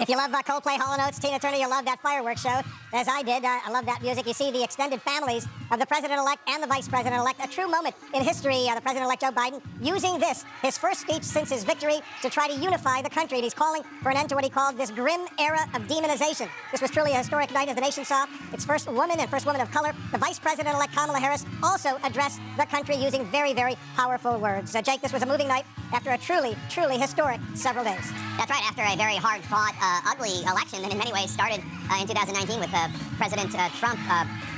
If you love Coldplay, Hall & Oates, Tina Turner, you'll love that fireworks show, as I did. I love that music. You see the extended families of the president-elect and the vice president-elect. A true moment in history, the president-elect Joe Biden using this, his first speech since his victory, to try to unify the country. And he's calling for an end to what he called this grim era of demonization. This was truly a historic night as the nation saw its first woman and first woman of color. The vice president-elect Kamala Harris also addressed the country using very, very powerful words. Jake, this was a moving night after a truly, truly historic several days. That's right, after a very hard-fought, ugly election that in many ways started in 2019 with President Trump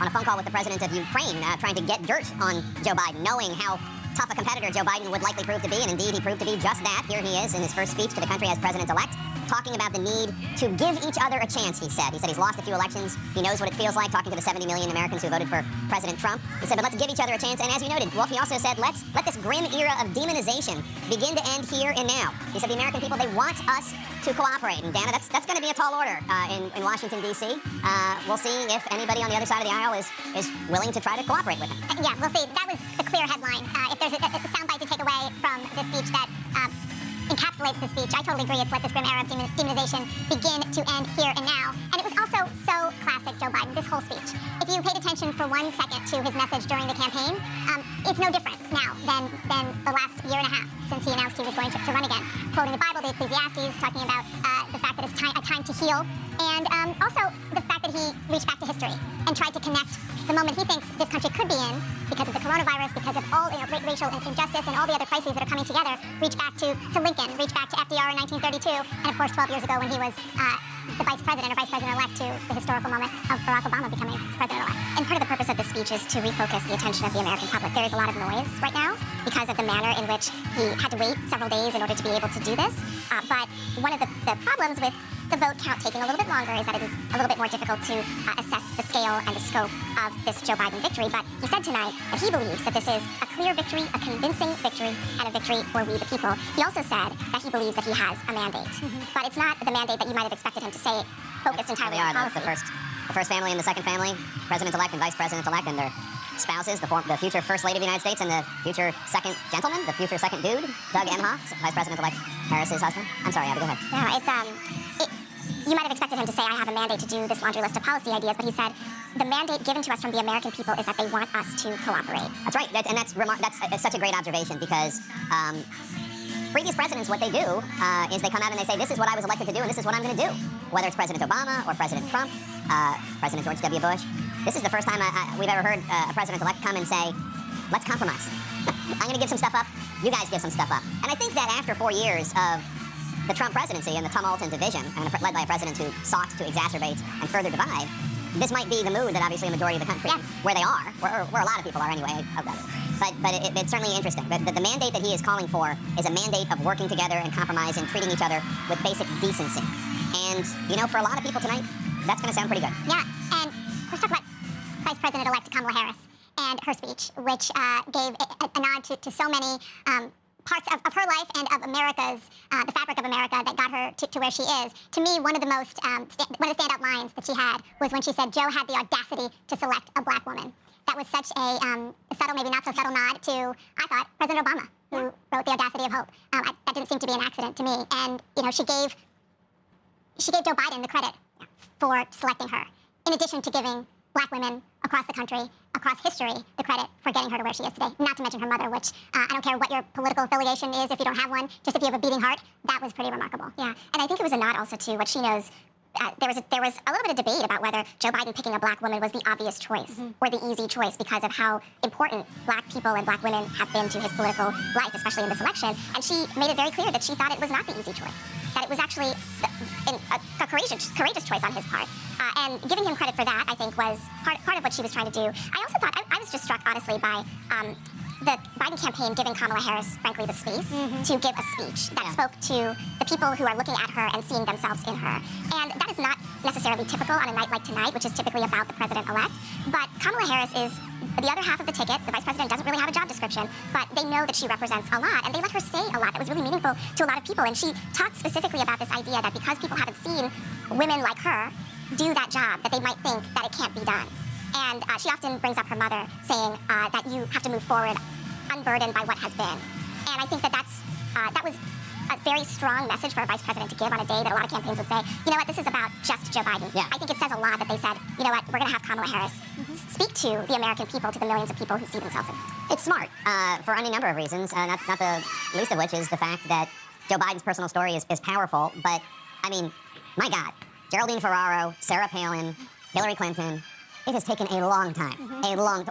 on a phone call with the president of Ukraine trying to get dirt on Joe Biden, knowing how tough a competitor Joe Biden would likely prove to be, and indeed he proved to be just that. Here he is in his first speech to the country as president-elect, talking about the need to give each other a chance, he said. He said he's lost a few elections. He knows what it feels like, talking to the 70 million Americans who voted for President Trump. He said, but let's give each other a chance. And as you noted, Wolf, he also said, let this grim era of demonization begin to end here and now. He said the American people, they want us to cooperate. And Dana, that's going to be a tall order in Washington, D.C. We'll see if anybody on the other side of the aisle is willing to try to cooperate with him. Yeah, we'll see. That was the clear headline. If there's a soundbite to take away from the speech that encapsulates the speech, I totally agree. It's let this grim era of demonization begin to end here and now. And it was also so classic Joe Biden, this whole speech. If you paid attention for 1 second to his message during the campaign, it's no different now than the last year and a half since he announced he was going to run again. Quoting the Bible, the Ecclesiastes, talking about the fact that it's a time to heal, and also the fact that he reached back to history and tried to connect the moment he thinks this country could be in because of the coronavirus, because of all racial injustice and all the other crises that are coming together, reach back to Lincoln, reach back to FDR in 1932, and of course 12 years ago when he was the vice president or vice president-elect, to the historical moment of Barack Obama becoming president-elect. And part of the purpose of the speech is to refocus the attention of the American public. There is a lot of noise right now because of the manner in which he had to wait several days in order to be able to do this. But one of the problems with the vote count taking a little bit longer is that it is a little bit more difficult to assess the scale and the scope of this Joe Biden victory. But he said tonight that he believes that this is a clear victory, a convincing victory, and a victory for we the people. He also said that he believes that he has a mandate. But it's not the mandate that you might have expected him to say, focused entirely on policy. The first family and the second family, president-elect and vice president-elect and their spouses, the future First Lady of the United States and the future second gentleman, the future second dude, Doug Emhoff, Vice President-elect Harris's husband. I'm sorry, Abby, go ahead. No, you might have expected him to say, I have a mandate to do this laundry list of policy ideas, but he said, the mandate given to us from the American people is that they want us to cooperate. That's right, that's such a great observation, because previous presidents, what they do is they come out and they say, this is what I was elected to do and this is what I'm going to do. Whether it's President Obama or President Trump, President George W. Bush, this is the first time we've ever heard a president-elect come and say, let's compromise. I'm going to give some stuff up, you guys give some stuff up. And I think that after 4 years of the Trump presidency and the tumult and division, and led by a president who sought to exacerbate and further divide, this might be the mood that obviously a majority of the country, where they are, where a lot of people are anyway, but it's certainly interesting. But the mandate that he is calling for is a mandate of working together and compromise and treating each other with basic decency. And, you know, for a lot of people tonight, that's going to sound pretty good. Yeah, and let's talk about Vice President-elect Kamala Harris and her speech, which gave a nod to so many parts of her life and of America's, the fabric of America that got her to where she is. To me, one of the most, one of the standout lines that she had was when she said Joe had the audacity to select a black woman. That was such a subtle, maybe not so subtle nod to, I thought, President Obama, who wrote The Audacity of Hope. That didn't seem to be an accident to me. And, you know, she gave Joe Biden the credit for selecting her, in addition to giving black women across the country, across history, the credit for getting her to where she is today. Not to mention her mother, which I don't care what your political affiliation is if you don't have one, just if you have a beating heart, that was pretty remarkable. Yeah, and I think it was a nod also to what she knows. There was a little bit of debate about whether Joe Biden picking a black woman was the obvious choice or the easy choice because of how important black people and black women have been to his political life, especially in this election. And she made it very clear that she thought it was not the easy choice, that it was actually a courageous choice on his part. And giving him credit for that, I think, was part of what she was trying to do. I also thought, I was just struck, honestly, by the Biden campaign giving Kamala Harris, frankly, the space to give a speech that spoke to the people who are looking at her and seeing themselves in her. And that is not necessarily typical on a night like tonight, which is typically about the president-elect. But Kamala Harris is the other half of the ticket. The vice president doesn't really have a job description, but they know that she represents a lot, and they let her say a lot that was really meaningful to a lot of people. And she talked specifically about this idea that because people haven't seen women like her do that job, that they might think that it can't be done. And she often brings up her mother, saying that you have to move forward unburdened by what has been. And I think that that was a very strong message for a vice president to give on a day that a lot of campaigns would say, you know what, this is about just Joe Biden. Yeah. I think it says a lot that they said, you know what, we're going to have Kamala Harris speak to the American people, to the millions of people who see themselves in her. It's smart for any number of reasons, not the least of which is the fact that Joe Biden's personal story is powerful. But, I mean, my God, Geraldine Ferraro, Sarah Palin, Hillary Clinton, it has taken a long time,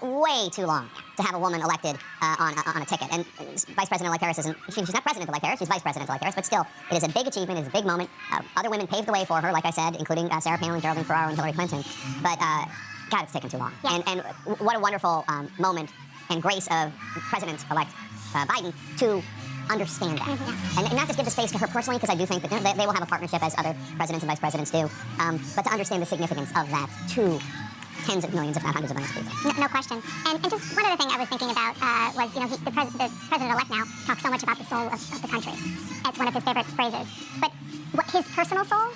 way too long, to have a woman elected on a ticket. And Vice President-elect Harris isn't, she's not President-elect Harris, she's Vice President-elect Harris, but still, it is a big achievement, it's a big moment. Other women paved the way for her, like I said, including Sarah Palin, Geraldine Ferraro, and Hillary Clinton. But, God, it's taken too long. Yeah. And what a wonderful moment and grace of President-elect Biden to understand that. And not just give the space to her personally, because I do think that they will have a partnership as other presidents and vice presidents do, but to understand the significance of that to tens of millions, if not hundreds of millions of people. No question. And just one other thing I was thinking about was, you know, the president-elect now talks so much about the soul of the country. It's one of his favorite phrases. But what his personal soul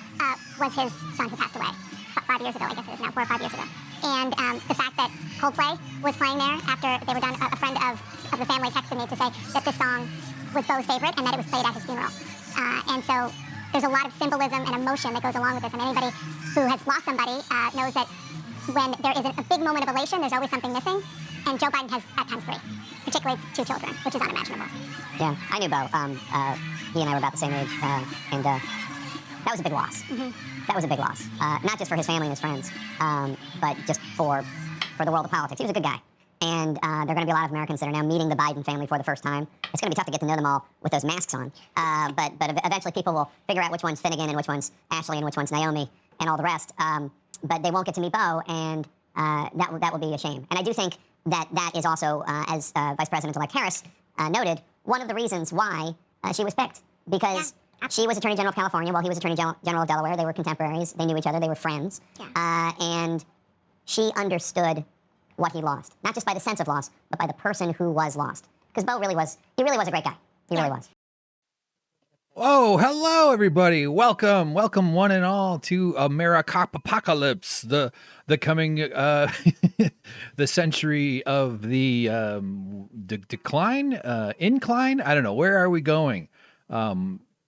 was his son who passed away 5 years ago, I guess it is now, 4 or 5 years ago. And the fact that Coldplay was playing there after they were done, a friend of the family texted me to say that this song was Beau's favorite and that it was played at his funeral. And so there's a lot of symbolism and emotion that goes along with this. And anybody who has lost somebody knows that when there isn't a big moment of elation, there's always something missing. And Joe Biden has, at times, 3, particularly 2 children, which is unimaginable. Yeah, I knew Beau. He and I were about the same age, and that was a big loss. That was a big loss, not just for his family and his friends, but just for the world of politics. He was a good guy. And there are going to be a lot of Americans that are now meeting the Biden family for the first time. It's going to be tough to get to know them all with those masks on. But eventually people will figure out which one's Finnegan and which one's Ashley and which one's Naomi and all the rest. But they won't get to meet Beau, and that will be a shame. And I do think that is also, as Vice President-elect Harris noted, one of the reasons why she was picked. Because she was Attorney General of California while he was Attorney General of Delaware. They were contemporaries. They knew each other. They were friends. Yeah. And she understood what he lost. Not just by the sense of loss, but by the person who was lost. Because Beau really was a great guy. He really was. Oh, hello, everybody. Welcome one and all to Americapocalypse, the coming, the century of the decline, incline. I don't know. Where are we going?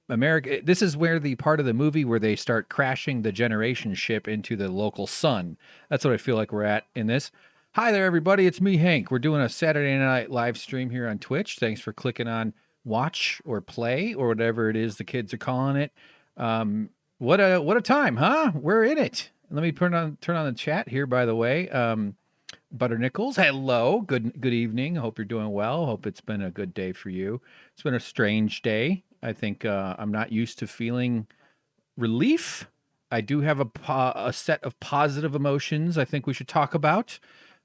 America. This is where the part of the movie where they start crashing the generation ship into the local sun. That's what I feel like we're at in this. Hi there, everybody. It's me, Hank. We're doing a Saturday night live stream here on Twitch. Thanks for clicking on watch or play or whatever it is the kids are calling it. What a time, huh? We're in it. Let me turn on the chat here, by the way. Butter Nichols, hello. Good evening. Hope you're doing well. Hope it's been a good day for you. It's been a strange day. I think I'm not used to feeling relief. I do have a set of positive emotions I think we should talk about,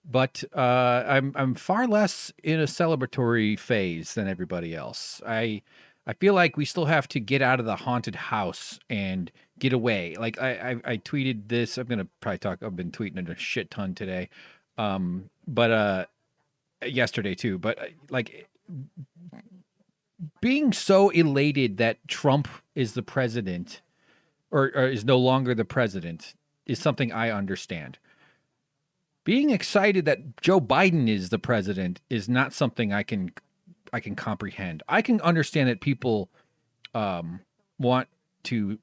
but I'm far less in a celebratory phase than everybody else. I feel like we still have to get out of the haunted house and get away. Like I tweeted this. I'm gonna probably talk. I've been tweeting a shit ton today, but yesterday too. But like being so elated that Trump is the president or is no longer the president is something I understand. Being excited that Joe Biden is the president is not something I can comprehend. I can understand that people want to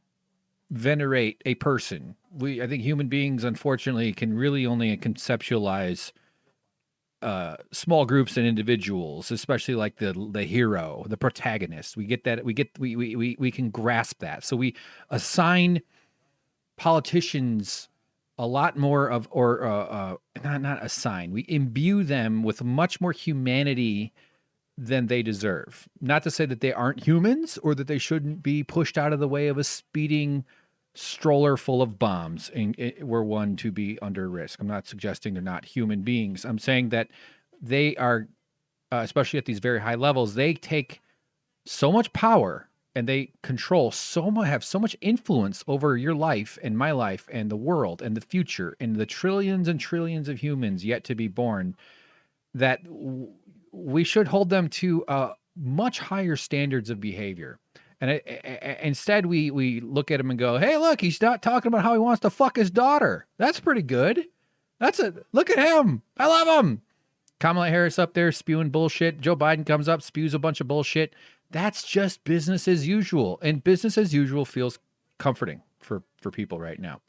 venerate a person. I think human beings, unfortunately, can really only conceptualize small groups and individuals, especially like the hero, the protagonist. We get that. We can grasp that. So we assign politicians a lot more of, or not assign. We imbue them with much more humanity than they deserve. Not to say that they aren't humans or that they shouldn't be pushed out of the way of a speeding stroller full of bombs and were one to be under risk. I'm not suggesting they're not human beings. I'm saying that they are, especially at these very high levels, they take so much power and they control so much, have so much influence over your life and my life and the world and the future and the trillions and trillions of humans yet to be born, that we should hold them to much higher standards of behavior. And instead, we look at him and go, hey, look, he's not talking about how he wants to fuck his daughter. That's pretty good. Look at him. I love him. Kamala Harris up there spewing bullshit. Joe Biden comes up, spews a bunch of bullshit. That's just business as usual. And business as usual feels comforting for people right now.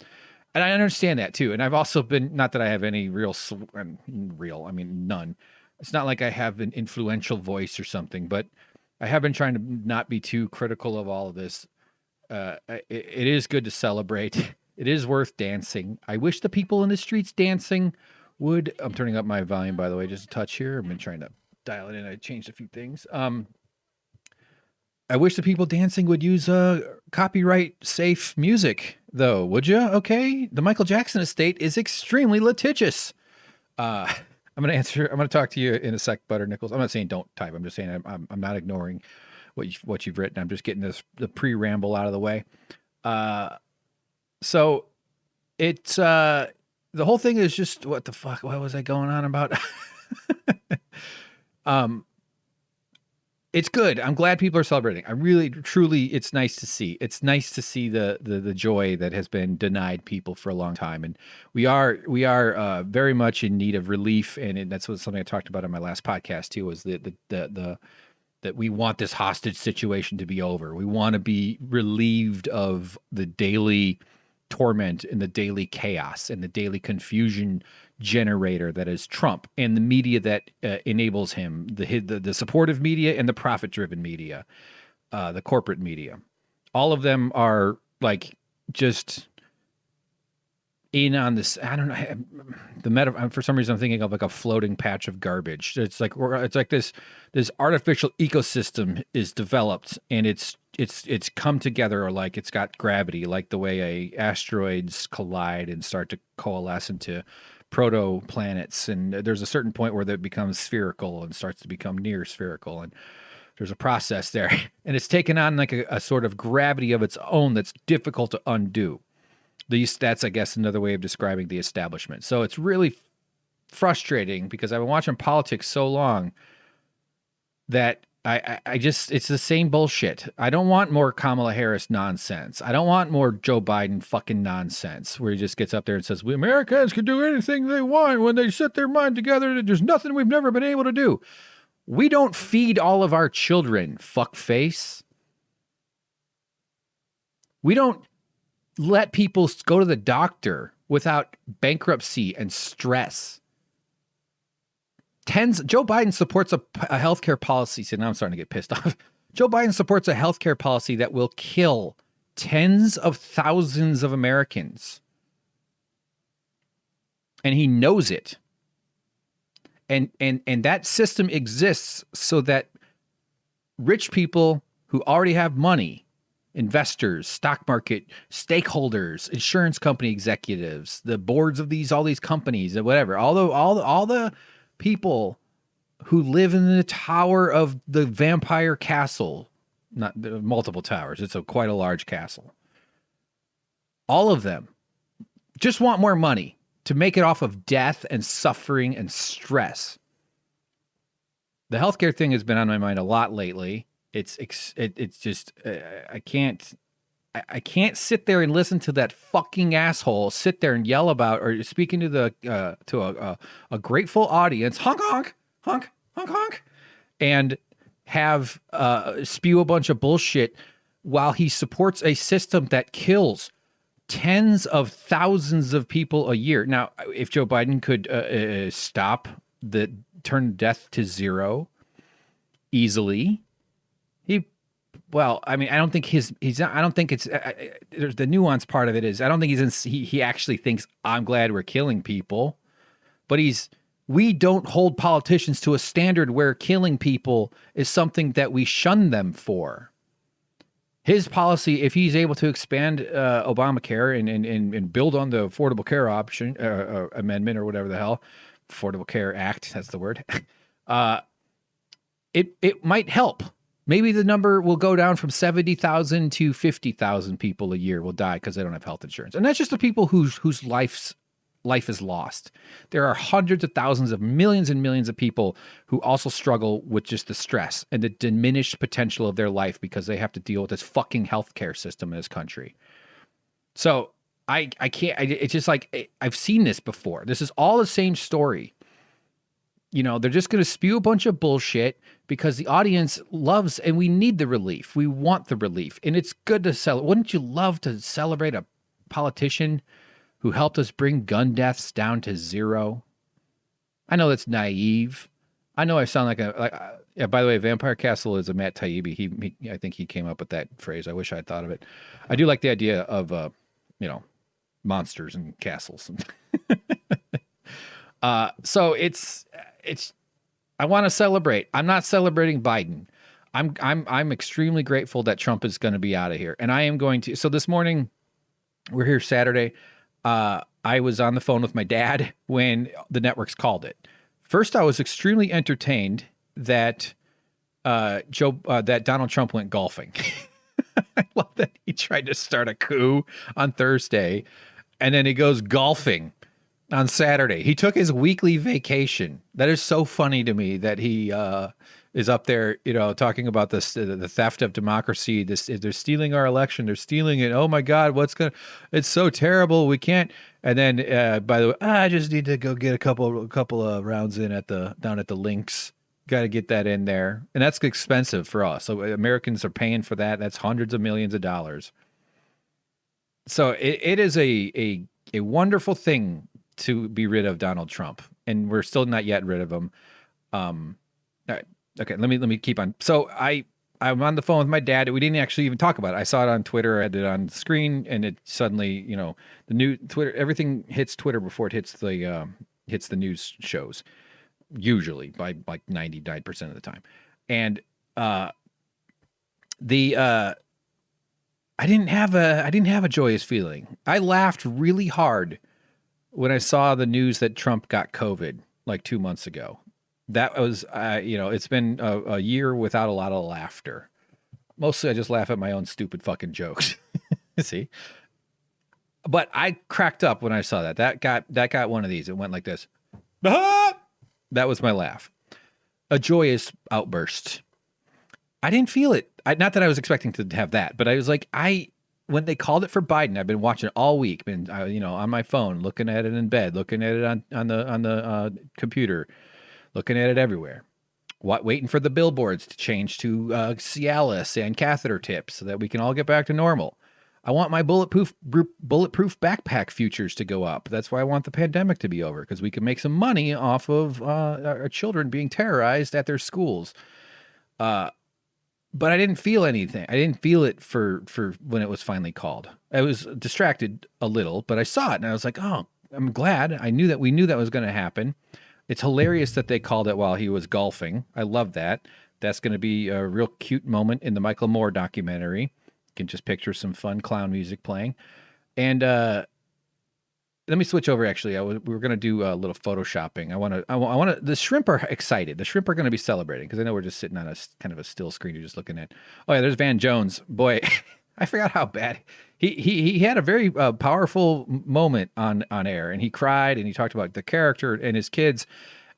And I understand that too. And I've also been, not that I have any I mean, none. It's not like I have an influential voice or something, but I have been trying to not be too critical of all of this. It is good to celebrate. It is worth dancing. I wish the people in the streets dancing would. I'm turning up my volume, by the way, just a touch here. I've been trying to dial it in. I changed a few things. I wish the people dancing would use copyright safe music, though. Would you? Okay. The Michael Jackson estate is extremely litigious. I'm going to talk to you in a sec, Butter Nichols. I'm not saying don't type. I'm just saying I'm not ignoring what you've written. I'm just getting the pre-ramble out of the way. So it's the whole thing is just, what the fuck? What was I going on about? It's good. I'm glad people are celebrating. I really, truly, it's nice to see. It's nice to see the joy that has been denied people for a long time, and we are very much in need of relief. And that's something I talked about on my last podcast too. Was that we want this hostage situation to be over. We want to be relieved of the daily torment and the daily chaos and the daily confusion generator that is Trump and the media that enables him, the supportive media and the profit-driven media, the corporate media. All of them are like just in on this. I don't know. For some reason, I'm thinking of like a floating patch of garbage. It's like this artificial ecosystem is developed, and it's come together, or like it's got gravity, like the way asteroids collide and start to coalesce into proto-planets, and there's a certain point where that becomes spherical and starts to become near spherical, and there's a process there, and it's taken on like a sort of gravity of its own that's difficult to undo. That's, I guess, another way of describing the establishment. So it's really frustrating because I've been watching politics so long that I just, it's the same bullshit. I don't want more Kamala Harris nonsense. I don't want more Joe Biden fucking nonsense where he just gets up there and says, we Americans can do anything they want when they set their mind together. There's nothing we've never been able to do. We don't feed all of our children, fuckface. We don't let people go to the doctor without bankruptcy and stress. Joe Biden supports a healthcare policy. See, now I'm starting to get pissed off. Joe Biden supports a healthcare policy that will kill tens of thousands of Americans. And he knows it. And that system exists so that rich people who already have money, investors, stock market stakeholders, insurance company executives, the boards of all these companies, and whatever, all the people who live in the tower of the vampire castle, not multiple towers, it's quite a large castle. All of them just want more money to make it off of death and suffering and stress. The healthcare thing has been on my mind a lot lately. It's just I can't sit there and listen to that fucking asshole sit there and yell about, or speaking to a grateful audience, honk honk honk honk honk, and have spew a bunch of bullshit while he supports a system that kills tens of thousands of people a year. Now, if Joe Biden could turn death to zero easily, I don't think I don't think it's, there's the nuance part of it is, I don't think he actually thinks I'm glad we're killing people, but we don't hold politicians to a standard where killing people is something that we shun them for. His policy, if he's able to expand Obamacare and build on the Affordable Care option amendment or whatever the hell, Affordable Care Act, that's the word, it might help. Maybe the number will go down from 70,000 to 50,000 people a year will die because they don't have health insurance. And that's just the people whose life is lost. There are hundreds of thousands of millions and millions of people who also struggle with just the stress and the diminished potential of their life because they have to deal with this fucking healthcare system in this country. So it's just like, I've seen this before. This is all the same story. they're just going to spew a bunch of bullshit because the audience loves, and we need the relief. We want the relief. And it's good to celebrate. Wouldn't you love to celebrate a politician who helped us bring gun deaths down to zero? I know that's naive. I know I sound yeah, by the way, Vampire Castle is a Matt Taibbi. I think he came up with that phrase. I wish I had thought of it. I do like the idea of, monsters and castles. So it's, I want to celebrate. I'm not celebrating Biden. I'm extremely grateful that Trump is going to be out of here. And I am going to, so this morning, we're here Saturday. I was on the phone with my dad when the networks called it. First, I was extremely entertained that that Donald Trump went golfing. I love that he tried to start a coup on Thursday, and then he goes golfing on Saturday. He took his weekly vacation. That is so funny to me that he is up there, talking about the theft of democracy. They're stealing our election. They're stealing it. Oh my God, it's so terrible. We can't. And then, by the way, I just need to go get a couple of rounds in down at the links. Got to get that in there. And that's expensive for us. So Americans are paying for that. That's hundreds of millions of dollars. So it is a wonderful thing to be rid of Donald Trump. And we're still not yet rid of him. All right. Okay, let me keep on. So I'm on the phone with my dad. We didn't actually even talk about it. I saw it on Twitter. I had it on the screen, and it suddenly, the new Twitter, everything hits Twitter before it hits the news shows, usually by like 99% of the time. And I didn't have a joyous feeling. I laughed really hard when I saw the news that Trump got COVID like 2 months ago. That was, it's been a year without a lot of laughter. Mostly I just laugh at my own stupid fucking jokes. See? But I cracked up when I saw that. That got one of these. It went like this. Ah! That was my laugh. A joyous outburst. I didn't feel it. Not that I was expecting to have that, but I was like, when they called it for Biden, I've been watching it all week, been on my phone, looking at it in bed, looking at it on the computer, looking at it everywhere. Waiting for the billboards to change to Cialis and catheter tips so that we can all get back to normal. I want my bulletproof backpack futures to go up. That's why I want the pandemic to be over, because we can make some money off of our children being terrorized at their schools. But I didn't feel anything. I didn't feel it for when it was finally called. I was distracted a little, but I saw it and I was like, oh, I'm glad. We knew that was going to happen. It's hilarious that they called it while he was golfing. I love that. That's going to be a real cute moment in the Michael Moore documentary. You can just picture some fun clown music playing. And let me switch over. Actually, we were going to do a little photoshopping. I want to. The shrimp are excited. The shrimp are going to be celebrating because I know we're just sitting on a kind of a still screen. You're just looking at. Oh yeah, there's Van Jones. Boy, I forgot how bad he had a very powerful moment on air, and he cried and he talked about the character and his kids,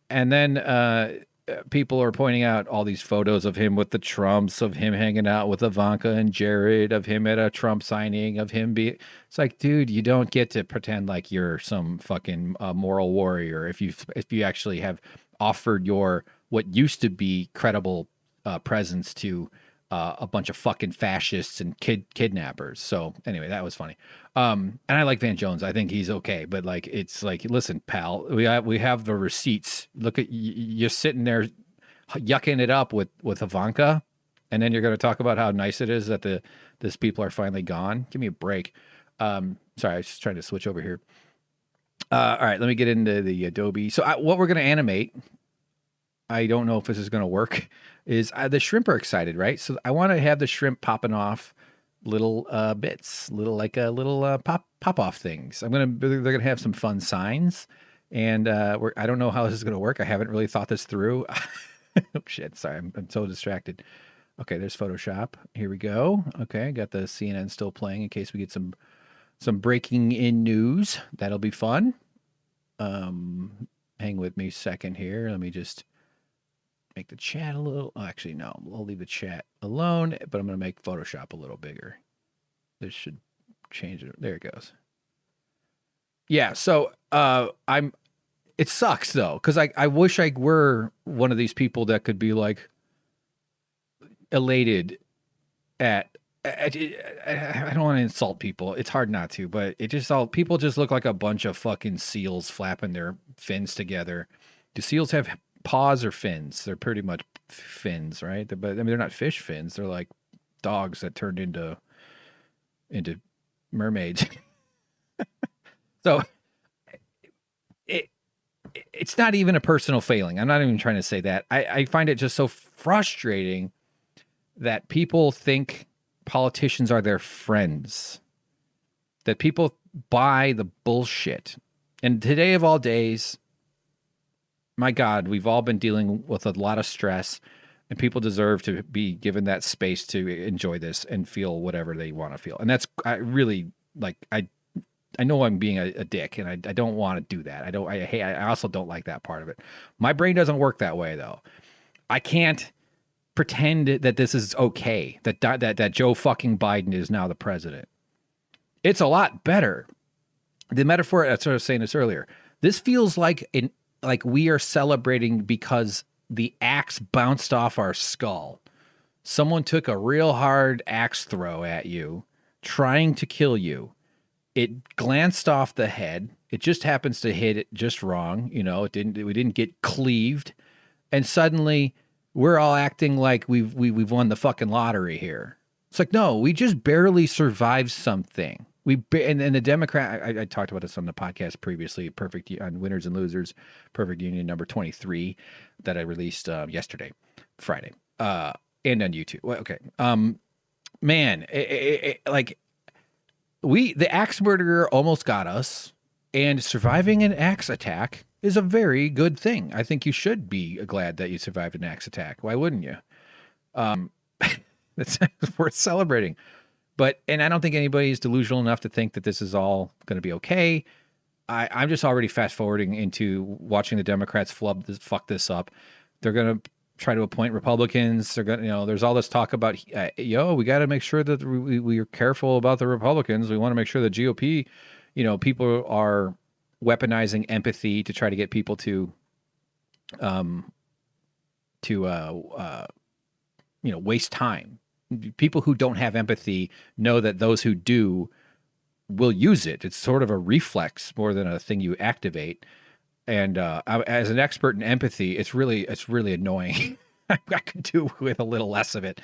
and then people are pointing out all these photos of him with the Trumps, of him hanging out with Ivanka and Jared, of him at a Trump signing, of him be. It's like, dude, you don't get to pretend like you're some fucking moral warrior if you actually have offered your what used to be credible presence to a bunch of fucking fascists and kidnappers. So anyway, that was funny. And I like Van Jones. I think he's okay, but like, it's like, listen, pal, we have the receipts. Look at you're sitting there yucking it up with Ivanka, and then you're going to talk about how nice it is that these people are finally gone. Give me a break. Sorry, I was just trying to switch over here. All right, let me get into the Adobe. So what we're going to animate, I don't know if this is going to work, is the shrimp are excited, right? So I want to have the shrimp popping off little bits, little pop-off things. They're going to have some fun signs, and I don't know how this is going to work. I haven't really thought this through. Oh, shit, sorry, I'm so distracted. Okay, there's Photoshop. Here we go. Okay, got the CNN still playing in case we get some breaking in news. That'll be fun. Hang with me a second here. Let me just make the chat a little. Oh, actually, no, I'll leave the chat alone, but I'm going to make Photoshop a little bigger. This should change it. There it goes. Yeah, so it sucks though, because I wish I were one of these people that could be like elated at. I don't want to insult people. It's hard not to, but it just all people just look like a bunch of fucking seals flapping their fins together. Do seals have paws or fins? They're pretty much fins, right? But I mean, they're not fish fins. They're like dogs that turned into mermaids. So it's not even a personal failing. I'm not even trying to say that. I find it just so frustrating that people think politicians are their friends, that people buy the bullshit. And today of all days, my God, we've all been dealing with a lot of stress, and people deserve to be given that space to enjoy this and feel whatever they want to feel. And that's, I really, like, I know I'm being a dick, and I don't want to do that. I also don't like that part of it. My brain doesn't work that way, though. I can't pretend that this is okay, that Joe fucking Biden is now the president. It's a lot better. The metaphor, I was saying this earlier, this feels like we are celebrating because the axe bounced off our skull. Someone took a real hard axe throw at you, trying to kill you. It glanced off the head. It just happens to hit it just wrong. You know, we didn't get cleaved. And suddenly we're all acting like we've won the fucking lottery here. It's like, no, we just barely survived something. And the Democrat, I talked about this on the podcast previously, on Winners and Losers, Perfect Union number 23 that I released yesterday, Friday, and on YouTube. Well, okay. Man, the axe murderer almost got us, and surviving an axe attack is a very good thing. I think you should be glad that you survived an axe attack. Why wouldn't you? That's worth celebrating. And I don't think anybody's delusional enough to think that this is all going to be okay. I'm just already fast forwarding into watching the Democrats fuck this up. They're going to try to appoint Republicans. They're going to, there's all this talk about, we got to make sure that we are careful about the Republicans. We want to make sure the GOP, people are weaponizing empathy to try to get people to waste time. People who don't have empathy know that those who do will use it. It's sort of a reflex more than a thing you activate. And as an expert in empathy, it's really annoying. I could do with a little less of it.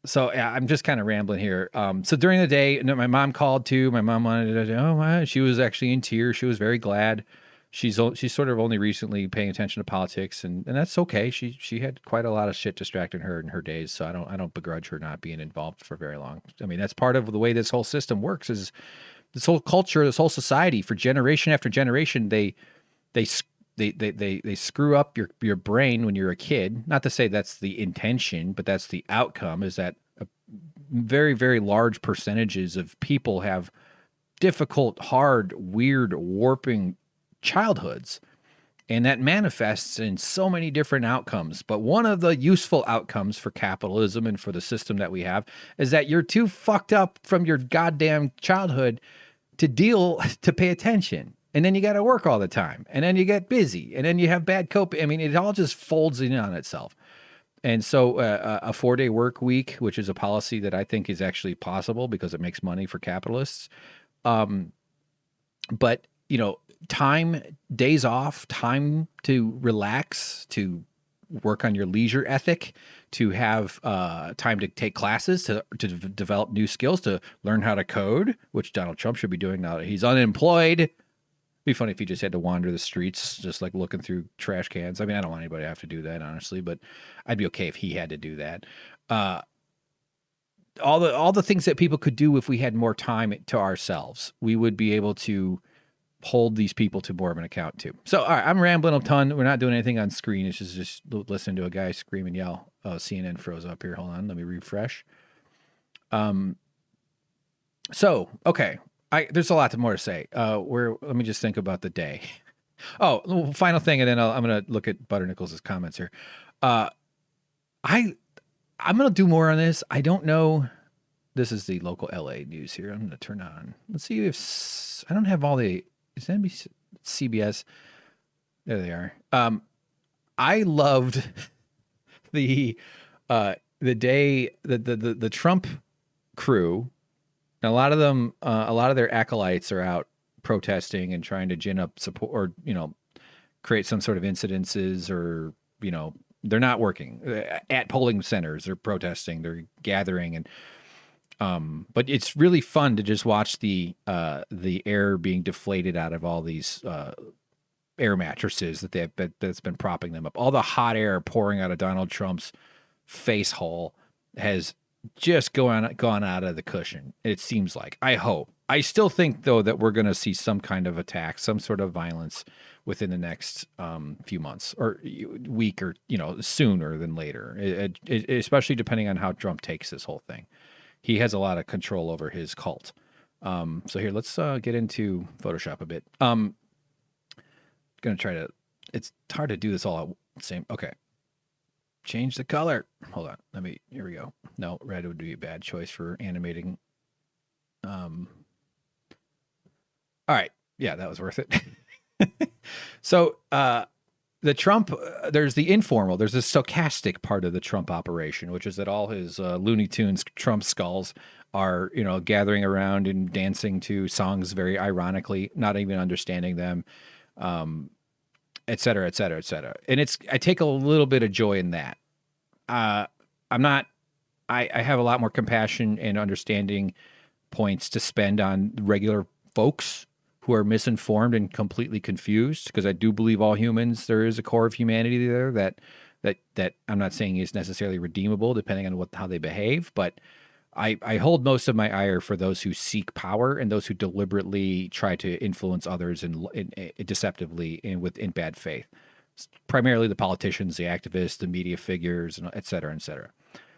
So yeah, I'm just kind of rambling here. So during the day, my mom called too. My mom wanted to, she was actually in tears. She was very glad. She's sort of only recently paying attention to politics, and that's okay. She had quite a lot of shit distracting her in her days, so I don't begrudge her not being involved for very long. I mean, that's part of the way this whole system works. Is this whole culture, this whole society, for generation after generation, they screw up your brain when you're a kid. Not to say that's the intention, but that's the outcome. Is that very, very large percentages of people have difficult, hard, weird, warping childhoods, and that manifests in so many different outcomes. But one of the useful outcomes for capitalism and for the system that we have is that you're too fucked up from your goddamn childhood to pay attention, and then you got to work all the time, and then you get busy, and then you have bad coping. I mean, it all just folds in on itself. And so a 4-day work week, which is a policy that I think is actually possible because it makes money for capitalists, but time, days off, time to relax, to work on your leisure ethic, to have time to take classes, to develop new skills, to learn how to code, which Donald Trump should be doing now that he's unemployed. It'd be funny if he just had to wander the streets, just like looking through trash cans. I mean, I don't want anybody to have to do that, honestly, but I'd be okay if he had to do that. All the things that people could do if we had more time to ourselves, we would be able to hold these people to more of an account too. So, all right, I'm rambling a ton. We're not doing anything on screen. It's just listening to a guy scream and yell. Oh, CNN froze up here. Hold on. Let me refresh. So, okay. There's a lot more to say. Let me just think about the day. Oh, final thing, and then I'm going to look at Butter Nichols' comments here. I'm going to do more on this. I don't know. This is the local LA news here. I'm going to turn on. Let's see if I don't have all the. Is NBC? CBS. There they are. I loved the day the Trump crew. And a lot of them, a lot of their acolytes are out protesting and trying to gin up support, or create some sort of incidences, or they're not working at polling centers. They're protesting. They're gathering, and but it's really fun to just watch the air being deflated out of all these air mattresses that's been propping them up. All the hot air pouring out of Donald Trump's face hole has just gone out of the cushion. It seems like. I hope. I still think though that we're going to see some kind of attack, some sort of violence within the next few months or week, or sooner than later. Especially depending on how Trump takes this whole thing. He has a lot of control over his cult. So here, let's get into Photoshop a bit. Gonna try to. It's hard to do this all at the same. Okay. Change the color. Hold on. Here we go. No, red would be a bad choice for animating. All right. Yeah, that was worth it. So, the Trump, there's the informal, there's a stochastic part of the Trump operation, which is that all his Looney Tunes Trump skulls are, gathering around and dancing to songs very ironically, not even understanding them, et cetera, et cetera, et cetera. And I take a little bit of joy in that. I have a lot more compassion and understanding points to spend on regular folks who are misinformed and completely confused, because I do believe all humans, there is a core of humanity there that I'm not saying is necessarily redeemable depending on how they behave, but I hold most of my ire for those who seek power and those who deliberately try to influence others in deceptively in bad faith. Primarily the politicians, the activists, the media figures, and et cetera, et cetera.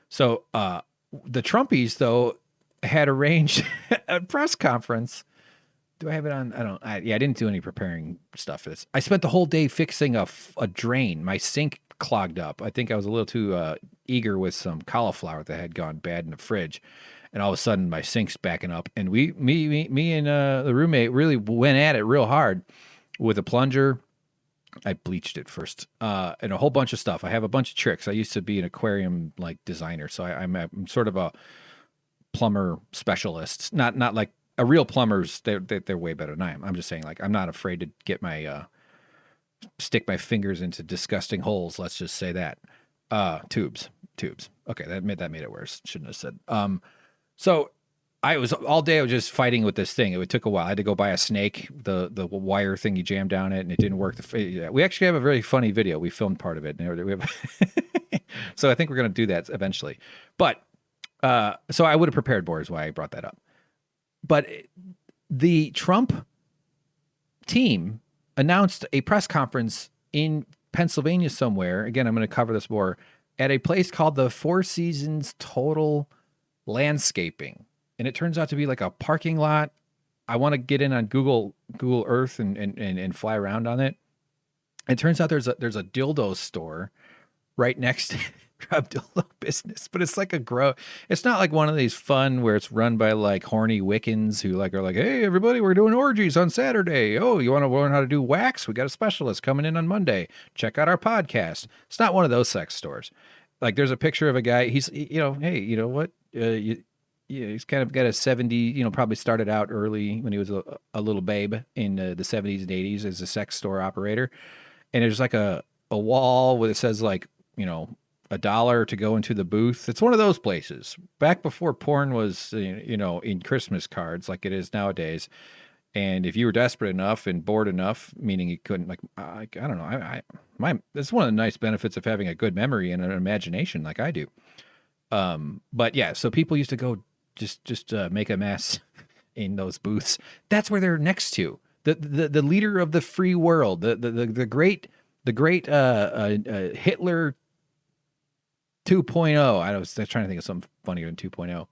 So the Trumpies, though, had arranged a press conference. Do I have it on? I didn't do any preparing stuff for this. I spent the whole day fixing a drain. My sink clogged up. I think I was a little too eager with some cauliflower that had gone bad in the fridge. And all of a sudden my sink's backing up. And me and the roommate really went at it real hard with a plunger. I bleached it first, and a whole bunch of stuff. I have a bunch of tricks. I used to be an aquarium designer. So I'm sort of a plumber specialist, not like a real plumber's. They're way better than I am. I'm just saying, I'm not afraid to get my stick my fingers into disgusting holes. Let's just say that. Tubes. Okay, that made it worse. Shouldn't have said. So I was just fighting with this thing. It took a while. I had to go buy a snake, the wire thing you jam down it, and it didn't work. We actually have a very funny video. We filmed part of it. So I think we're going to do that eventually. But so I would have prepared more, is why I brought that up. But the Trump team announced a press conference in Pennsylvania somewhere. Again, I'm going to cover this more at a place called the Four Seasons Total Landscaping. And it turns out to be like a parking lot. I want to get in on Google Earth and fly around on it. It turns out there's a dildo store right next to a dildo business, but it's like it's not like one of these fun where it's run by horny Wiccans who are like, hey, everybody, we're doing orgies on Saturday. Oh, you want to learn how to do wax? We got a specialist coming in on Monday. Check out our podcast. It's not one of those sex stores. There's a picture of a guy. He's, hey, you know what? He's kind of got a 70, probably started out early when he was a little babe in the 70s and 80s as a sex store operator. And there's a wall where it says $1 to go into the booth. It's one of those places back before porn was, in Christmas cards like it is nowadays. And if you were desperate enough and bored enough, meaning you couldn't I don't know. That's one of the nice benefits of having a good memory and an imagination like I do. But yeah, so people used to go just make a mess in those booths. That's where they're next to the leader of the free world, the great Hitler 2.0. I was trying to think of something funnier than 2.0.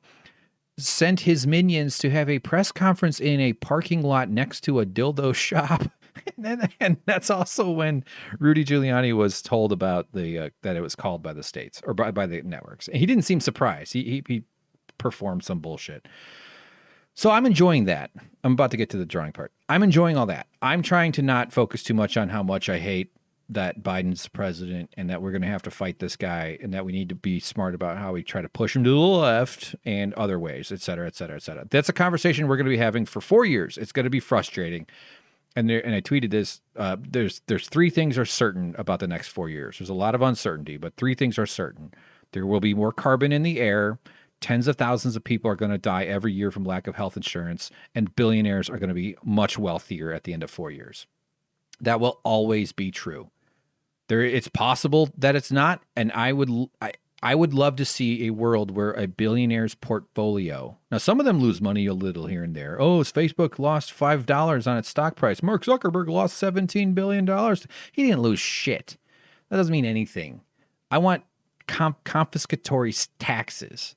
Sent his minions to have a press conference in a parking lot next to a dildo shop. And that's also when Rudy Giuliani was told about that it was called by the states or by the networks. And he didn't seem surprised. He performed some bullshit. So I'm enjoying that. I'm about to get to the drawing part. I'm enjoying all that. I'm trying to not focus too much on how much I hate that Biden's president and that we're going to have to fight this guy and that we need to be smart about how we try to push him to the left and other ways, et cetera, et cetera, et cetera. That's a conversation we're going to be having for 4 years. It's going to be frustrating. And I tweeted this. There's 3 things are certain about the next 4 years. There's a lot of uncertainty, but 3 things are certain. There will be more carbon in the air. Tens of thousands of people are going to die every year from lack of health insurance, and billionaires are going to be much wealthier at the end of 4 years. That will always be true. It's possible that it's not, and I would love to see a world where a billionaire's portfolio. Now, some of them lose money a little here and there. Oh, Facebook lost $5 on its stock price. Mark Zuckerberg lost $17 billion. He didn't lose shit. That doesn't mean anything. I want confiscatory taxes.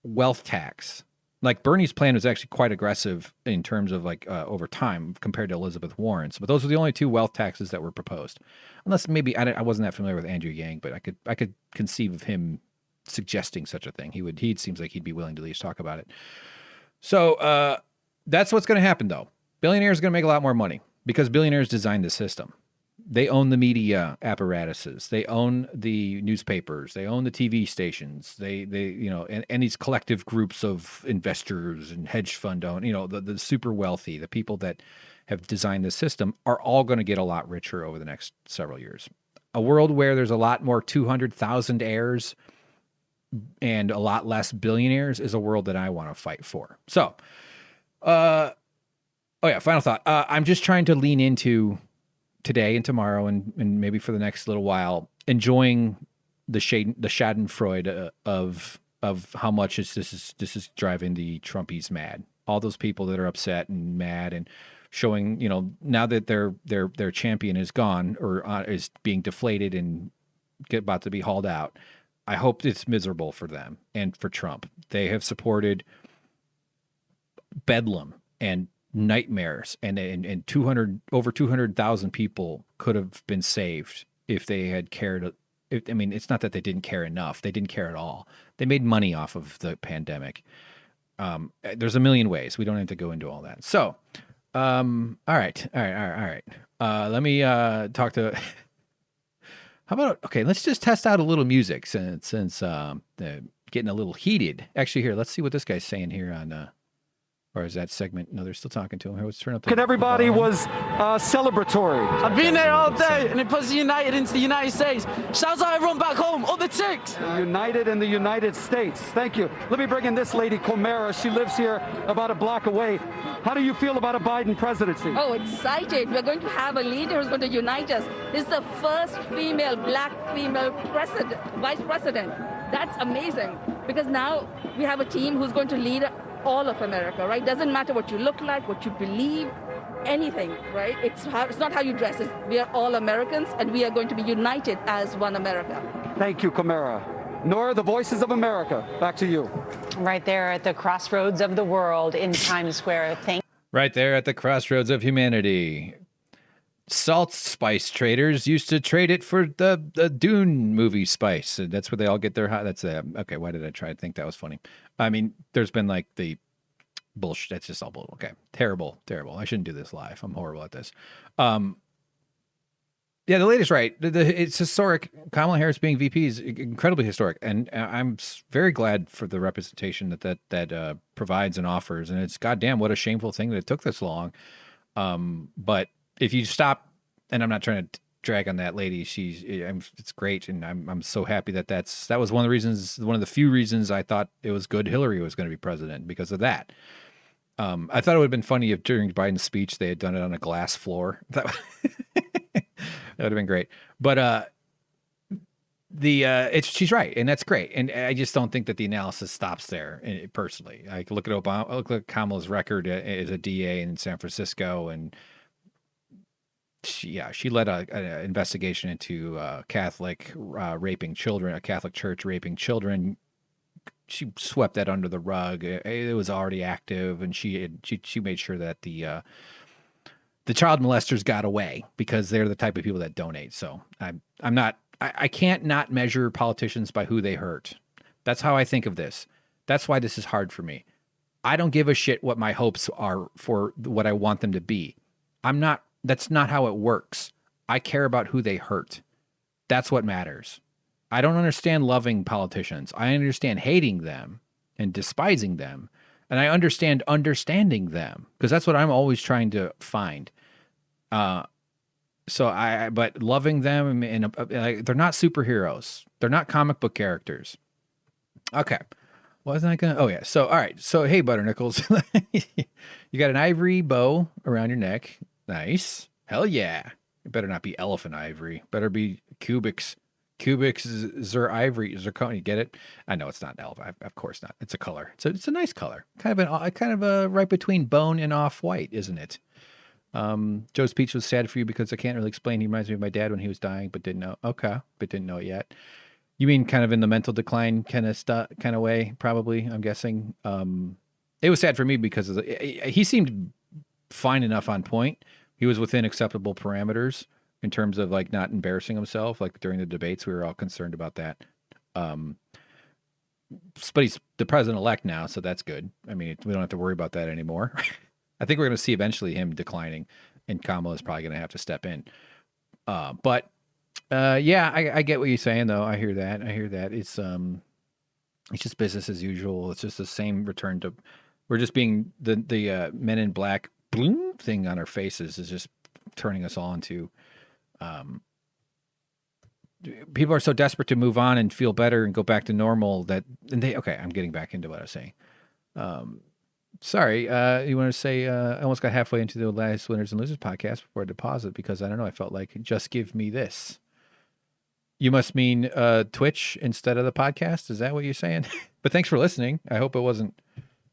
Wealth tax. Like Bernie's plan was actually quite aggressive in terms of over time compared to Elizabeth Warren's, but those were the only 2 wealth taxes that were proposed. Unless maybe I wasn't that familiar with Andrew Yang, but I could conceive of him suggesting such a thing. He seems like he'd be willing to at least talk about it. So that's what's going to happen though. Billionaires are going to make a lot more money because billionaires designed the system. They own the media apparatuses. They own the newspapers. They own the TV stations. They and these collective groups of investors and hedge fund own, the super wealthy, the people that have designed this system are all going to get a lot richer over the next several years. A world where there's a lot more 200,000 heirs and a lot less billionaires is a world that I want to fight for. So, final thought. I'm just trying to lean into today and tomorrow and maybe for the next little while, enjoying the schadenfreude of how much this is driving the Trumpies mad. All those people that are upset and mad and showing, now that their champion is gone or is being deflated and about to be hauled out. I hope it's miserable for them and for Trump. They have supported bedlam and nightmares, and over 200,000 people could have been saved if they had cared. It's not that they didn't care enough. They didn't care at all. They made money off of the pandemic. There's a million ways. We don't have to go into all that. So, all right. Let me talk to. How about let's just test out a little music since getting a little heated. Actually, here, let's see what this guy's saying here on. Or is that segment? No, they're still talking to him. Here, let's turn up the. Everybody was celebratory. I've been there all day, and it puts United into the United States. Shouts out everyone back home, all the chicks. United in the United States. Thank you. Let me bring in this lady, Comera. She lives here about a block away. How do you feel about a Biden presidency? Oh, excited. We're going to have a leader who's going to unite us. This is the first black female vice president. That's amazing, because now we have a team who's going to lead all of America, right? Doesn't matter what you look like, what you believe, anything, right? It's not how you dress. We are all Americans, and we are going to be united as one America. Thank you, Comera. Nora, the Voices of America, back to you. Right there at the crossroads of the world in Times Square. Right there at the crossroads of humanity. Salt spice traders used to trade it for the Dune movie spice. That's where they all get their hot. That's okay. Why did I try to think that was funny? I mean, there's been the bullshit. That's just all bullshit. Okay, terrible. I shouldn't do this live. I'm horrible at this. Yeah, the latest right. It's historic. Kamala Harris being VP is incredibly historic, and I'm very glad for the representation that provides and offers. And it's goddamn what a shameful thing that it took this long. But if you stop, and I'm not trying to drag on that lady, it's great, and I'm so happy that was one of the few reasons I thought it was good Hillary was going to be president, because of that. I thought it would have been funny if during Biden's speech they had done it on a glass floor. That would have been great. But she's right, and that's great. And I just don't think that the analysis stops there. Personally, I look at Obama, look at Kamala's record as a DA in San Francisco, and she led an investigation into Catholic raping children, a Catholic church raping children. She swept that under the rug. It was already active, and she made sure that the child molesters got away, because they're the type of people that donate. So I can't not measure politicians by who they hurt. That's how I think of this. That's why this is hard for me. I don't give a shit what my hopes are for what I want them to be. That's not how it works. I care about who they hurt. That's what matters. I don't understand loving politicians. I understand hating them and despising them. And I understand understanding them, because that's what I'm always trying to find. But loving them, they're not superheroes. They're not comic book characters. Okay. Wasn't I going to? Oh, yeah. So, all right. So, hey, Butternickles, you got an ivory bow around your neck. Nice. Hell yeah. It better not be elephant ivory. Better be cubics ivory zirconia. Get it? I know it's not elephant. Of course not. It's a color. It's a nice color. Kind of a right between bone and off-white, isn't it? Joe's speech was sad for you because I can't really explain. He reminds me of my dad when he was dying, but didn't know. Okay. But didn't know it yet. You mean kind of in the mental decline kind of way, probably, I'm guessing. It was sad for me because he seemed fine enough on point. He was within acceptable parameters in terms of like not embarrassing himself. Like during the debates, we were all concerned about that. But he's the president-elect now, so that's good. I mean, we don't have to worry about that anymore. I think we're going to see eventually him declining, and Kamala is probably going to have to step in. But yeah, I get what you're saying, though. I hear that. It's just business as usual. It's just the same return to. We're just being the Men in Black bloom thing on our faces is just turning us all into. People are so desperate to move on and feel better and go back to normal okay, I'm getting back into what I was saying. Sorry, you want to say, I almost got halfway into the last Winners and Losers podcast before I deposit because I don't know, I felt like just give me this. You must mean Twitch instead of the podcast. Is that what you're saying? But thanks for listening. I hope it wasn't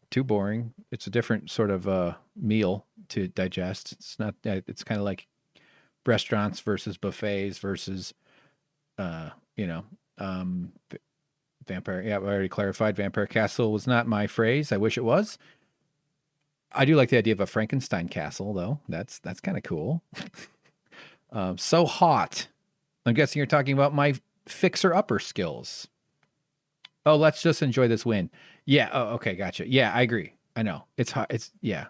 too boring. It's a different sort of meal to digest. It's not, it's kind of like restaurants versus buffets versus, Vampire. Yeah, I already clarified. Vampire Castle was not my phrase. I wish it was. I do like the idea of a Frankenstein castle, though. That's kind of cool. So hot. I'm guessing you're talking about my fixer-upper skills. Oh, let's just enjoy this win. Yeah. Oh, okay. Gotcha. Yeah, I agree. I know. It's hot. Yeah.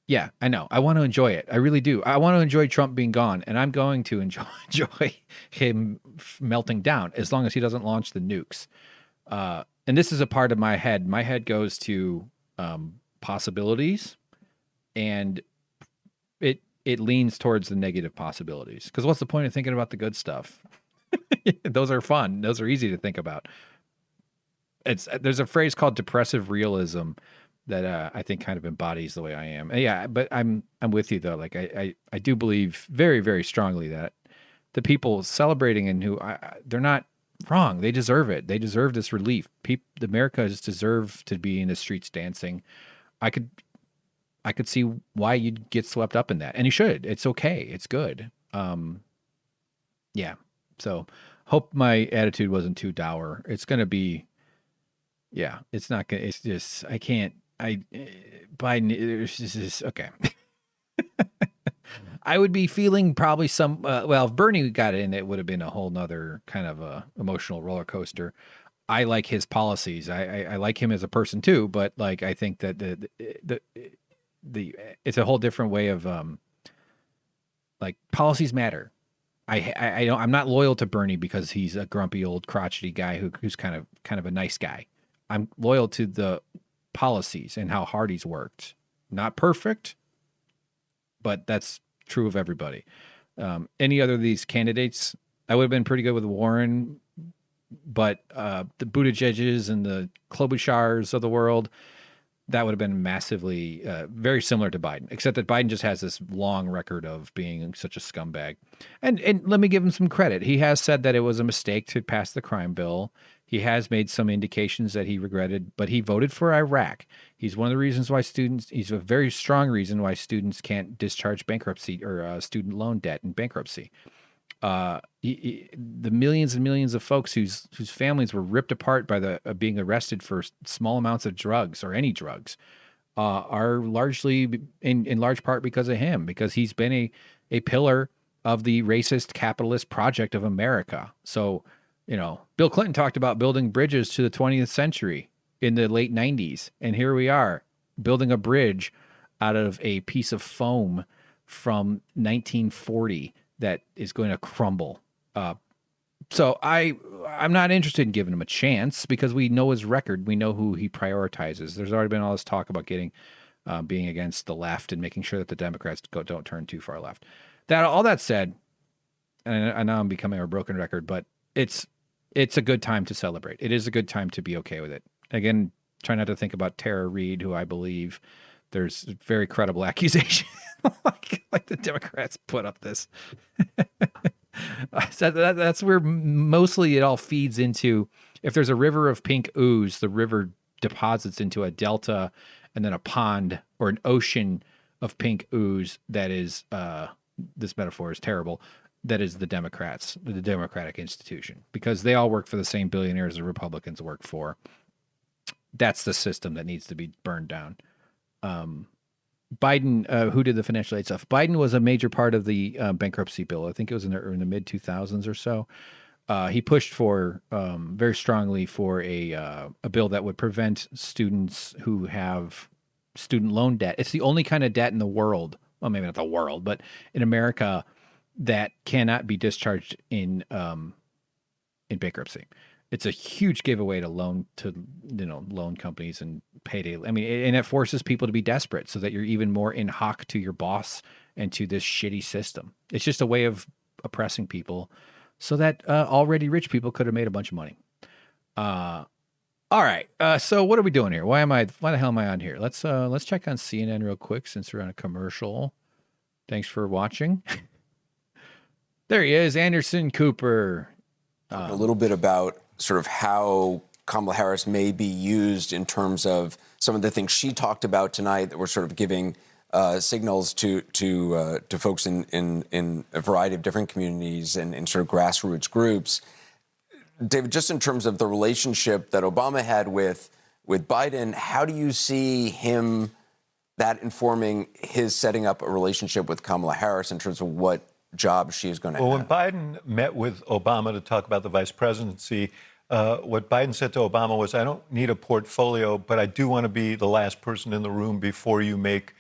Yeah, I know. I want to enjoy it. I really do. I want to enjoy Trump being gone, and I'm going to enjoy him melting down as long as he doesn't launch the nukes. And this is a part of my head. My head goes to possibilities, and it leans towards the negative possibilities. Because what's the point of thinking about the good stuff? Those are fun. Those are easy to think about. There's a phrase called depressive realism that I think kind of embodies the way I am. Yeah, but I'm with you though. Like I do believe very, very strongly that the people celebrating and they're not wrong. They deserve it. They deserve this relief. Americans deserve to be in the streets dancing. I could see why you'd get swept up in that, and you should. It's okay. It's good. Yeah. So hope my attitude wasn't too dour. It's gonna be. Yeah, it's not gonna. It's just I can't. Biden. It's just okay. I would be feeling probably some. Well, if Bernie got in, it would have been a whole nother kind of emotional roller coaster. I like his policies. I like him as a person too, but like I think that the it's a whole different way of like policies matter. I'm not loyal to Bernie because he's a grumpy old crotchety guy who's kind of a nice guy. I'm loyal to the policies and how hard he's worked. Not perfect, but that's true of everybody. Any other of these candidates, I would have been pretty good with Warren, but the Buttigieg's and the Klobuchars of the world, that would have been massively, very similar to Biden, except that Biden just has this long record of being such a scumbag. And let me give him some credit. He has said that it was a mistake to pass the crime bill. He has made some indications that he regretted, but he voted for Iraq. He's one of the reasons why he's a very strong reason why students can't discharge bankruptcy or student loan debt in bankruptcy. The millions and millions of folks whose families were ripped apart by being arrested for small amounts of drugs or any drugs are largely in large part because of him, because he's been a pillar of the racist capitalist project of America. So, Bill Clinton talked about building bridges to the 20th century. in the late 90s. And here we are building a bridge out of a piece of foam from 1940 that is going to crumble. So I'm not interested in giving him a chance because we know his record. We know who he prioritizes. There's already been all this talk about being against the left and making sure that the Democrats don't turn too far left. All that said, and I know I'm becoming a broken record, but it's a good time to celebrate. It is a good time to be okay with it. Again, try not to think about Tara Reid, who I believe there's very credible accusation. like the Democrats put up this. So that's where mostly it all feeds into. If there's a river of pink ooze, the river deposits into a delta and then a pond or an ocean of pink ooze that is, this metaphor is terrible, that is the Democrats, the Democratic institution, because they all work for the same billionaires the Republicans work for. That's the system that needs to be burned down. Biden, who did the financial aid stuff? Biden was a major part of the bankruptcy bill. I think it was in the mid 2000s or so. He pushed for very strongly for a bill that would prevent students who have student loan debt. It's the only kind of debt in the world. Well, maybe not the world, but in America that cannot be discharged in bankruptcy. It's a huge giveaway to loan companies and payday. I mean, and it forces people to be desperate so that you're even more in hock to your boss and to this shitty system. It's just a way of oppressing people so that already rich people could have made a bunch of money. All right. So what are we doing here? Why the hell am I on here? Let's check on CNN real quick since we're on a commercial. Thanks for watching. There he is, Anderson Cooper. A little bit about sort of how Kamala Harris may be used in terms of some of the things she talked about tonight that were sort of giving signals to folks in a variety of different communities and in sort of grassroots groups. David, just in terms of the relationship that Obama had with Biden, how do you see that informing his setting up a relationship with Kamala Harris in terms of what job she's going to have? Well, when Biden met with Obama to talk about the vice presidency, what Biden said to Obama was, I don't need a portfolio, but I do want to be the last person in the room before you make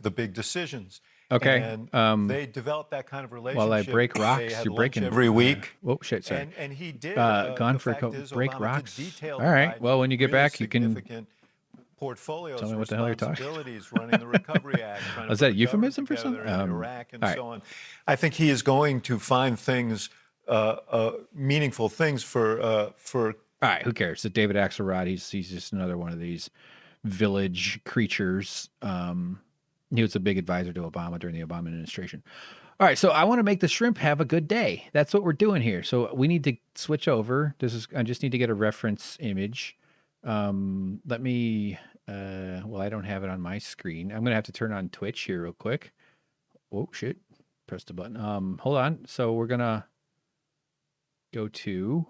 the big decisions. Okay. And they developed that kind of relationship. While I break rocks, you're breaking every week. Oh, shit, sorry. And he did. Gone for break rocks. All right. Well, when you get back, you can portfolios, tell me what the hell you're talking. Running the Recovery Act. Is that a euphemism for something? Iraq and so on. I think he is going to find things, meaningful things for. All right, who cares? So David Axelrod, he's just another one of these village creatures. He was a big advisor to Obama during the Obama administration. All right, so I want to make the shrimp have a good day. That's what we're doing here. So we need to switch over. I just need to get a reference image. Let me. Well, I don't have it on my screen. I'm gonna have to turn on Twitch here real quick. Oh shit! Press the button. Hold on. So we're gonna go to.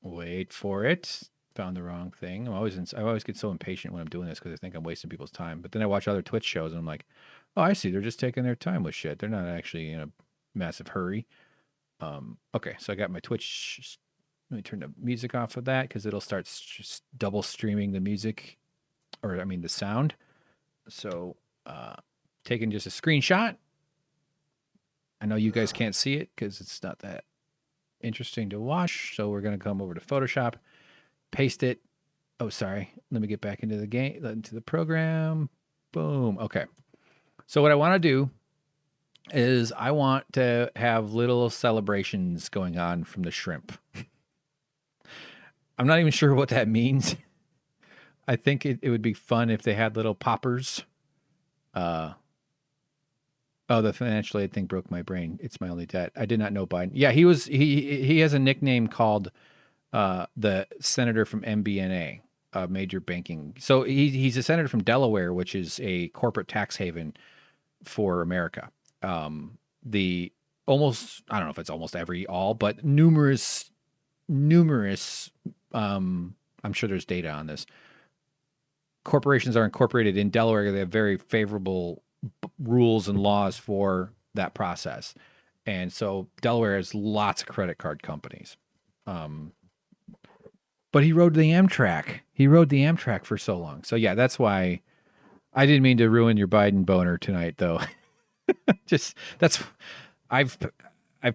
Wait for it. Found the wrong thing. I always get so impatient when I'm doing this because I think I'm wasting people's time. But then I watch other Twitch shows and I'm like, oh, I see. They're just taking their time with shit. They're not actually in a massive hurry. Okay, so I got my Twitch. Let me turn the music off of that because it'll start just double streaming the music, or I mean the sound. So, taking just a screenshot. I know you guys can't see it because it's not that interesting to watch. So we're gonna come over to Photoshop, paste it. Oh, sorry. Let me get back into the game, into the program. Boom. Okay. So what I want to do is I want to have little celebrations going on from the shrimp. I'm not even sure what that means. I think it would be fun if they had little poppers. Oh, the financial aid thing broke my brain. It's my only debt. I did not know Biden. Yeah, he has a nickname called the senator from MBNA, major banking. So he's a senator from Delaware, which is a corporate tax haven for America. I don't know if it's almost but numerous, I'm sure there's data on this. Corporations are incorporated in Delaware. They have very favorable rules and laws for that process. And so Delaware has lots of credit card companies. But he rode the Amtrak. He rode the Amtrak for so long. So yeah, that's why I didn't mean to ruin your Biden boner tonight, though. I've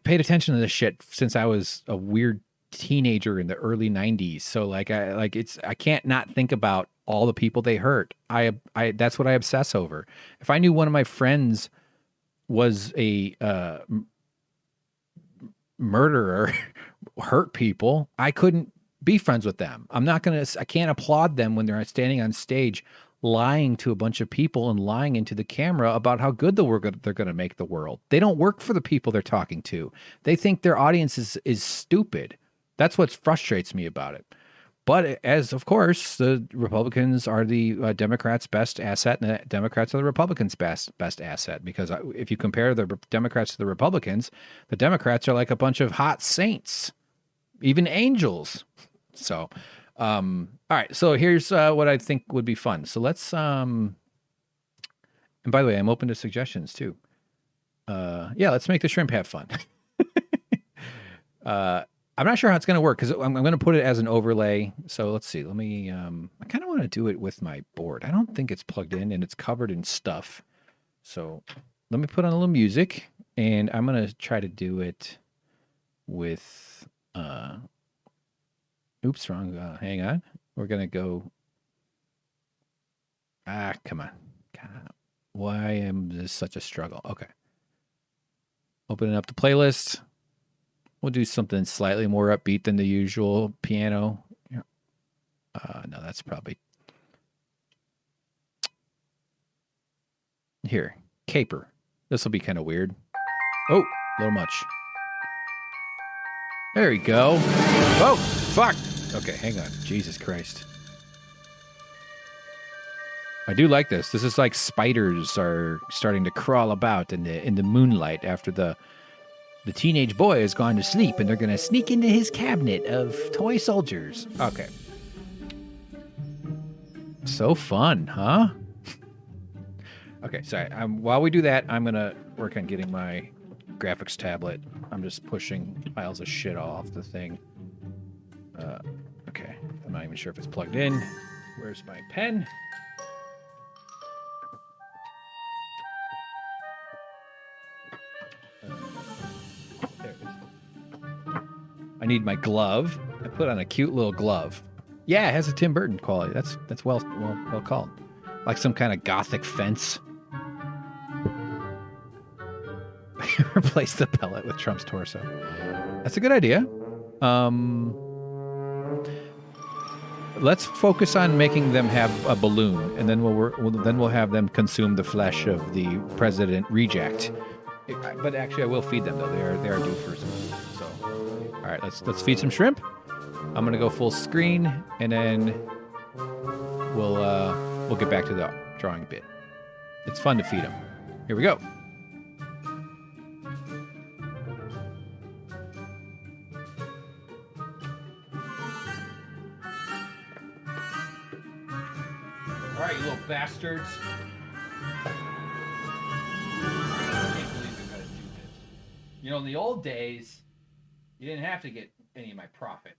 paid attention to this shit since I was a weird teenager in the early 90s. So I can't not think about all the people they hurt. That's what I obsess over. If I knew one of my friends was a murderer, hurt people, I couldn't be friends with them. I can't applaud them when they're standing on stage lying to a bunch of people and lying into the camera about how good they're going to make the world. They don't work for the people they're talking to. They think their audience is stupid. That's what frustrates me about it. But as, of course, the Republicans are the Democrats' best asset, and the Democrats are the Republicans' best asset. Because if you compare the Democrats to the Republicans are like a bunch of hot saints, even angels. So, all right. So here's what I think would be fun. So let's, and by the way, I'm open to suggestions too. Yeah, let's make the shrimp have fun. I'm not sure how it's going to work because I'm going to put it as an overlay. So let's see. Let me, I kind of want to do it with my board. I don't think it's plugged in and it's covered in stuff. So let me put on a little music and I'm going to try to do it with, oops, wrong. Hang on. We're going to go. Come on. God, why am this such a struggle? Okay. Opening up the playlist. We'll do something slightly more upbeat than the usual piano. No, that's probably... Here, caper. This will be kind of weird. Oh, a little much. There we go. Oh, fuck. Okay, hang on. Jesus Christ. I do like this. This is like spiders are starting to crawl about in the moonlight after the teenage boy has gone to sleep, and they're going to sneak into his cabinet of toy soldiers. Okay. So fun, huh? Okay, sorry. While we do that, I'm going to work on getting my graphics tablet. I'm just pushing piles of shit off the thing. Okay. I'm not even sure if it's plugged in. Where's my pen? There it is. I need my glove. I put on a cute little glove. Yeah, it has a Tim Burton quality. That's well called. Like some kind of gothic fence. Replace the pellet with Trump's torso. That's a good idea. Let's focus on making them have a balloon, and then we'll have them consume the flesh of the president reject. But actually, I will feed them though. They are due for some food. So, all right, let's feed some shrimp. I'm gonna go full screen, and then we'll get back to the drawing bit. It's fun to feed them. Here we go. All right, you little bastards. I can't believe we gotta do this. You know, in the old days, you didn't have to get any of my profit.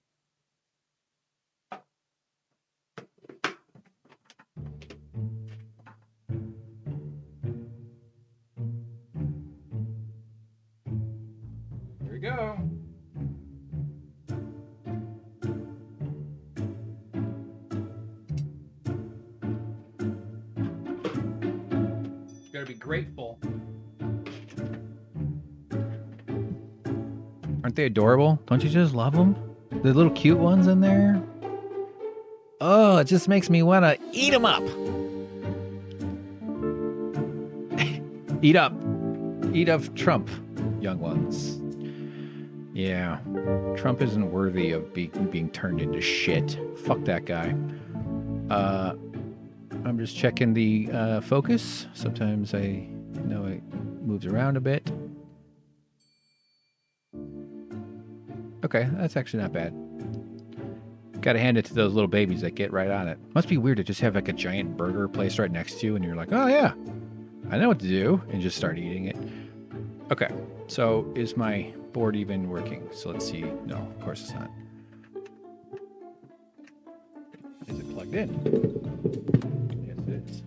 Here we go. You gotta be grateful. Aren't they adorable? Don't you just love them? The little cute ones in there? Oh, it just makes me want to eat them up. Eat up. Eat of Trump, young ones. Yeah. Trump isn't worthy of being turned into shit. Fuck that guy. I'm just checking the focus. Sometimes I know it moves around a bit. Okay, that's actually not bad. Gotta hand it to those little babies that get right on it. Must be weird to just have like a giant burger placed right next to you and you're like, oh yeah, I know what to do, and just start eating it. Okay, so is my board even working? So let's see. No, of course it's not. Is it plugged in? Yes, it is.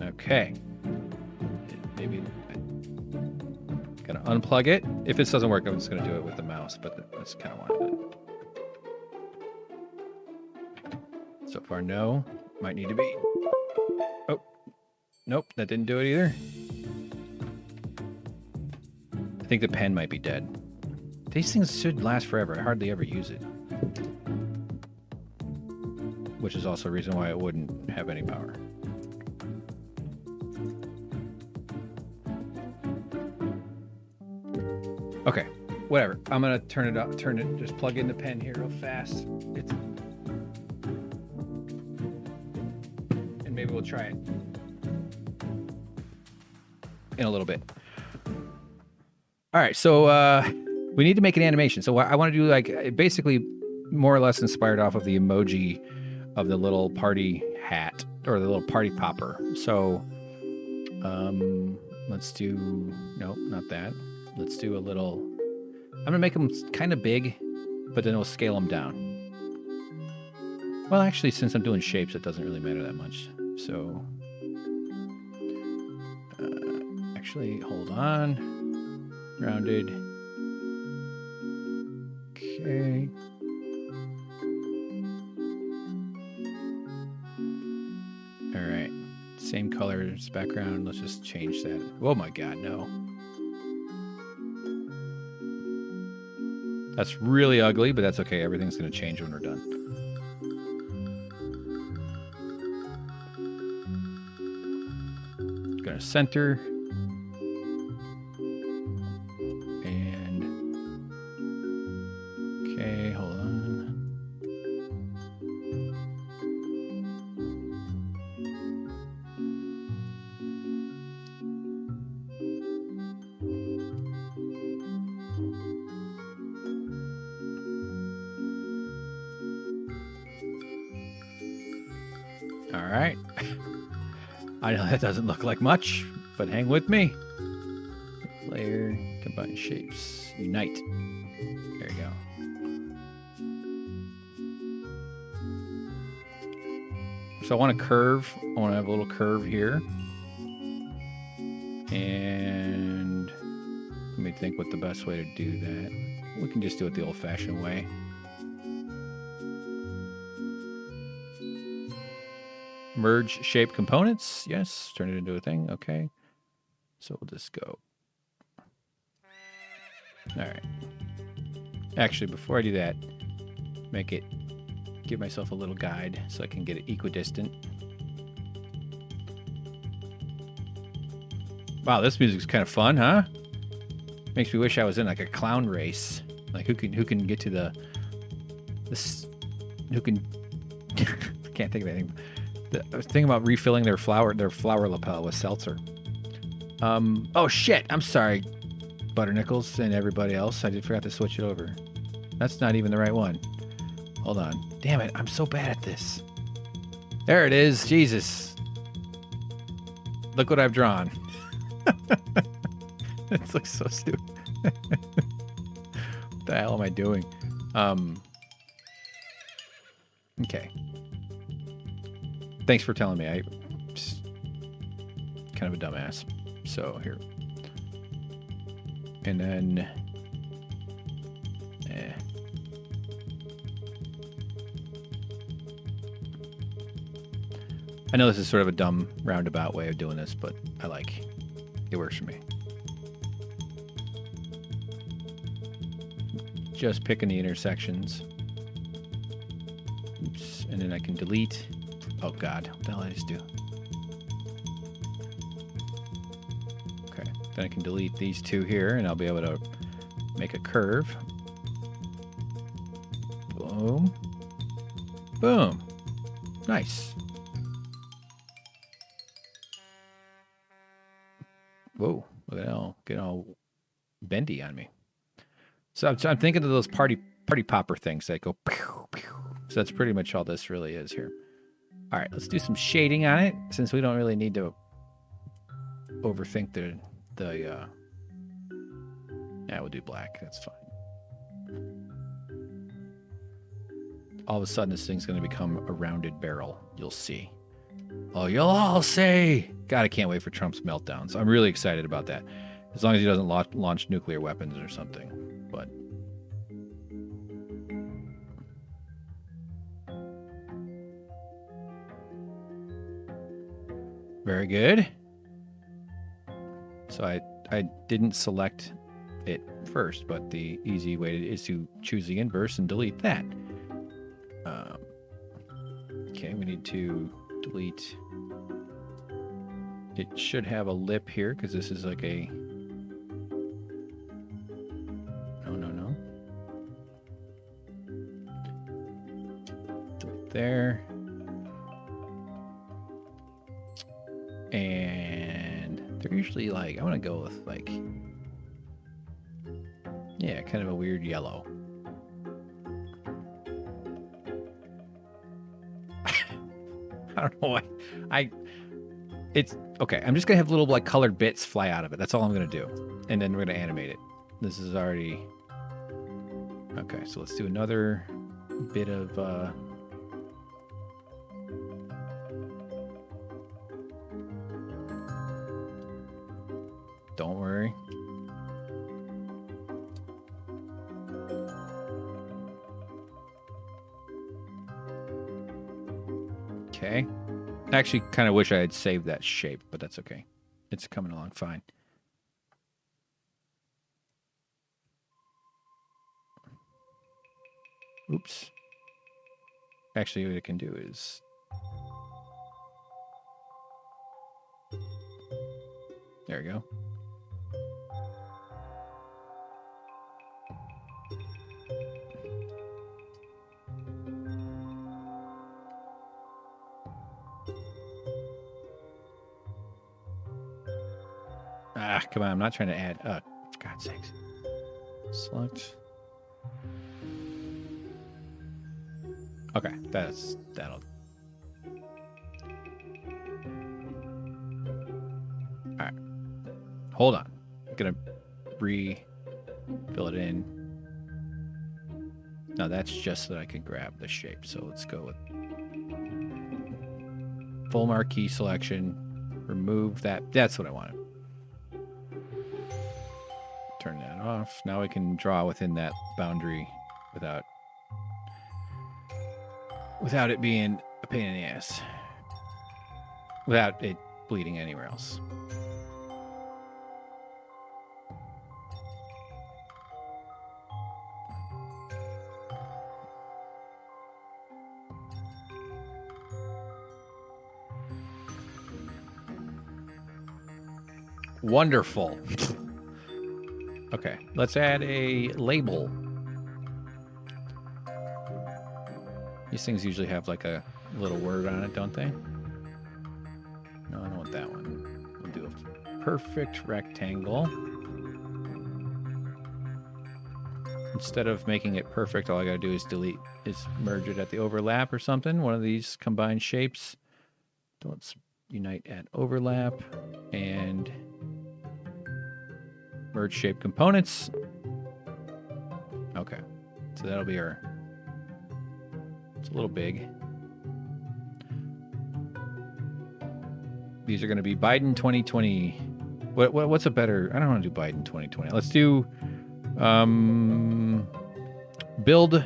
Okay. Maybe gotta unplug it. If this doesn't work, I'm just gonna do it with the mouse, but that's kind of wanted it. So far, no. Might need to be. Oh, nope, that didn't do it either. I think the pen might be dead. These things should last forever. I hardly ever use it. Which is also a reason why it wouldn't have any power. Okay, whatever. I'm gonna turn it up, just plug in the pen here real fast. And maybe we'll try it in a little bit. All right, so we need to make an animation. So I want to do like basically more or less inspired off of the emoji of the little party hat or the little party popper. So let's do, nope, not that. Let's do a little, I'm gonna make them kind of big, but then we'll scale them down. Well, actually, since I'm doing shapes, it doesn't really matter that much. So actually, hold on. Rounded. Okay. All right. Same color as background. Let's just change that. Oh my God, no. That's really ugly, but that's okay. Everything's going to change when we're done. Going to center. Okay, hold on. All right. I know that doesn't look like much, but hang with me. Layer, combine shapes, unite. There you go. So I want a curve. I want to have a little curve here. And let me think what the best way to do that. We can just do it the old-fashioned way. Merge shape components. Yes, turn it into a thing. Okay. So we'll just go. All right. Actually, before I do that, give myself a little guide so I can get it equidistant. Wow, this music's kind of fun, huh? Makes me wish I was in like a clown race. Like who can get to who can I can't think of anything. I was thinking about refilling their flower lapel with seltzer. Oh shit, I'm sorry, Butternickels and everybody else. I forgot to switch it over. That's not even the right one. Hold on. Damn it, I'm so bad at this. There it is. Jesus. Look what I've drawn. This looks so stupid. What the hell am I doing? Okay. Thanks for telling me. I'm just kind of a dumbass. So here. And then... I know this is sort of a dumb roundabout way of doing this, but I like it. It works for me. Just picking the intersections. Oops. And then I can delete. Oh God, what the hell did I just do? Okay, then I can delete these two here and I'll be able to make a curve. Boom. Boom. Nice. Whoa, look at that, get all bendy on me. So I'm thinking of those party popper things that go pew, pew. So that's pretty much all this really is here. All right, let's do some shading on it since we don't really need to overthink the Yeah, we'll do black. That's fine. All of a sudden, this thing's going to become a rounded barrel. You'll see. Oh, you'll all see. God, I can't wait for Trump's meltdowns. I'm really excited about that. As long as he doesn't launch nuclear weapons or something. But very good. So I didn't select it first, but the easy way is to choose the inverse and delete that. Okay, we need to delete. It should have a lip here because this is like a. No. Delete there. And they're usually like, I want to go with like, yeah, kind of a weird yellow. I don't know why. It's okay. I'm just gonna have little like colored bits fly out of it. That's all I'm gonna do, and then we're gonna animate it. This is already okay. So let's do another bit of. Don't worry. Okay. I actually kind of wish I had saved that shape, but that's okay. It's coming along fine. Oops. Actually, what I can do is... There we go. Ah, come on, I'm not trying to add. For God's sakes. Select. Okay, that'll. Alright. Hold on. I'm gonna fill it in. No, that's just so that I can grab the shape. So let's go with full marquee selection. Remove that. That's what I wanted. Turn that off. Now we can draw within that boundary without it being a pain in the ass. Without it bleeding anywhere else. Wonderful. Okay, let's add a label. These things usually have like a little word on it, don't they? No, I don't want that one. We'll do a perfect rectangle. Instead of making it perfect, all I gotta do is merge it at the overlap or something. One of these combined shapes. So let's unite at overlap and merge shape components. Okay, so that'll be our. It's a little big. These are going to be Biden 2020. What's a better? I don't want to do Biden 2020. Let's do build.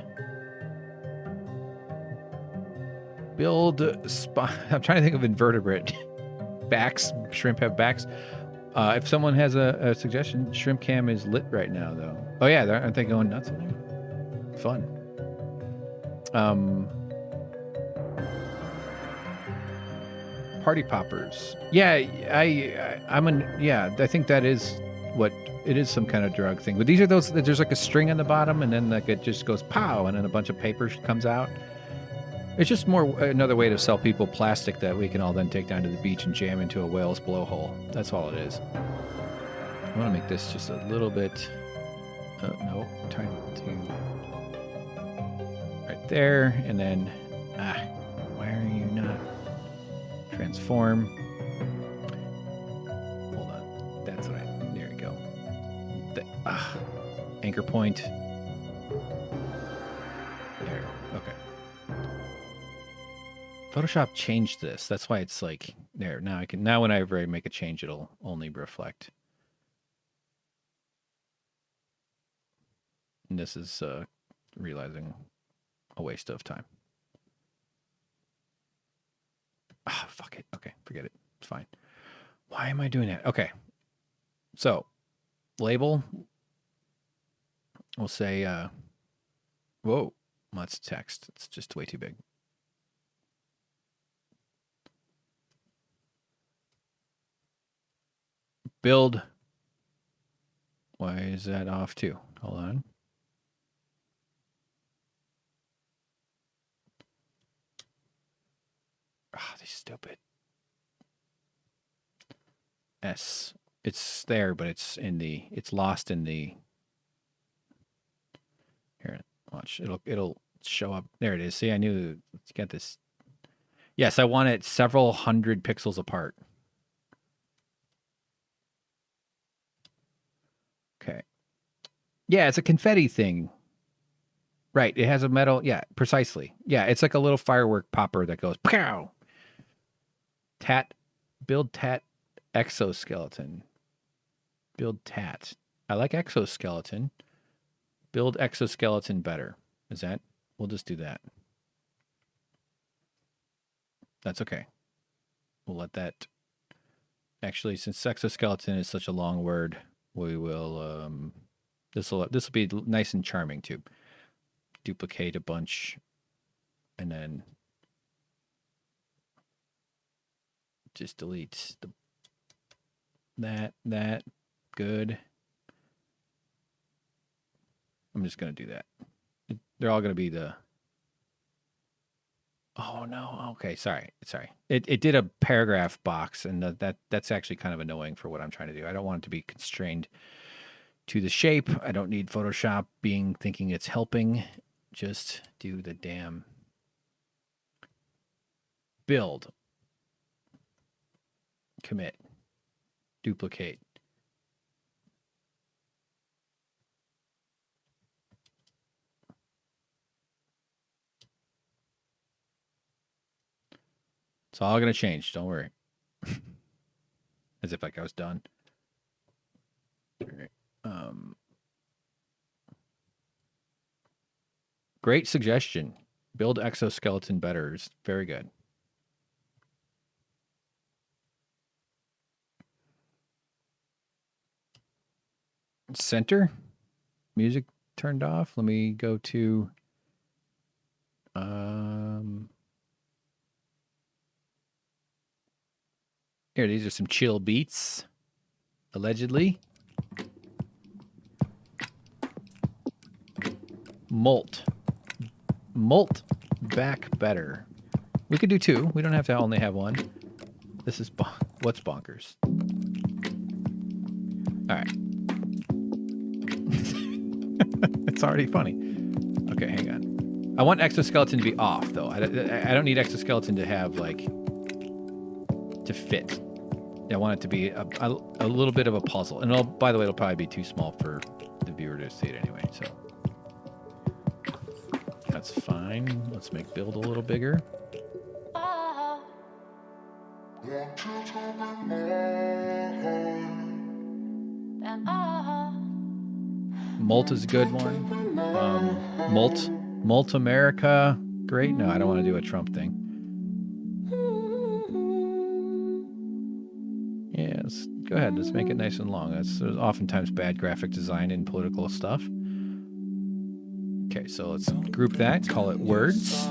I'm trying to think of invertebrate backs. Shrimp have backs. If someone has a suggestion, Shrimp Cam is lit right now, though. Oh yeah, aren't they going nuts in there? Fun. Party poppers. Yeah, I think that is what it is. Some kind of drug thing. But these are those. There's like a string on the bottom, and then like it just goes pow, and then a bunch of paper comes out. It's just another way to sell people plastic that we can all then take down to the beach and jam into a whale's blowhole. That's all it is. I want to make this just a little bit. No, time to right there, and then why are you not transform? Hold on, that's what there you go. Anchor point. There. Okay. Photoshop changed this. That's why it's like there. Now I can. Now whenever I make a change, it'll only reflect. And this is realizing a waste of time. Ah, fuck it. Okay, forget it. It's fine. Why am I doing that? Okay. So, label. We'll say, whoa, that's text. It's just way too big. Build. Why is that off too? Hold on. Ah, these stupid. S. It's there, but it's lost in the. Here, watch. It'll show up. There it is. See, I knew. Let's get this. Yes, I want it several hundred pixels apart. Okay. Yeah, it's a confetti thing. Right. It has a metal. Yeah, precisely. Yeah, it's like a little firework popper that goes pow. Build tat exoskeleton. Build tat. I like exoskeleton. Build exoskeleton better. Is that? We'll just do that. That's okay. We'll let that. Actually, since exoskeleton is such a long word, we will. This will be nice and charming too. Duplicate a bunch, and then just delete that. Good. I'm just going to do that. They're all going to be the... Oh, no. Okay, sorry. It did a paragraph box, and that's actually kind of annoying for what I'm trying to do. I don't want it to be constrained to the shape. I don't need Photoshop thinking it's helping. Just do the damn build. Commit. Duplicate. It's all going to change. Don't worry. As if like I was done. All right. Great suggestion. Build exoskeleton better. It's very good. Center. Music turned off. Let me go to... Here, these are some chill beats, allegedly. Molt back better. We could do two. We don't have to only have one. This is what's bonkers. All right. It's already funny. Okay, hang on. I want exoskeleton to be off, though. I don't need exoskeleton to have, like, to fit. I want it to be a little bit of a puzzle. And by the way, it'll probably be too small for the viewer to see it anyway, so. That's fine. Let's make build a little bigger. Molt is a good one. Molt America. Great. No, I don't want to do a Trump thing. Yeah, let's go ahead. Let's make it nice and long. There's oftentimes bad graphic design in political stuff. Okay, so let's group that. Call it words.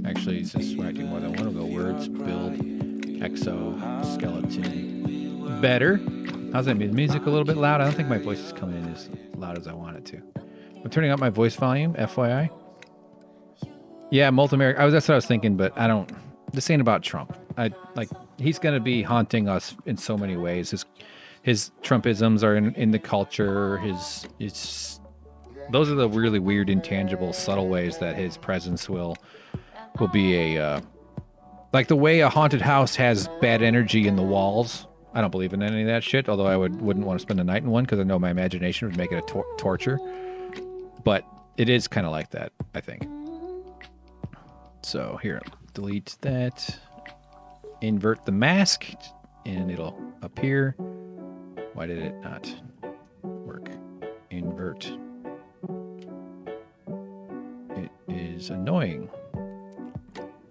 Actually, since we're doing more than one, we'll go words, build, exoskeleton. Better. How's that? Music a little bit loud? I don't think my voice is coming in as loud as I want it to. I'm turning up my voice volume, FYI. Yeah, Multi-America. That's what I was thinking, but I don't... This ain't about Trump. He's going to be haunting us in so many ways. His Trumpisms are in the culture. Those are the really weird, intangible, subtle ways that his presence will be a... like the way a haunted house has bad energy in the walls. I don't believe in any of that shit, although I wouldn't want to spend a night in one because I know my imagination would make it a torture. But it is kind of like that, I think. So here, delete that. Invert the mask, and it'll appear. Why did it not work? Invert. It is annoying.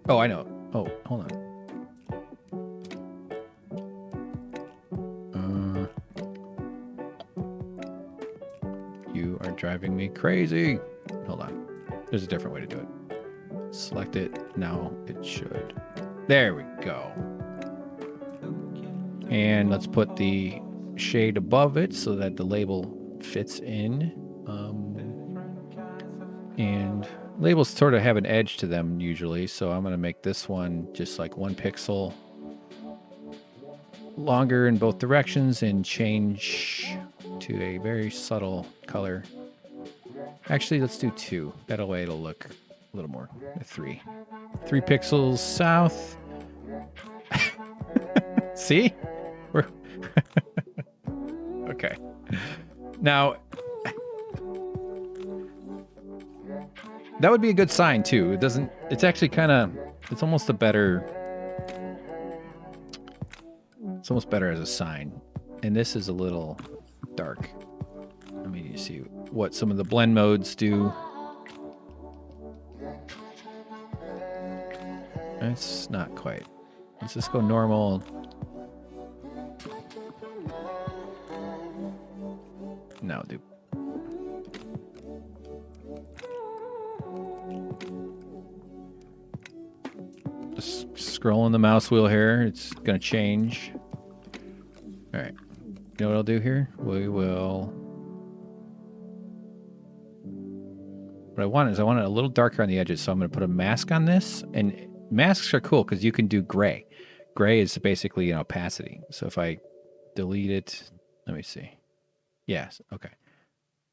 Oh, I know. Oh, hold on. You are driving me crazy. Hold on. There's a different way to do it. Select it. Now it should. There we go. And let's put the shade above it so that the label fits in. And labels sort of have an edge to them usually, so I'm going to make this one just like 1 pixel longer in both directions and change to a very subtle color. Actually, let's do 2. That way it'll look a little more. 3. 3 pixels south. See? We're okay. Now, that would be a good sign too. It doesn't. It's actually kind of. It's almost a better. It's almost better as a sign. And this is a little dark. Let me see what some of the blend modes do. It's not quite. Let's just go normal. No, dude. Just scrolling the mouse wheel here. It's going to change. All right. You know what I'll do here? We will... What I want is I want it a little darker on the edges, so I'm going to put a mask on this. And masks are cool because you can do gray. Gray is basically an opacity. So if I delete it... Let me see. Yes, okay.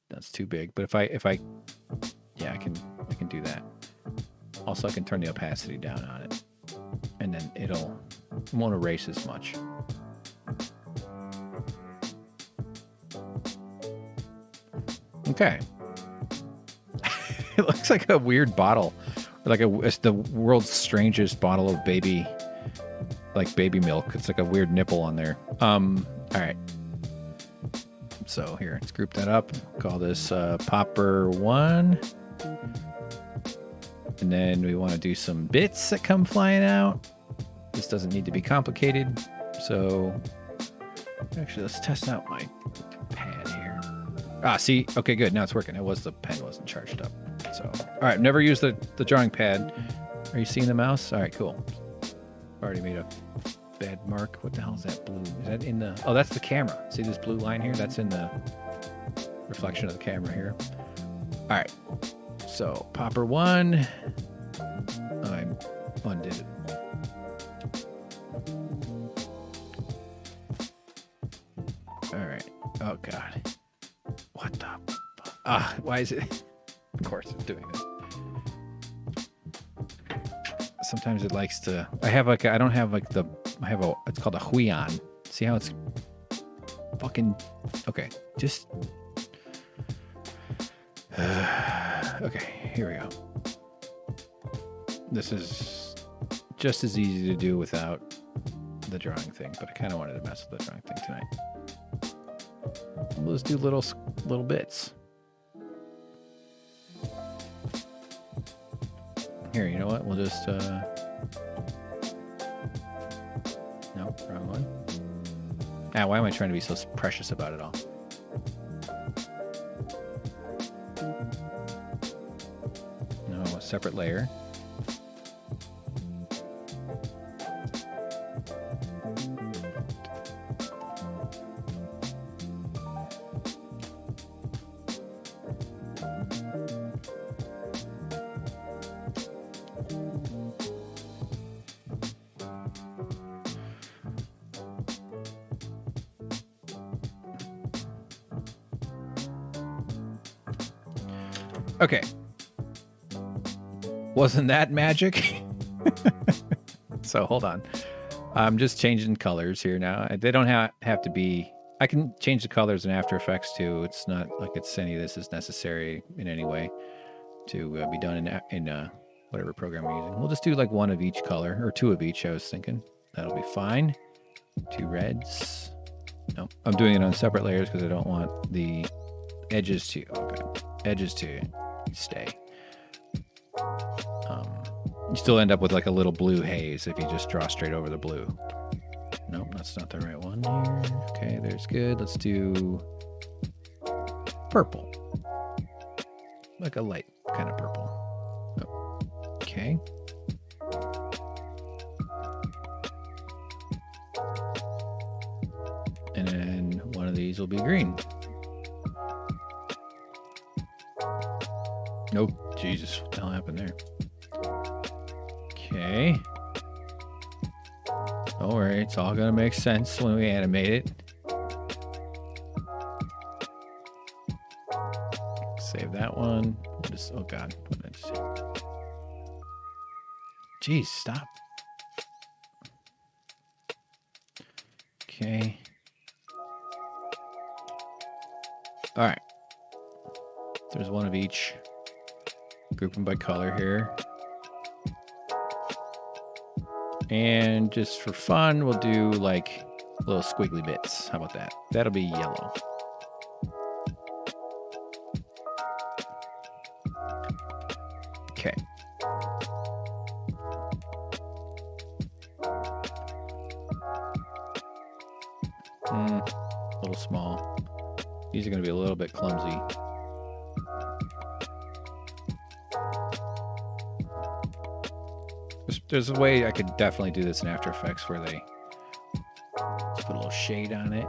That's too big. But if I yeah, I can do that. Also, I can turn the opacity down on it. And then it won't erase as much. Okay. It looks like a weird bottle. It's the world's strangest bottle of baby milk. It's like a weird nipple on there. All right. So here, let's group that up. Call this Popper 1. And then we want to do some bits that come flying out. This doesn't need to be complicated. So actually, let's test out my pad here. Ah, see? Okay, good. Now it's working. The pen wasn't charged up. So, all right, I've never used the drawing pad. Are you seeing the mouse? All right, cool. Already made a bad mark. What the hell is that blue? Is that in the... Oh, that's the camera. See this blue line here? That's in the reflection of the camera here. All right. So, Popper 1. I undid it. All right. Oh, God. What the... why is it... Of course it's doing this. Sometimes it likes to... it's called a Huion. See how it's fucking... Okay, just... okay, here we go. This is just as easy to do without the drawing thing, but I kind of wanted to mess with the drawing thing tonight. We'll just do little bits. Here, you know what? We'll just... No, wrong one. Why am I trying to be so precious about it all? No, a separate layer. Okay. Wasn't that magic? So hold on. I'm just changing colors here now. They don't have to be. I can change the colors in After Effects too. It's not like any of this is necessary in any way to be done in whatever program we're using. We'll just do like one of each color or two of each. I was thinking that'll be fine. 2 reds. No, I'm doing it on separate layers because I don't want the edges to stay. You still end up with like a little blue haze if you just draw straight over the blue. Nope, that's not the right one here. Okay, there's good. Let's do purple. Like a light kind of purple. Oh, okay. And then one of these will be green. Nope. Jesus, what the hell happened there? Okay. Don't worry, it's all gonna make sense when we animate it. Save that one. Just, oh god. Jeez, stop. Okay. All right. There's one of each. Group them by color here. And just for fun, we'll do like little squiggly bits. How about that? That'll be yellow. Okay. A little small. These are going to be a little bit clumsy. There's a way I could definitely do this in After Effects where they put a little shade on it.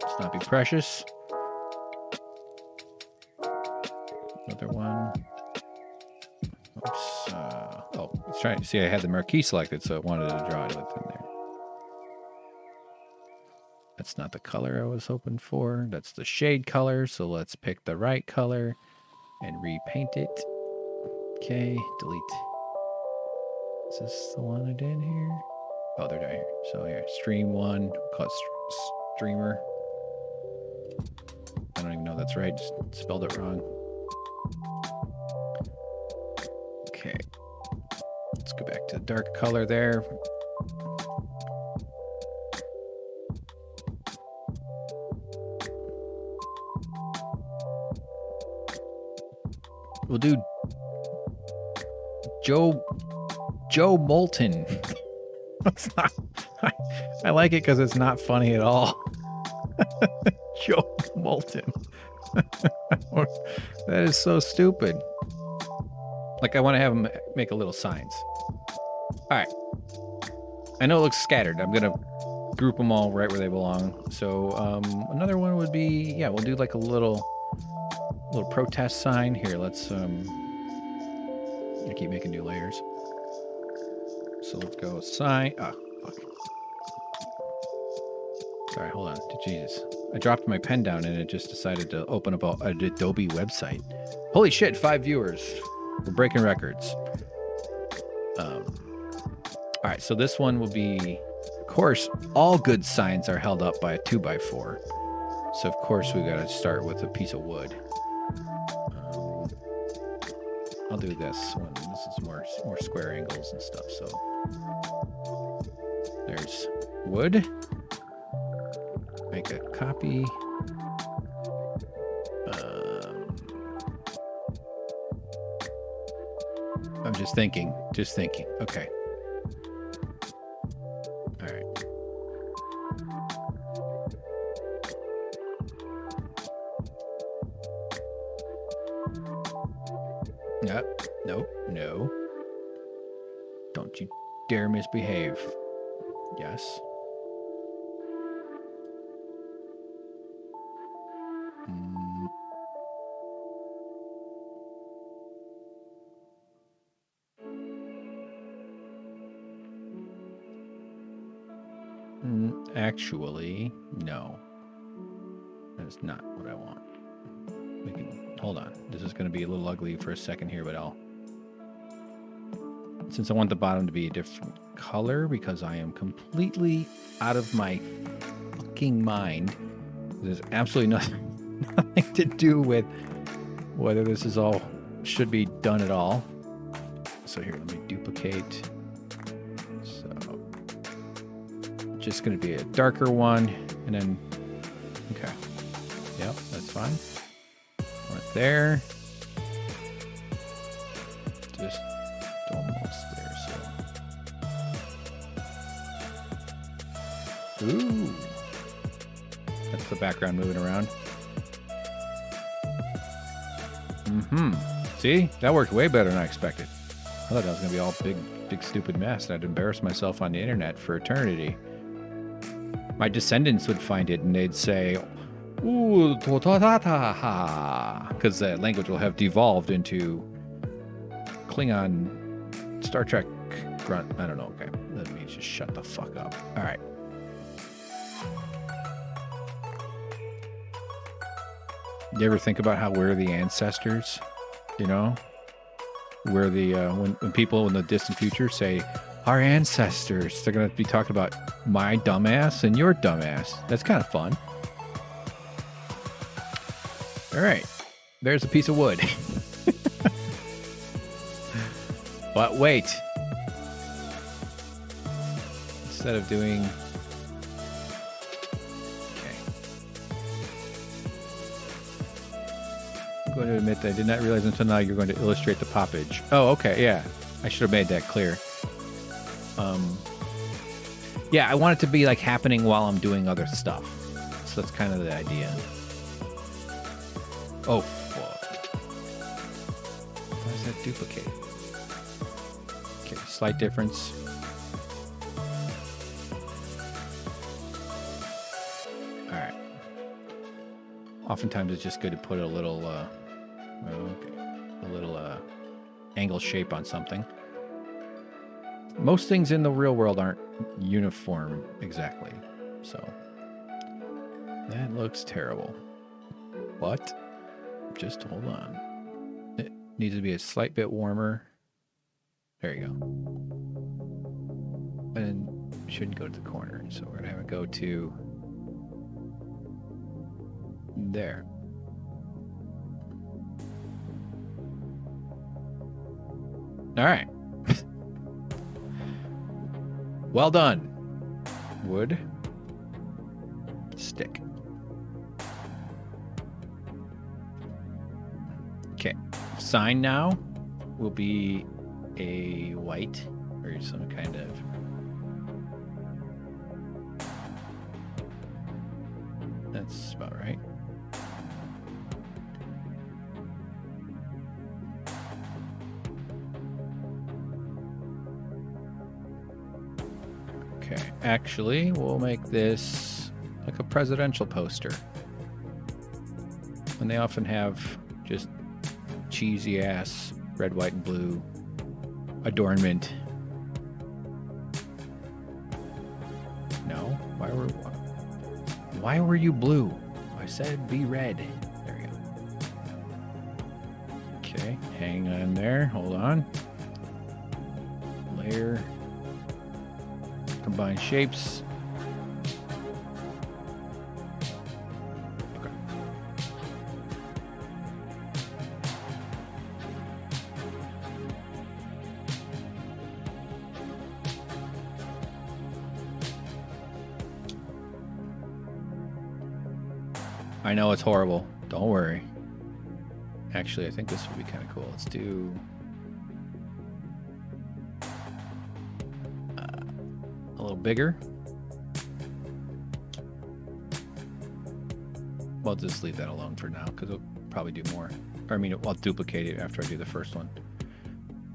Let's not be precious. Another one. Oops. Oh, it's trying to see I had the marquee selected, so it wanted to draw it within there. That's not the color I was hoping for. That's the shade color, so let's pick the right color and repaint it. Okay, delete. Is this the one I did here? Oh, they're down here. So here, stream 1, call it streamer. I don't even know if that's right, just spelled it wrong. Okay, let's go back to the dark color there. We'll do Joe Moulton. It's not, I like it because it's not funny at all. Joe Moulton. That is so stupid. Like, I want to have him make a little signs. All right. I know it looks scattered. I'm going to group them all right where they belong. So another one would be, yeah, we'll do like a little protest sign. Here, let's, I keep making new layers. So let's go sign. Oh, fuck. Sorry, hold on. Jesus. I dropped my pen down and it just decided to open up an Adobe website. Holy shit, 5 viewers. We're breaking records. All right, so this one will be, of course, all good signs are held up by a 2x4. So, of course, we got to start with a piece of wood. I'll do this one. This is more square angles and stuff. So there's wood. Make a copy. I'm just thinking. Okay. All right. No. Don't you dare misbehave. Yes. Actually, no. That's not what I want. Hold on. This is going to be a little ugly for a second here, but I'll since I want the bottom to be a different color because I am completely out of my fucking mind. There's absolutely nothing to do with whether this is all should be done at all. So here, let me duplicate. So just going to be a darker one, and then okay, yep, that's fine. Right there, just almost there. So, ooh, that's the background moving around. See, that worked way better than I expected. I thought that was gonna be all big stupid mess, and I'd embarrass myself on the internet for eternity. My descendants would find it and they'd say, "Ooh, because the language will have devolved into Klingon, Star Trek grunt." I don't know. Okay, let me just shut the fuck up. All right. You ever think about how we're the ancestors? You know, where the when people in the distant future say our ancestors, they're gonna be talking about my dumbass and your dumbass. That's kind of fun. All right, there's a piece of wood. But wait, instead of doing, okay, I'm going to admit that I did not realize until now you're going to illustrate the poppage. Oh, okay, yeah, I should have made that clear. Yeah, I want it to be like happening while I'm doing other stuff. So that's kind of the idea. Oh, fuck. Why is that duplicate? Okay, slight difference. All right. Oftentimes it's just good to put a little, angle shape on something. Most things in the real world aren't uniform exactly, so that looks terrible. But just hold on. It needs to be a slight bit warmer. There you go. And it shouldn't go to the corner, so we're gonna have it go to there. All right. Well done. Wood. Stick. Okay. Sign now will be a white or some kind of that's about right. Okay, actually, we'll make this like a presidential poster. And they often have just cheesy ass red, white, and blue adornment. No? Why were you blue? I said be red. There you go. Okay, hang on there. Hold on. Layer. Combine shapes. Okay. I know it's horrible. Don't worry. Actually, I think this would be kind of cool. Let's do a little bigger. We'll just leave that alone for now because we'll probably do more. Or I mean, I'll duplicate it after I do the first one.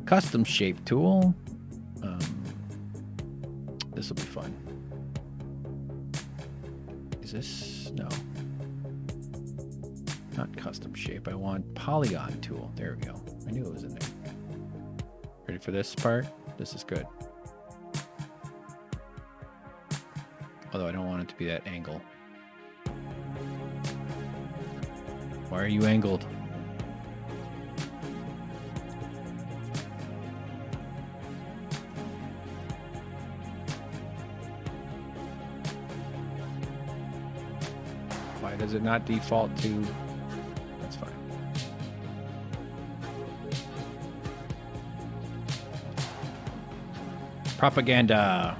Custom shape tool. This will be fun. Is this? No. Not custom shape. I want polygon tool. There we go. I knew it was in there. Ready for this part? This is good. Although I don't want it to be that angle. Why are you angled? Why does it not default to? That's fine. Propaganda.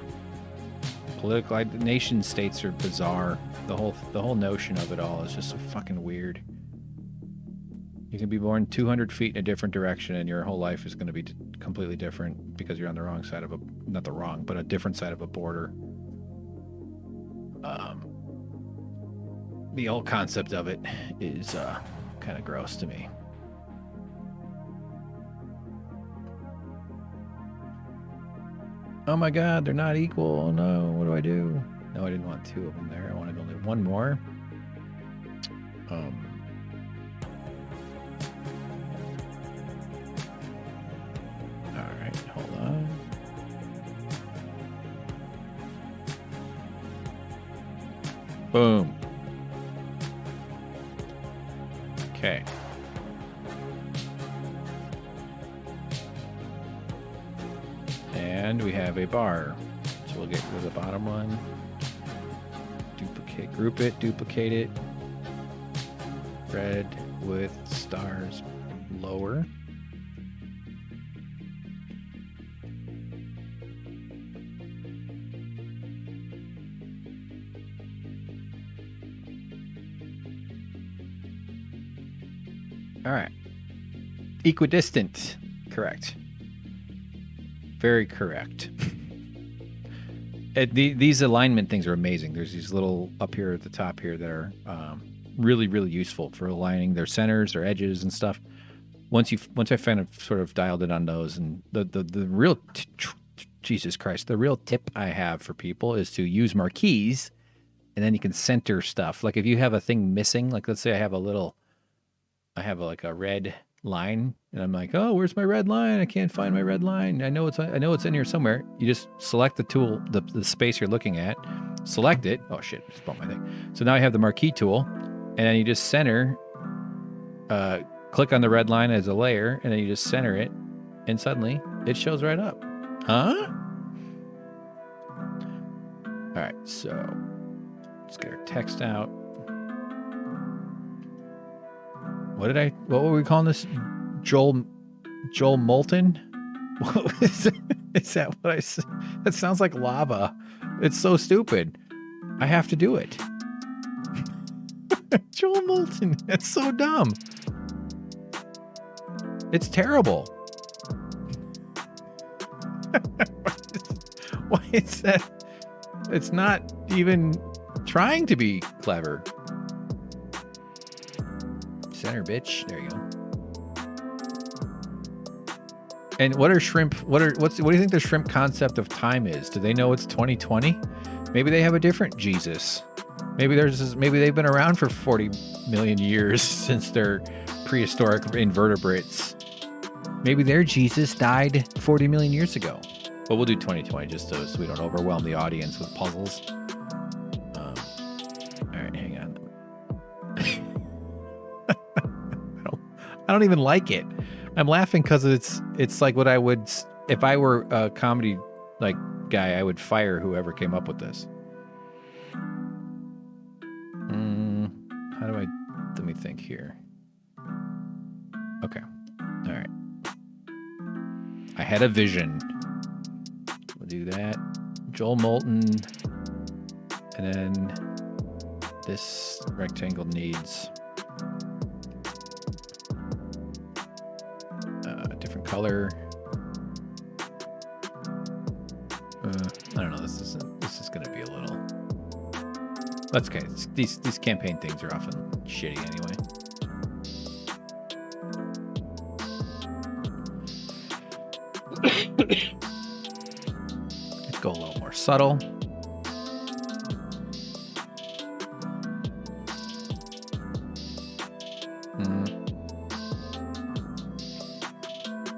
Political nation states are bizarre. The whole notion of it all is just so fucking weird. You can be born 200 feet in a different direction, and your whole life is going to be completely different because you're on the wrong side of not the wrong, but a different side of a border. The whole concept of it is kind of gross to me. Oh my God, they're not equal. Oh no, what do I do? No, I didn't want two of them there. I wanted only one more. All right, hold on. Boom. Okay. And we have a bar. So we'll get to the bottom one. Duplicate, group it, duplicate it. Red with stars lower. All right. Equidistant. Correct. Very correct. These alignment things are amazing. There's these little up here at the top here that are really, really useful for aligning their centers, their edges and stuff. Once I kind of sort of dialed in on those, and the real Jesus Christ, the real tip I have for people is to use marquees, and then you can center stuff. Like if you have a thing missing, like let's say I have like a red line, and I'm like, oh, where's my red line? I can't find my red line. I know it's in here somewhere. You just select the tool, the space you're looking at, select it. Oh shit, just bumped my thing. So now I have the marquee tool, and then you just center, click on the red line as a layer, and then you just center it, and suddenly it shows right up. Huh? All right, so let's get our text out. What were we calling this? Joel Moulton? What is it? Is that what I said? That sounds like lava. It's so stupid. I have to do it. Joel Moulton. That's so dumb. It's terrible. Why is that? It's not even trying to be clever. Center, bitch. There you go. And what are shrimp? What do you think the shrimp concept of time is? Do they know it's 2020? Maybe they have a different Jesus. Maybe they've been around for 40 million years since they're prehistoric invertebrates. Maybe their Jesus died 40 million years ago. But we'll do 2020 just so we don't overwhelm the audience with puzzles. All right, hang on. I don't even like it. I'm laughing because it's like what I would, if I were a comedy like guy, I would fire whoever came up with this. How do let me think here. Okay. All right. I had a vision. We'll do that. Joel Moulton. And then this rectangle needs a different color. I don't know. This is going to be a little. That's okay. These campaign things are often shitty anyway. Let's go a little more subtle.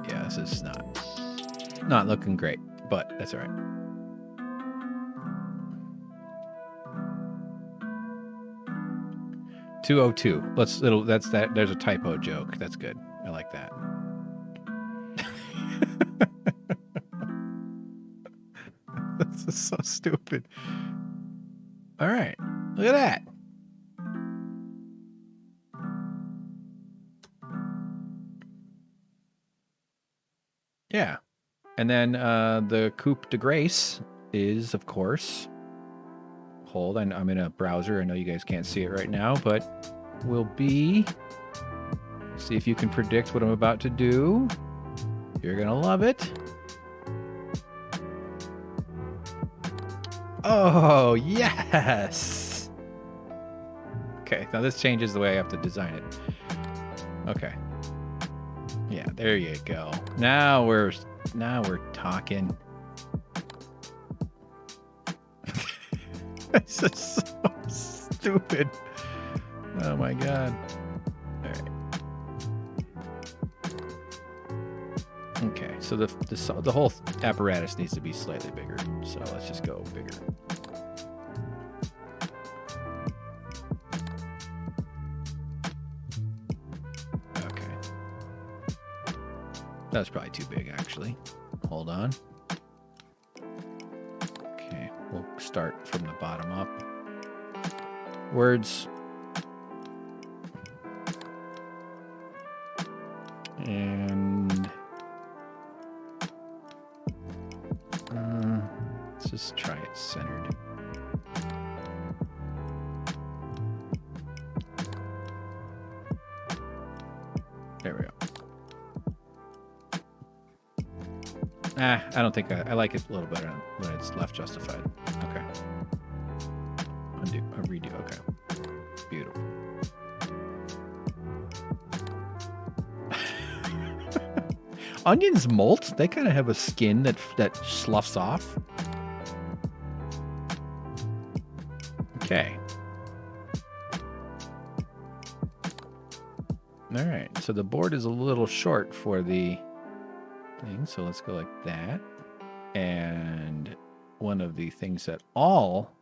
Yeah, this is not looking great, but that's all right. $202. There's a typo joke. That's good. I like that. This is so stupid. All right. Look at that. Yeah. And then the coup de grace is, of course, hold on, I'm in a browser. I know you guys can't see it right now, but will be, see if you can predict what I'm about to do. You're going to love it. Oh, yes. Okay, now this changes the way I have to design it. Okay. Yeah, there you go. Now we're talking. This is so stupid. Oh my god. All right. Okay, so the whole apparatus needs to be slightly bigger. So let's just go bigger. That was probably too big, actually. Hold on. Okay, we'll start from the bottom up. Words. And let's just try it centered. There we go. I don't think I like it a little better when it's left justified. Okay. Undo, redo. Okay. Beautiful. Onions molt? They kind of have a skin that sloughs off. Okay. All right. So the board is a little short for the thing, so let's go like that. And one of the things that all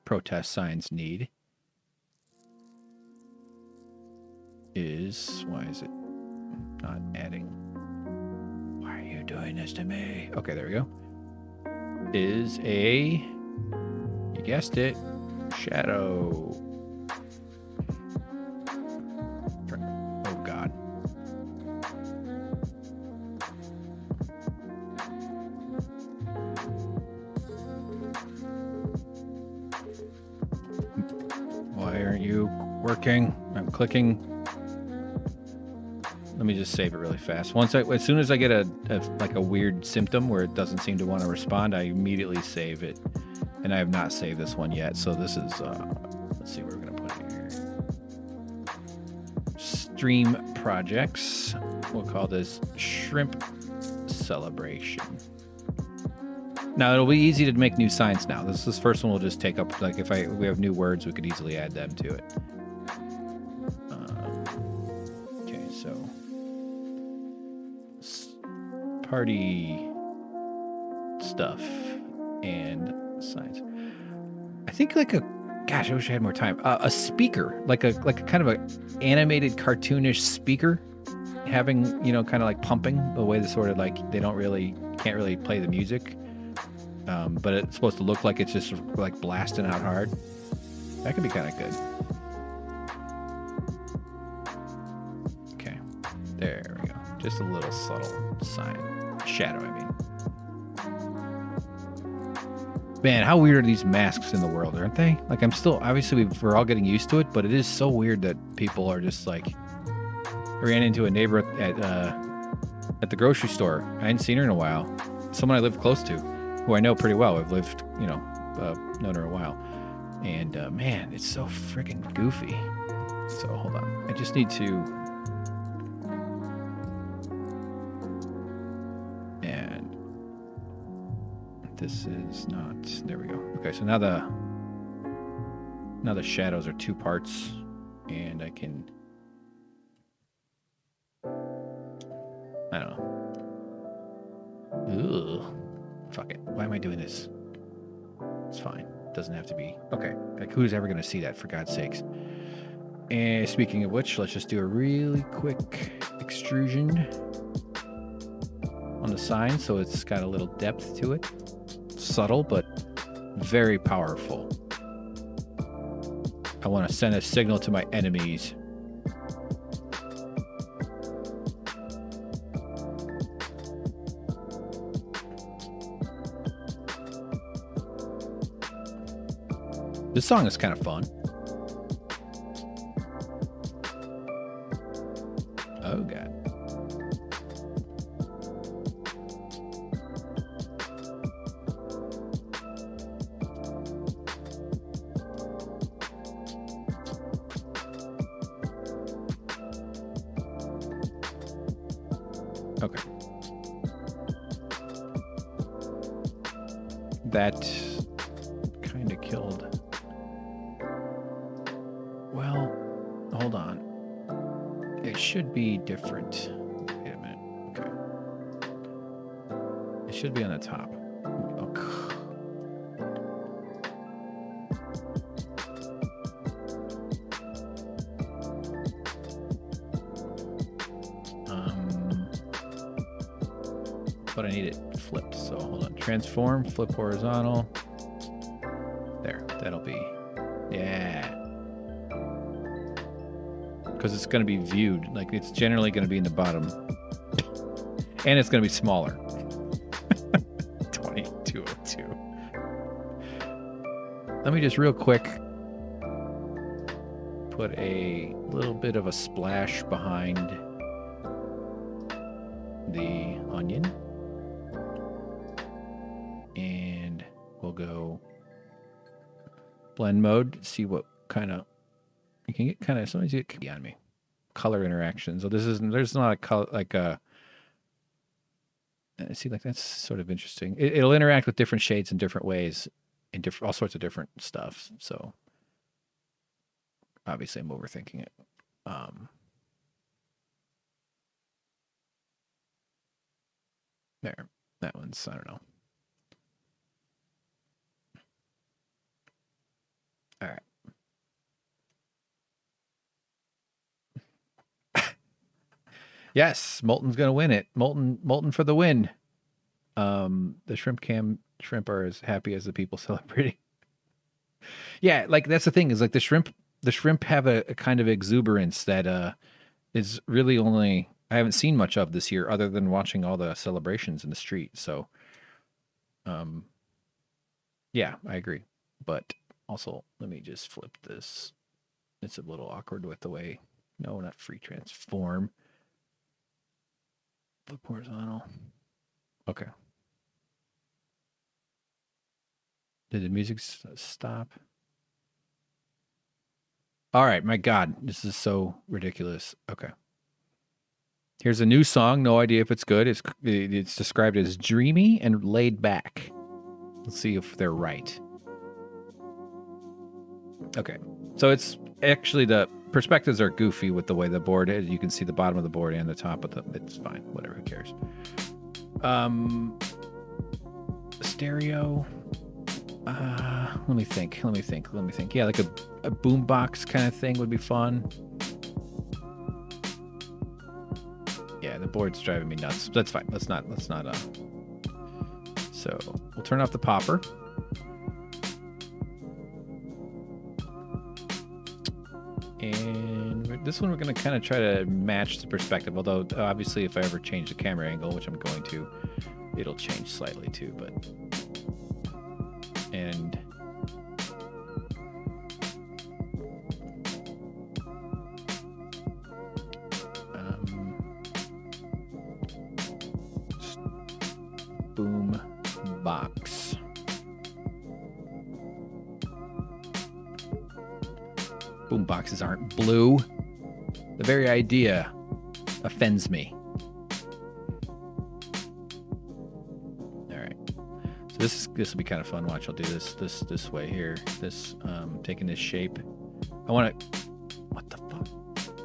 protest signs need is, why is it not adding? Why are you doing this to me? Okay, there we go. Is a, you guessed it, shadow. Oh god. Why aren't you working? I'm clicking. Let me just save it really fast. As soon as I get a weird symptom where it doesn't seem to want to respond, I immediately save it. And I have not saved this one yet. So this is, let's see where we're gonna put it here. Stream projects. We'll call this Shrimp Celebration. Now it'll be easy to make new signs now. This first one will just take up, like if we have new words, we could easily add them to it. Okay, so party stuff and signs. I think like gosh, I wish I had more time. A speaker, like a kind of a animated cartoonish speaker, having, you know, kind of like pumping the way that sort of like they can't really play the music. But it's supposed to look like it's just like blasting out hard. That could be kind of good. Okay, there we go. Just a little subtle sign. Shadow, I mean. Man, how weird are these masks in the world, aren't they? Like, I'm still, obviously we're all getting used to it, but it is so weird that people are just like, I ran into a neighbor at the grocery store. I hadn't seen her in a while. Someone I live close to, who I know pretty well. I've lived, known her a while. And man, it's so freaking goofy. So hold on. I just need to. And this is not. There we go. Okay, so now the shadows are two parts, and I can. I don't know. Ugh. Fuck it. Why am I doing this? It's fine. It doesn't have to be. Okay. Like, who's ever going to see that, for God's sakes? And speaking of which, let's just do a really quick extrusion on the sign so it's got a little depth to it. Subtle, but very powerful. I want to send a signal to my enemies. This song is kind of fun. Oh, God. Okay. That kind of killed. Well, hold on. It should be different. Wait a minute. Okay. It should be on the top. Okay. But I need it flipped, so hold on. Transform, flip horizontal. There, that'll be, yeah. Because it's going to be viewed, like it's generally going to be in the bottom. And it's going to be smaller. 2202. Let me just real quick put a little bit of a splash behind the onion. And we'll go blend mode, see what kind of, you can get kind of, sometimes you get on me. Color interactions. So this isn't, there's not a color, like a, see, like that's sort of interesting. It'll interact with different shades in different ways, in different, all sorts of different stuff. So obviously I'm overthinking it. There, that one's, I don't know. All right. Yes, Molten's gonna win it. Molten for the win. The shrimp are as happy as the people celebrating. Yeah, like that's the thing, is like the shrimp have a kind of exuberance that is really only I haven't seen much of this year, other than watching all the celebrations in the street. So yeah, I agree. But also, let me just flip this. It's a little awkward with the way, no, not free transform. Flip horizontal. Okay. Did the music stop? All right, my God, this is so ridiculous. Okay. Here's a new song. No idea if it's good. It's described as dreamy and laid back. Let's see if they're right. Okay. So it's actually, the perspectives are goofy with the way the board is. You can see the bottom of the board and the top of the, it's fine. Whatever, who cares? Stereo. Let me think. Yeah, like a boombox kind of thing would be fun. Yeah, the board's driving me nuts. That's fine. Let's not. So we'll turn off the popper. And this one we're going to kind of try to match the perspective, although obviously if I ever change the camera angle, which I'm going to, it'll change slightly too, but... And... Boombox. Boomboxes aren't blue. The very idea offends me. All right. So this will be kind of fun. Watch, I'll do this way here. This taking this shape. I want to. What the fuck?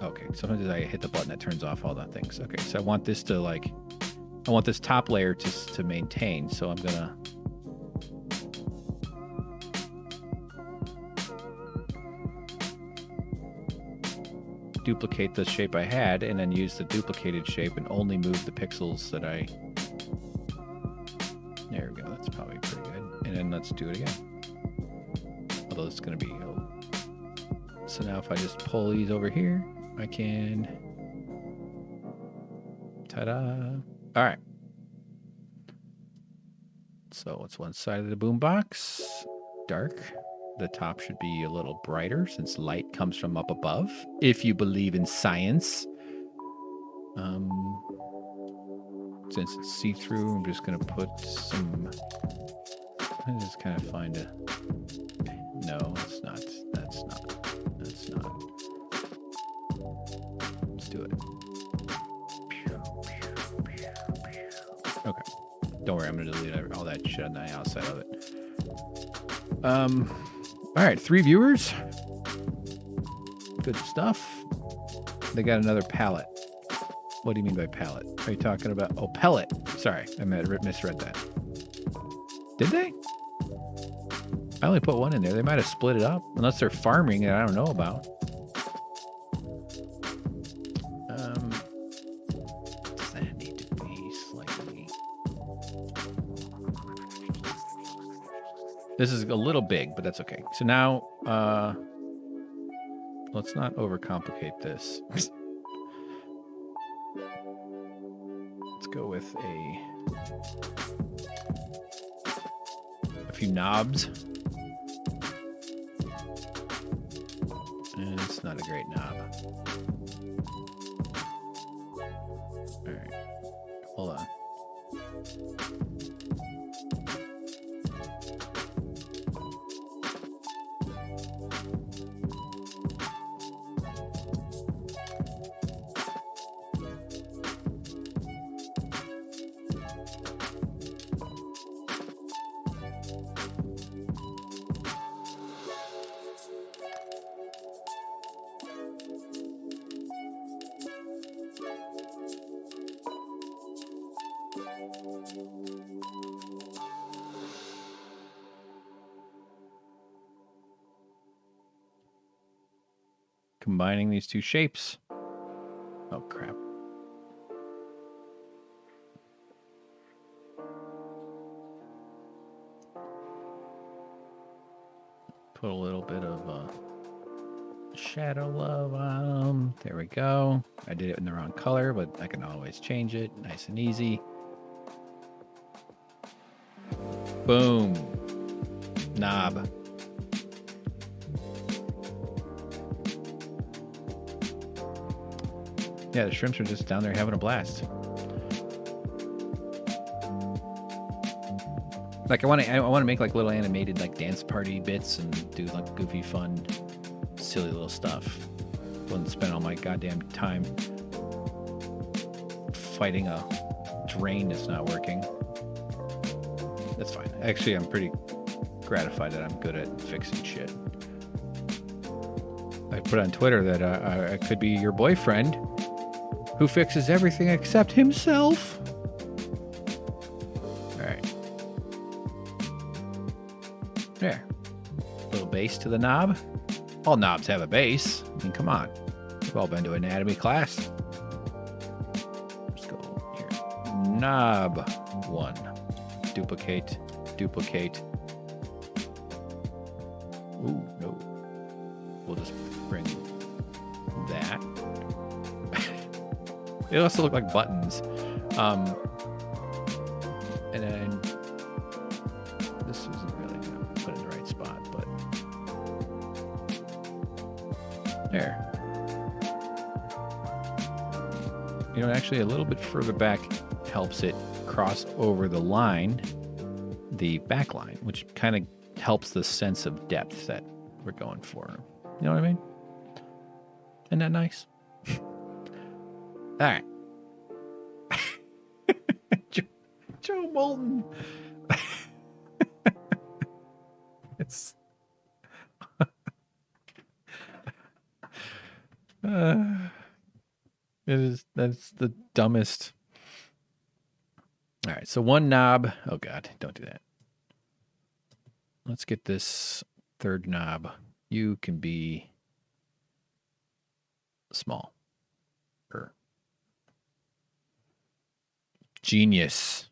Okay. Sometimes I hit the button that turns off all the things. Okay. So I want this to like. I want this top layer to maintain. So I'm gonna. Duplicate the shape I had and then use the duplicated shape and only move the pixels that I... There we go, that's probably pretty good. And then let's do it again. Although it's going to be... Oh. So now if I just pull these over here, I can... Ta-da! All right. So it's one side of the boombox. Dark. the top should be a little brighter since light comes from up above. If you believe in science. Since it's see-through, I'm just gonna put some. I just kind of find a. No, it's not. That's not. That's not. Let's do it. Okay. Don't worry, I'm gonna delete all that shit on the outside of it. All right, 3 viewers. Good stuff. They got another palette. What do you mean by palette? Are you talking about... Oh, pellet. Sorry, I misread that. Did they? I only put one in there. They might have split it up. Unless they're farming that I don't know about. Does that need to be slightly... This is a little big, but that's okay. So now, let's not overcomplicate this. Let's go with a few knobs. And it's not a great knob. All right, hold on. Combining these two shapes. Oh, crap. Put a little bit of shadow love on them. There we go. I did it in the wrong color, but I can always change it. Nice and easy. Boom. Knob. Yeah, the shrimps are just down there having a blast. Like I want to make like little animated like dance party bits and do like goofy, fun, silly little stuff. Wouldn't spend all my goddamn time fighting a drain that's not working. That's fine. Actually, I'm pretty gratified that I'm good at fixing shit. I put on Twitter that I could be your boyfriend who fixes everything except himself. All right. There. Little base to the knob. All knobs have a base. I mean, come on. We've all been to anatomy class. Let's go here. Knob 1. Duplicate. Duplicate. Ooh, no. We'll just bring that. They also look like buttons. And then this isn't really going to put in the right spot, but there. You know, actually a little bit further back helps it cross over the line, the back line, which kind of helps the sense of depth that we're going for. You know what I mean? Isn't that nice? All right. Joe Moulton. It's it is. That's the dumbest. All right. So one knob. Oh God, don't do that. Let's get this third knob. You can be small. Genius.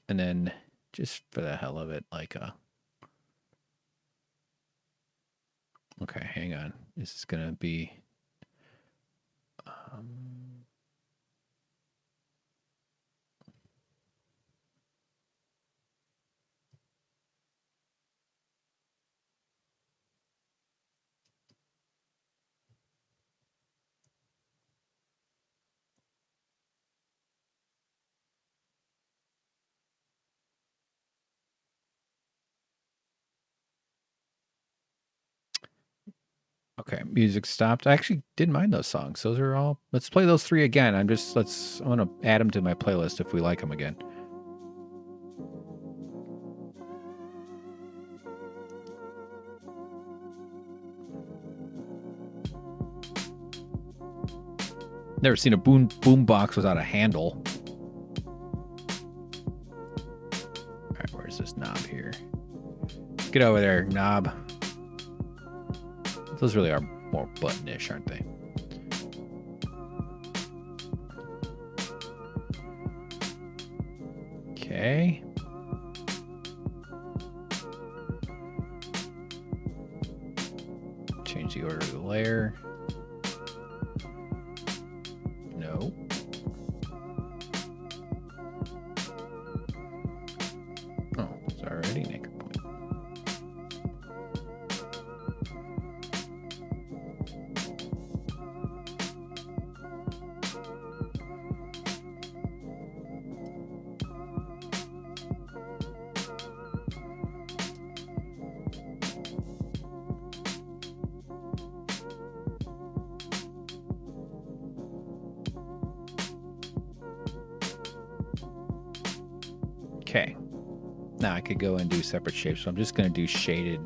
And then just for the hell of it, like okay, hang on. This is gonna be Okay, music stopped. I actually didn't mind those songs. Those are all. Let's play those 3 again. I want to add them to my playlist if we like them again. Never seen a boombox without a handle. All right, where's this knob here? Get over there, knob. Those really are more button-ish, aren't they? Okay. Change the order of the layer. No. Oh, it's already naked. Okay, now I could go and do separate shapes, so I'm just going to do shaded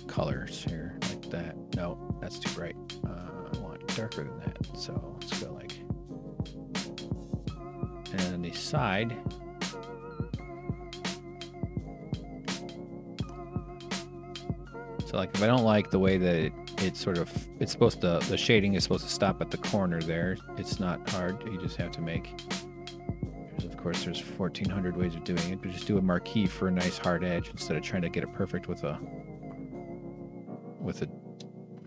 colors here, like that. No, that's too bright. I want darker than that, so let's go like, and then on the side, so like if I don't like the way that it's sort of, it's supposed to, the shading is supposed to stop at the corner there. It's not hard, you just have to make, of course, there's 1,400 ways of doing it, but just do a marquee for a nice hard edge instead of trying to get it perfect with a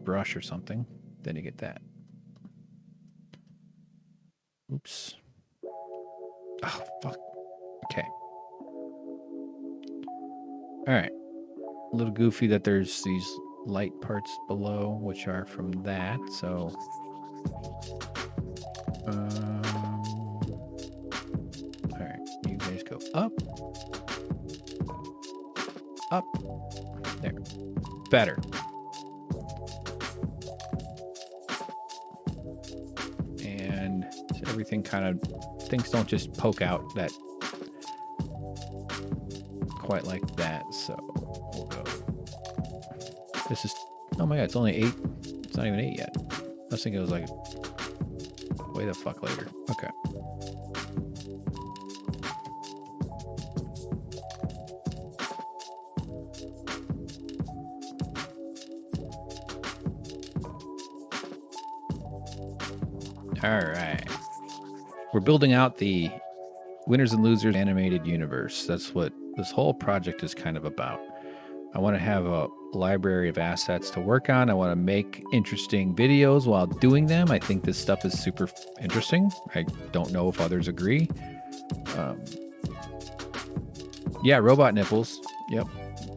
brush or something. Then you get that. Oops. Oh, fuck. Okay. All right. A little goofy that there's these light parts below, which are from that, so... you guys go up. Up. There. Better. And so everything kind of, things don't just poke out that quite like that, so we'll go. This is, oh my god, it's only 8. It's not even 8 yet. I was thinking it was like way the fuck later. Okay. All right. We're building out the winners and losers animated universe. That's what this whole project is kind of about. I want to have a library of assets to work on. I want to make interesting videos while doing them. I think this stuff is super interesting. I don't know if others agree. Yeah, robot nipples. Yep.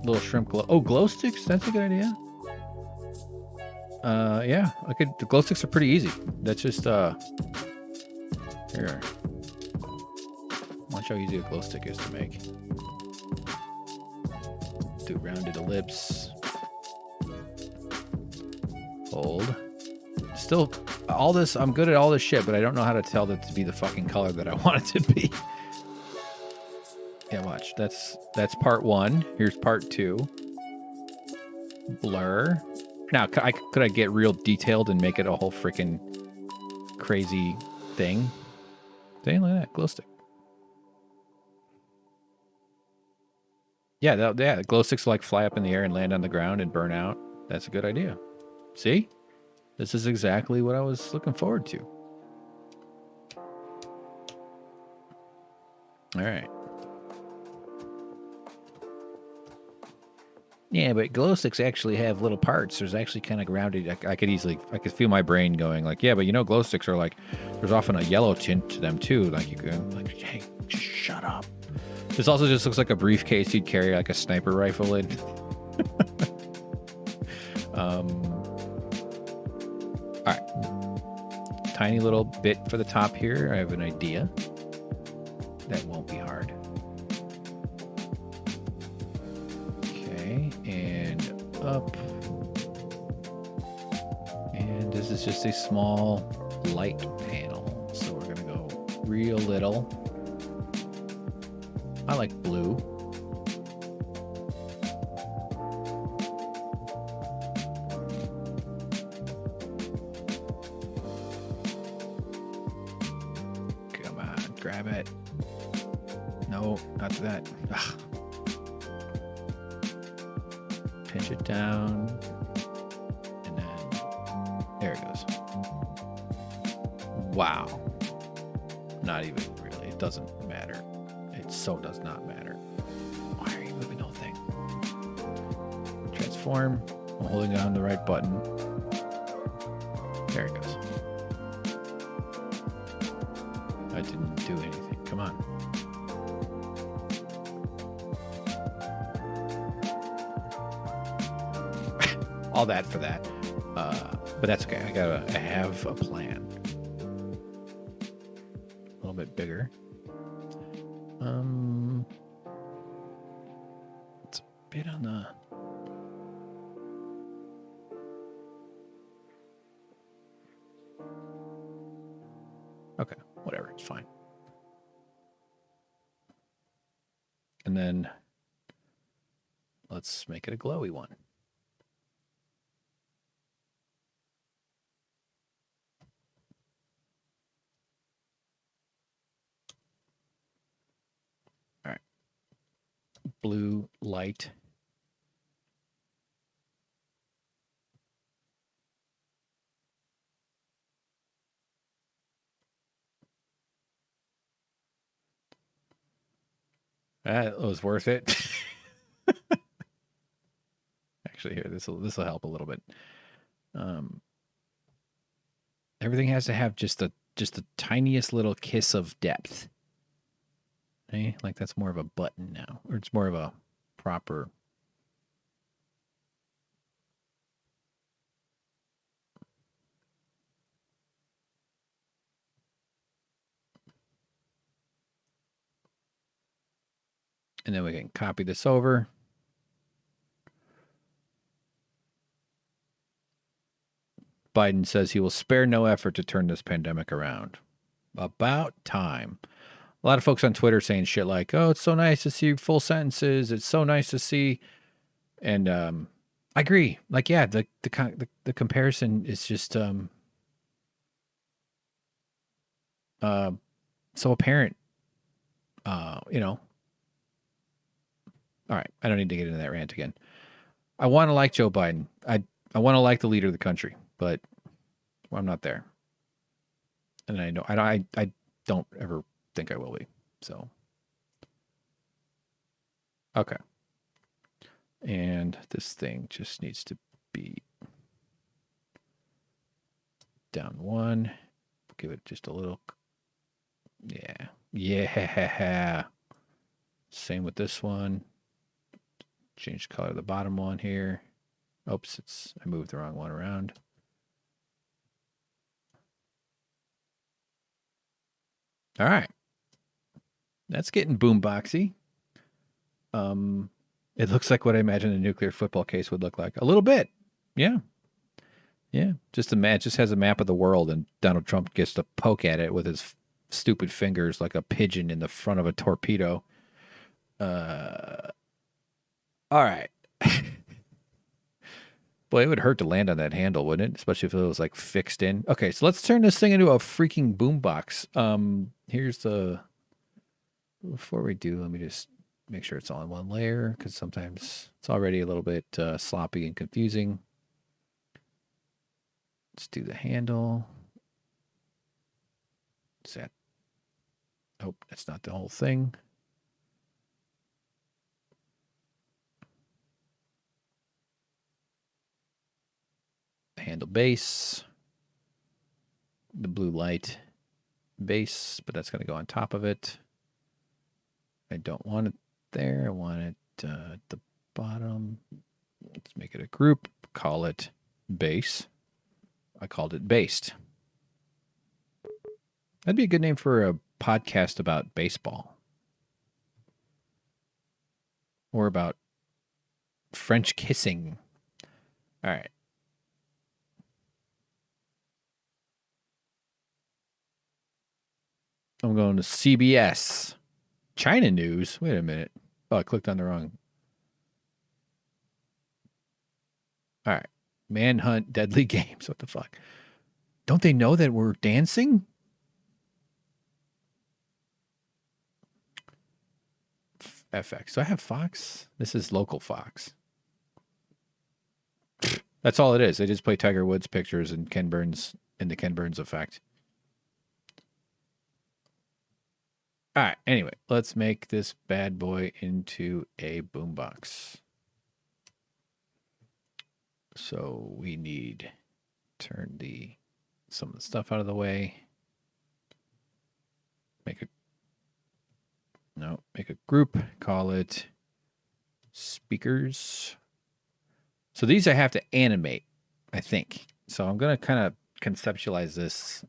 Little shrimp glow. Oh, glow sticks? That's a good idea. Yeah, I could. The glow sticks are pretty easy. That's just here. Watch how easy a glow stick is to make. Do rounded ellipse. Hold. Still, all this. I'm good at all this shit, but I don't know how to tell that to be the fucking color that I want it to be. Yeah, watch. That's part 1. Here's part 2. Blur. Now, could I get real detailed and make it a whole freaking crazy thing? Thing like that, glow stick. Yeah, the glow sticks will like fly up in the air and land on the ground and burn out. That's a good idea. See? This is exactly what I was looking forward to. All right. Yeah, but glow sticks actually have little parts. There's actually kind of grounded. I could feel my brain going like, yeah, but you know, glow sticks are like, there's often a yellow tint to them too. Like you can, like, hey, shut up. This also just looks like a briefcase you'd carry like a sniper rifle in. All right. Tiny little bit for the top here. I have an idea. That won't be hard. Okay, and up. is just a small light panel. So we're going to go real little. I like blue. Come on, grab it. No, not that. Ugh. Pinch it down. And then there it goes. Wow. Not even really. It doesn't matter. It so does not matter. Why are you moving the whole thing? Transform. I'm holding down the right button. There it goes. I didn't do anything. Come on. All that for that. But that's okay. I have a plan. A little bit bigger. It's a bit on the... Okay, whatever, it's fine. And then let's make it a glowy one. All right. Blue light. That was worth it. Actually, here, this will help a little bit. Everything has to have just the tiniest little kiss of depth. Okay? Like that's more of a button now, or it's more of a proper. And then we can copy this over. Biden says he will spare no effort to turn this pandemic around. About time. A lot of folks on Twitter saying shit like, oh, it's so nice to see full sentences. It's so nice to see. And I agree. Like, yeah, the comparison is just so apparent. You know. All right. I don't need to get into that rant again. I want to like Joe Biden. I want to like the leader of the country, but I'm not there. And I know I don't ever think I will be. So okay. And this thing just needs to be down one. Give it just a little. Yeah. Yeah. Same with this one. Change the color of the bottom one here. Oops, I moved the wrong one around. All right. That's getting boomboxy. It looks like what I imagine a nuclear football case would look like. A little bit. Yeah. Yeah. Just has a map of the world, and Donald Trump gets to poke at it with his stupid fingers like a pigeon in the front of a torpedo. All right. Boy, it would hurt to land on that handle, wouldn't it? Especially if it was like fixed in. Okay, so let's turn this thing into a freaking boombox. Before we do, let me just make sure it's all in one layer, because sometimes it's already a little bit sloppy and confusing. Let's do the handle. Set. Oh, that's not the whole thing. Handle base, the blue light base, but that's going to go on top of it. I don't want it there. I want it at the bottom. Let's make it a group. Call it base. I called it based. That'd be a good name for a podcast about baseball. Or about French kissing. All right. I'm going to CBS. China news. Wait a minute. Oh, I clicked on the wrong. All right. Manhunt, Deadly Games. What the fuck? Don't they know that we're dancing? FX. Do I have Fox? This is local Fox. That's all it is. They just play Tiger Woods pictures and Ken Burns in the Ken Burns effect. All right. Anyway, let's make this bad boy into a boombox. So we need turn some of the stuff out of the way. Make a group. Call it speakers. So these I have to animate, I think. So I'm gonna kind of conceptualize this.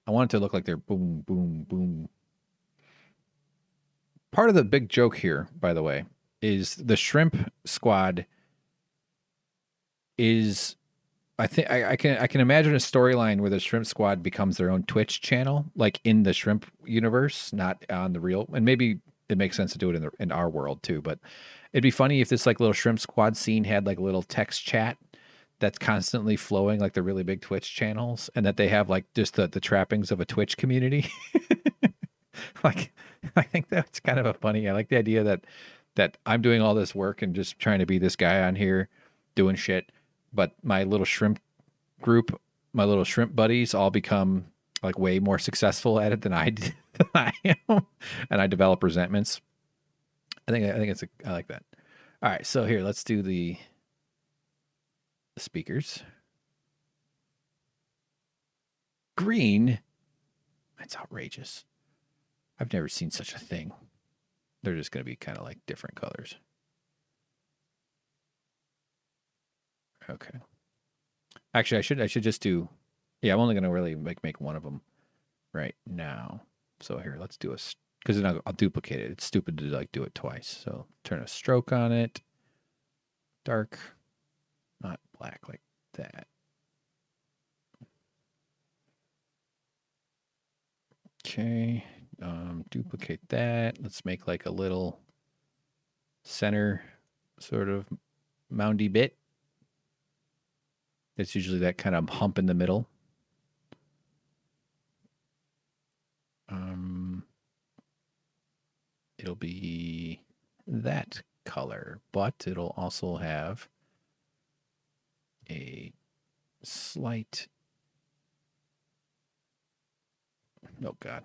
I want it to look like they're boom, boom, boom. Part of the big joke here, by the way, is the shrimp squad is, I think I can imagine a storyline where the shrimp squad becomes their own Twitch channel, like in the shrimp universe, not on the real. And maybe it makes sense to do it in our world too. But it'd be funny if this like little shrimp squad scene had like a little text chat that's constantly flowing, like the really big Twitch channels, and that they have like just the trappings of a Twitch community. Like, I think that's kind of a funny. I like the idea that I'm doing all this work and just trying to be this guy on here doing shit, but my little shrimp group, my little shrimp buddies, all become like way more successful at it than I am, and I develop resentments. I think I like that. All right, so here, let's do the speakers. Green. That's outrageous. I've never seen such a thing. They're just going to be kind of like different colors. Okay. Actually, I should just do. Yeah, I'm only going to really make one of them right now. So here, let's do because then I'll duplicate it. It's stupid to like do it twice. So turn a stroke on it. Dark, not black like that. Okay. Duplicate that. Let's make like a little center sort of moundy bit. It's usually that kind of hump in the middle. It'll be that color, but it'll also have a slight. Oh, God.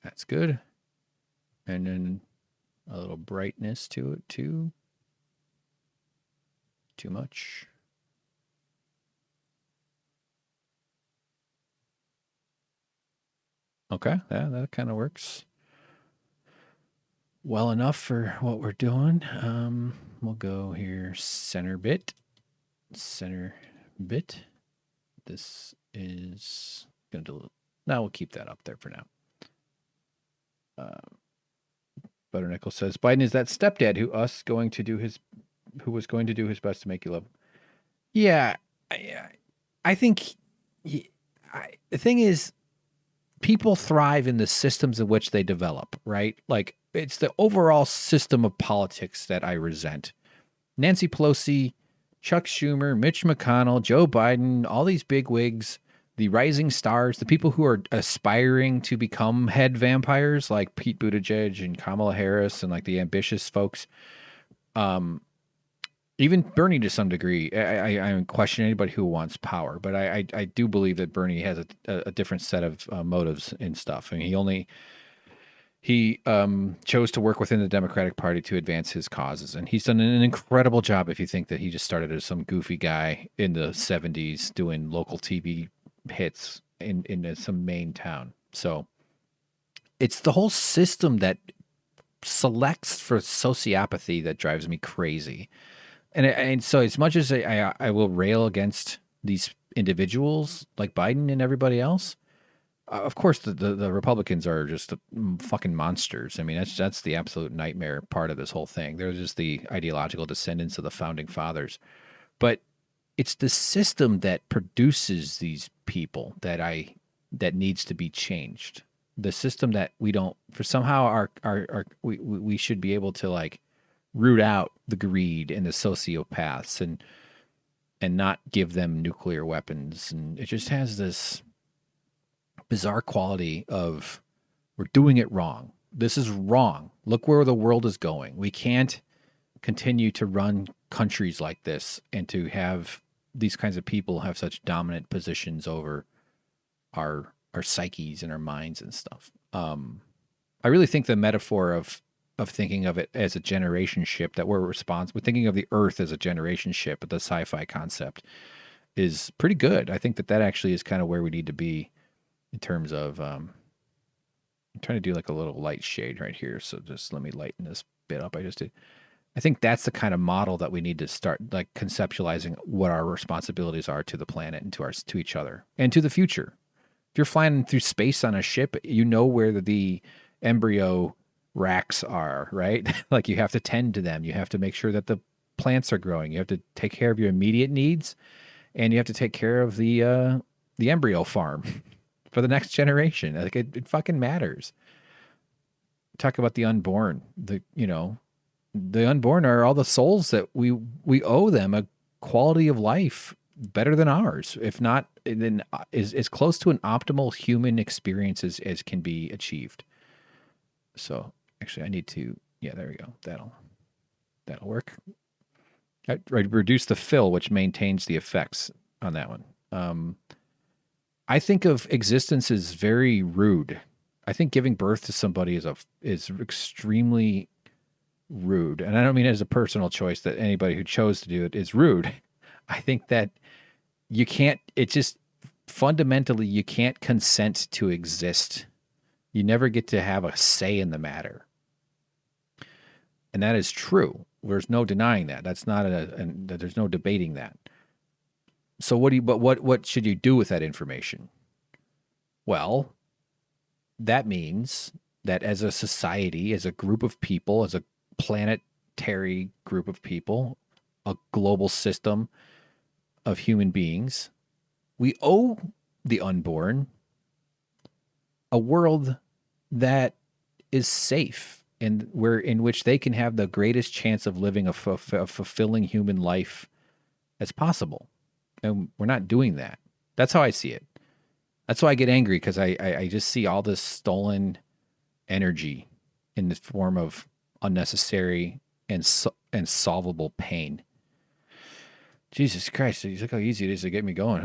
That's good. And then a little brightness to it, too. Too much. Okay, yeah, that kind of works well enough for what we're doing. We'll go here, center bit. This is going to do. Now we'll keep that up there for now. Butternickel says Biden is that stepdad who was going to do his best to make you love him. Yeah, I think the thing is, people thrive in the systems in which they develop, right? Like, it's the overall system of politics that I resent. Nancy Pelosi, Chuck Schumer, Mitch McConnell, Joe Biden, all these bigwigs, the rising stars, the people who are aspiring to become head vampires like Pete Buttigieg and Kamala Harris and like the ambitious folks. Even Bernie to some degree. I question anybody who wants power, but I do believe that Bernie has a different set of motives and stuff. I mean, he chose to work within the Democratic Party to advance his causes, and he's done an incredible job. If you think that he just started as some goofy guy in the 70s doing local TV hits in some Maine town, so it's the whole system that selects for sociopathy that drives me crazy. And so as much as I will rail against these individuals like Biden and everybody else, of course, the Republicans are just fucking monsters. I mean, that's the absolute nightmare part of this whole thing. They're just the ideological descendants of the founding fathers. But it's the system that produces these people that needs to be changed. The system that we don't, for somehow we should be able to like root out the greed and the sociopaths and not give them nuclear weapons. And it just has this bizarre quality of we're doing it wrong. This is wrong. Look where the world is going. We can't continue to run countries like this and to have these kinds of people have such dominant positions over our psyches and our minds and stuff. I really think the metaphor of thinking of it as a generation ship, that we're thinking of the Earth as a generation ship, the sci-fi concept is pretty good. I think that actually is kind of where we need to be in terms of, I'm trying to do like a little light shade right here. So just let me lighten this bit up. I just did. I think that's the kind of model that we need to start like conceptualizing what our responsibilities are to the planet and to each other and to the future. If you're flying through space on a ship, you know where the embryo racks are, right? Like you have to tend to them. You have to make sure that the plants are growing. You have to take care of your immediate needs, and you have to take care of the embryo farm for the next generation. Like it fucking matters. Talk about the unborn. The unborn are all the souls that we owe them a quality of life better than ours, if not then is as close to an optimal human experience as can be achieved. So actually I need to, yeah, there we go. That'll work. I reduce the fill, which maintains the effects on that one. I think of existence as very rude. I think giving birth to somebody is extremely rude. And I don't mean it as a personal choice that anybody who chose to do it is rude. I think that you can't, it just fundamentally, you can't consent to exist. You never get to have a say in the matter. And that is true. There's no denying that. That's not there's no debating that. So what should you do with that information? Well, that means that as a society, as a group of people, as a planetary group of people, a global system of human beings, we owe the unborn a world that is safe and in which they can have the greatest chance of living a fulfilling human life as possible. And we're not doing that. That's how I see it. That's why I get angry, because I just see all this stolen energy in the form of unnecessary and solvable pain. Jesus Christ, look how easy it is to get me going.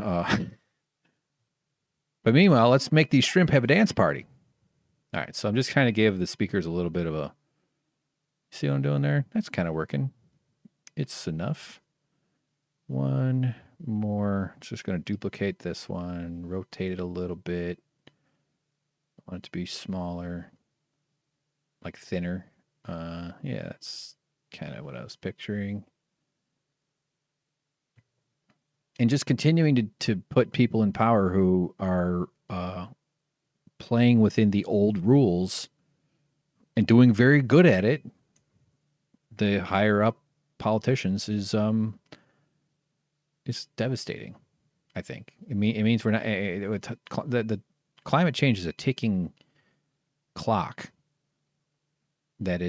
But meanwhile, let's make these shrimp have a dance party. All right, so I'm just kind of gave the speakers a little bit of a, see what I'm doing there? That's kind of working. It's enough. One more. It's just going to duplicate this one, rotate it a little bit. I want it to be smaller, like thinner. Yeah, that's kind of what I was picturing. And just continuing to put people in power who are playing within the old rules and doing very good at it, the higher up politicians, is devastating, I think. It means we're not... the climate change is a ticking clock that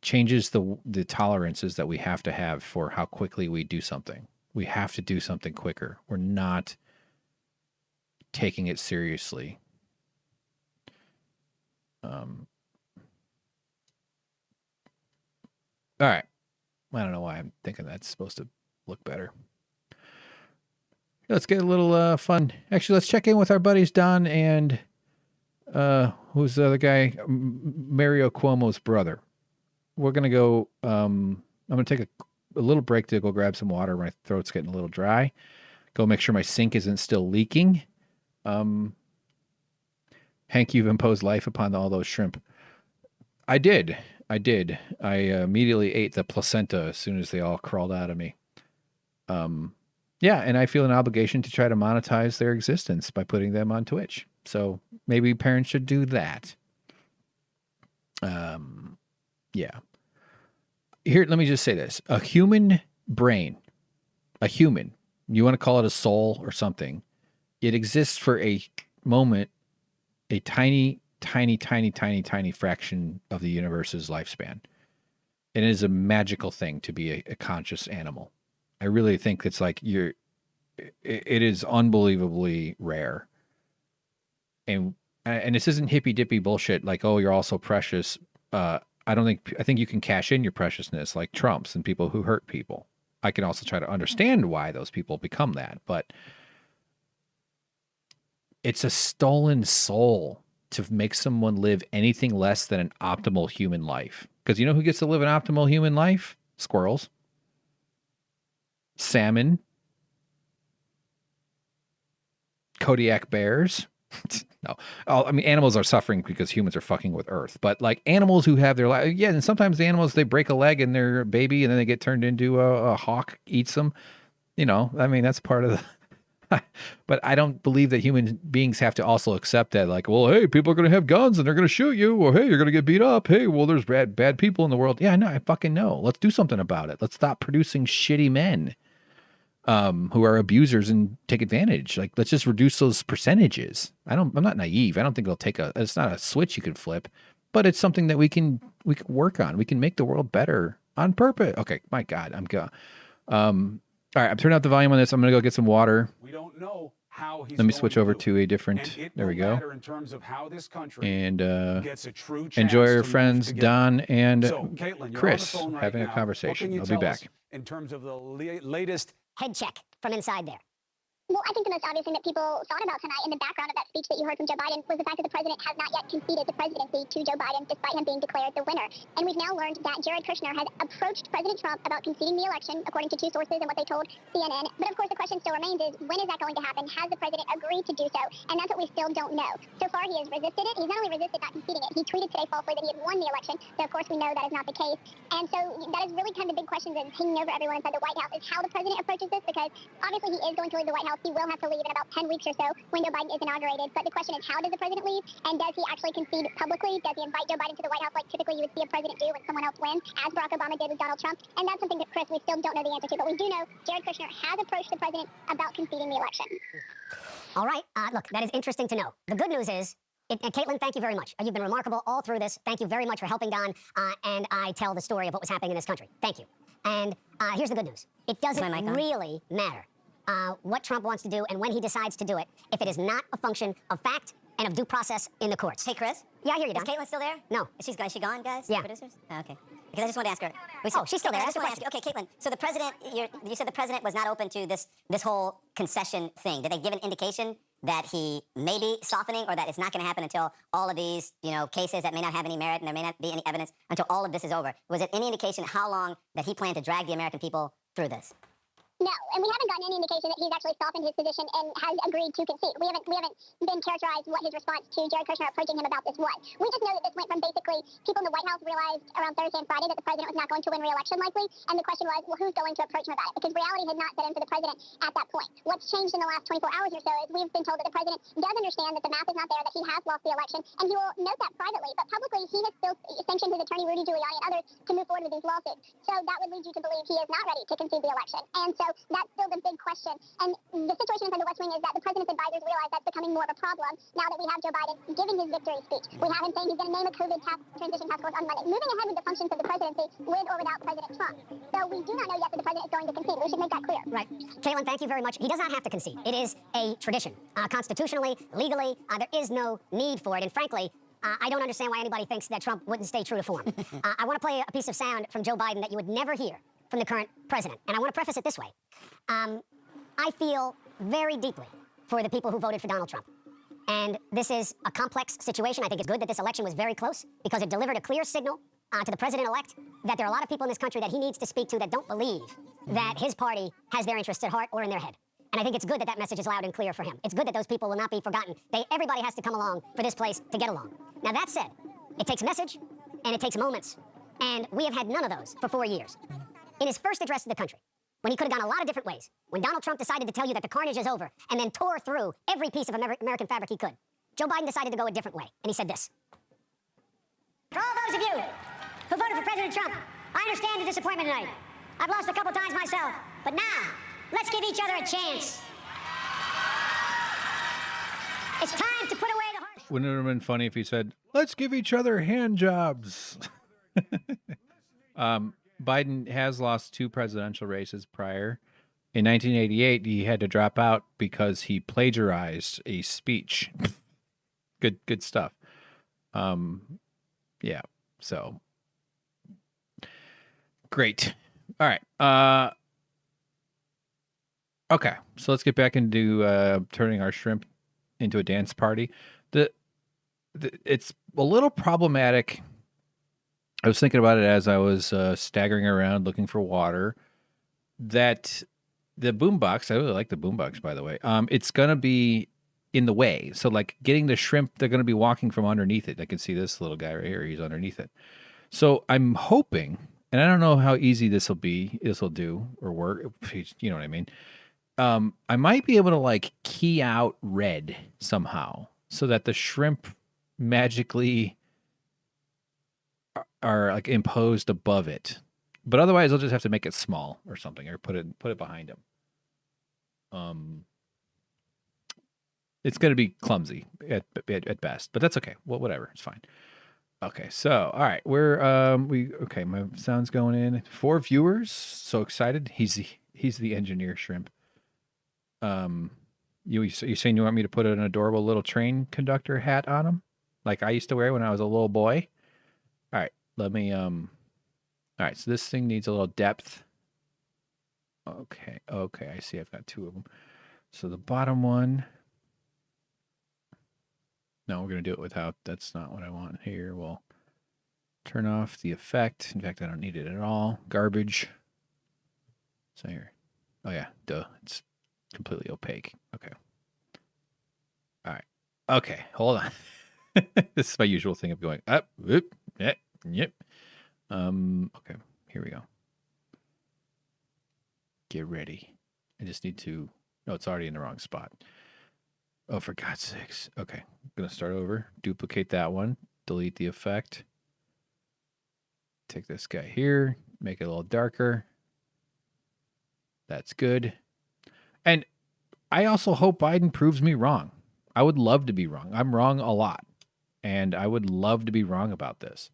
changes the tolerances that we have to have for how quickly we do something. We have to do something quicker. We're not taking it seriously. All right. I don't know why I'm thinking that's supposed to look better. Let's get a little fun. Actually, let's check in with our buddies Don and who's the other guy? Mario Cuomo's brother. We're going to go, I'm going to take a little break to go grab some water. My throat's getting a little dry. Go make sure my sink isn't still leaking. Hank, you've imposed life upon all those shrimp. I did. I immediately ate the placenta as soon as they all crawled out of me. Yeah, and I feel an obligation to try to monetize their existence by putting them on Twitch. So maybe parents should do that. Yeah. Here, let me just say this. A human brain, you want to call it a soul or something, it exists for a moment, a tiny fraction of the universe's lifespan. And it is a magical thing to be a conscious animal. I really think it's like it is unbelievably rare. And this isn't hippy dippy bullshit like, oh, you're all so precious. I think you can cash in your preciousness like Trumps and people who hurt people. I can also try to understand why those people become that, but it's a stolen soul to make someone live anything less than an optimal human life. Because you know who gets to live an optimal human life? Squirrels. Salmon. Kodiak bears. No. I mean, animals are suffering because humans are fucking with Earth. But like animals who have their life, yeah, and sometimes the animals, they break a leg in their baby and then they get turned into a hawk, eats them. You know, I mean, that's part of the... But I don't believe that human beings have to also accept that, like, well, hey, people are going to have guns and they're going to shoot you. Or, hey, you're going to get beat up. Hey, well, there's bad people in the world. Yeah, I know. I fucking know. Let's do something about it. Let's stop producing shitty men who are abusers and take advantage. Like, let's just reduce those percentages. I'm not naive. I don't think it's not a switch you can flip, but it's something that we can work on. We can make the world better on purpose. Okay, my God, I'm going. All right, I'm turning out the volume on this. I'm going to go get some water. We don't know how he's Let me switch over to a different. There we go. In terms of how this country and gets a true enjoy our friends together. Don and Caitlin, Chris right having now. a conversation. I'll be back. In terms of the latest Head check from inside there. Well, I think the most obvious thing that people thought about tonight in the background of that speech that you heard from Joe Biden was the fact that the president has not yet conceded the presidency to Joe Biden, despite him being declared the winner. And we've now learned that Jared Kushner has approached President Trump about conceding the election, according to two sources and what they told CNN. But of course, the question still remains is, when is that going to happen? Has the president agreed to do so? And that's what we still don't know. So far, he has resisted it. He's not only resisted not conceding it, he tweeted today falsely that he had won the election. So of course, we know that is not the case. And so that is really kind of the big question that's hanging over everyone inside the White House, is how the president approaches this, because obviously he is going to leave the White House. He will have to leave in about 10 weeks or so when Joe Biden is inaugurated. But the question is, how does the president leave? And does he actually concede publicly? Does he invite Joe Biden to the White House like typically you would see a president do when someone else wins, as Barack Obama did with Donald Trump? And that's something that, Chris, we still don't know the answer to. But we do know Jared Kushner has approached the president about conceding the election. All right. Look, that is interesting to know. The good news is, and Caitlin, thank you very much. You've been remarkable all through this. Thank you very much for helping Don and I tell the story of what was happening in this country. Thank you. And here's the good news. It doesn't really matter what Trump wants to do and when he decides to do it if it is not a function of fact and of due process in the courts. Hey, Chris? Yeah, I hear you, Don. Is Caitlin still there? No. Is she gone, guys? Yeah. Producers? Oh, okay. Because I just wanted to ask her. Oh, she's still there. I just want to ask you. Okay, Caitlin. So the president, you said the president was not open to this whole concession thing. Did they give an indication that he may be softening, or that it's not going to happen until all of these, cases that may not have any merit and there may not be any evidence until all of this is over? Was it any indication how long that he planned to drag the American people through this? No, and we haven't gotten any indication that he's actually softened his position and has agreed to concede. We haven't been characterized what his response to Jared Kushner approaching him about this was. We just know that this went from basically people in the White House realized around Thursday and Friday that the president was not going to win re-election likely, and the question was, well, who's going to approach him about it? Because reality had not set in for the president at that point. What's changed in the last 24 hours or so is we've been told that the president does understand that the math is not there, that he has lost the election, and he will note that privately, but publicly he has still sanctioned his attorney Rudy Giuliani and others to move forward with these lawsuits. So that would lead you to believe he is not ready to concede the election. And so that's still the big question. And the situation inside the West Wing is that the president's advisors realize that's becoming more of a problem now that we have Joe Biden giving his victory speech. We have him saying he's going to name a COVID transition task force on Monday, moving ahead with the functions of the presidency with or without President Trump. So we do not know yet that the president is going to concede. We should make that clear. Right. Caitlin, thank you very much. He does not have to concede. It is a tradition. Constitutionally, legally, there is no need for it. And frankly, I don't understand why anybody thinks that Trump wouldn't stay true to form. I want to play a piece of sound from Joe Biden that you would never hear from the current president. And I want to preface it this way. I feel very deeply for the people who voted for Donald Trump. And this is a complex situation. I think it's good that this election was very close because it delivered a clear signal to the president-elect that there are a lot of people in this country that he needs to speak to that don't believe that his party has their interests at heart or in their head. And I think it's good that that message is loud and clear for him. It's good that those people will not be forgotten. Everybody has to come along for this place to get along. Now, that said, it takes message and it takes moments. And we have had none of those for 4 years. In his first address to the country, when he could have gone a lot of different ways. When Donald Trump decided to tell you that the carnage is over and then tore through every piece of American fabric he could, Joe Biden decided to go a different way, and he said this. For all those of you who voted for President Trump, I understand the disappointment tonight. I've lost a couple times myself, but now, let's give each other a chance. It's time to put away the harsh. Wouldn't it have been funny if he said, let's give each other hand jobs? Biden has lost 2 presidential races prior. In 1988, he had to drop out because he plagiarized a speech. Good stuff. Yeah, so great. All right. Okay, so let's get back into turning our shrimp into a dance party. It's a little problematic. I was thinking about it as I was staggering around looking for water, that the boombox, I really like the boombox, by the way, it's going to be in the way. So, like, getting the shrimp, they're going to be walking from underneath it. I can see this little guy right here. He's underneath it. So I'm hoping, and I don't know how easy this will do or work. You know what I mean? I might be able to, like, key out red somehow so that the shrimp magically are like imposed above it, but otherwise I'll just have to make it small or something, or put it behind him. It's going to be clumsy at best, but that's okay. Well, whatever, it's fine. Okay, so all right, okay. My sound's going in. 4 viewers, so excited. He's the engineer shrimp. You saying you want me to put an adorable little train conductor hat on him, like I used to wear when I was a little boy? All right, let me, all right, so this thing needs a little depth. Okay, I see I've got 2 of them. So the bottom one, no, we're going to do it without, that's not what I want here. We'll turn off the effect. In fact, I don't need it at all. Garbage. So here, oh yeah, duh, it's completely opaque. Okay. All right, okay, hold on. This is my usual thing of going up, whoop, yep. Okay, here we go. Get ready. I just need to, no, it's already in the wrong spot. Oh, for God's sakes. Okay, I'm going to start over. Duplicate that one. Delete the effect. Take this guy here. Make it a little darker. That's good. And I also hope Biden proves me wrong. I would love to be wrong. I'm wrong a lot. And I would love to be wrong about this.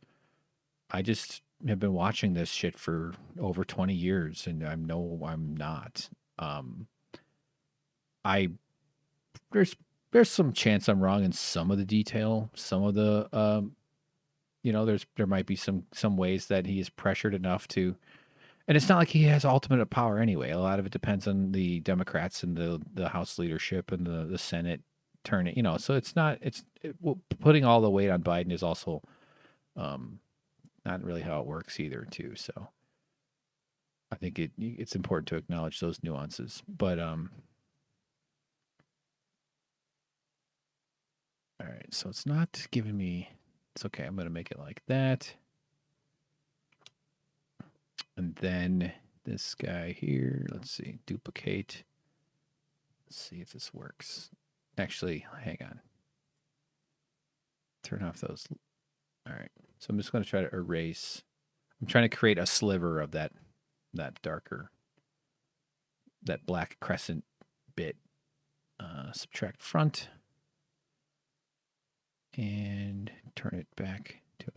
I just have been watching this shit for over 20 years, and I know I'm not. There's some chance I'm wrong in some of the detail. Some of the, there might be some ways that he is pressured enough to, and it's not like he has ultimate power anyway. A lot of it depends on the Democrats and the House leadership and the Senate turning, so it's not, putting all the weight on Biden is also, not really how it works either, too. So I think it's important to acknowledge those nuances. But all right, so it's not giving me. It's okay. I'm going to make it like that, and then this guy here. Let's see, duplicate. Let's see if this works. Actually, hang on. Turn off those. All right. So I'm just going to try to erase. I'm trying to create a sliver of that darker, that black crescent bit. Subtract front. And turn it back to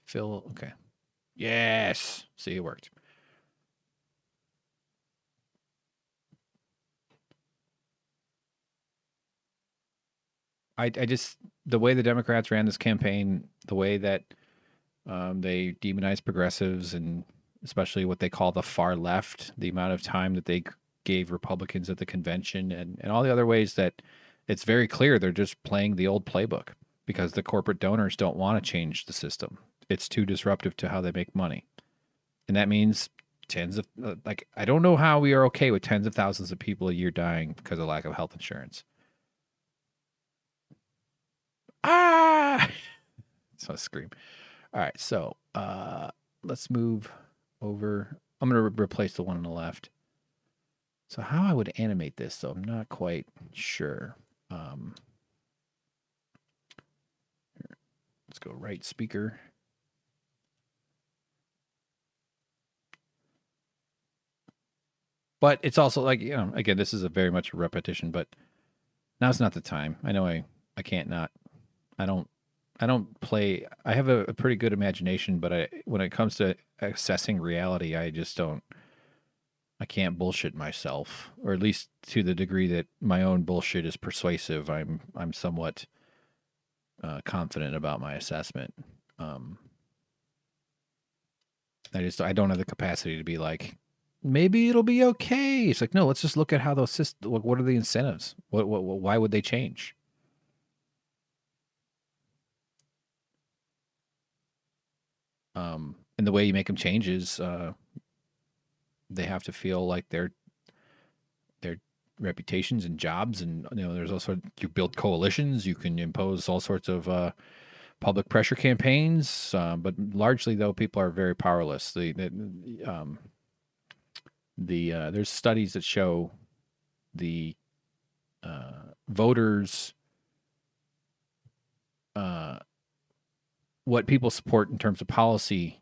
fill. Okay. Yes. See, it worked. I just, the way the Democrats ran this campaign, the way that they demonized progressives, and especially what they call the far left, the amount of time that they gave Republicans at the convention, and all the other ways that it's very clear they're just playing the old playbook because the corporate donors don't want to change the system. It's too disruptive to how they make money. And that means tens of, I don't know how we are okay with tens of thousands of people a year dying because of lack of health insurance. Ah! So I scream. All right, so let's move over. I'm going to replace the one on the left. So how I would animate this, though, I'm not quite sure. Let's go right speaker. But it's also like, again, this is a very much a repetition, but now's not the time. I know I can't not. I don't play. I have a pretty good imagination, but when it comes to assessing reality, I just don't. I can't bullshit myself, or at least to the degree that my own bullshit is persuasive. I'm somewhat confident about my assessment. I don't have the capacity to be like, maybe it'll be okay. It's like, no, let's just look at how those systems. What are the incentives? Why would they change? And the way you make them change is they have to feel like their reputations and jobs, and there's also, you build coalitions, you can impose all sorts of public pressure campaigns, but largely though people are very powerless. There's studies that show the voters, what people support in terms of policy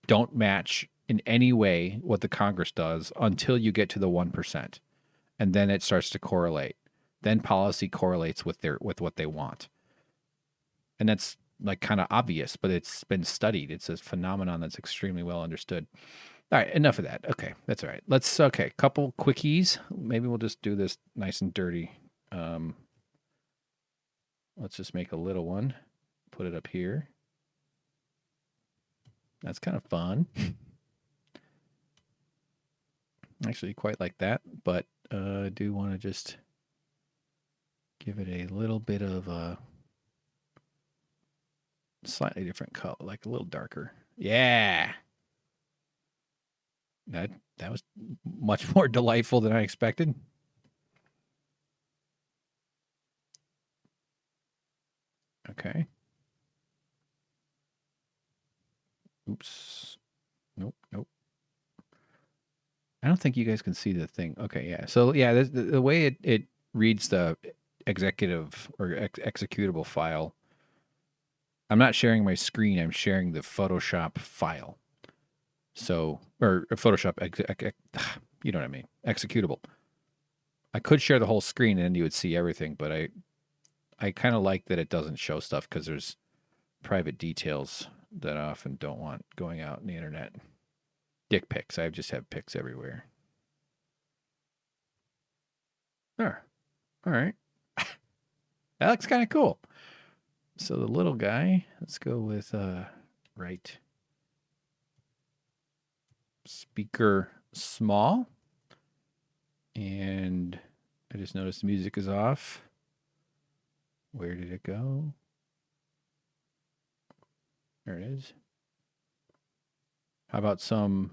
don't match in any way what the Congress does until you get to the 1%. And then it starts to correlate. Then policy correlates with what they want. And that's like kind of obvious, but it's been studied. It's a phenomenon that's extremely well understood. All right, enough of that. Okay, that's all right. Couple quickies. Maybe we'll just do this nice and dirty. Let's just make a little one. Put it up here. That's kind of fun. Actually, quite like that, but I do want to just give it a little bit of a slightly different color, like a little darker. Yeah. That was much more delightful than I expected. Okay. Oops. Nope. I don't think you guys can see the thing. Okay, yeah. So, yeah, the way it reads the executive or executable file, I'm not sharing my screen. I'm sharing the Photoshop file. So, or Photoshop, you know what I mean, executable. I could share the whole screen and then you would see everything, but I kind of like that it doesn't show stuff because there's private details that I often don't want going out in the internet. Dick pics. I just have pics everywhere. There. All right. That looks kind of cool. So the little guy, let's go with right speaker small. And I just noticed the music is off. Where did it go? There it is. How about some...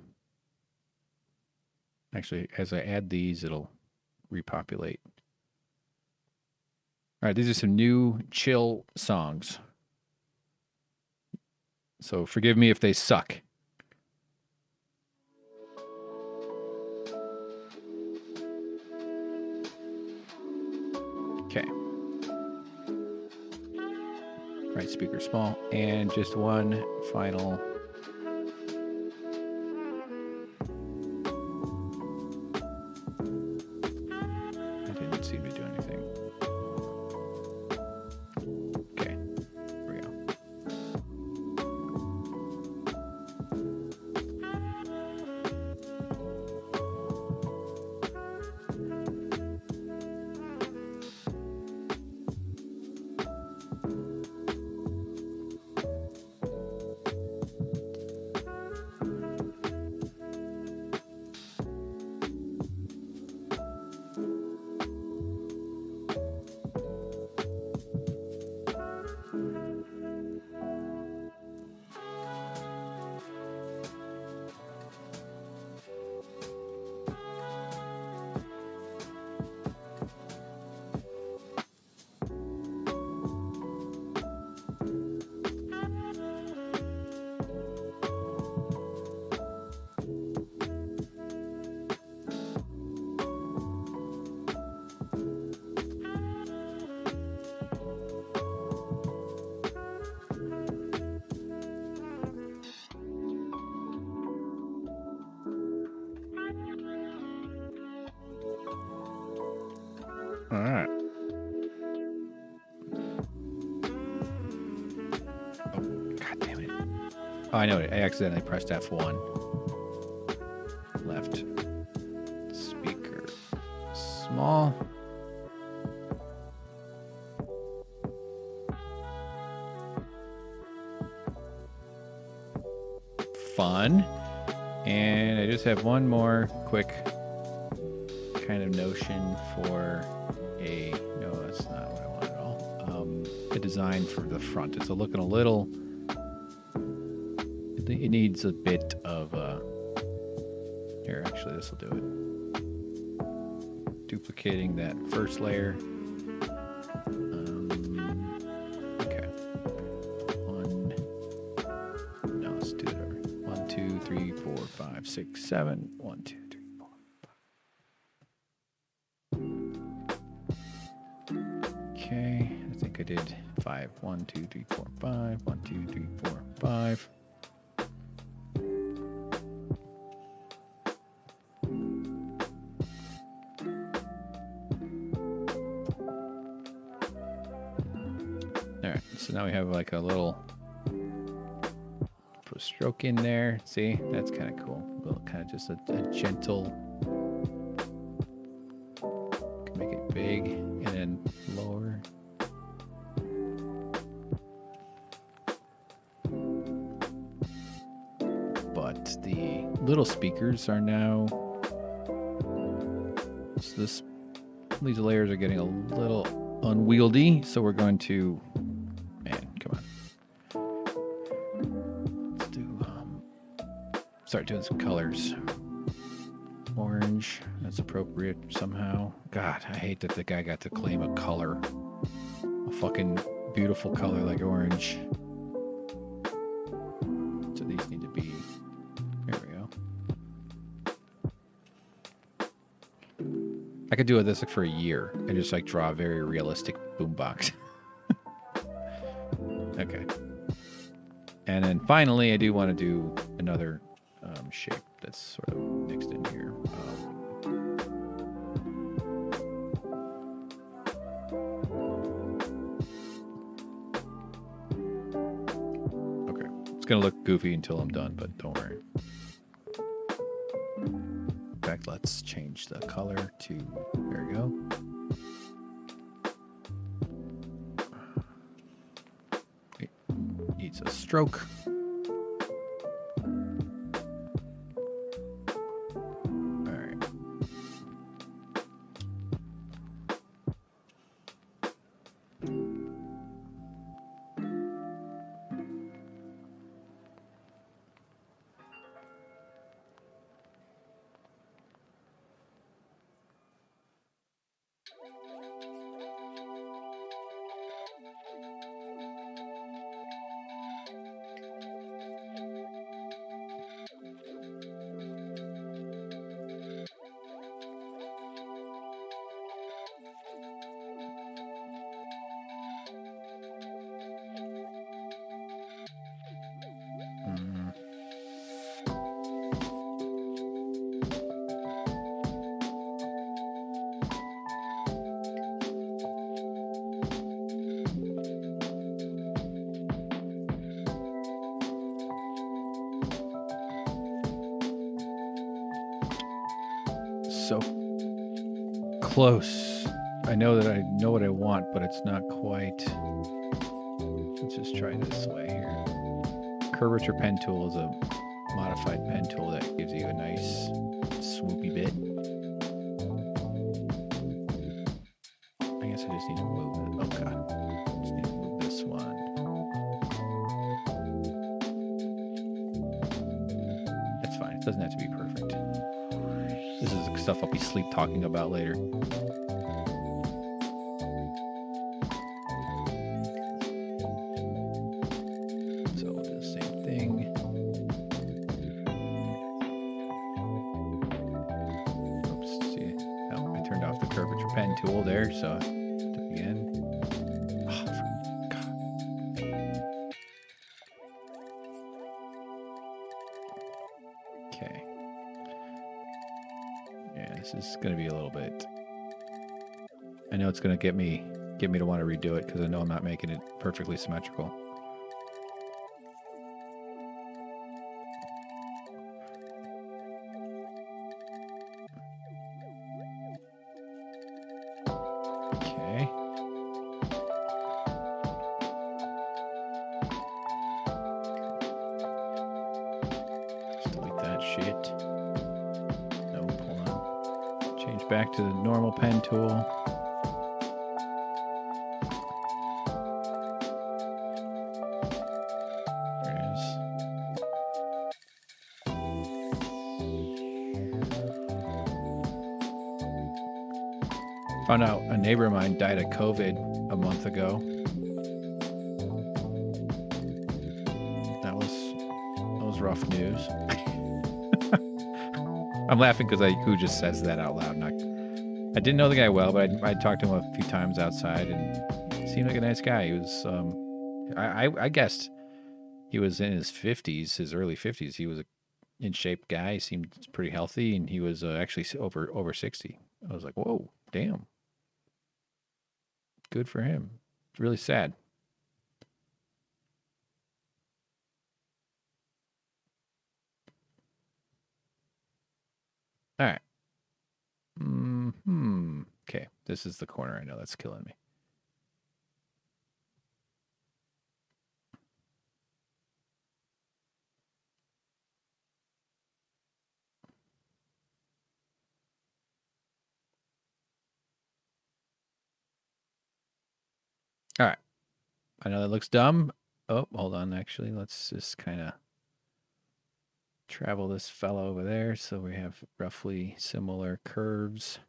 Actually, as I add these, it'll repopulate. All right, these are some new chill songs. So forgive me if they suck. Okay. Right speaker small. And just one final... All right. Oh, God damn it. Oh, I know it. I accidentally pressed F1. Left. Speaker. Small. Fun. And I just have one more quick kind of notion for a, no, that's not what I want at all. A design for the front. It's looking a little, it needs a bit of, here, actually, this will do it. Duplicating that first layer. Okay. No, let's do it over. 1, 2, 3, 4, 5, 6, 7. 1, 2, 3, 4, 5. Okay, I think I did 5. 1, 2, 3, 4, 5. 1, 2, 3, 4, 5. All right, so now we have like a little, put a stroke in there. See, that's kind of cool. A little kind of just a gentle, can make it big and then lower. But the little speakers are now, so these layers are getting a little unwieldy, so we're going to, man, come on. Let's do, start doing some colors. Orange, that's appropriate somehow. God, I hate that the guy got to claim a color. A fucking beautiful color like orange. So these need to be, here we go. I could do this like for a year and just like draw a very realistic boombox. Okay. And then finally, I do want to do another shape that's sort of mixed in here. Okay. It's going to look goofy until I'm done, but don't worry. In fact, let's change the color to, there we go. It needs a stroke. All right. So close. I know that I know what I want, but it's not quite. Let's just try this way here. Curvature pen tool is a modified pen tool that gives you a nice swoopy bit. I guess I just need to move it. Oh god. I just need to move this one. That's fine. It doesn't have to be perfect. This is the stuff I'll be sleep talking about later. So we'll do the same thing. Oops, see, oh, I turned off the curvature pen tool there, so do it again. Oh, God. Okay. Yeah, this is going to be a little bit. I know it's going to get me to want to redo it because I know I'm not making it perfectly symmetrical. Okay. Just delete that shit. Nope, hold on. Change back to the normal pen tool. Found out a neighbor of mine died of COVID a month ago. That was rough news. I'm laughing because who just says that out loud? I didn't know the guy well, but I talked to him a few times outside, and he seemed like a nice guy. He was, I guessed he was in his 50s, his early 50s. He was a in shape guy. He seemed pretty healthy, and he was actually over 60. I was like, whoa, damn. Good for him. It's really sad. All right. Okay, this is the corner. I know that's killing me. All right. I know that looks dumb. Oh, hold on. Actually, let's just kind of travel this fellow over there so we have roughly similar curves.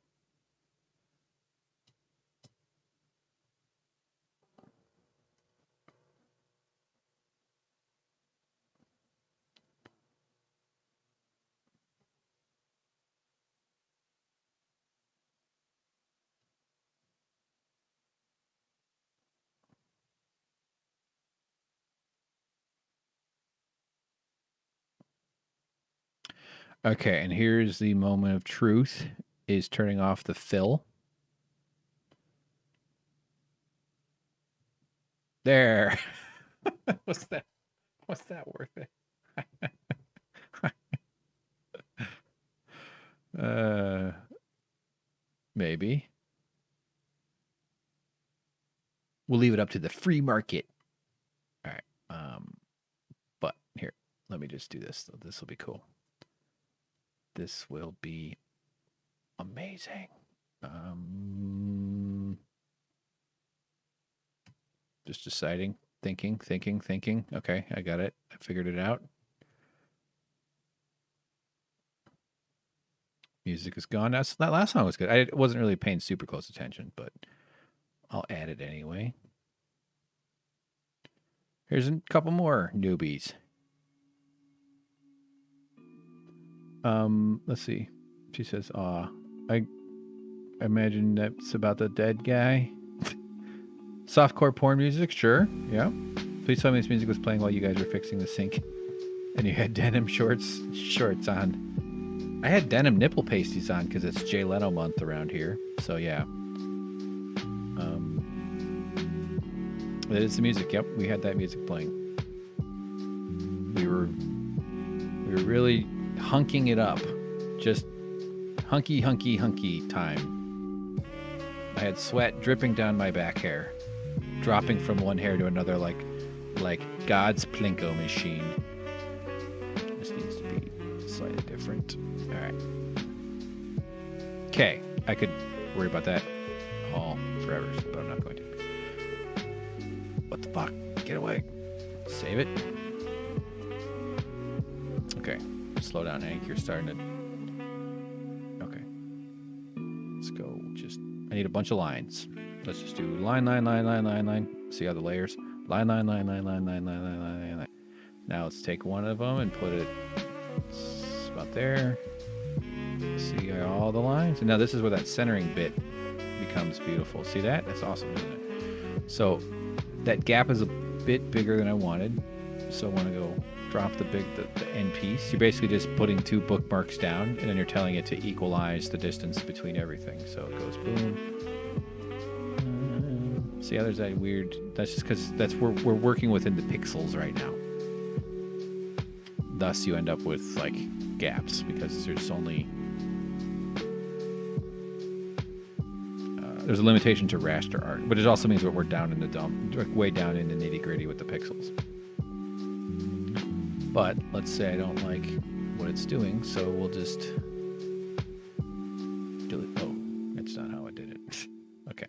Okay, and here's the moment of truth, is turning off the fill. There. What's that worth it? Maybe. We'll leave it up to the free market. All right. But here, let me just do this. This will be cool. This will be amazing. Just deciding, thinking. Okay, I got it. I figured it out. Music is gone. That last song was good. I wasn't really paying super close attention, but I'll add it anyway. Here's a couple more newbies. Let's see. She says, I imagine that's about the dead guy. Softcore porn music, sure. Yeah. Please tell me this music was playing while you guys were fixing the sink. And you had denim shorts on. I had denim nipple pasties on because it's Jay Leno month around here. So yeah. That is the music. Yep, we had that music playing. We were really hunking it up. Just hunky time. I had sweat dripping down my back hair, dropping from one hair to another like God's Plinko machine. This needs to be slightly different. All right. Okay, I could worry about that all forever, but I'm not going to. What the fuck? Get away. Save it. Okay. Slow down, Hank. You're starting to... Okay. Let's go. I need a bunch of lines. Let's just do line. See how the layers? Line. Now let's take one of them and put it about there. See all the lines? And now this is where that centering bit becomes beautiful. See that? That's awesome, isn't it? So that gap is a bit bigger than I wanted. So I want to go drop the end piece. You're basically just putting two bookmarks down, and then you're telling it to equalize the distance between everything. So it goes boom, See how there's that weird... That's just because we're working within the pixels right now. Thus, you end up with, like, gaps, because there's only... there's a limitation to raster art, but it also means that we're down in the dump, way down in the nitty-gritty with the pixels. But, let's say I don't like what it's doing, so we'll just... delete... Oh, that's not how I did it. Okay.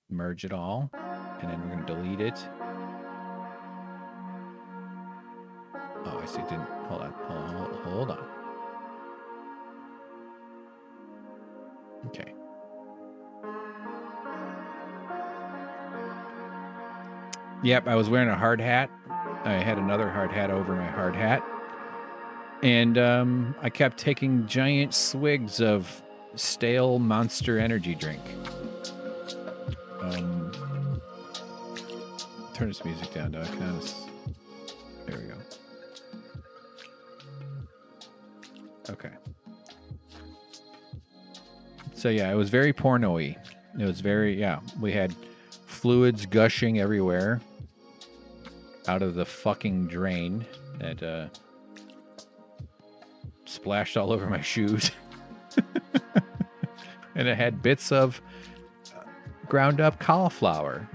Merge it all, and then we're going to delete it. Oh, I see it didn't. Hold on. Okay. Yep, I was wearing a hard hat. I had another hard hat over my hard hat. And I kept taking giant swigs of stale Monster Energy drink. Turn this music down, though. There we go. Okay. So yeah, it was very porno-y. It was very, yeah. We had fluids gushing everywhere out of the fucking drain that splashed all over my shoes. And it had bits of ground up cauliflower.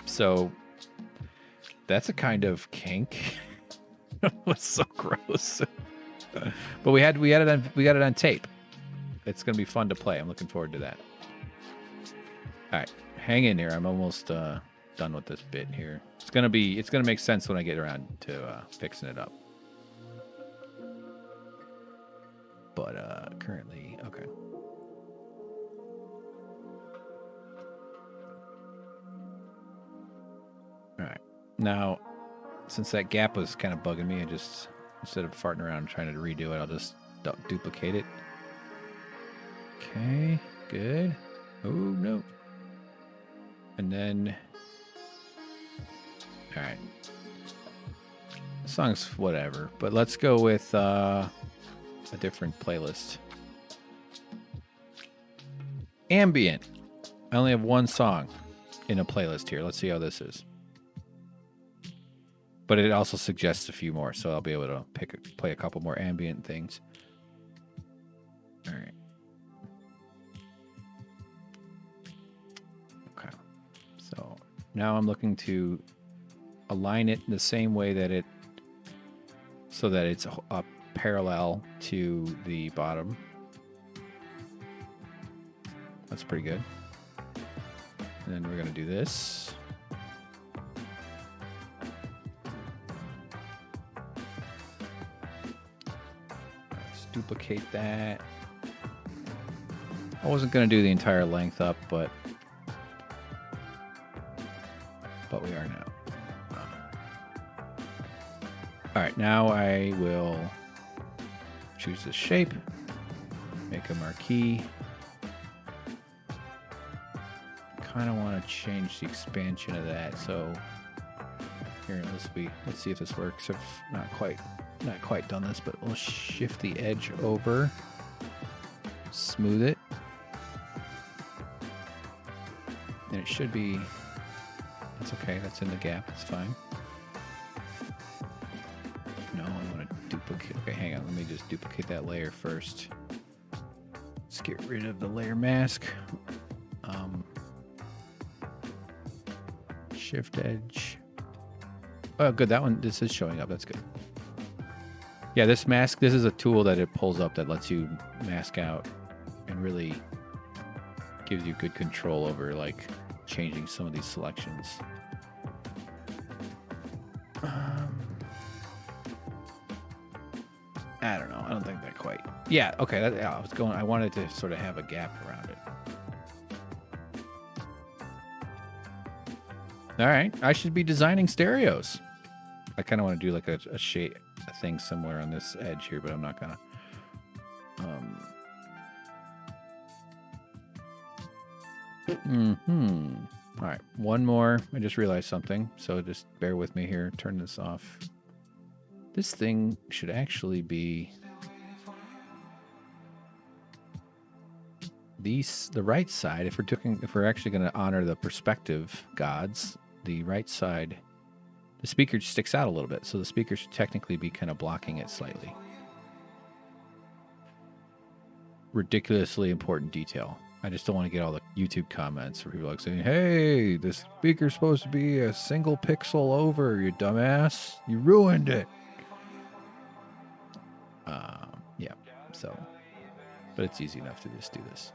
So that's a kind of kink. It was so gross. But we got it on tape. It's gonna be fun to play. I'm looking forward to that. All right, hang in here. I'm almost done with this bit here. It's gonna make sense when I get around to fixing it up. But currently, okay. All right. Now, since that gap was kind of bugging me, I just, instead of farting around and trying to redo it, I'll just duplicate it. Okay, good. Oh, no. And then... Alright. The song's whatever, but let's go with a different playlist. Ambient. I only have one song in a playlist here. Let's see how this is. But it also suggests a few more, so I'll be able to play a couple more ambient things. All right. Okay. So now I'm looking to align it the same way that so that it's parallel to the bottom. That's pretty good. And then we're going to do this. Duplicate that. I wasn't going to do the entire length up, but we are now. All right, now I will choose this shape, make a marquee. Kind of want to change the expansion of that, so here, let's see if this works. If not quite done this, but we'll shift the edge over, smooth it, and it should be, that's okay, that's in the gap, it's fine. No, I want to duplicate, okay, hang on, let me just duplicate that layer first. Let's get rid of the layer mask. Shift edge. Oh, good, that one, this is showing up, that's good. Yeah, this is a tool that it pulls up that lets you mask out and really gives you good control over, like, changing some of these selections. I don't know. I don't think that quite. Yeah, okay. I wanted to sort of have a gap around it. All right. I should be designing stereos. I kind of want to do like a thing somewhere on this edge here, but I'm not gonna. All right, one more. I just realized something, so just bear with me here. Turn this off. This thing should actually be the right side, if we're actually going to honor the perspective gods, the right side, the speaker sticks out a little bit, so the speaker should technically be kind of blocking it slightly. Ridiculously important detail. I just don't want to get all the YouTube comments where people are like saying, "Hey, the speaker's supposed to be a single pixel over, you dumbass. You ruined it." Yeah, so, but it's easy enough to just do this.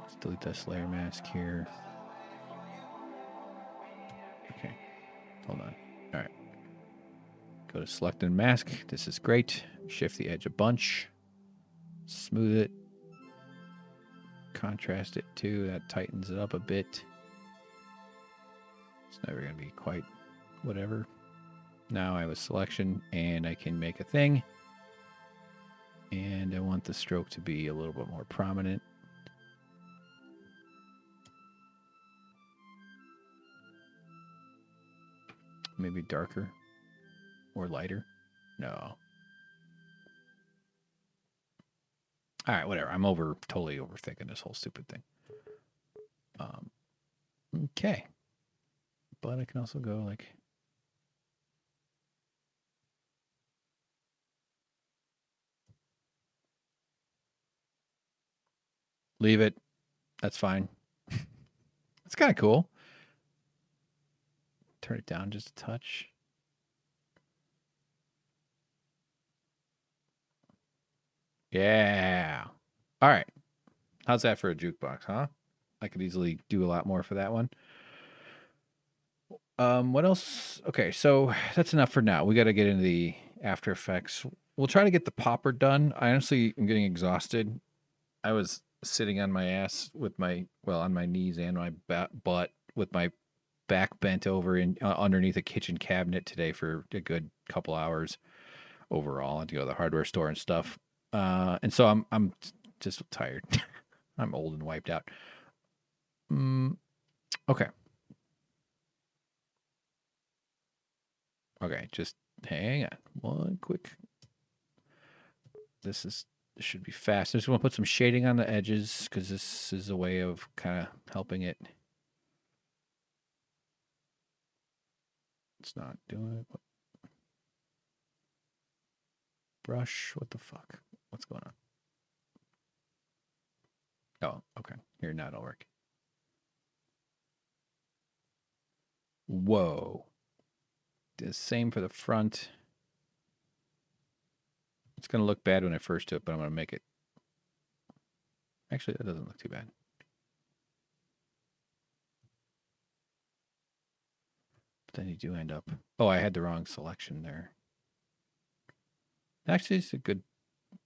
Let's delete this layer mask here. Okay, hold on. All right. Go to select and mask. This is great. Shift the edge a bunch. Smooth it. Contrast it too. That tightens it up a bit. It's never going to be quite whatever. Now I have a selection and I can make a thing. And I want the stroke to be a little bit more prominent. Maybe darker or lighter. No. All right, whatever. I'm totally overthinking this whole stupid thing. Okay. But I can also go like... Leave it. That's fine. It's kind of cool. Turn it down just a touch. Yeah. All right. How's that for a jukebox, huh? I could easily do a lot more for that one. What else? Okay, so that's enough for now. We got to get into the After Effects. We'll try to get the popper done. I honestly am getting exhausted. I was sitting on my ass with on my knees and my butt with my back bent over underneath a kitchen cabinet today for a good couple hours overall. I had to go to the hardware store and stuff. And so I'm just tired. I'm old and wiped out. Okay. Okay, just hang on. One quick. This should be fast. I just want to put some shading on the edges because this is a way of kind of helping it. It's not doing it. Brush. What the fuck? What's going on? Oh, okay. Here, now it'll work. Whoa. The same for the front. It's going to look bad when I first do it, but I'm going to make it. Actually, that doesn't look too bad. But then you do end up... Oh, I had the wrong selection there. Actually, it's a good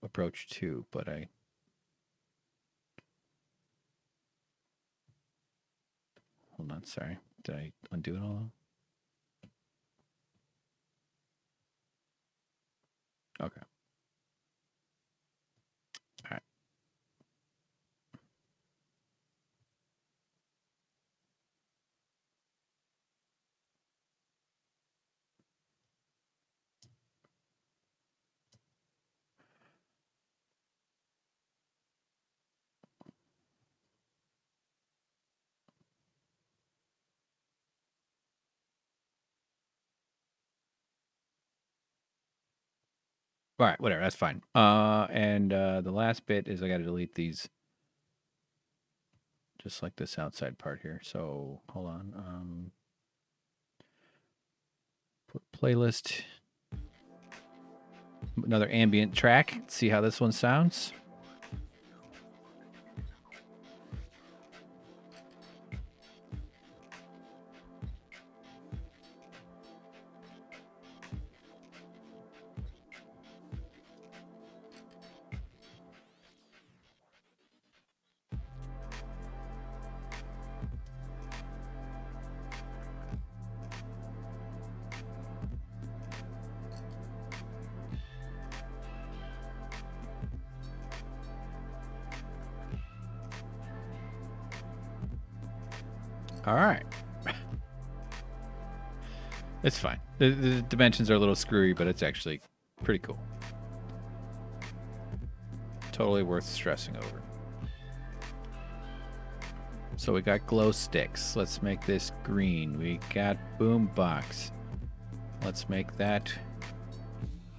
approach too, but I... Hold on, sorry. Did I undo it all? Okay. All right. All right, whatever, that's fine. And the last bit is I got to delete these, just like this outside part here. So hold on. Put playlist. Another ambient track. See how this one sounds. All right. It's fine. The dimensions are a little screwy, but it's actually pretty cool. Totally worth stressing over. So we got glow sticks. Let's make this green. We got Boombox. Let's make that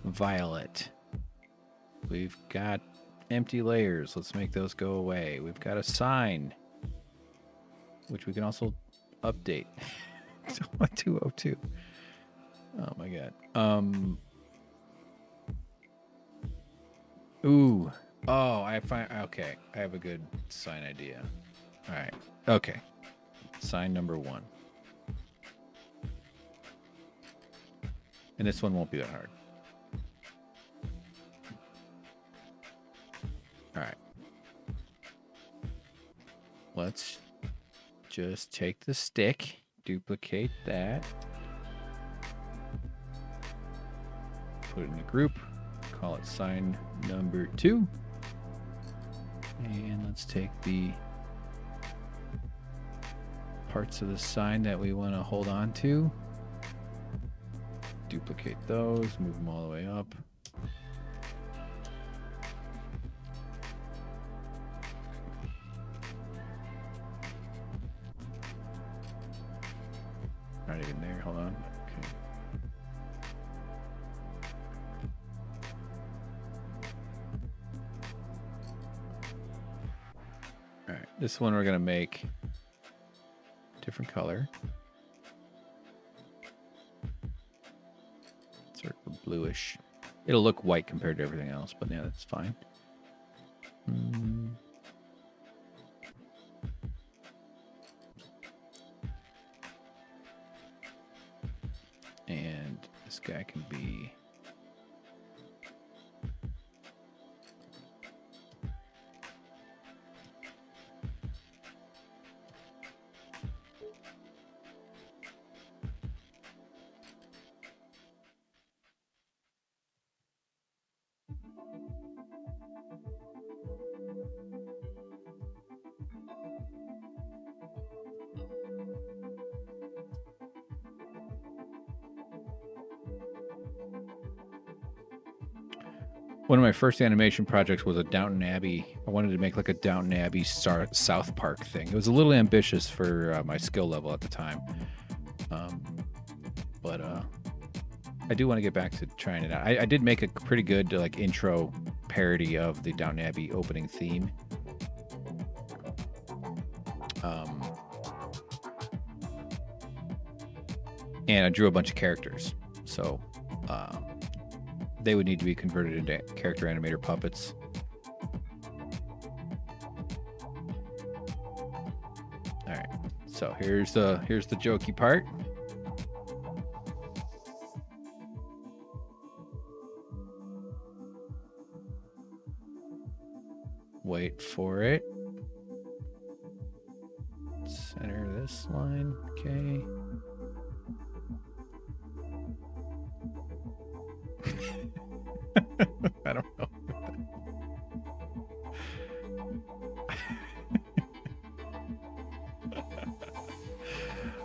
violet. We've got empty layers. Let's make those go away. We've got a sign, which we can also update. 202. Oh my god. Ooh. Oh, okay. I have a good sign idea. All right. Okay. Sign number 1. And this one won't be that hard. All right. Let's just take the stick, duplicate that, put it in a group, call it sign number 2. And let's take the parts of the sign that we want to hold on to, duplicate those, move them all the way up. Not even there, hold on. Okay. All right, this one we're gonna make different color. Sort of bluish. It'll look white compared to everything else, but yeah, that's fine. And this guy can be one of my first animation projects was a Downton Abbey. I wanted to make like a Downton Abbey South Park thing. It was a little ambitious for my skill level at the time. But I do want to get back to trying it out. I did make a pretty good like intro parody of the Downton Abbey opening theme. And I drew a bunch of characters. So they would need to be converted into character animator puppets. All right, so here's the jokey part. Wait for it. Center this line, okay. I don't know.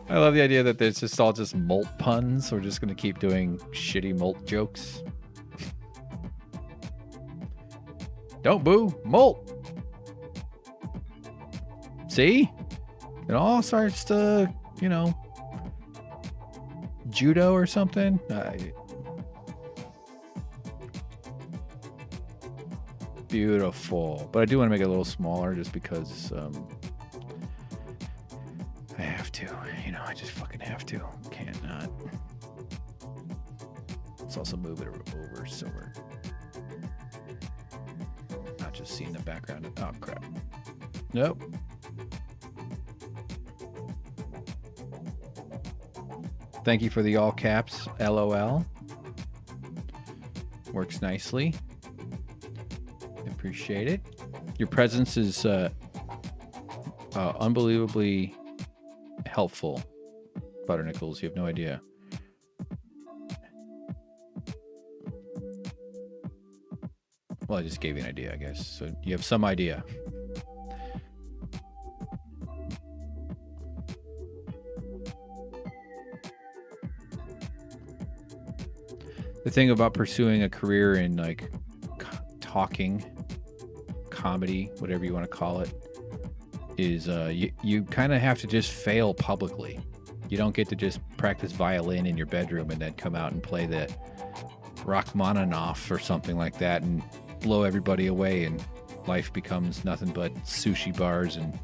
I love the idea that it's just all just molt puns. We're just going to keep doing shitty molt jokes. Don't boo, molt. See? It all starts to, you know, judo or something. Beautiful. But I do want to make it a little smaller just because I have to. You know, I just fucking have to. Can't not. Let's also move it over so we're not just seeing the background. Oh, crap. Nope. Thank you for the all caps. LOL. Works nicely. Appreciate it. Your presence is unbelievably helpful, Butternickles. You have no idea. Well, I just gave you an idea, I guess. So you have some idea. The thing about pursuing a career in like talking, comedy, whatever you want to call it, is you kind of have to just fail publicly. You don't get to just practice violin in your bedroom and then come out and play the Rachmaninoff or something like that and blow everybody away, and life becomes nothing but sushi bars and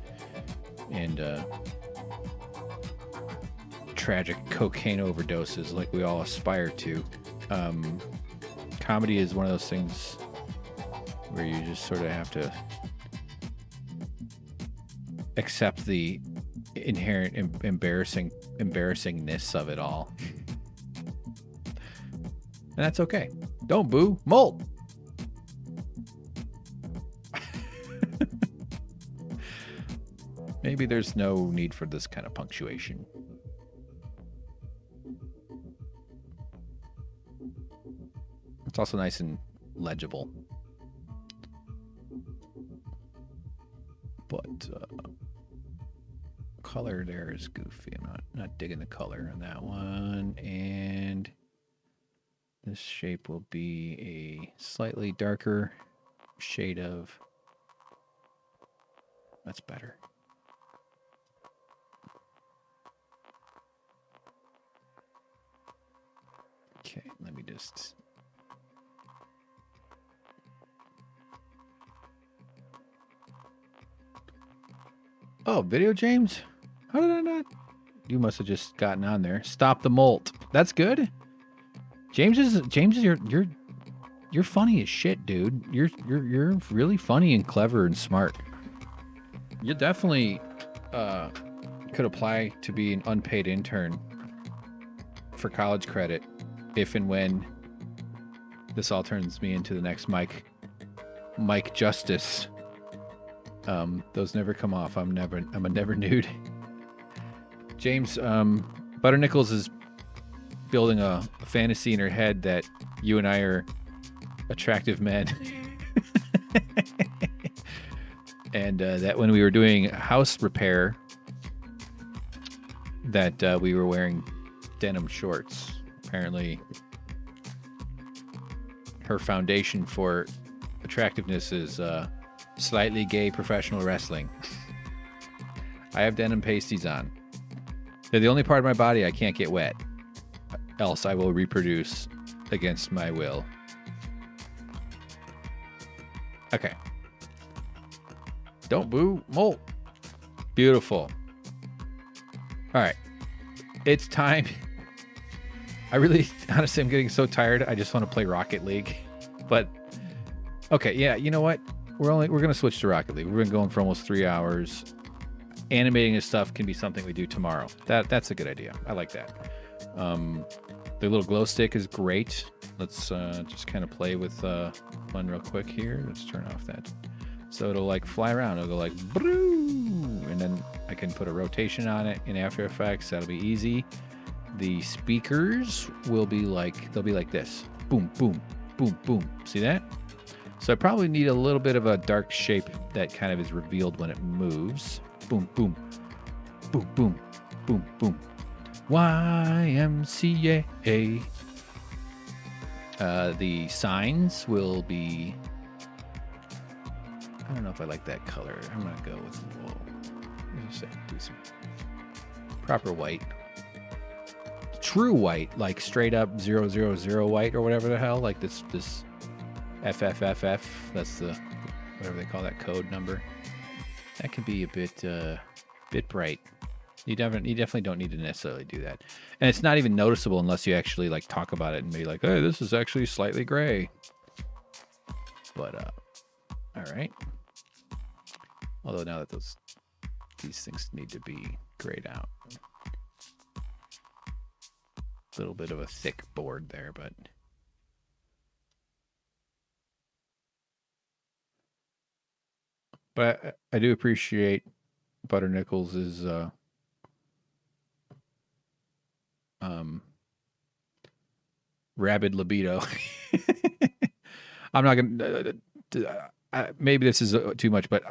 tragic cocaine overdoses like we all aspire to. Comedy is one of those things where you just sort of have to accept the inherent embarrassingness of it all. And that's okay. Don't boo. Molt. Maybe there's no need for this kind of punctuation. It's also nice and legible. But color there is goofy. I'm not digging the color on that one. And this shape will be a slightly darker shade of... That's better. Okay, let me just... Oh, video, James? How did I not? You must have just gotten on there. Stop the molt. That's good. James is you're funny as shit, dude. You're really funny and clever and smart. You definitely could apply to be an unpaid intern for college credit if and when this all turns me into the next Mike Justice. Those never come off. I'm a never nude. James, Butternickles is building a fantasy in her head that you and I are attractive men. And that when we were doing house repair, that we were wearing denim shorts. Apparently, her foundation for attractiveness is slightly gay professional wrestling. I have denim pasties on. They're the only part of my body I can't get wet. Else I will reproduce against my will. Okay. Don't boo. Molt. Beautiful. All right. It's time. Honestly, I'm getting so tired. I just want to play Rocket League. But, okay, yeah, you know what? We're going to switch to Rocket League. We've been going for almost 3 hours. Animating this stuff can be something we do tomorrow. That's a good idea. I like that. The little glow stick is great. Let's just kind of play with one real quick here. Let's turn off that. So it'll like fly around. It'll go like, broo, and then I can put a rotation on it in After Effects. That'll be easy. The speakers will be like, they'll be like this. Boom, boom, boom, boom. See that? So I probably need a little bit of a dark shape that kind of is revealed when it moves. Boom, boom, boom, boom, boom, boom. YMCA. The signs will be... I don't know if I like that color. I'm going to go with... Whoa. Let's just do some proper white. True white, like straight up 000 white or whatever the hell. Like this FFFF. That's the... whatever they call that code number. That can be a bit bright. You definitely don't need to necessarily do that. And it's not even noticeable unless you actually like talk about it and be like, hey, this is actually slightly gray. But all right. Although now that these things need to be grayed out. A little bit of a thick board there, but I do appreciate Butternickles' rabid libido. I'm not gonna. Maybe this is too much, but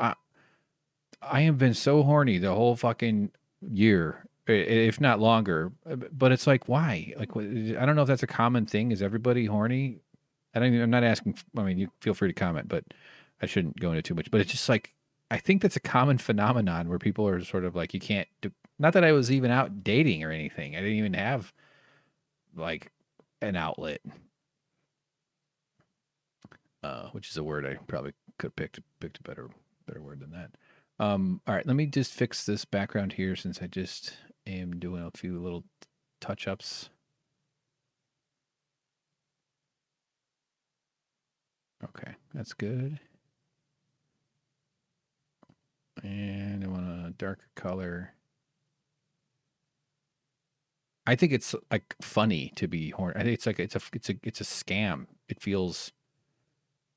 I have been so horny the whole fucking year, if not longer. But it's like, why? Like, I don't know if that's a common thing. Is everybody horny? I'm not asking. I mean, you feel free to comment, but I shouldn't go into too much. But it's just like, I think that's a common phenomenon where people are sort of like, you can't do, not that I was even out dating or anything. I didn't even have like an outlet, which is a word I probably could have picked a better word than that. All right, let me just fix this background here since I just am doing a few little touch-ups. Okay, that's good. And I want a darker color. I think it's like funny to be horny. I think it's like it's a scam. It feels.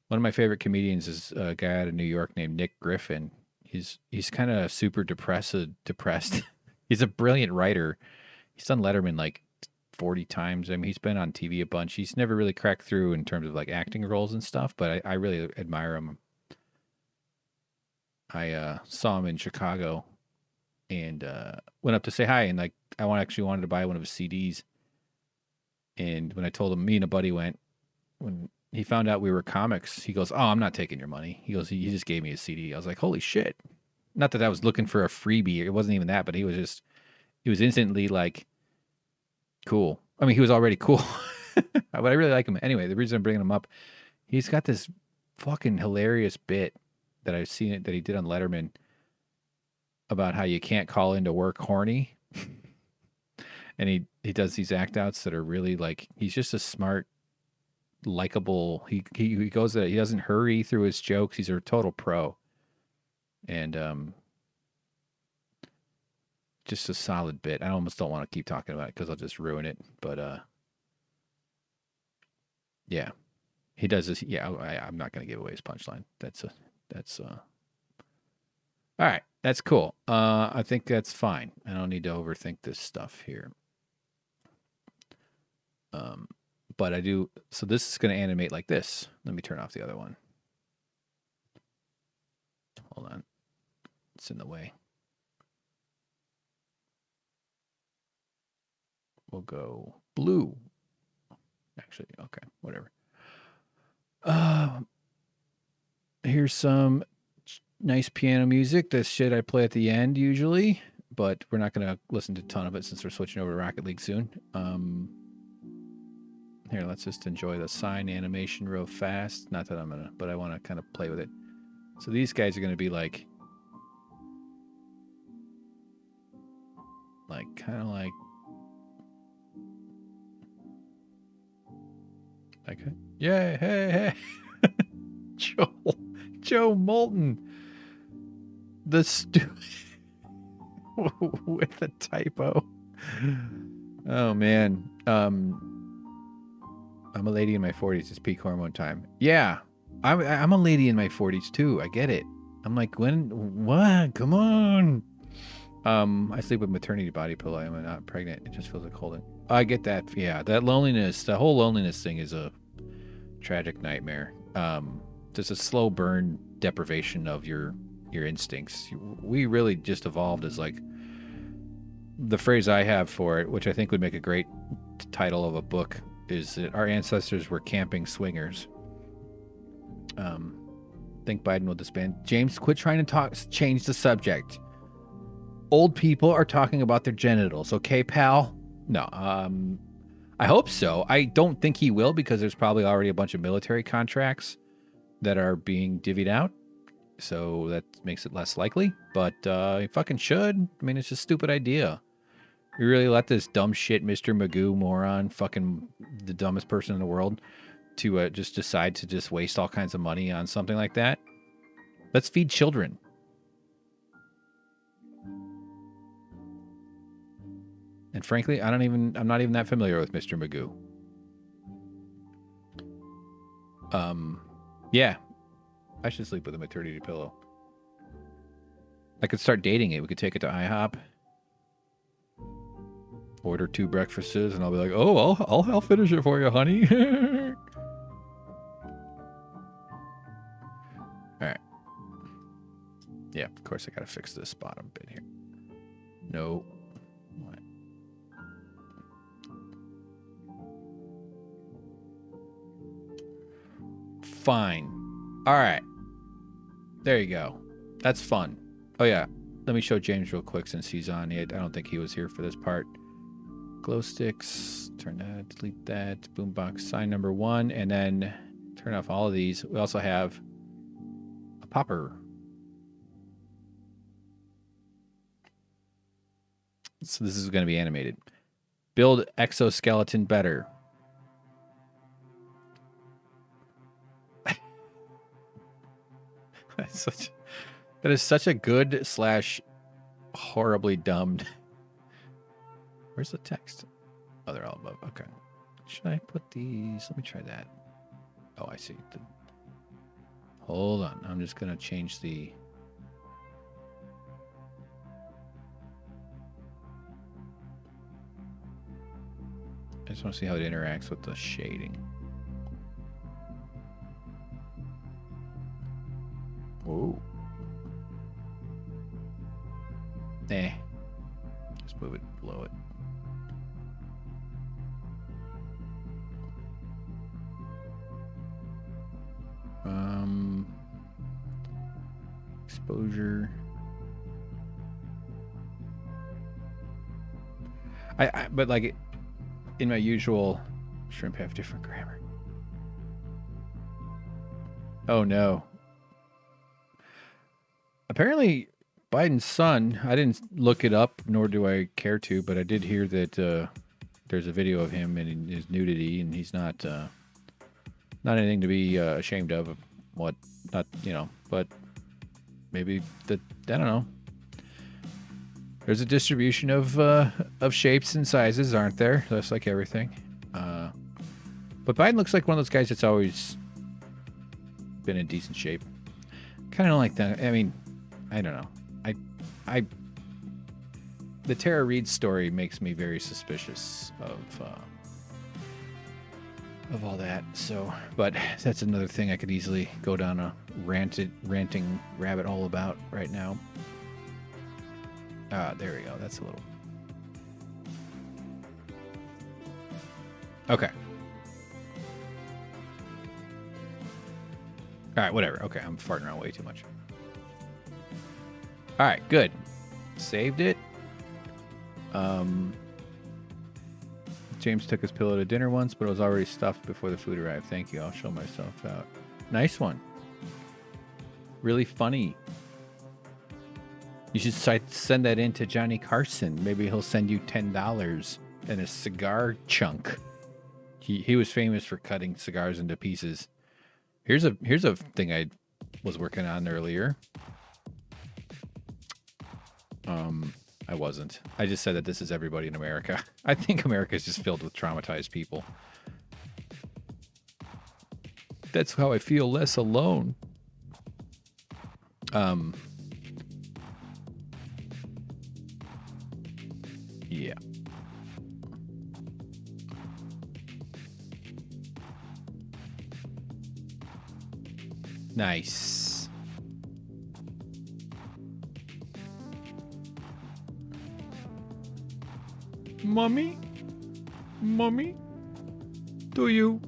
One of my favorite comedians is a guy out of New York named Nick Griffin. He's kind of super depressed. He's a brilliant writer. He's done Letterman like 40 times. I mean, he's been on TV a bunch. He's never really cracked through in terms of like acting roles and stuff, but I really admire him. I saw him in Chicago and went up to say hi, and like actually wanted to buy one of his CDs. And when I told him, me and a buddy went, when he found out we were comics, he goes, "Oh, I'm not taking your money." He goes, "He just gave me a CD." I was like, "Holy shit!" Not that I was looking for a freebie. It wasn't even that, but he was instantly like, cool. I mean, he was already cool, but I really like him. Anyway, the reason I'm bringing him up, he's got this fucking hilarious bit that I've seen that he did on Letterman about how you can't call into work horny. And he does these act outs that are really like, he's just a smart, likable. He goes that he doesn't hurry through his jokes. He's a total pro. And just a solid bit. I almost don't want to keep talking about it because I'll just ruin it. But yeah, he does this. Yeah, I'm not going to give away his punchline. That's all right. That's cool. I think that's fine. I don't need to overthink this stuff here. But I do. So this is going to animate like this. Let me turn off the other one. Hold on. It's in the way. We'll go blue. Actually, okay, whatever. Here's some nice piano music. This shit I play at the end usually, but we're not going to listen to a ton of it since we're switching over to Rocket League soon. Here, let's just enjoy the sign animation real fast. Not that I'm going to, but I want to kind of play with it. So these guys are going to be like kind of like yeah, hey. Joe Moulton. The with a typo. Oh man. I'm a lady in my 40s. It's peak hormone time. Yeah. I'm a lady in my 40s too. I get it. I'm like, what? Come on. I sleep with maternity body pillow. I'm not pregnant. It just feels like holding. I get that. Yeah. That loneliness, the whole loneliness thing is a tragic nightmare. Just a slow burn deprivation of your instincts. We really just evolved as like the phrase I have for it, which I think would make a great title of a book, is that our ancestors were camping swingers. Think Biden will disband. James, quit trying to change the subject. Old people are talking about their genitals, okay, pal? No, I hope so. I don't think he will because there's probably already a bunch of military contracts that are being divvied out. So that makes it less likely. But he fucking should. I mean, it's a stupid idea. We really let this dumb shit Mr. Magoo moron, fucking the dumbest person in the world, to just decide to just waste all kinds of money on something like that? Let's feed children. And frankly, I'm not even that familiar with Mr. Magoo. Yeah. I should sleep with a maternity pillow. I could start dating it. We could take it to IHOP. Order 2 breakfasts, and I'll be like, "Oh, I'll finish it for you, honey." All right. Yeah, of course I gotta fix this bottom bit here. No. What? Fine. All right. There you go. That's fun. Oh, yeah. Let me show James real quick since he's on. I don't think he was here for this part. Glow sticks. Turn that. Delete that. Boombox sign number 1. And then turn off all of these. We also have a popper. So this is going to be animated. Build exoskeleton better. That is such a good / horribly dumbed. Where's the text? Oh, they're all above. Okay. Should I put these? Let me try that. Oh, I see. Hold on. I'm just going to change the... I just want to see how it interacts with the shading. Whoa. Just move it below it. Exposure. But like in my usual, shrimp have different grammar. Oh no. Apparently Biden's son, I didn't look it up, nor do I care to, but I did hear that there's a video of him and his nudity, and he's not anything to be ashamed of. What? Not, but maybe I don't know. There's a distribution of shapes and sizes, aren't there? Just like everything. But Biden looks like one of those guys that's always been in decent shape. Kind of like that. I mean, I don't know. The Tara Reid story makes me very suspicious of all that. So, but that's another thing I could easily go down a ranting rabbit hole about right now. There we go. That's a little. Okay. All right, whatever. Okay, I'm farting around way too much. All right, good. Saved it. James took his pillow to dinner once, but it was already stuffed before the food arrived. Thank you. I'll show myself out. Nice one. Really funny. You should send that in to Johnny Carson. Maybe he'll send you $10 and a cigar chunk. He was famous for cutting cigars into pieces. Here's a thing I was working on earlier. I wasn't. I just said that this is everybody in America. I think America is just filled with traumatized people. That's how I feel less alone. Yeah. Nice. Mommy? Mommy? Do you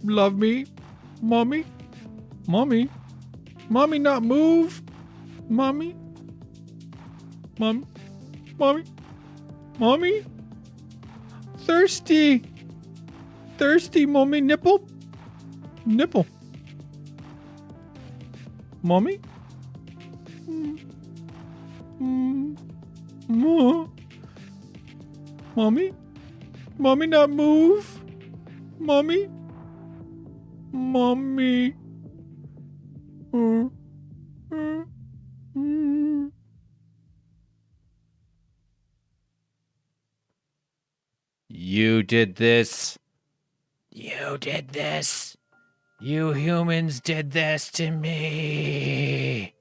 love me? Mommy? Mommy? Mommy not move? Mommy? Mommy? Mommy? Mommy? Thirsty? Thirsty, mommy? Nipple? Nipple? Mommy? Mommy? Mommy not move? Mommy? Mommy? You did this. You did this. You humans did this to me.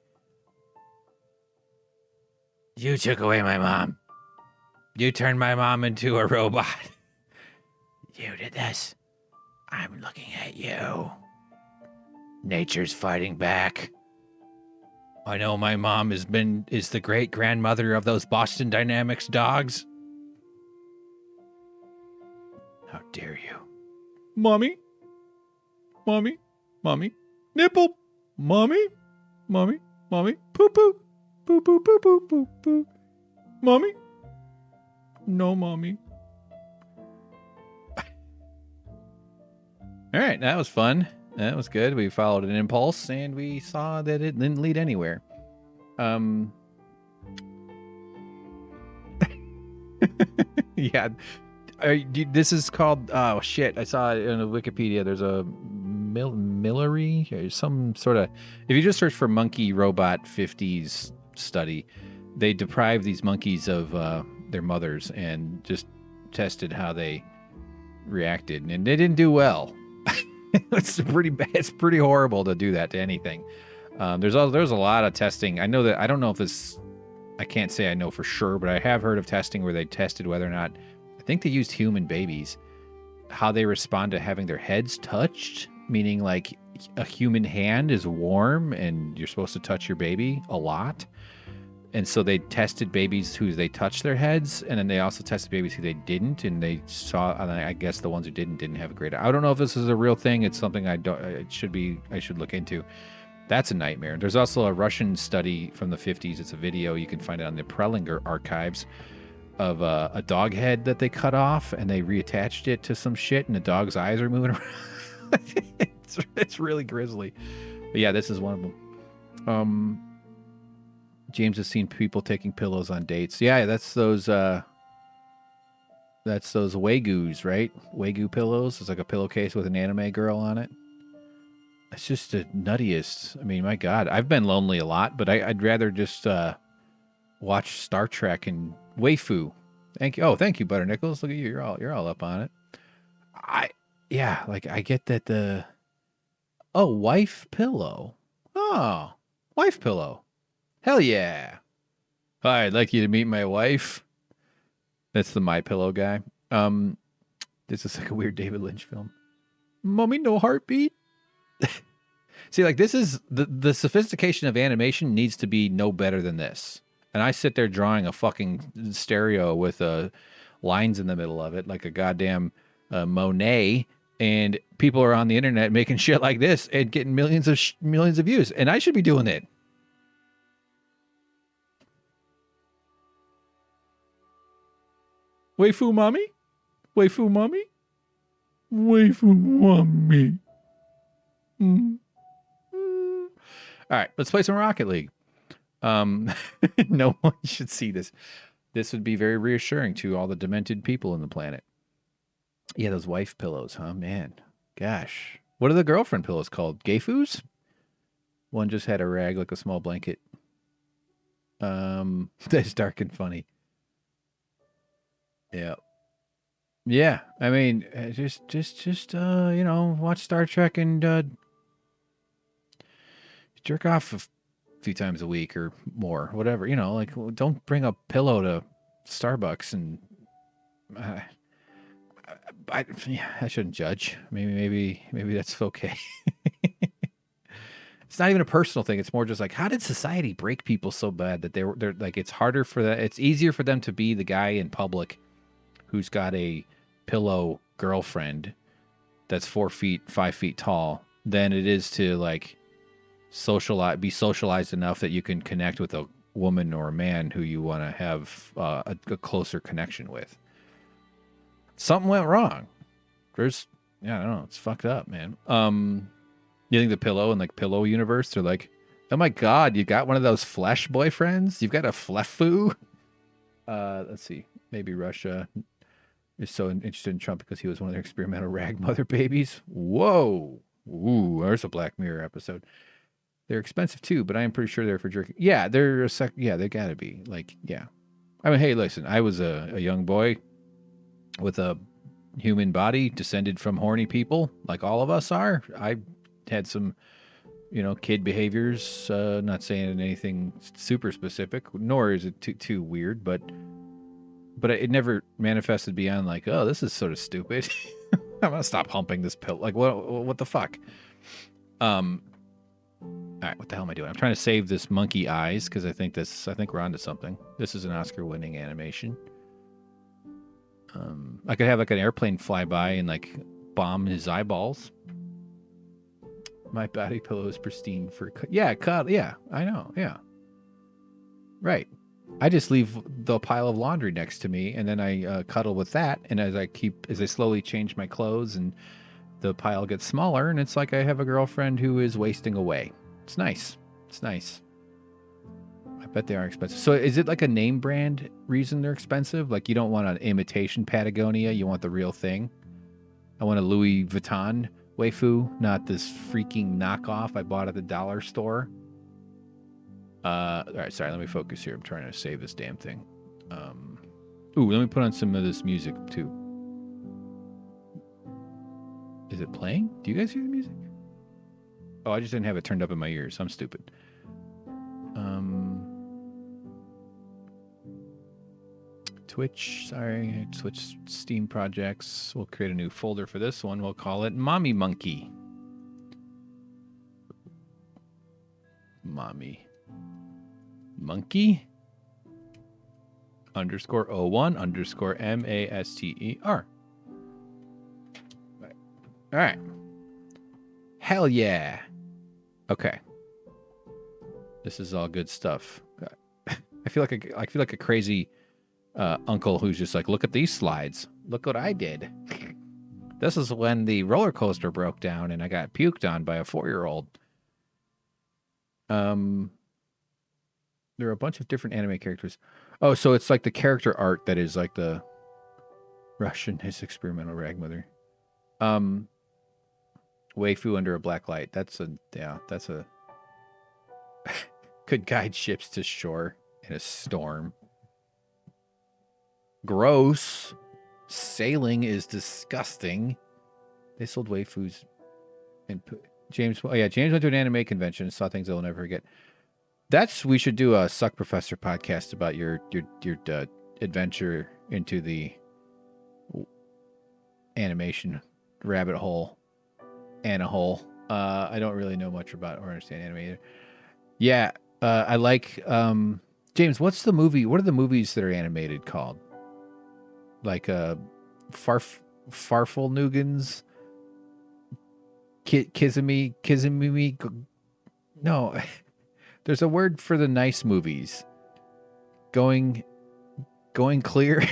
You took away my mom. You turned my mom into a robot. You did this. I'm looking at you. Nature's fighting back. I know my mom is the great grandmother of those Boston Dynamics dogs. How dare you? Mommy? Mommy? Mommy? Nipple? Mommy? Mommy? Mommy, poo poo, poo poo poo poo poo poo. Mommy, no, mommy. All right, that was fun. That was good. We followed an impulse, and we saw that it didn't lead anywhere. Yeah, this is called. Oh shit! I saw it in Wikipedia. There's a Millery or some sort of. If you just search for monkey robot 50s study, they deprived these monkeys of their mothers and just tested how they reacted, and they didn't do well. It's pretty bad. It's pretty horrible to do that to anything. There's a lot of testing. I know that I don't know if this. I can't say I know for sure, but I have heard of testing where they tested whether or not. I think they used human babies, how they respond to having their heads touched, meaning like a human hand is warm and you're supposed to touch your baby a lot. And so they tested babies who they touched their heads, and then they also tested babies who they didn't, and they saw. And I guess the ones who didn't have a great. I don't know if this is a real thing. It's something I should look into. That's a nightmare. There's also a Russian study from the 50s. It's a video. You can find it on the Prelinger archives of a dog head that they cut off, and they reattached it to some shit, and the dog's eyes are moving around. It's really grisly. But yeah, this is one of them. James has seen people taking pillows on dates. Yeah, that's those Wagyus, right? Wagyu pillows. It's like a pillowcase with an anime girl on it. It's just the nuttiest. I mean, my God, I've been lonely a lot, but I'd rather just watch Star Trek and waifu. Thank you. Oh, thank you, Butter Nichols. Look at you. You're all up on it. I get that the wife pillow. Oh, wife pillow. Hell yeah. Hi, I'd like you to meet my wife. That's the My Pillow guy. This is like a weird David Lynch film. Mommy, no heartbeat. See, like this is the sophistication of animation needs to be no better than this. And I sit there drawing a fucking stereo with lines in the middle of it, like a goddamn Monet, and people are on the internet making shit like this and getting millions of views, and I should be doing it. Waifu mommy? Waifu mommy? Waifu mommy. All right, let's play some Rocket League. No one should see this. This would be very reassuring to all the demented people on the planet. Yeah, those wife pillows, huh? Man, gosh. What are the girlfriend pillows called? Geifus? One just had a rag like a small blanket. That's dark and funny. Yeah. Yeah, I mean, just watch Star Trek and jerk off a few times a week or more, whatever. Like don't bring a pillow to Starbucks and I shouldn't judge. Maybe that's okay. It's not even a personal thing. It's more just like, how did society break people so bad that they're like, it's harder for that. It's easier for them to be the guy in public who's got a pillow girlfriend that's 4 feet, 5 feet tall than it is to like be socialized enough that you can connect with a woman or a man who you want to have a closer connection with. Something went wrong. I don't know. It's fucked up, man. You think the pillow and like pillow universe, they're like, oh my God, you got one of those flesh boyfriends? You've got a flefu? Let's see. Maybe Russia is so interested in Trump because he was one of their experimental rag mother babies. Whoa. Ooh, there's a Black Mirror episode. They're expensive too, but I am pretty sure they're for jerking. Yeah, they gotta be. Like, yeah. I mean, hey, listen, I was a young boy with a human body descended from horny people, like all of us are. I had some, kid behaviors, not saying anything super specific, nor is it too weird, but it never manifested beyond like, oh, this is sort of stupid. I'm gonna stop humping this pill. Like, what the fuck? All right, what the hell am I doing? I'm trying to save this monkey eyes because I think we're onto something. This is an Oscar-winning animation. I could have like an airplane fly by and like bomb his eyeballs. My body pillow is pristine for yeah, I know, yeah. Right. I just leave the pile of laundry next to me, and then I cuddle with that, and as I slowly change my clothes, and the pile gets smaller, and it's like I have a girlfriend who is wasting away. It's nice. It's nice. I bet they are expensive. So is it like a name brand reason they're expensive? Like you don't want an imitation Patagonia, you want the real thing? I want a Louis Vuitton waifu, not this freaking knockoff I bought at the dollar store. All right, sorry, let me focus here. I'm trying to save this damn thing. Ooh, let me put on some of this music too. Is it playing? Do you guys hear the music? Oh, I just didn't have it turned up in my ears. I'm stupid. Twitch, sorry, Twitch Steam projects. We'll create a new folder for this one. We'll call it Mommy Monkey. Mommy Monkey _ 01 _ MASTER. All right. Hell yeah. Okay. This is all good stuff. I feel like a crazy uncle who's just like, look at these slides. Look what I did. This is when the roller coaster broke down and I got puked on by a 4-year-old. There are a bunch of different anime characters. Oh, so it's like the character art that is like the Russian, his experimental ragmother. Waifu under a black light. That's a could guide ships to shore in a storm. Gross. Sailing is disgusting. They sold waifus and James. Oh yeah, James went to an anime convention and saw things he'll never forget. We should do a Suck Professor podcast about your adventure into the animation rabbit hole. Anna hole. I don't really know much about or understand anime either. Yeah, I like James. What's the movie? What are the movies that are animated called? Like Farfel-Nugans, Kizumi. No, there's a word for the nice movies. Going clear.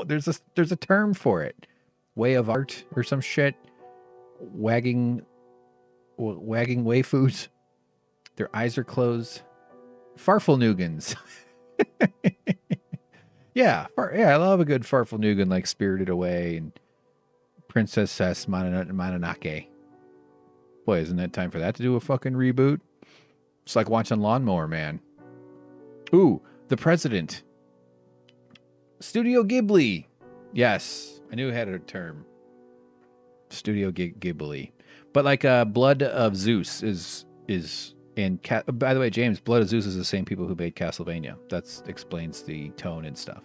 There's a term for it. Way of art or some shit. Wagging waifus. Their eyes are closed. Farfel-Nugans. Yeah, I love a good Farfel-Nugan like Spirited Away and Princess Mononoke. Boy, isn't that time for that to do a fucking reboot? It's like watching Lawnmower Man. Ooh, The President. Studio Ghibli. Yes, I knew it had a term. Studio Ghibli. But like Blood of Zeus is and by the way, James, Blood of Zeus is the same people who made Castlevania. That explains the tone and stuff.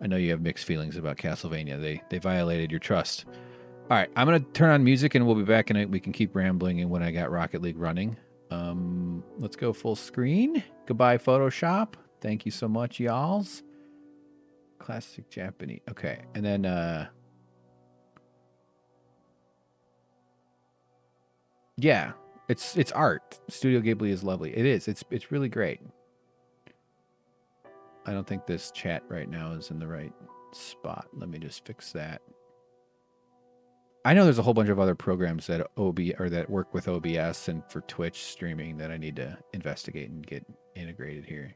I know you have mixed feelings about Castlevania. They violated your trust. All right, I'm going to turn on music and we'll be back in it. We can keep rambling and when I got Rocket League running. Let's go full screen. Goodbye, Photoshop. Thank you so much, y'alls. Classic Japanese. Okay, and then yeah. It's art. Studio Ghibli is lovely. It is. It's really great. I don't think this chat right now is in the right spot. Let me just fix that. I know there's a whole bunch of other programs that that work with OBS and for Twitch streaming that I need to investigate and get integrated here.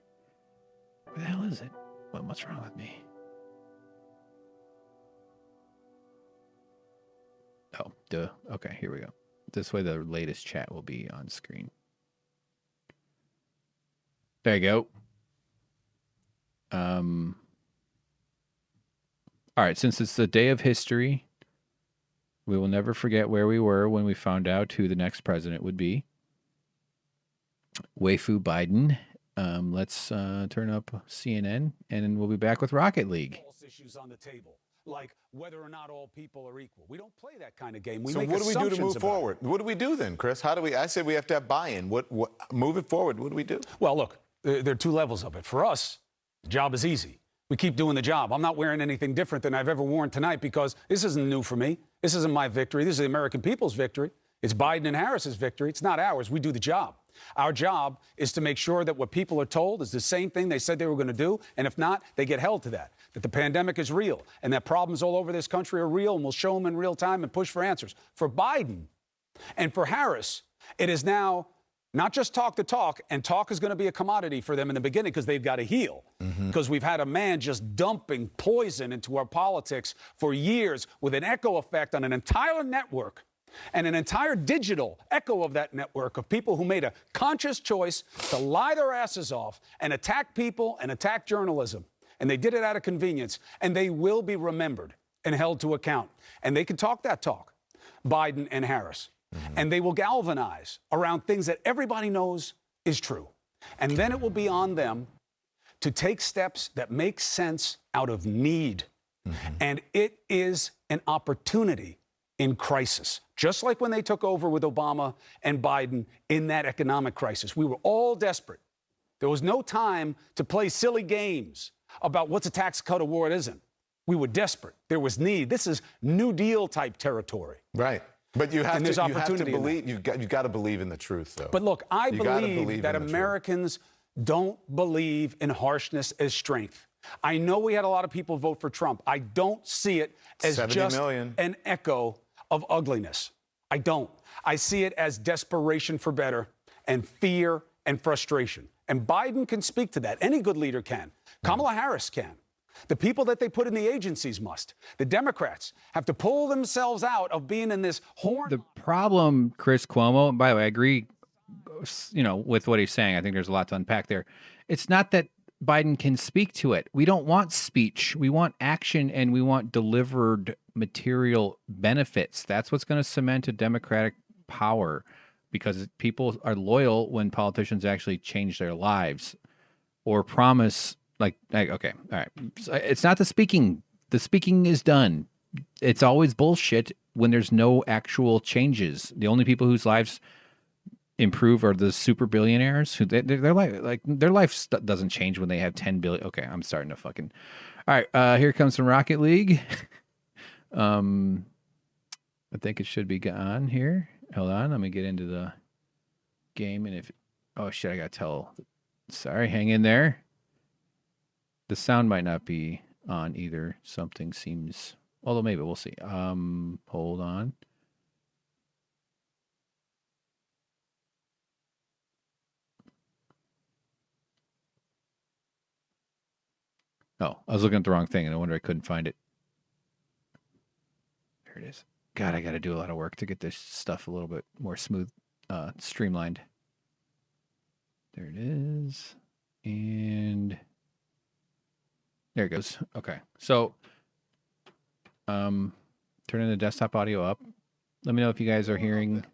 Where the hell is it? What's wrong with me? Oh, duh. Okay, here we go. This way the latest chat will be on screen. There you go. All right, since it's the day of history, we will never forget where we were when we found out who the next president would be. Waifu Biden. Let's turn up CNN, and then we'll be back with Rocket League. Issues on the table, like whether or not all people are equal. We don't play that kind of game. So what do we do to move forward? What do we do then, Chris? How do we? I said we have to have buy-in. What move it forward? What do we do? Well, look, there are two levels of it. For us, the job is easy. We keep doing the job. I'm not wearing anything different than I've ever worn tonight because this isn't new for me. This isn't my victory. This is the American people's victory. It's Biden and Harris's victory. It's not ours. We do the job. Our job is to make sure that what people are told is the same thing they said they were going to do, and if not, they get held to that the pandemic is real, and that problems all over this country are real, and we'll show them in real time and push for answers. For Biden and for Harris, it is now not just talk the talk, and talk is going to be a commodity for them in the beginning because they've got to heal. Because we've had a man just dumping poison into our politics for years with an echo effect on an entire network and an entire digital echo of that network of people who made a conscious choice to lie their asses off and attack people and attack journalism. And they did it out of convenience, and they will be remembered and held to account. And they can talk that talk, Biden and Harris. And they will galvanize around things that everybody knows is true. And then it will be on them to take steps that make sense out of need. And it is an opportunity in crisis, just like when they took over with Obama and Biden in that economic crisis. We were all desperate. There was no time to play silly games about what's a tax cut or what isn't. We were desperate. There was need. This is New Deal type territory. Right. But you have to believe. You've got to believe in the truth, though. But look, I believe that Americans don't believe in harshness as strength. I know we had a lot of people vote for Trump. I don't see it as just an echo of ugliness. I don't. I see it as desperation for better and fear and frustration. And Biden can speak to that. Any good leader can. Kamala Harris can. The people that they put in the agencies must. The Democrats have to pull themselves out of being in this horn. The problem, Chris Cuomo, by the way, I agree, with what he's saying. I think there's a lot to unpack there. It's not that Biden can speak to it. We don't want speech. We want action, and we want delivered material benefits. That's what's going to cement a Democratic power, because people are loyal when politicians actually change their lives or promise. Okay, all right. It's not the speaking. The speaking is done. It's always bullshit when there's no actual changes. The only people whose lives improve are the super billionaires who their life doesn't change when they have 10 billion. Okay, I'm starting to fucking. All right, here comes some Rocket League. I think it should be on here. Hold on, let me get into the game, and oh shit, I gotta tell. Sorry, hang in there. The sound might not be on either. Something seems, although maybe we'll see. Hold on. Oh, I was looking at the wrong thing, and I wonder I couldn't find it. There it is. God, I got to do a lot of work to get this stuff a little bit more smooth, streamlined. There it is. And there it goes. Okay. So, turning the desktop audio up. Let me know if you guys are hearing.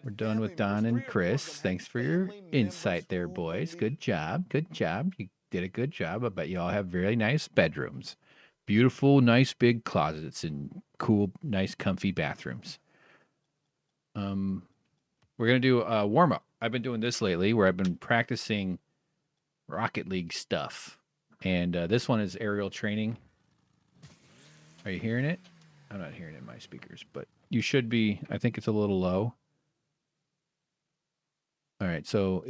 We're done with Don and Chris. Thanks for your insight there, boys. Good job. Good job. You did a good job. I bet you all have very nice bedrooms. Beautiful, nice big closets and cool, nice, comfy bathrooms. We're going to do a warm-up. I've been doing this lately where I've been practicing Rocket League stuff. And this one is aerial training. Are you hearing it? I'm not hearing it in my speakers, but you should be. I think it's a little low. All right, so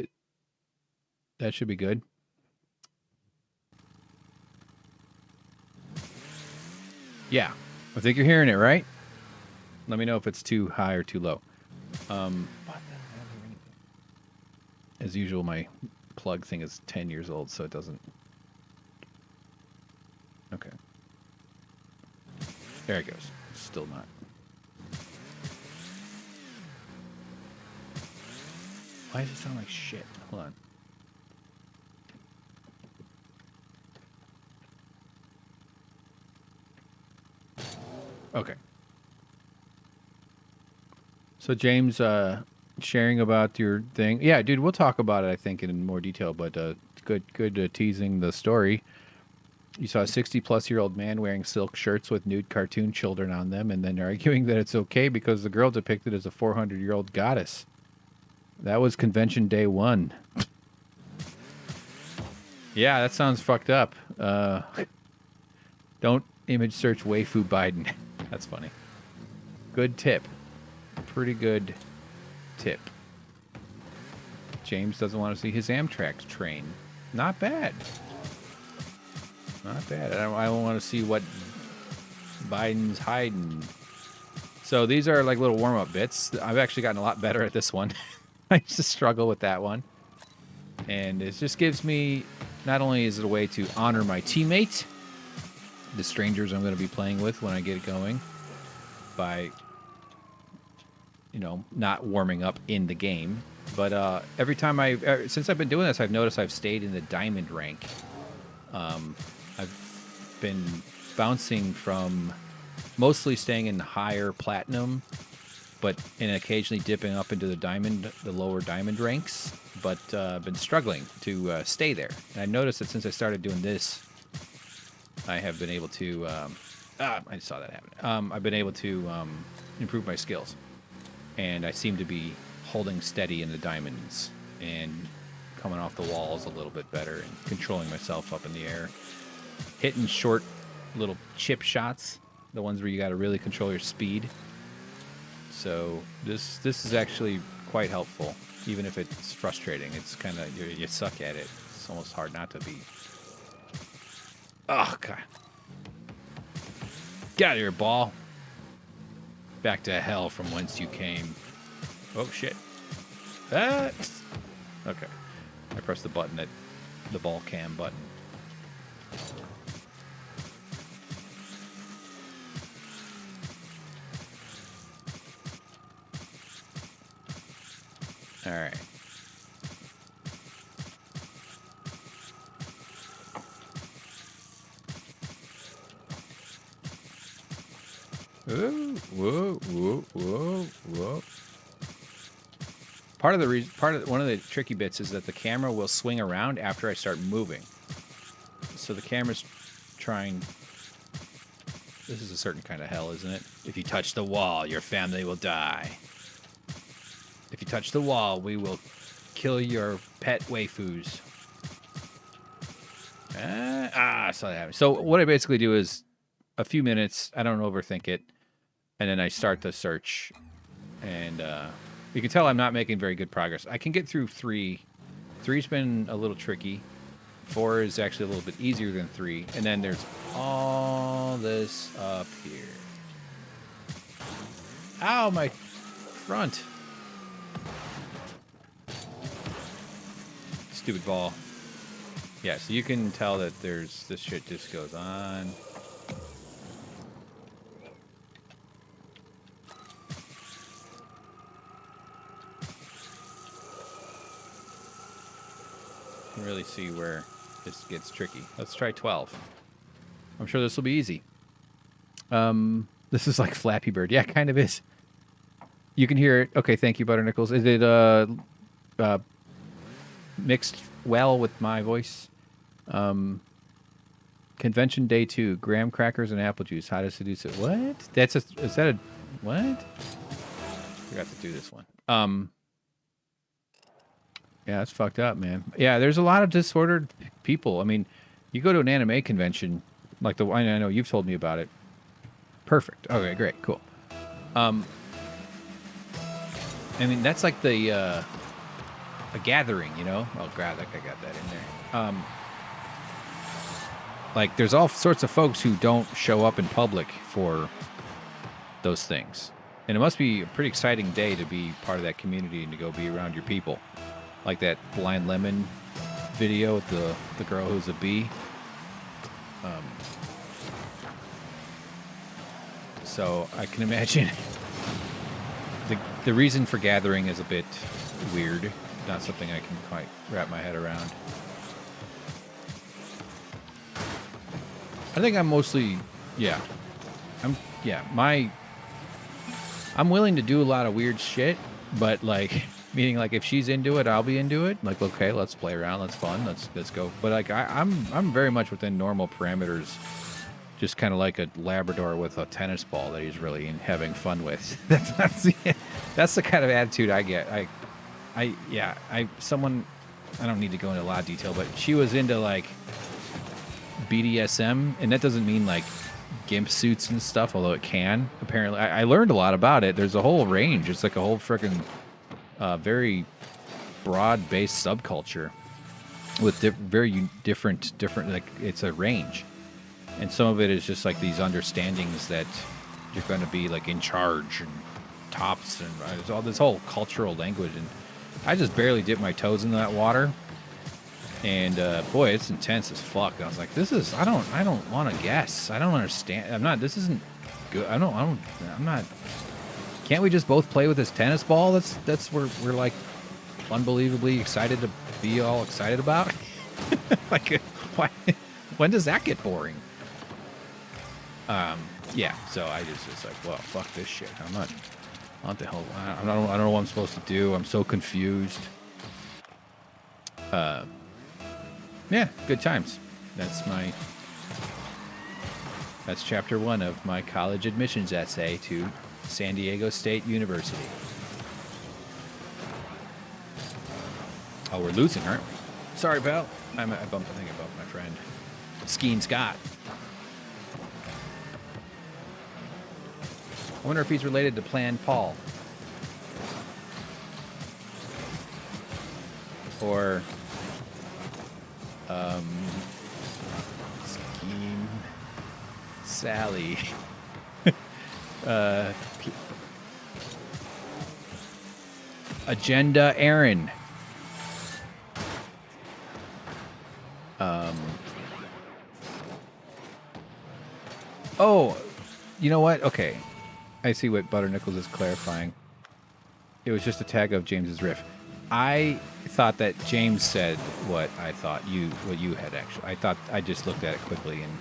that should be good. Yeah, I think you're hearing it, right? Let me know if it's too high or too low. As usual, my plug thing is 10 years old, so it doesn't. Okay. There it goes. Still not. Why does it sound like shit? Hold on. Okay. So James, sharing about your thing. Yeah, dude, we'll talk about it, I think, in more detail, but good teasing the story. You saw a 60-plus-year-old man wearing silk shirts with nude cartoon children on them and then arguing that it's okay because the girl depicted as a 400-year-old goddess. That was convention day 1. Yeah, that sounds fucked up. Don't image search waifu Biden. That's funny. Good tip. pretty good tip. James doesn't want to see his Amtrak train. Not bad. Not bad. I don't want to see what Biden's hiding. So these are like little warm-up bits. I've actually gotten a lot better at this one. I used to struggle with that one. And it just gives me, not only is it a way to honor my teammate, the strangers I'm going to be playing with when I get going, by, you know, not warming up in the game. But every time since I've been doing this, I've noticed I've stayed in the diamond rank. I've been bouncing from mostly staying in higher platinum, and occasionally dipping up into the lower diamond ranks. But I've been struggling to stay there. And I noticed that since I started doing this, I have been able to. I saw that happen. I've been able to improve my skills, and I seem to be holding steady in the diamonds and coming off the walls a little bit better and controlling myself up in the air, hitting short little chip shots, the ones where you got to really control your speed. So this is actually quite helpful, even if it's frustrating. It's kind of, you suck at it. It's almost hard not to be. Oh, God. Get out of here, ball. Back to hell from whence you came. Oh, shit. Okay. I pressed the button, the ball cam button. All right. Ooh, whoa, whoa, whoa, whoa. One of the tricky bits is that the camera will swing around after I start moving. So the camera's trying. This is a certain kind of hell, isn't it? If you touch the wall, your family will die. If you touch the wall, we will kill your pet waifus. I saw that happen. So what I basically do is a few minutes, I don't overthink it, and then I start the search. And you can tell I'm not making very good progress. I can get through 3. 3's been a little tricky. 4 is actually a little bit easier than 3. And then there's all this up here. Ow, my front. Stupid ball. Yeah, so you can tell that this shit just goes on. You can really see where this gets tricky. Let's try 12. I'm sure this will be easy. This is like Flappy Bird. Yeah, it kind of is. You can hear it. Okay, thank you, Butter Nickels. Is it mixed well with my voice? Convention day 2, graham crackers and apple juice. How to seduce it? What? Is that a what? Forgot to do this one. Yeah, that's fucked up, man. Yeah, there's a lot of disordered people. I mean, you go to an anime convention, like the one I know you've told me about it. Perfect. Okay, great, cool. I mean, that's like a gathering, you know? Oh, God, I got that in there. Like, there's all sorts of folks who don't show up in public for those things. And it must be a pretty exciting day to be part of that community and to go be around your people. Like that Blind Lemon video with the girl who's a bee. So I can imagine the reason for gathering is a bit weird. Not something I can quite wrap my head around. I think I'm mostly, I'm willing to do a lot of weird shit, but like, meaning like if she's into it, I'll be into it. Like, okay, let's play around, let's fun, let's go. But like, I'm very much within normal parameters, just kind of like a Labrador with a tennis ball that he's really having fun with. That's the kind of attitude I get. I don't need to go into a lot of detail, but she was into like BDSM, and that doesn't mean like gimp suits and stuff, although it can. Apparently, I learned a lot about it. There's a whole range. It's like a whole freaking very broad-based subculture with very different, like, it's a range. And some of it is just like these understandings that you're going to be like in charge and tops and there's all this whole cultural language. And I just barely dipped my toes in that water. And boy, it's intense as fuck. I was like, this is, I don't want to guess. I don't understand. This isn't good. I'm not, can't we just both play with this tennis ball? That's where we're like unbelievably excited to be all excited about. Like, why, when does that get boring? Yeah, so I just was like, well, fuck this shit. I'm not, what the hell, I don't know what I'm supposed to do. I'm so confused. Yeah, good times. That's chapter 1 of my college admissions essay to San Diego State University. Oh, we're losing, aren't we? Sorry, pal. I bumped the thing about my friend Skeen Scott. I wonder if he's related to Plan Paul. Or Scheme Sally. Agenda Aaron. Oh, you know what? Okay. I see what Butter Nichols is clarifying. It was just a tag of James's riff. I thought that James said what I thought you had actually. I just looked at it quickly and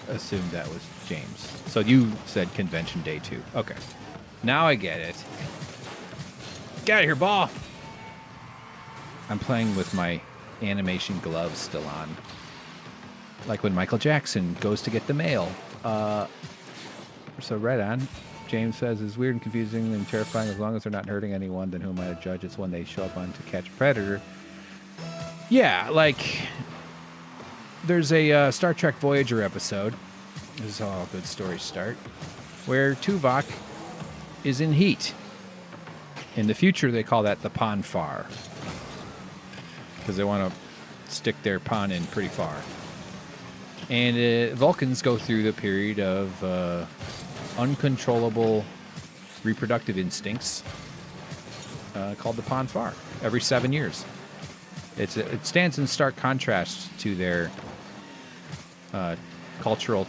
assumed that was James. So you said convention day 2. Okay. Now I get it. Get out of here, ball. I'm playing with my animation gloves still on. Like when Michael Jackson goes to get the mail. So right on. James says it's weird and confusing and terrifying. As long as they're not hurting anyone, then who am I to judge? It's when they show up on to catch a predator. Yeah, like there's a Star Trek Voyager episode. This is how all good stories start. Where Tuvok is in heat. In the future, they call that the pon far. Because they want to stick their pon in pretty far. And Vulcans go through the period of uncontrollable reproductive instincts called the pon far every 7 years. It stands in stark contrast to their cultural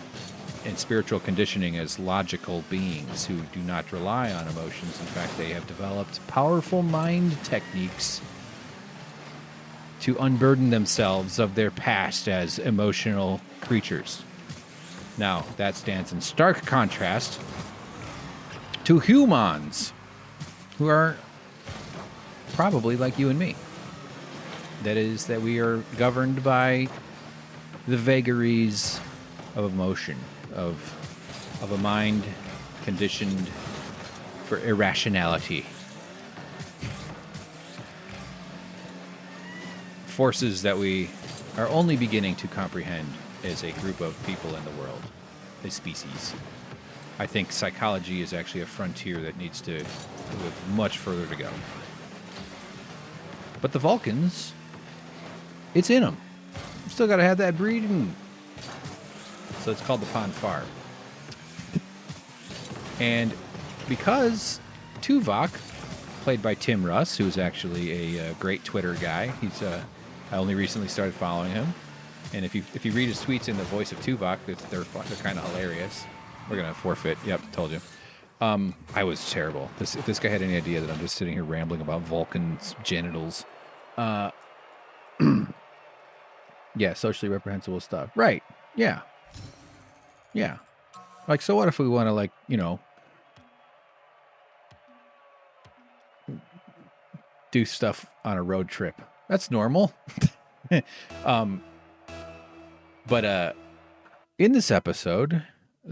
and spiritual conditioning as logical beings who do not rely on emotions. In fact, they have developed powerful mind techniques to unburden themselves of their past as emotional creatures. Now, that stands in stark contrast to humans, who are probably like you and me. That is, that we are governed by the vagaries of emotion, of a mind conditioned for irrationality. Forces that we are only beginning to comprehend as a group of people in the world, a species. I think psychology is actually a frontier that needs to go much further to go. But the Vulcans, it's in them. Still got to have that breeding. So it's called the pon farr. And because Tuvok, played by Tim Russ, who's actually a great Twitter guy, I only recently started following him. And if you read his tweets in the voice of Tuvok, they're kind of hilarious. We're gonna forfeit. Yep, told you. I was terrible. If this guy had any idea that I'm just sitting here rambling about Vulcan's genitals. Yeah, socially reprehensible stuff. Right. Yeah. Yeah. Like, so what if we want to, like, you know, do stuff on a road trip? That's normal. But in this episode,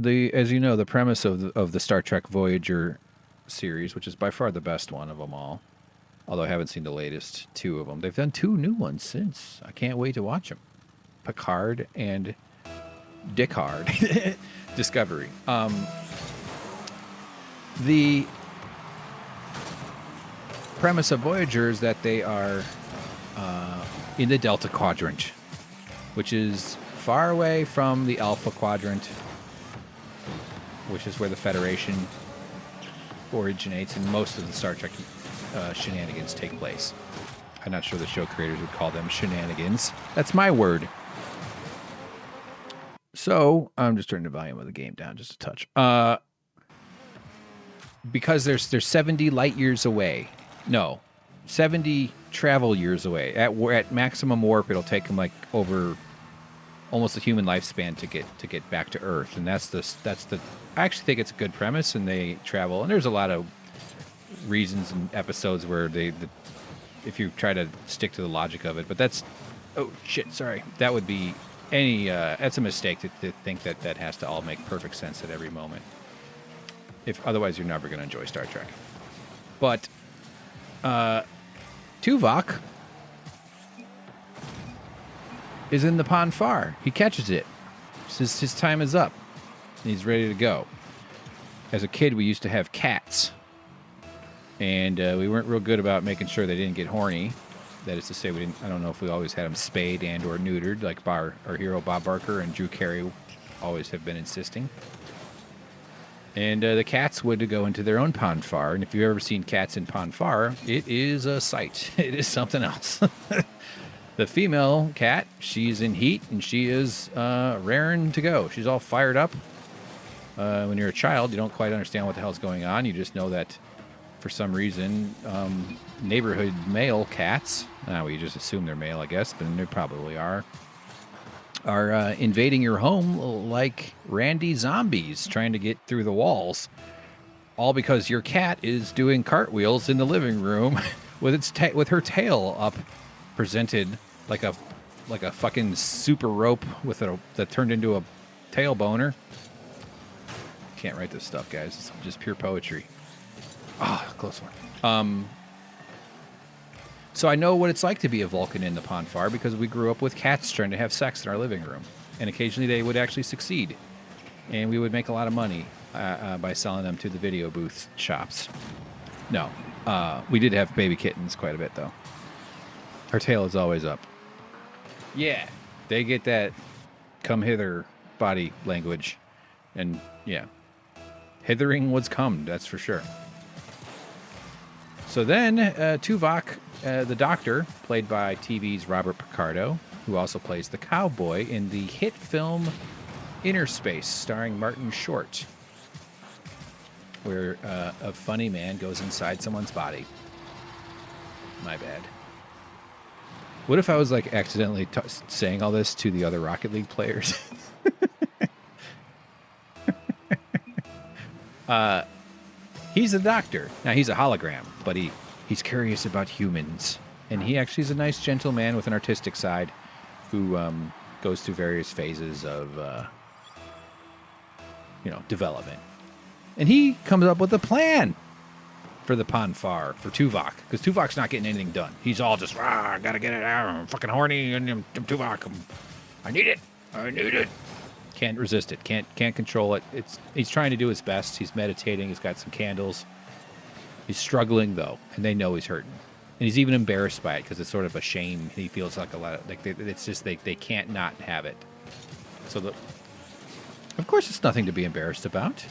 as you know, the premise of the Star Trek Voyager series, which is by far the best one of them all, although I haven't seen the latest 2 of them. They've done 2 new ones since. I can't wait to watch them. Picard and dick hard discovery. The premise of Voyager is that they are in the Delta Quadrant, which is far away from the Alpha Quadrant, which is where the Federation originates and most of the Star Trek shenanigans take place. I'm not sure the show creators would call them shenanigans. That's my word. So I'm just turning the volume of the game down just a touch. Because they're 70 light years away. No, 70 travel years away. At maximum warp, it'll take them like over almost a human lifespan to get back to Earth, and that's the. I actually think it's a good premise, and they travel. And there's a lot of reasons and episodes where if you try to stick to the logic of it, but that's. Oh shit! Sorry, that would be any. That's a mistake to think that has to all make perfect sense at every moment. If otherwise, you're never going to enjoy Star Trek. But Tuvok is in the Pon Farr. He catches it. His time is up. He's ready to go. As a kid, we used to have cats. And we weren't real good about making sure they didn't get horny. That is to say, I don't know if we always had them spayed and or neutered, like our hero Bob Barker and Drew Carey always have been insisting. And the cats would go into their own Pon Farr. And if you've ever seen cats in Pon Farr, it is a sight. It is something else. The female cat, she's in heat, and she is raring to go. She's all fired up. When you're a child, you don't quite understand what the hell's going on. You just know that, for some reason, neighborhood male cats, we just assume they're male, I guess, but they probably are invading your home like randy zombies trying to get through the walls, all because your cat is doing cartwheels in the living room with her tail up, presented like a fucking super rope that turned into a tail boner. Can't write this stuff, guys. It's just pure poetry. Oh, close one. So I know what it's like to be a Vulcan in the Pon Farr because we grew up with cats trying to have sex in our living room. And occasionally they would actually succeed. And we would make a lot of money by selling them to the video booth shops. No. We did have baby kittens quite a bit, though. Her tail is always up. Yeah. They get that come hither body language. And, yeah. Hithering was come, that's for sure. So then, Tuvok, the Doctor, played by TV's Robert Picardo, who also plays the cowboy in the hit film Inner Space, starring Martin Short, where a funny man goes inside someone's body. My bad. What if I was like accidentally saying all this to the other Rocket League players? He's a doctor. Now, he's a hologram, but he's curious about humans. And he actually is a nice, gentle man with an artistic side who goes through various phases of, development. And he comes up with a plan for the Pon Farr, for Tuvok, because Tuvok's not getting anything done. He's all just, I gotta get it out. I'm fucking horny, and I'm Tuvok. I need it. I need it. Can't resist it. Can't control it. He's trying to do his best. He's meditating. He's got some candles. He's struggling though, and they know he's hurting, and he's even embarrassed by it because it's sort of a shame. He feels like a lot of it's just they can't not have it. So of course it's nothing to be embarrassed about.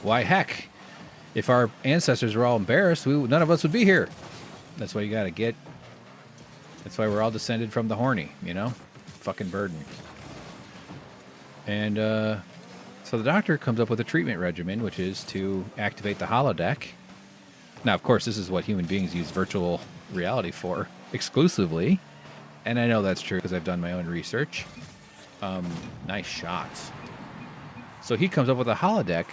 Why heck, if our ancestors were all embarrassed, none of us would be here. That's why you got to get. That's why we're all descended from the horny. Fucking burden. And so the Doctor comes up with a treatment regimen, which is to activate the holodeck. Now, of course, this is what human beings use virtual reality for exclusively. And I know that's true because I've done my own research. Nice shots. So he comes up with a holodeck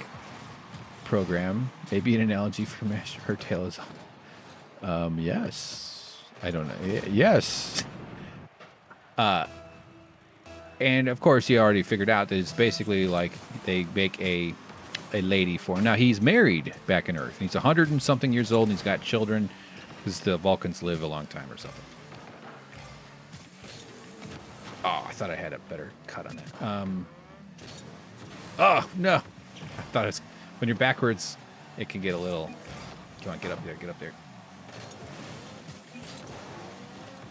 program, maybe an analogy for Master Her Tail is yes. I don't know. Yes. And of course, he already figured out that it's basically like they make a lady for him. Now, he's married back on Earth. He's 100 and something years old, and he's got children because the Vulcans live a long time or something. Oh, thought I had a better cut on that. Oh, no. I thought it's... When you're backwards, it can get a little... Come on, get up there, get up there.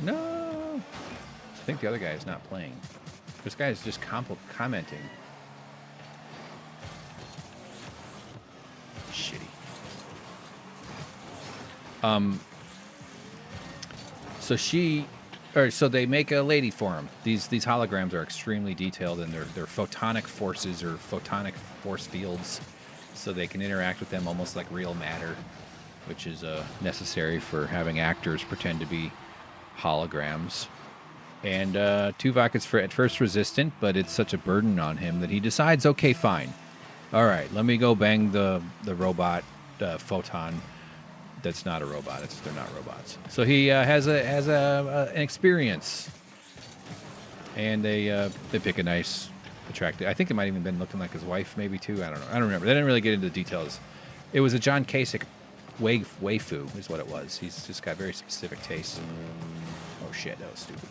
No! I think the other guy is not playing. This guy is just commenting. Shitty. So they make a lady for him. These holograms are extremely detailed, and they're photonic forces or photonic force fields, so they can interact with them almost like real matter, which is necessary for having actors pretend to be holograms. And Tuvok is at first resistant, but it's such a burden on him that he decides, okay, fine. All right, let me go bang the robot photon. That's not a robot. They're not robots. So he has an experience, and they pick a nice, attractive. I think it might have even been looking like his wife, maybe too. I don't know. I don't remember. They didn't really get into the details. It was a John Kasich waifu, is what it was. He's just got very specific tastes. Oh shit, that was stupid.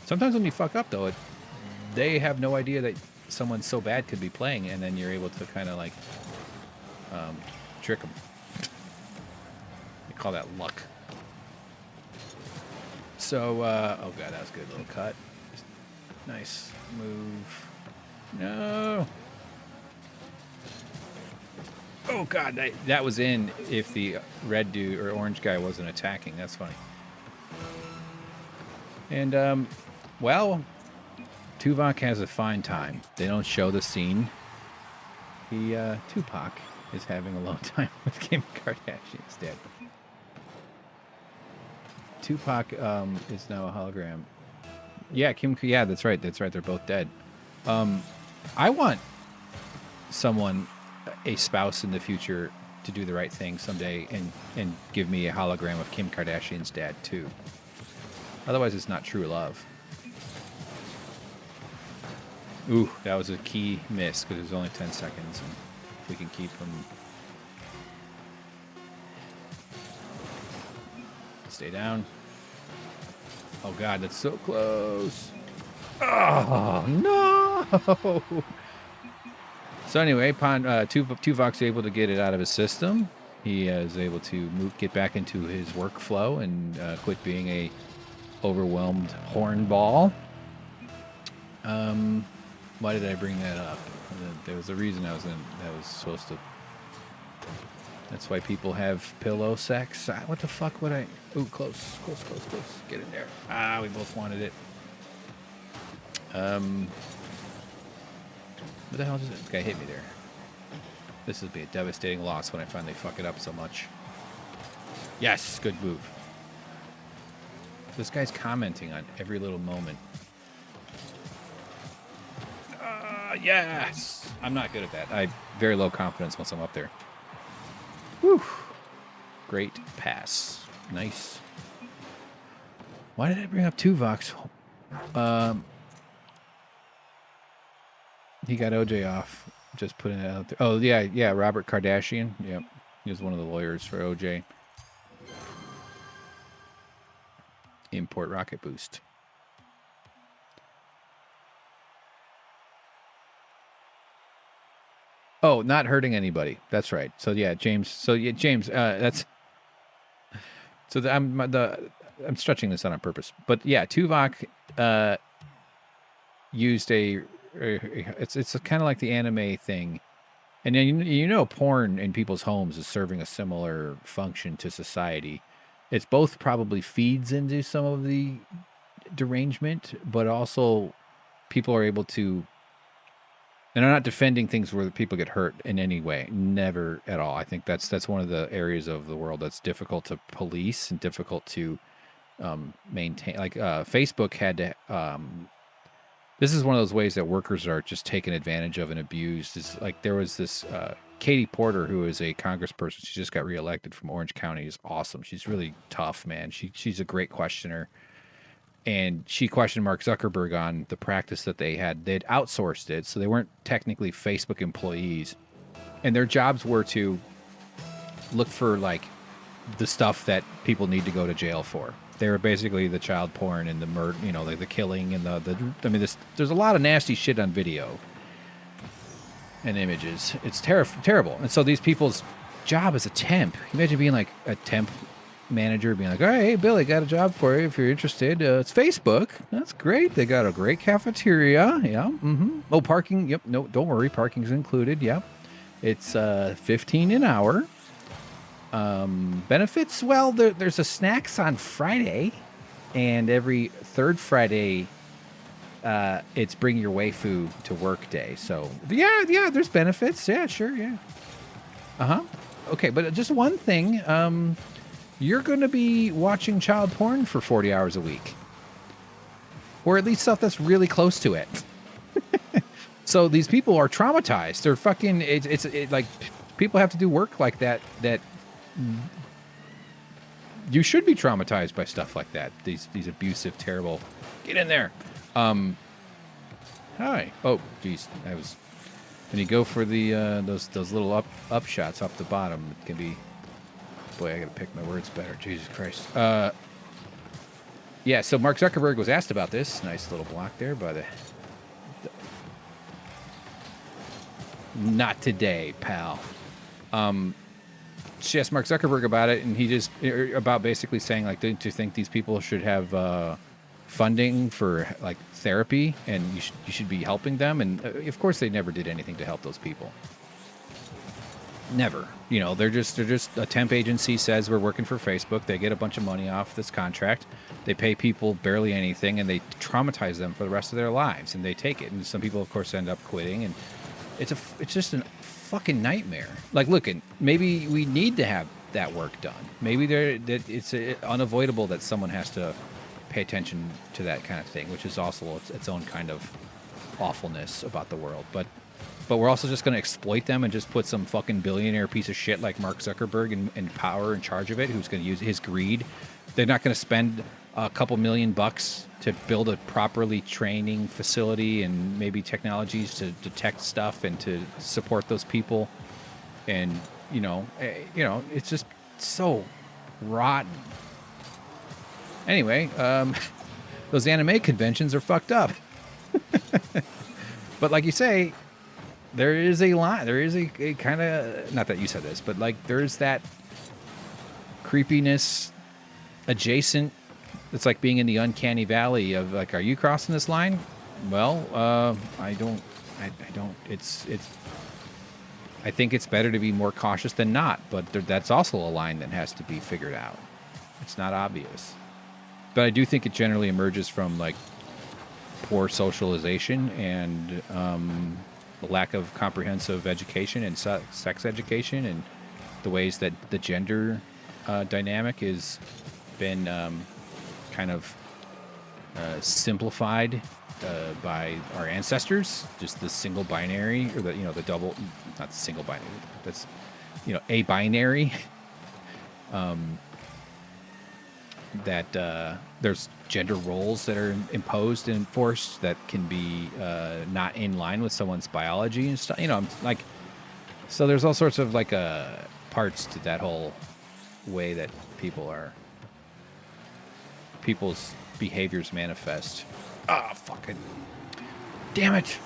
Sometimes when you fuck up, though, they have no idea that someone so bad could be playing, and then you're able to kind of like trick them. They call that luck. So, oh god, that was a good little cut. Nice move. No. Oh god, that was in if the red dude or orange guy wasn't attacking. That's funny. And, well, Tuvok has a fine time. They don't show the scene. Tupac is having a long time with Kim Kardashian's dead. Tupac is now a hologram. Yeah, yeah, that's right. That's right. They're both dead. I want someone, a spouse in the future, to do the right thing someday and give me a hologram of Kim Kardashian's dad, too. Otherwise, it's not true love. Ooh, that was a key miss because it was only 10 seconds. And if we can keep them... Stay down. Oh, God, that's so close. Oh, no! So anyway, Tuvok's able to get it out of his system. He is able to get back into his workflow and quit being a overwhelmed hornball. Why did I bring that up? There was a reason I was supposed to. That's why people have pillow sex. What the fuck would I? Ooh, close. Get in there. We both wanted it. What the hell just this guy hit me there? This will be a devastating loss when I finally fuck it up so much. Yes, good move. This guy's commenting on every little moment. Yes! I'm not good at that. I have very low confidence once I'm up there. Whew. Great pass. Nice. Why did I bring up Tuvok's? He got OJ off. Just putting it out there. Oh, yeah, Robert Kardashian. Yep. He was one of the lawyers for OJ. Import rocket boost. Oh, not hurting anybody. That's right. So yeah, James. That's. So I'm stretching this out on purpose, but yeah, Tuvok used a. It's kind of like the anime thing, and then porn in people's homes is serving a similar function to society. It's both probably feeds into some of the derangement, but also people are able to. And I'm not defending things where people get hurt in any way. Never at all. I think that's one of the areas of the world that's difficult to police and difficult to maintain. Like Facebook had to. This is one of those ways that workers are just taken advantage of and abused. Is like there was this Katie Porter, who is a congressperson. She just got reelected from Orange County. Is awesome. She's really tough, man. She's a great questioner. And she questioned Mark Zuckerberg on the practice that they had. They'd outsourced it, so they weren't technically Facebook employees. And their jobs were to look for, like, the stuff that people need to go to jail for. They were basically the child porn and the murder, you know, the killing and the I mean, there's a lot of nasty shit on video and images. It's terrible. And so these people's job is a temp. Imagine being like a temp manager being like, all right, hey, Billy, got a job for you if you're interested. It's Facebook. That's great. They got a great cafeteria. Yeah. Mm-hmm. Oh, parking. Yep. No, don't worry. Parking's included. Yep. It's $15 an hour. Benefits. Well, there's a snacks on Friday, and every third Friday, it's bring your waifu to work day. So yeah, there's benefits. Yeah, sure. Yeah. Uh-huh. Okay, but just one thing. You're going to be watching child porn for 40 hours a week. Or at least stuff that's really close to it. So these people are traumatized. They're fucking... It's like, people have to do work like that you should be traumatized by stuff like that. These abusive, terrible... Get in there. Hi. Oh, geez. When you go for the those little up shots off the bottom, it can be... Boy, I gotta pick my words better. Jesus Christ. Yeah, so Mark Zuckerberg was asked about this. Nice little block there by the... Not today, pal. She asked Mark Zuckerberg about it, and he just... About basically saying, like, don't you think these people should have funding for, like, therapy, and you should be helping them? And, of course, they never did anything to help those people. Never. You know, they're just a temp agency says we're working for Facebook. They get a bunch of money off this contract. They pay people barely anything, and they traumatize them for the rest of their lives, and they take it. And some people, of course, end up quitting, and it's just a fucking nightmare. Like, look, maybe we need to have that work done. Maybe it's unavoidable that someone has to pay attention to that kind of thing, which is also its own kind of awfulness about the world. But we're also just going to exploit them and just put some fucking billionaire piece of shit like Mark Zuckerberg in power in charge of it, who's going to use his greed. They're not going to spend a couple $1 million to build a properly training facility and maybe technologies to detect stuff and to support those people. And, you know, it's just so rotten. Anyway, those anime conventions are fucked up. But like you say, there is a line. There is a kind of, not that you said this, but like there's that creepiness adjacent. It's like being in the uncanny valley of like, are you crossing this line? Well, I don't. I think it's better to be more cautious than not, but that's also a line that has to be figured out. It's not obvious. But I do think it generally emerges from like poor socialization and the lack of comprehensive education and sex education, and the ways that the gender dynamic has been kind of simplified by our ancestors. Just the single binary, or the double, not the single binary. That's a binary. That there's gender roles that are imposed and enforced that can be not in line with someone's biology and stuff. So there's all sorts of like parts to that whole way that people's behaviors manifest. Ah, fucking damn it!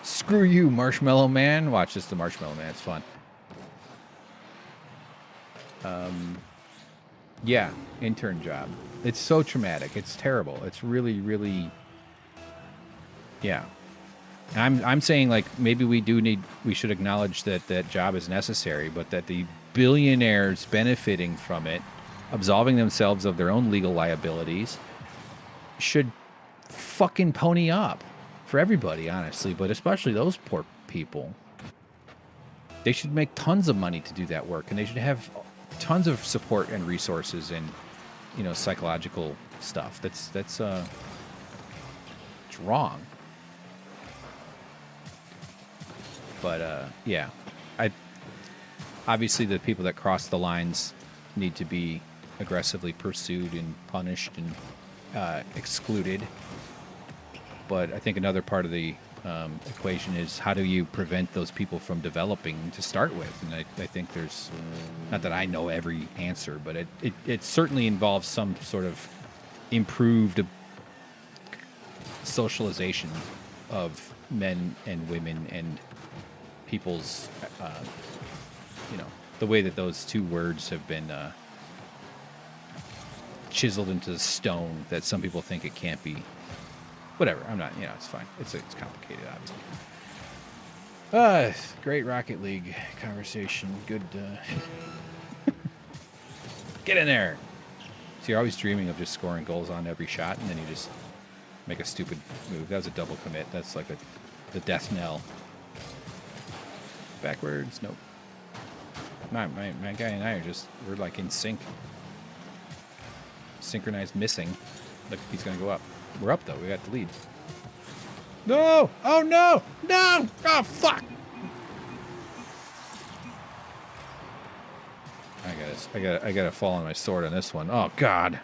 Screw you, Marshmallow Man. Watch this, the Marshmallow Man. It's fun. Yeah, intern job. It's so traumatic. It's terrible. It's really, really, yeah. I'm saying like maybe we should acknowledge that job is necessary, but that the billionaires benefiting from it, absolving themselves of their own legal liabilities, should fucking pony up for everybody, honestly, but especially those poor people. They should make tons of money to do that work, and they should have tons of support and resources and psychological stuff. That's it's wrong. But yeah, obviously the people that cross the lines need to be aggressively pursued and punished and excluded. But I think another part of the equation is how do you prevent those people from developing to start with? And I think there's, not that I know every answer, but it certainly involves some sort of improved socialization of men and women and people's, the way that those two words have been chiseled into stone that some people think it can't be. Whatever, I'm not, it's fine. It's complicated, obviously. Great Rocket League conversation. Good. Get in there. So you're always dreaming of just scoring goals on every shot, and then you just make a stupid move. That was a double commit. That's like the death knell. Backwards, nope. My guy and I are we're like in sync. Synchronized missing. Look, he's going to go up. We're up, though. We got the lead. No! Oh, no! No! Oh, fuck! I gotta fall on my sword on this one. Oh, God.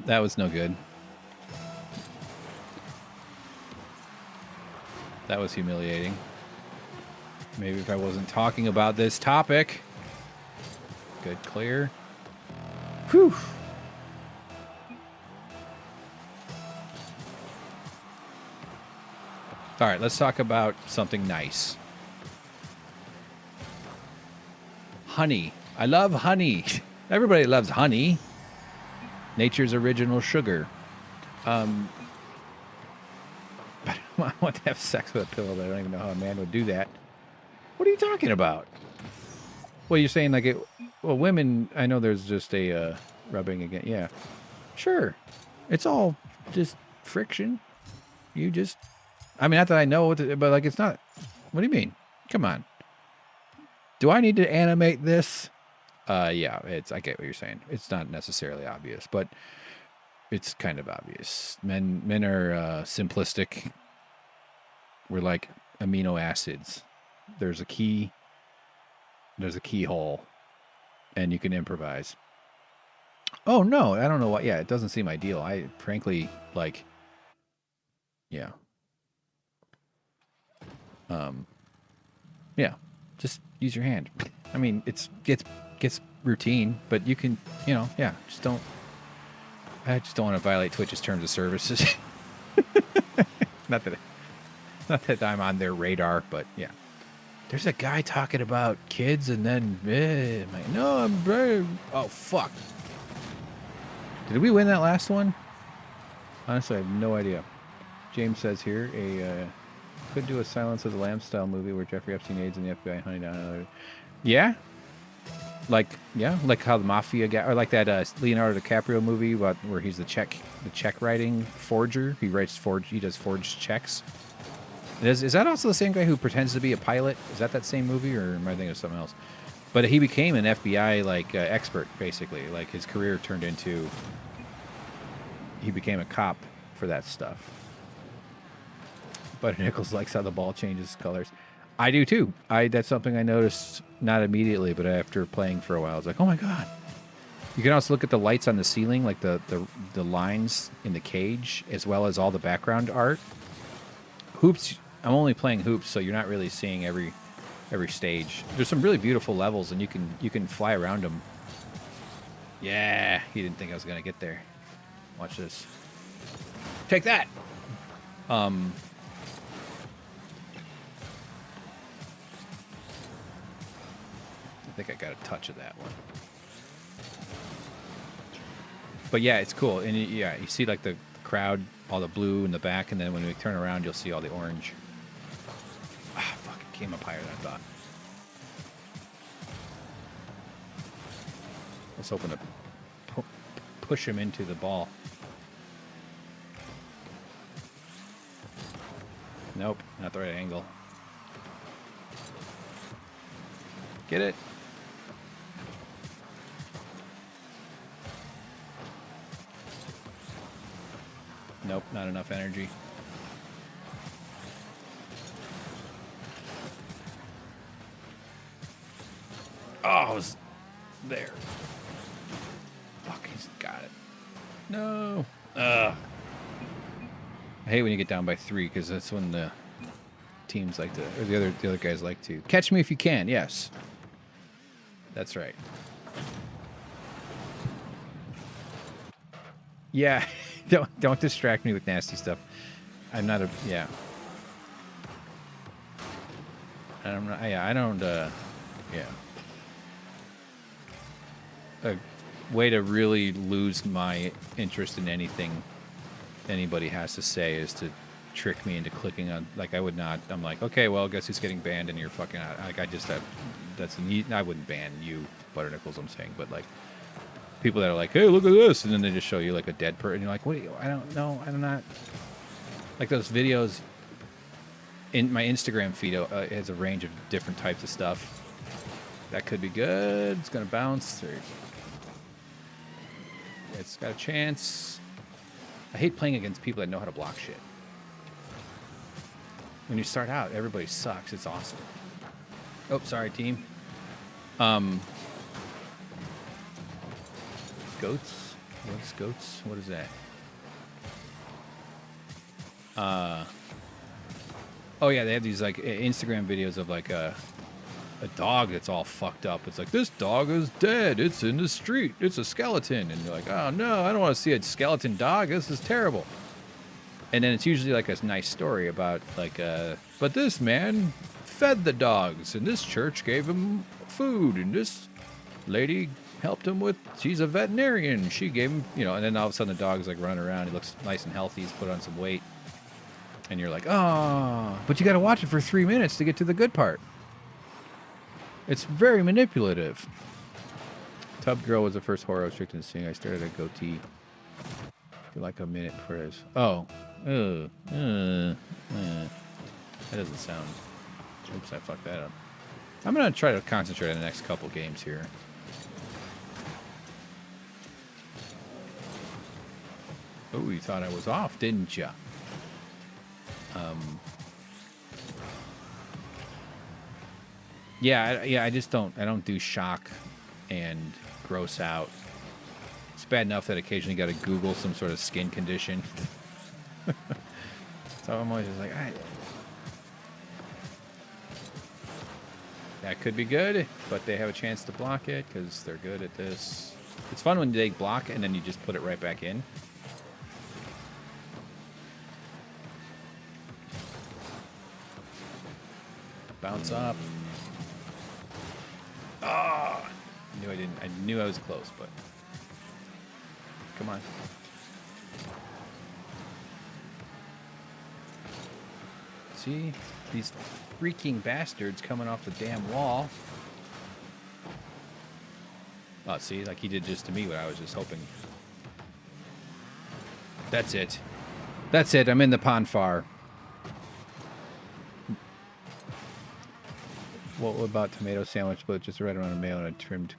That was no good. That was humiliating. Maybe if I wasn't talking about this topic. Good, clear. Whew. All right, let's talk about something nice. Honey. I love honey. Everybody loves honey. Nature's original sugar. But I want to have sex with a pillow, but I don't even know how a man would do that. What are you talking about? Well, you're saying like well, women, I know there's just a rubbing again. Yeah, sure. It's all just friction. You just, I mean, not that I know, but like it's not, what do you mean? Come on. Do I need to animate this? Yeah, I get what you're saying. It's not necessarily obvious, but it's kind of obvious. Men are simplistic. We're like amino acids. There's a key. There's a keyhole, and you can improvise. Oh no, I don't know what. Yeah, it doesn't seem ideal. I frankly like. Yeah. Yeah, just use your hand. I mean, gets routine, but you can, yeah, just don't. I just don't want to violate Twitch's terms of services. Not that I'm on their radar, but yeah. There's a guy talking about kids, and then no, I'm very. Oh fuck! Did we win that last one? Honestly, I have no idea. James says here could do a Silence of the Lambs style movie where Jeffrey Epstein aids in the FBI hunting down another. Yeah, like how the mafia guy, or like that Leonardo DiCaprio movie about where he's the check writing forger. He does forged checks. Is that also the same guy who pretends to be a pilot? Is that same movie, or am I thinking of something else? But he became an FBI expert, basically. Like his career turned into, he became a cop for that stuff. But Nichols likes how the ball changes colors. I do too. That's something I noticed not immediately, but after playing for a while, I was like, oh my god. You can also look at the lights on the ceiling, like the lines in the cage, as well as all the background art. Hoops. I'm only playing hoops, so you're not really seeing every stage. There's some really beautiful levels, and you can fly around them. Yeah, he didn't think I was gonna get there. Watch this. Take that. I think I got a touch of that one. But yeah, it's cool, and you see like the crowd, all the blue in the back, and then when we turn around, you'll see all the orange. Ah, fuck, it came up higher than I thought. Let's hoping to push him into the ball. Nope, not the right angle. Get it? Nope, not enough energy. Oh, There. Fuck, he's got it. No. I hate when you get down by 3 because that's when the teams like to, or the other guys like to catch me if you can. Yes, that's right. Yeah, don't distract me with nasty stuff. I'm not a yeah. I'm not. Yeah, I don't. Yeah. A way to really lose my interest in anything anybody has to say is to trick me into clicking on, like, I would not. I'm like, okay, well, guess who's getting banned and you're fucking out. Like, I just have, I wouldn't ban you, Butternickels, I'm saying, but like people that are like, hey, look at this, and then they just show you like a dead person, and you're like, what? I don't know, I'm not like those videos in my Instagram feed. Has a range of different types of stuff that could be good. It's gonna bounce. It's got a chance. I hate playing against people that know how to block shit. When you start out, everybody sucks. It's awesome. Oh, sorry, team. Goats? What's goats? What is that? Oh yeah, they have these like Instagram videos of like a dog that's all fucked up. It's like, this dog is dead. It's in the street. It's a skeleton. And you're like, oh no, I don't want to see a skeleton dog. This is terrible. And then it's usually like a nice story about like, but this man fed the dogs, and this church gave him food, and this lady helped him with, she's a veterinarian. She gave him, you know, and then all of a sudden the dog's like running around. He looks nice and healthy. He's put on some weight. And you're like, oh, but you got to watch it for 3 minutes to get to the good part. It's very manipulative. Tub Girl was the first horror I was tricked into seeing. I started at goatee for like a minute before this. Oh. That doesn't sound... Oops, I fucked that up. I'm going to try to concentrate on the next couple games here. Oh, you thought I was off, didn't ya? Yeah, I just don't do shock and gross out. It's bad enough that occasionally you got to Google some sort of skin condition. So I'm always just like, that could be good, but they have a chance to block it because they're good at this. It's fun when they block and then you just put it right back in. Bounce up. Oh, I knew I was close, but come on. See these freaking bastards coming off the damn wall. Oh, see, like he did just to me what I was just hoping. That's it. That's it. I'm in the Ponfar. What about tomato sandwich, but just right around a mayo and a trimmed...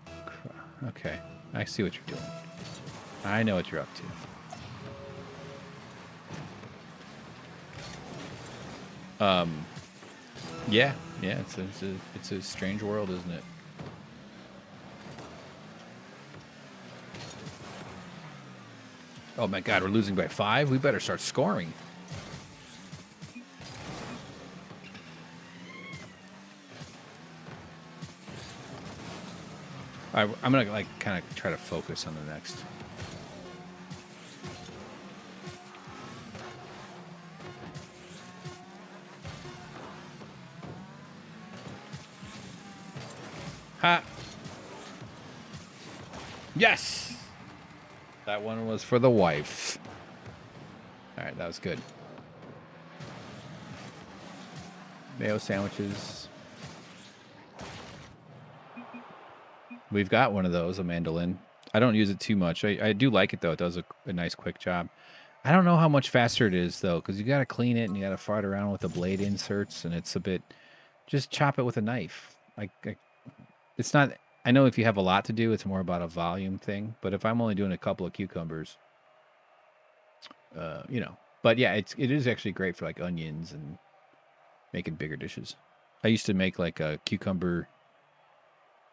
Okay, I see what you're doing. I know what you're up to. Yeah, it's a strange world, isn't it? Oh my God, we're losing by 5? We better start scoring. All right, I'm gonna like kind of try to focus on the next. Ha! Yes! That one was for the wife. All right, that was good. Mayo sandwiches. We've got one of those, a mandolin. I don't use it too much. I do like it, though. It does a nice, quick job. I don't know how much faster it is, though, because you got to clean it and you got to fart around with the blade inserts, and it's a bit... Just chop it with a knife. It's not... I know if you have a lot to do, it's more about a volume thing, but if I'm only doing a couple of cucumbers, you know. But yeah, it is actually great for like onions and making bigger dishes. I used to make like a cucumber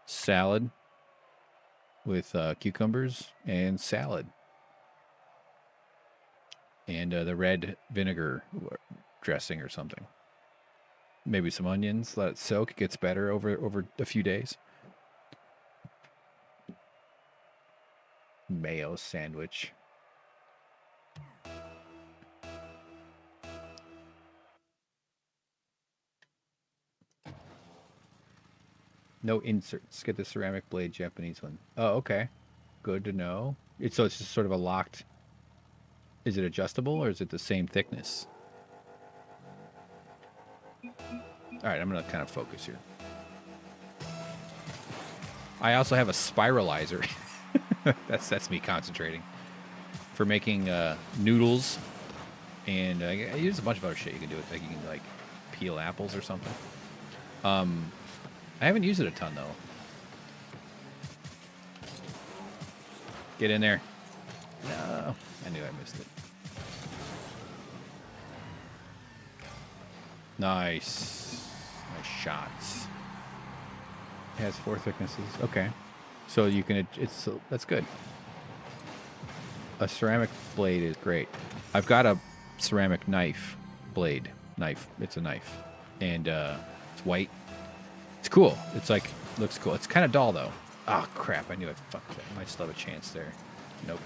salad with cucumbers and salad. And the red vinegar dressing or something. Maybe some onions, let it soak. It gets better over a few days. Mayo sandwich. No inserts. Get the ceramic blade Japanese one. Oh, okay. Good to know. So it's just sort of a locked... Is it adjustable or is it the same thickness? All right, I'm going to kind of focus here. I also have a spiralizer. that's me concentrating. For making noodles. And I use a bunch of other shit you can do with. Like you can like peel apples or something. I haven't used it a ton though. Get in there. No, I knew I missed it. Nice. Nice shots. It has 4 thicknesses. Okay. So you can, that's good. A ceramic blade is great. I've got a ceramic blade knife. It's a knife. And it's white. It's cool. It's like, looks cool. It's kind of dull though. Oh crap, I knew I'd fucked that. I might still have a chance there. Nope.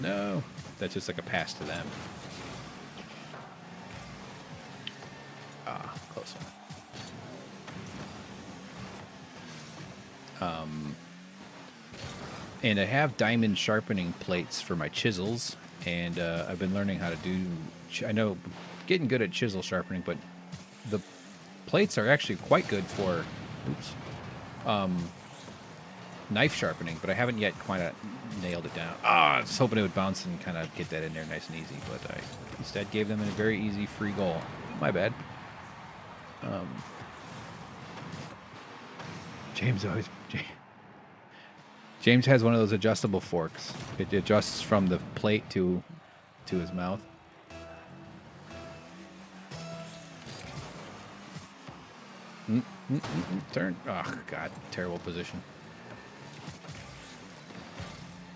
No. That's just like a pass to them. Ah, close one. And I have diamond sharpening plates for my chisels, and I've been learning how to do... I know, getting good at chisel sharpening, but the plates are actually quite good for... Oops. Knife sharpening, but I haven't yet quite nailed it down. I was hoping it would bounce and kind of get that in there nice and easy, but I instead gave them a very easy free goal. My bad. James has one of those adjustable forks. It adjusts from the plate to his mouth. Turn. Oh, God. Terrible position.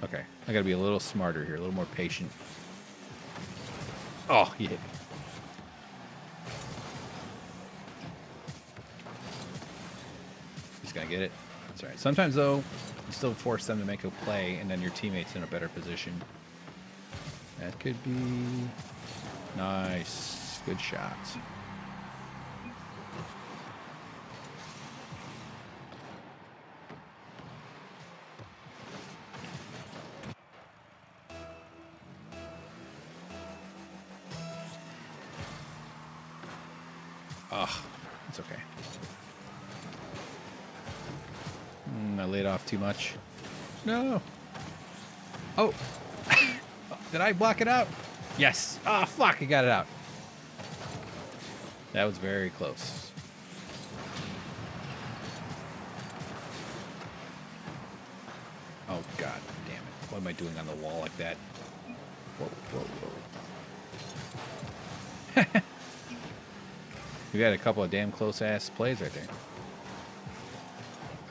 Okay. I gotta be a little smarter here. A little more patient. Oh, he hit me. He's gonna get it. That's all right. Sometimes, though, you still force them to make a play, and then your teammate's in a better position. That could be... Nice. Good shots. Oh, it's okay. I laid off too much. No. Oh. Did I block it out? Yes. Oh, fuck. I got it out. That was very close. Oh, God damn it. What am I doing on the wall like that? Whoa, whoa, whoa. We got a couple of damn close-ass plays right there.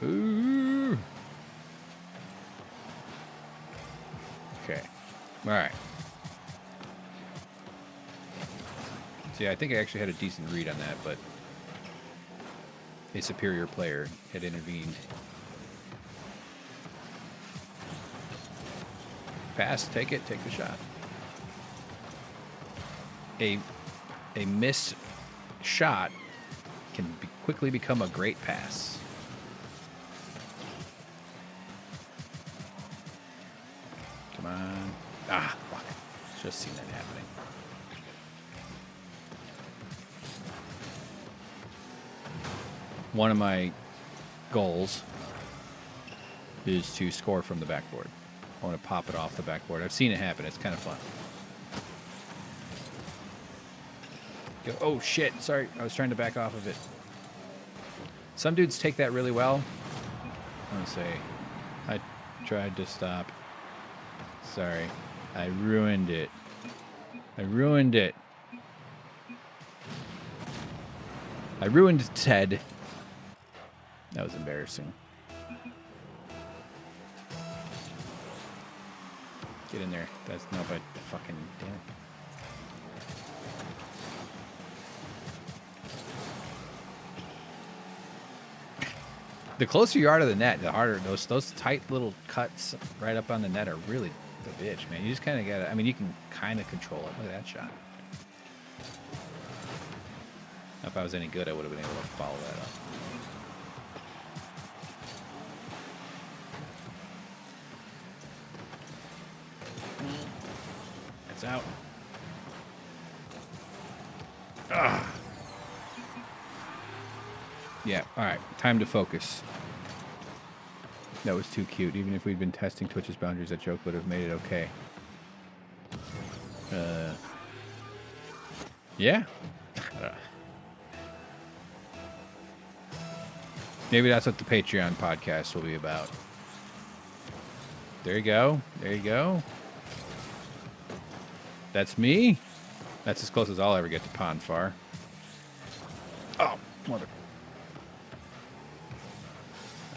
Ooh. Okay. All right. See, I think I actually had a decent read on that, but a superior player had intervened. Pass, take it, take the shot. A missed shot can quickly become a great pass. Come on. Ah, fuck. Just seen that happening. One of my goals is to score from the backboard. I want to pop it off the backboard. I've seen it happen. It's kind of fun. Go. Oh, shit. Sorry. I was trying to back off of it. Some dudes take that really well. I want to say, I tried to stop. Sorry. I ruined it. I ruined it. I ruined Ted. That was embarrassing. Get in there. That's no, but fucking damn it. The closer you are to the net, the harder those tight little cuts right up on the net are really the bitch, man. You just kind of gotta. I mean, you can kind of control it. Look at that shot. If I was any good, I would have been able to follow that up. It's out. Ugh. Yeah, all right. Time to focus. That was too cute. Even if we'd been testing Twitch's boundaries, that joke would have made it okay. Yeah. Maybe that's what the Patreon podcast will be about. There you go. There you go. That's me. That's as close as I'll ever get to pond far. Oh, mother.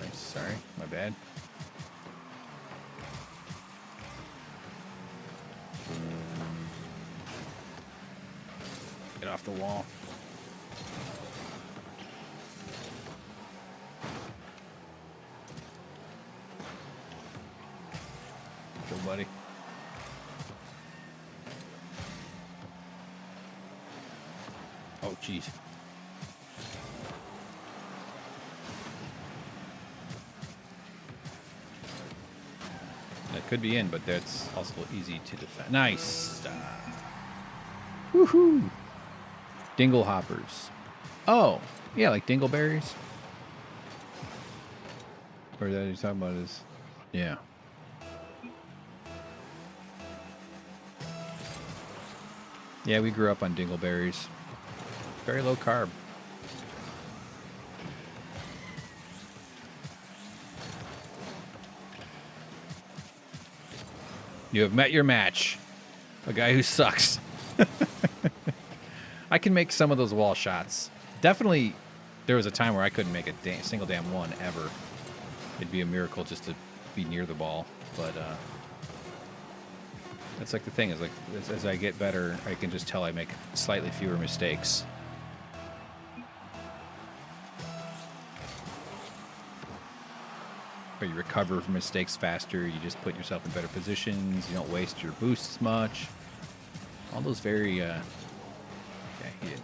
Nice, sorry, my bad. Get off the wall. Go, buddy. Oh, jeez. That could be in, but that's also easy to defend. Nice. Woohoo! Dingle hoppers. Oh, yeah, like dingleberries. Or that you're talking about is, yeah. Yeah, we grew up on dingleberries. Very low carb. You have met your match. A guy who sucks. I can make some of those wall shots. Definitely, there was a time where I couldn't make a single damn one ever. It'd be a miracle just to be near the ball. But that's like the thing is like as I get better, I can just tell I make slightly fewer mistakes. Or you recover from mistakes faster. You just put yourself in better positions. You don't waste your boost as much. All those very. Okay, he didn't.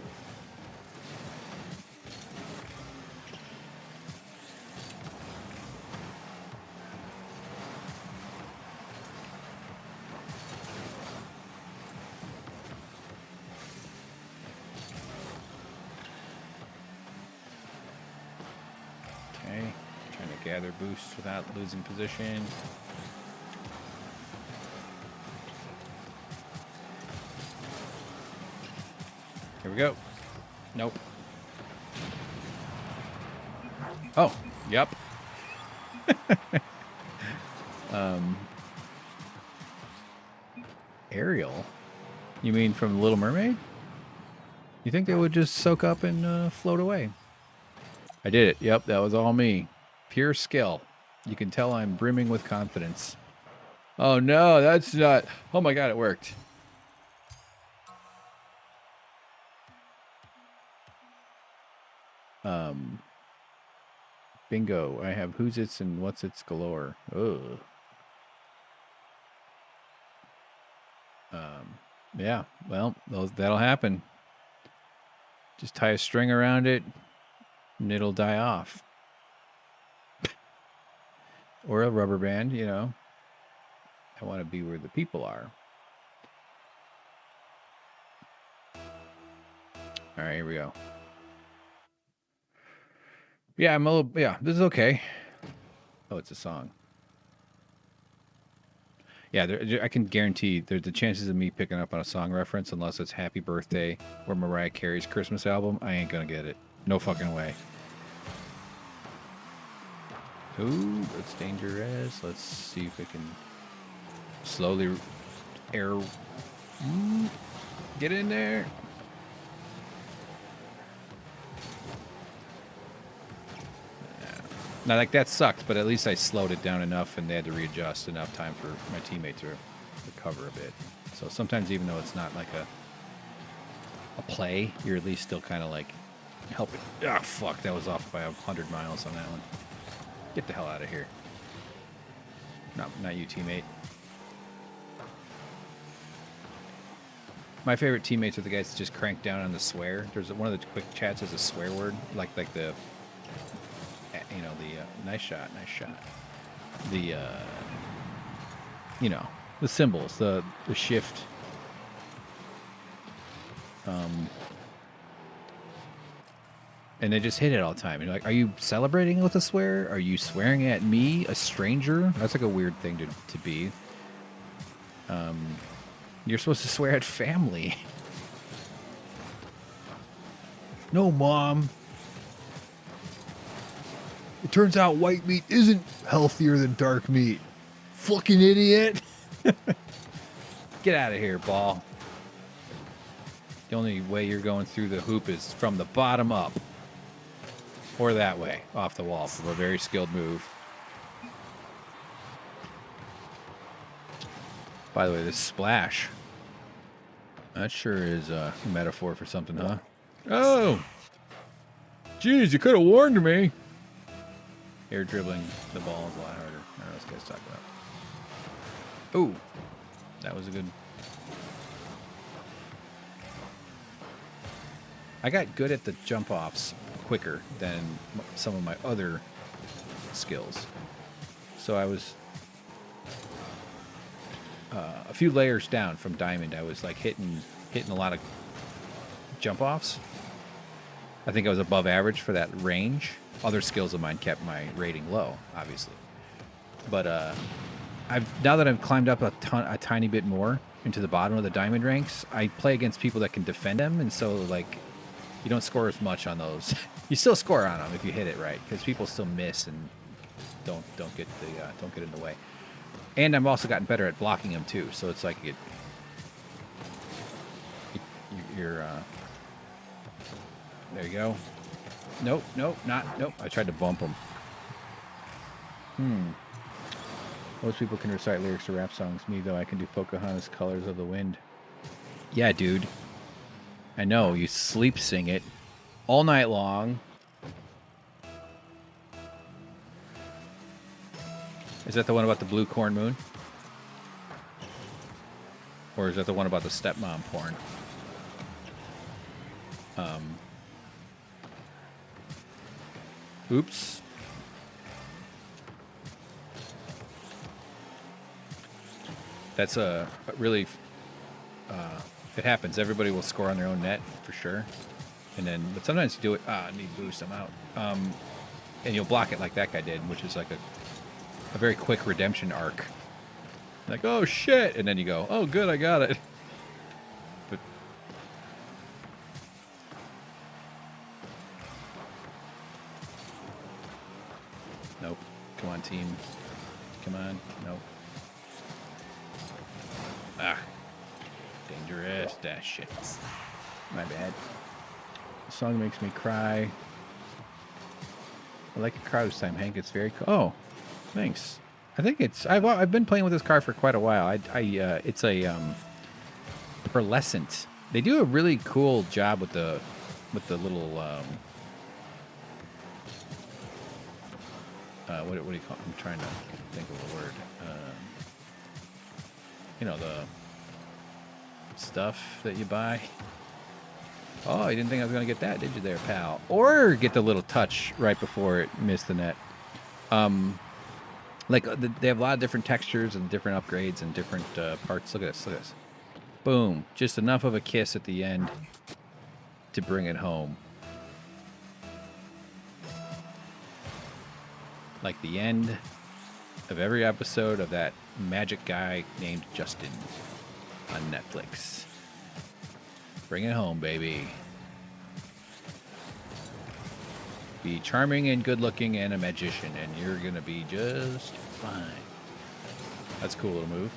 Okay, trying to gather boosts without losing position. Here we go. Nope. Oh, yep. Ariel? You mean from Little Mermaid? You think they would just soak up and float away? I did it. Yep, that was all me. Pure skill. You can tell I'm brimming with confidence. Oh no, that's not... Oh my god, it worked. Bingo. I have who's its and what's its galore. Ugh. Yeah, well, that'll happen. Just tie a string around it and it'll die off. Or a rubber band, you know. I want to be where the people are. All right, here we go. Yeah, I'm a little. Yeah, this is okay. Oh, it's a song. Yeah, I can guarantee there's the chances of me picking up on a song reference, unless it's Happy Birthday or Mariah Carey's Christmas album. I ain't gonna get it. No fucking way. Ooh, that's dangerous. Let's see if we can slowly air. Get in there. Now, like, that sucked, but at least I slowed it down enough and they had to readjust enough time for my teammate to recover a bit. So sometimes, even though it's not like a play, you're at least still kind of like helping. Ah, fuck, that was off by 100 miles on that one. Get the hell out of here. Not you, teammate. My favorite teammates are the guys that just crank down on the swear. There's one of the quick chats is a swear word, like the, you know, the nice shot. The, you know, the symbols, the shift. And they just hit it all the time. And you're like, are you celebrating with a swear? Are you swearing at me, a stranger? That's like a weird thing to be. You're supposed to swear at family. No, Mom. It turns out white meat isn't healthier than dark meat. Fucking idiot. Get out of here, ball. The only way you're going through the hoop is from the bottom up. Or that way, off the wall, from a very skilled move. By the way, this splash. That sure is a metaphor for something, huh? Oh! Jeez, you could have warned me. Air dribbling the ball is a lot harder. I don't know what this guy's talking about. Ooh. That was a good... I got good at the jump-offs quicker than some of my other skills. So I was a few layers down from Diamond. I was like hitting a lot of jump-offs. I think I was above average for that range. Other skills of mine kept my rating low, obviously. But now that I've climbed up a tiny bit more into the bottom of the Diamond ranks, I play against people that can defend them, and so like you don't score as much on those. You still score on them if you hit it right, because people still miss and don't get in the way. And I've also gotten better at blocking them too. So it's like you're there you go. Nope. I tried to bump them. Most people can recite lyrics to rap songs. Me though, I can do Pocahontas' Colors of the Wind. Yeah, dude. I know, you sleep sing it all night long. Is that the one about the blue corn moon? Or is that the one about the stepmom porn? Oops. That's a really... it happens. Everybody will score on their own net, for sure. And then, but sometimes you do it... I need boost, I'm out. And you'll block it like that guy did, which is like a very quick redemption arc. Like, oh shit! And then you go, oh good, I got it. But... Nope. Come on, team. Come on. Nope. Ah. Dangerous. That shit. My bad. The song makes me cry. I like your car this time, Hank. It's very cool. Oh, thanks. I think it's... I've been playing with this car for quite a while. It's a pearlescent. They do a really cool job with the little what do you call it? I'm trying to think of a word. You know, the stuff that you buy. Oh, you didn't think I was going to get that, did you there, pal? Or get the little touch right before it missed the net. Like, they have a lot of different textures and different upgrades and different parts. Look at this, look at this. Boom. Just enough of a kiss at the end to bring it home. Like the end of every episode of that magic guy named Justin on Netflix. Bring it home, baby. Be charming and good-looking and a magician, and you're gonna be just fine. That's a cool little move.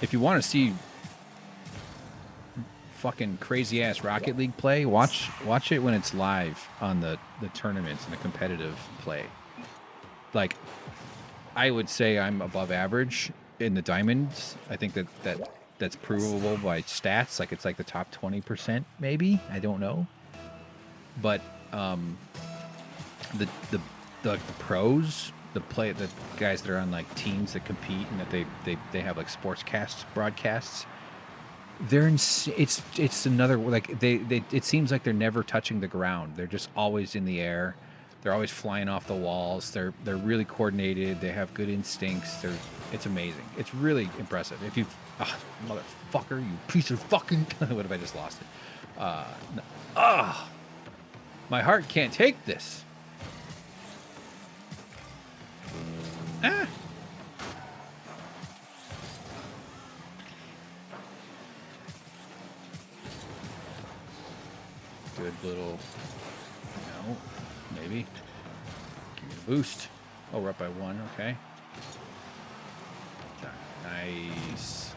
If you want to see fucking crazy ass Rocket League play, watch it when it's live on the tournaments and the competitive play. Like, I would say I'm above average in the diamonds. I think that's provable by stats. Like, it's like the top 20%, maybe. I don't know. But the pros, the guys that are on like teams that compete and that they have like sportscast broadcasts, they're it's another, like, it seems like they're never touching the ground. They're just always in the air. They're always flying off the walls. They're really coordinated. They have good instincts. It's amazing. It's really impressive. If you, motherfucker, you piece of fucking, what if I just lost it? My heart can't take this. Ah. Good little, no, maybe. Give me a boost. Oh, we're up by 1, okay. Nice.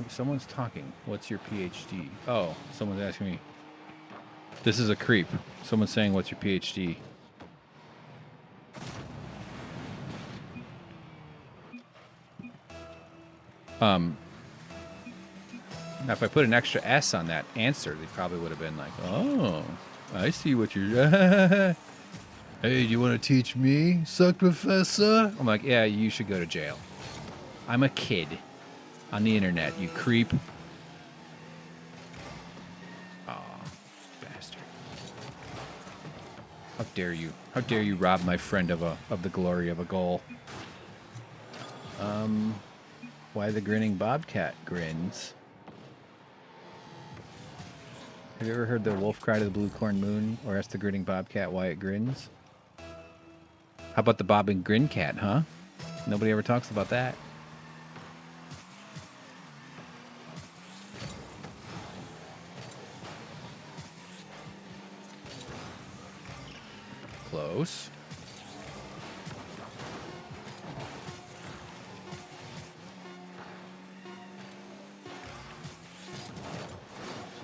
Someone's talking. What's your PhD? Oh, someone's asking me. This is a creep. Someone's saying, what's your PhD? Now, if I put an extra S on that answer, they probably would have been like, oh, I see what you're... Hey, do you want to teach me, suck professor? I'm like, yeah, you should go to jail. I'm a kid on the internet, you creep. Oh, bastard. How dare you? How dare you rob my friend of the glory of a goal? Why the grinning bobcat grins? Have you ever heard the wolf cry to the blue corn moon, or ask the grinning bobcat why it grins? How about the bob and grin cat, huh? Nobody ever talks about that. Close.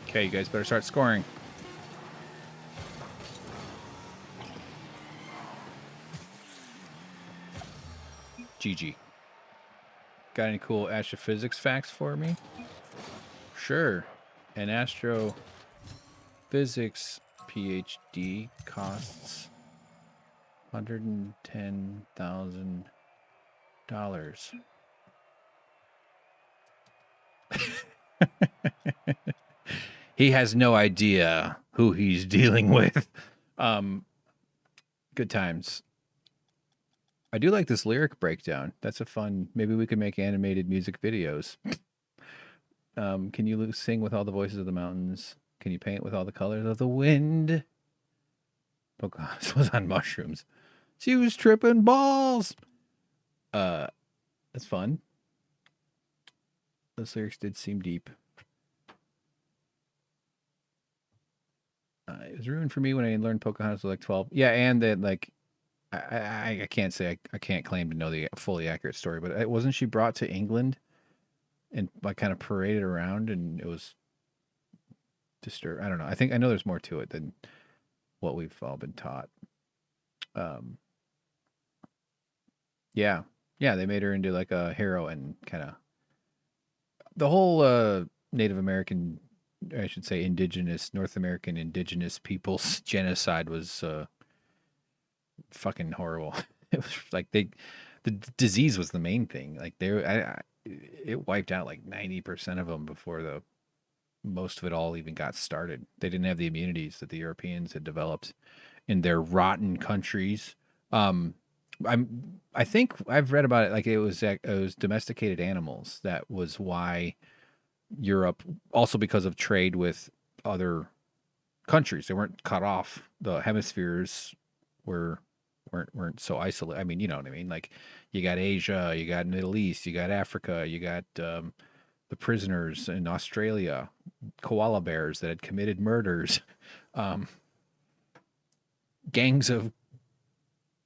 Okay, you guys better start scoring. GG. Got any cool astrophysics facts for me? Sure. An astrophysics PhD costs $110,000. He has no idea who he's dealing with. Good times. I do like this lyric breakdown. That's a fun... Maybe we could make animated music videos. Can you sing with all the voices of the mountains? Can you paint with all the colors of the wind? Pocahontas was on mushrooms. She was tripping balls. That's fun. Those lyrics did seem deep. It was ruined for me when I learned Pocahontas was like 12. Yeah, and that, like, I can't say, I can't claim to know the fully accurate story, but wasn't she brought to England and like kind of paraded around, and it was disturbed? I don't know. I know there's more to it than what we've all been taught. Yeah, they made her into like a heroine, kind of. The whole Native American, I should say North American indigenous peoples genocide was fucking horrible. It was like the disease was the main thing. Like it wiped out like 90% of them before most of it all even got started. They didn't have the immunities that the Europeans had developed in their rotten countries. I think I've read about it. Like it was domesticated animals. That was why Europe, also because of trade with other countries, they weren't cut off. The hemispheres weren't so isolated. I mean, you know what I mean? Like you got Asia, you got Middle East, you got Africa, you got the prisoners in Australia, koala bears that had committed murders, gangs of,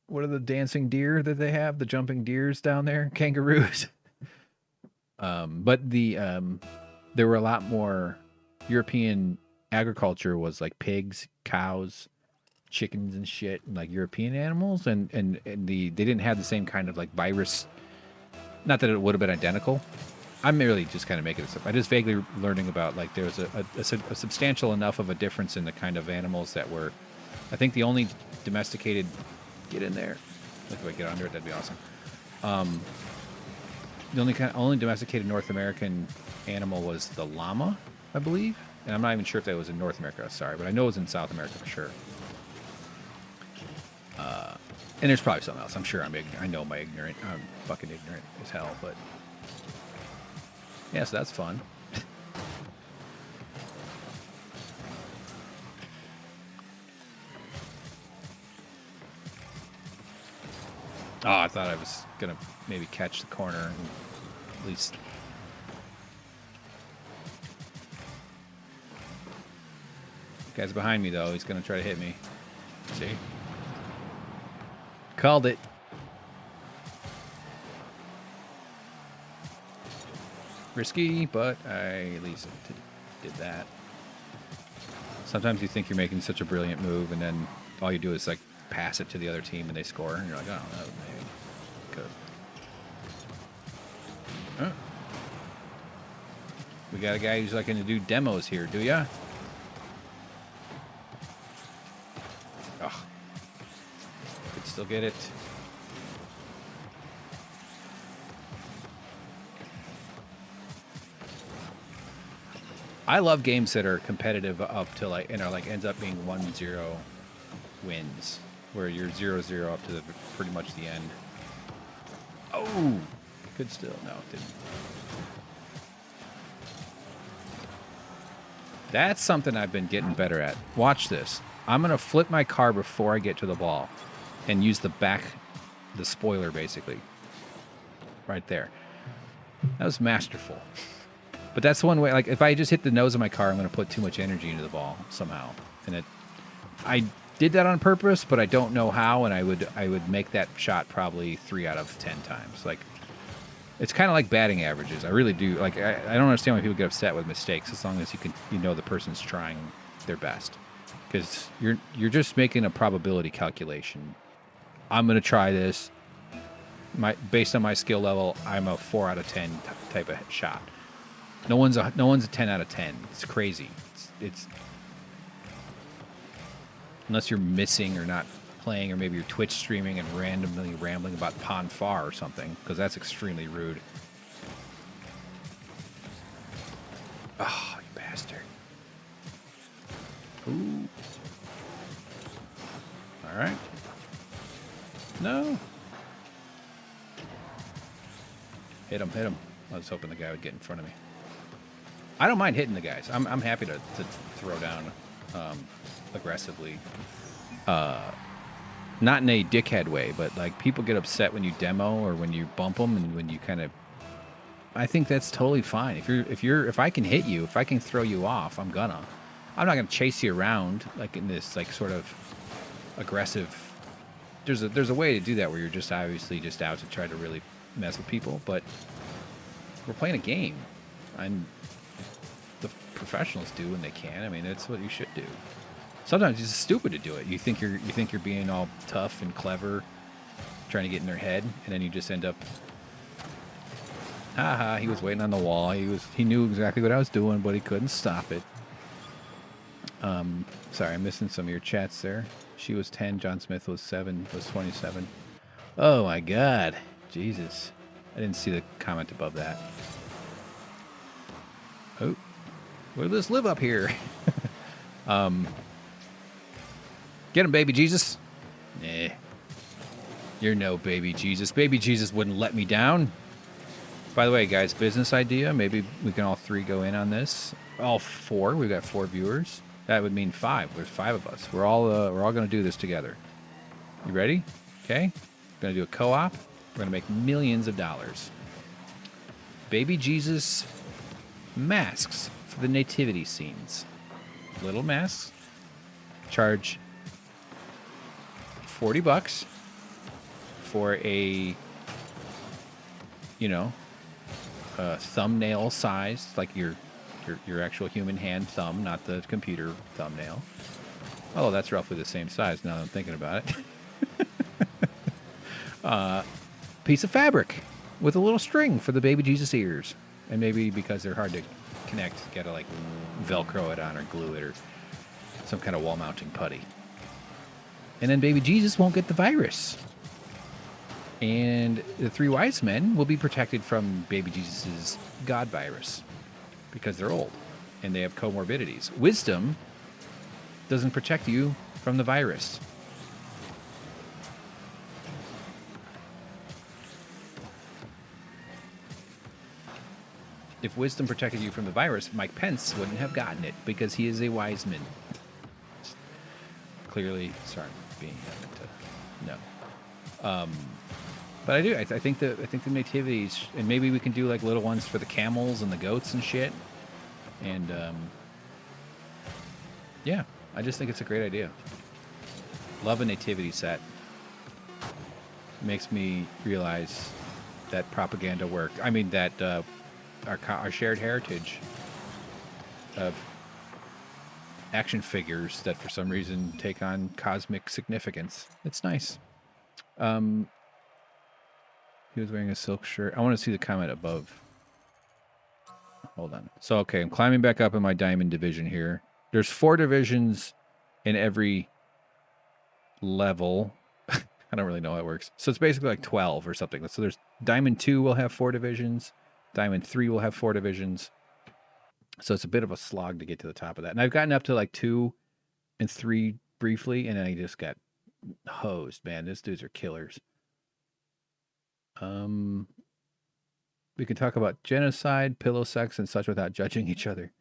what are the dancing deer that they have? The jumping deers down there, kangaroos. But the there were a lot more European agriculture was like pigs, cows, chickens and shit, and like European animals, and they didn't have the same kind of like virus. Not that it would have been identical. I'm really just kind of making this up. I just vaguely learning about like there was a substantial enough of a difference in the kind of animals that were. I think the only domesticated. Get in there. If I get under it, that'd be awesome. The only domesticated North American animal was the llama, I believe, and I'm not even sure if that was in North America. Sorry, but I know it was in South America for sure. And there's probably something else. I'm sure I'm ignorant. I know I'm fucking ignorant as hell, but yeah, so that's fun. Oh, I thought I was gonna maybe catch the corner, and at least. The guy's behind me though. He's gonna try to hit me. See? Called it. Risky, but I at least did that. Sometimes you think you're making such a brilliant move, and then all you do is like pass it to the other team, and they score, and you're like, oh, no, maybe could. Huh. We got a guy who's like going to do demos here, do ya? Oh, could still get it. I love games that are competitive up to like, and are like ends up being 1-0 wins, where you're 0-0 up to the pretty much the end. Oh, could still no, it didn't. That's something I've been getting better at. Watch this. I'm gonna flip my car before I get to the ball, and use the spoiler basically. Right there. That was masterful. But that's one way. Like if I just hit the nose of my car, I'm going to put too much energy into the ball somehow. And I did that on purpose, but I don't know how. And I would make that shot probably 3 out of 10 times. Like it's kind of like batting averages. I really do. Like I don't understand why people get upset with mistakes, as long as you know the person's trying their best, because you're just making a probability calculation. I'm going to try this. Based on my skill level, I'm a 4 out of 10 type of shot. No one's a 10 out of 10. It's crazy. It's unless you're missing or not playing, or maybe you're Twitch streaming and randomly rambling about Pon Far or something, because that's extremely rude. Oh, you bastard. Ooh. All right. No. Hit him. I was hoping the guy would get in front of me. I don't mind hitting the guys. I'm happy to throw down aggressively. Not in a dickhead way, but like people get upset when you demo or when you bump them, and when you kind of. I think that's totally fine. If I can hit you, if I can throw you off, I'm not gonna chase you around like in this like sort of aggressive. There's a way to do that where you're just obviously just out to try to really mess with people, but we're playing a game. The professionals do when they can. I mean, that's what you should do. Sometimes it's stupid to do it. You think you're being all tough and clever, trying to get in their head, and then you just end up. Haha, he was waiting on the wall. He knew exactly what I was doing, but he couldn't stop it. Sorry, I'm missing some of your chats there. She was 10. John Smith was 27. Oh my God, Jesus! I didn't see the comment above that. Oh. Look at this live up here. Get him, baby Jesus. Nah. You're no baby Jesus. Baby Jesus wouldn't let me down. By the way, guys, business idea. Maybe we can all 3 go in on this. All 4. We've got 4 viewers. That would mean 5. There's 5 of us. We're all going to do this together. You ready? Okay. We're going to do a co-op. We're going to make millions of dollars. Baby Jesus masks for the nativity scenes. Little masks. Charge $40 for a thumbnail size, like your your actual human hand thumb, not the computer thumbnail. Oh, that's roughly the same size now that I'm thinking about it. Piece of fabric with a little string for the baby Jesus ears. And maybe because they're hard to connect, you gotta like Velcro it on or glue it or some kind of wall mounting putty. And then baby Jesus won't get the virus. And the three wise men will be protected from baby Jesus's God virus because they're old and they have comorbidities. Wisdom doesn't protect you from the virus. If wisdom protected you from the virus, Mike Pence wouldn't have gotten it because he is a wise man. Clearly, sorry, being no. But I do. I think the nativities, and maybe we can do like little ones for the camels and the goats and shit. And yeah, I just think it's a great idea. Love a nativity set. Makes me realize that propaganda worked. I mean that our shared heritage of action figures that for some reason take on cosmic significance. It's nice. He was wearing a silk shirt. I want to see the comment above. Hold on. So, okay, I'm climbing back up in my diamond division here. There's 4 divisions in every level. I don't really know how it works. So it's basically like 12 or something. So there's Diamond 2 will have 4 divisions. Diamond 3 will have 4 divisions. So it's a bit of a slog to get to the top of that. And I've gotten up to like 2 and 3 briefly, and then I just got hosed, man. These dudes are killers. We can talk about genocide, pillow sex, and such without judging each other.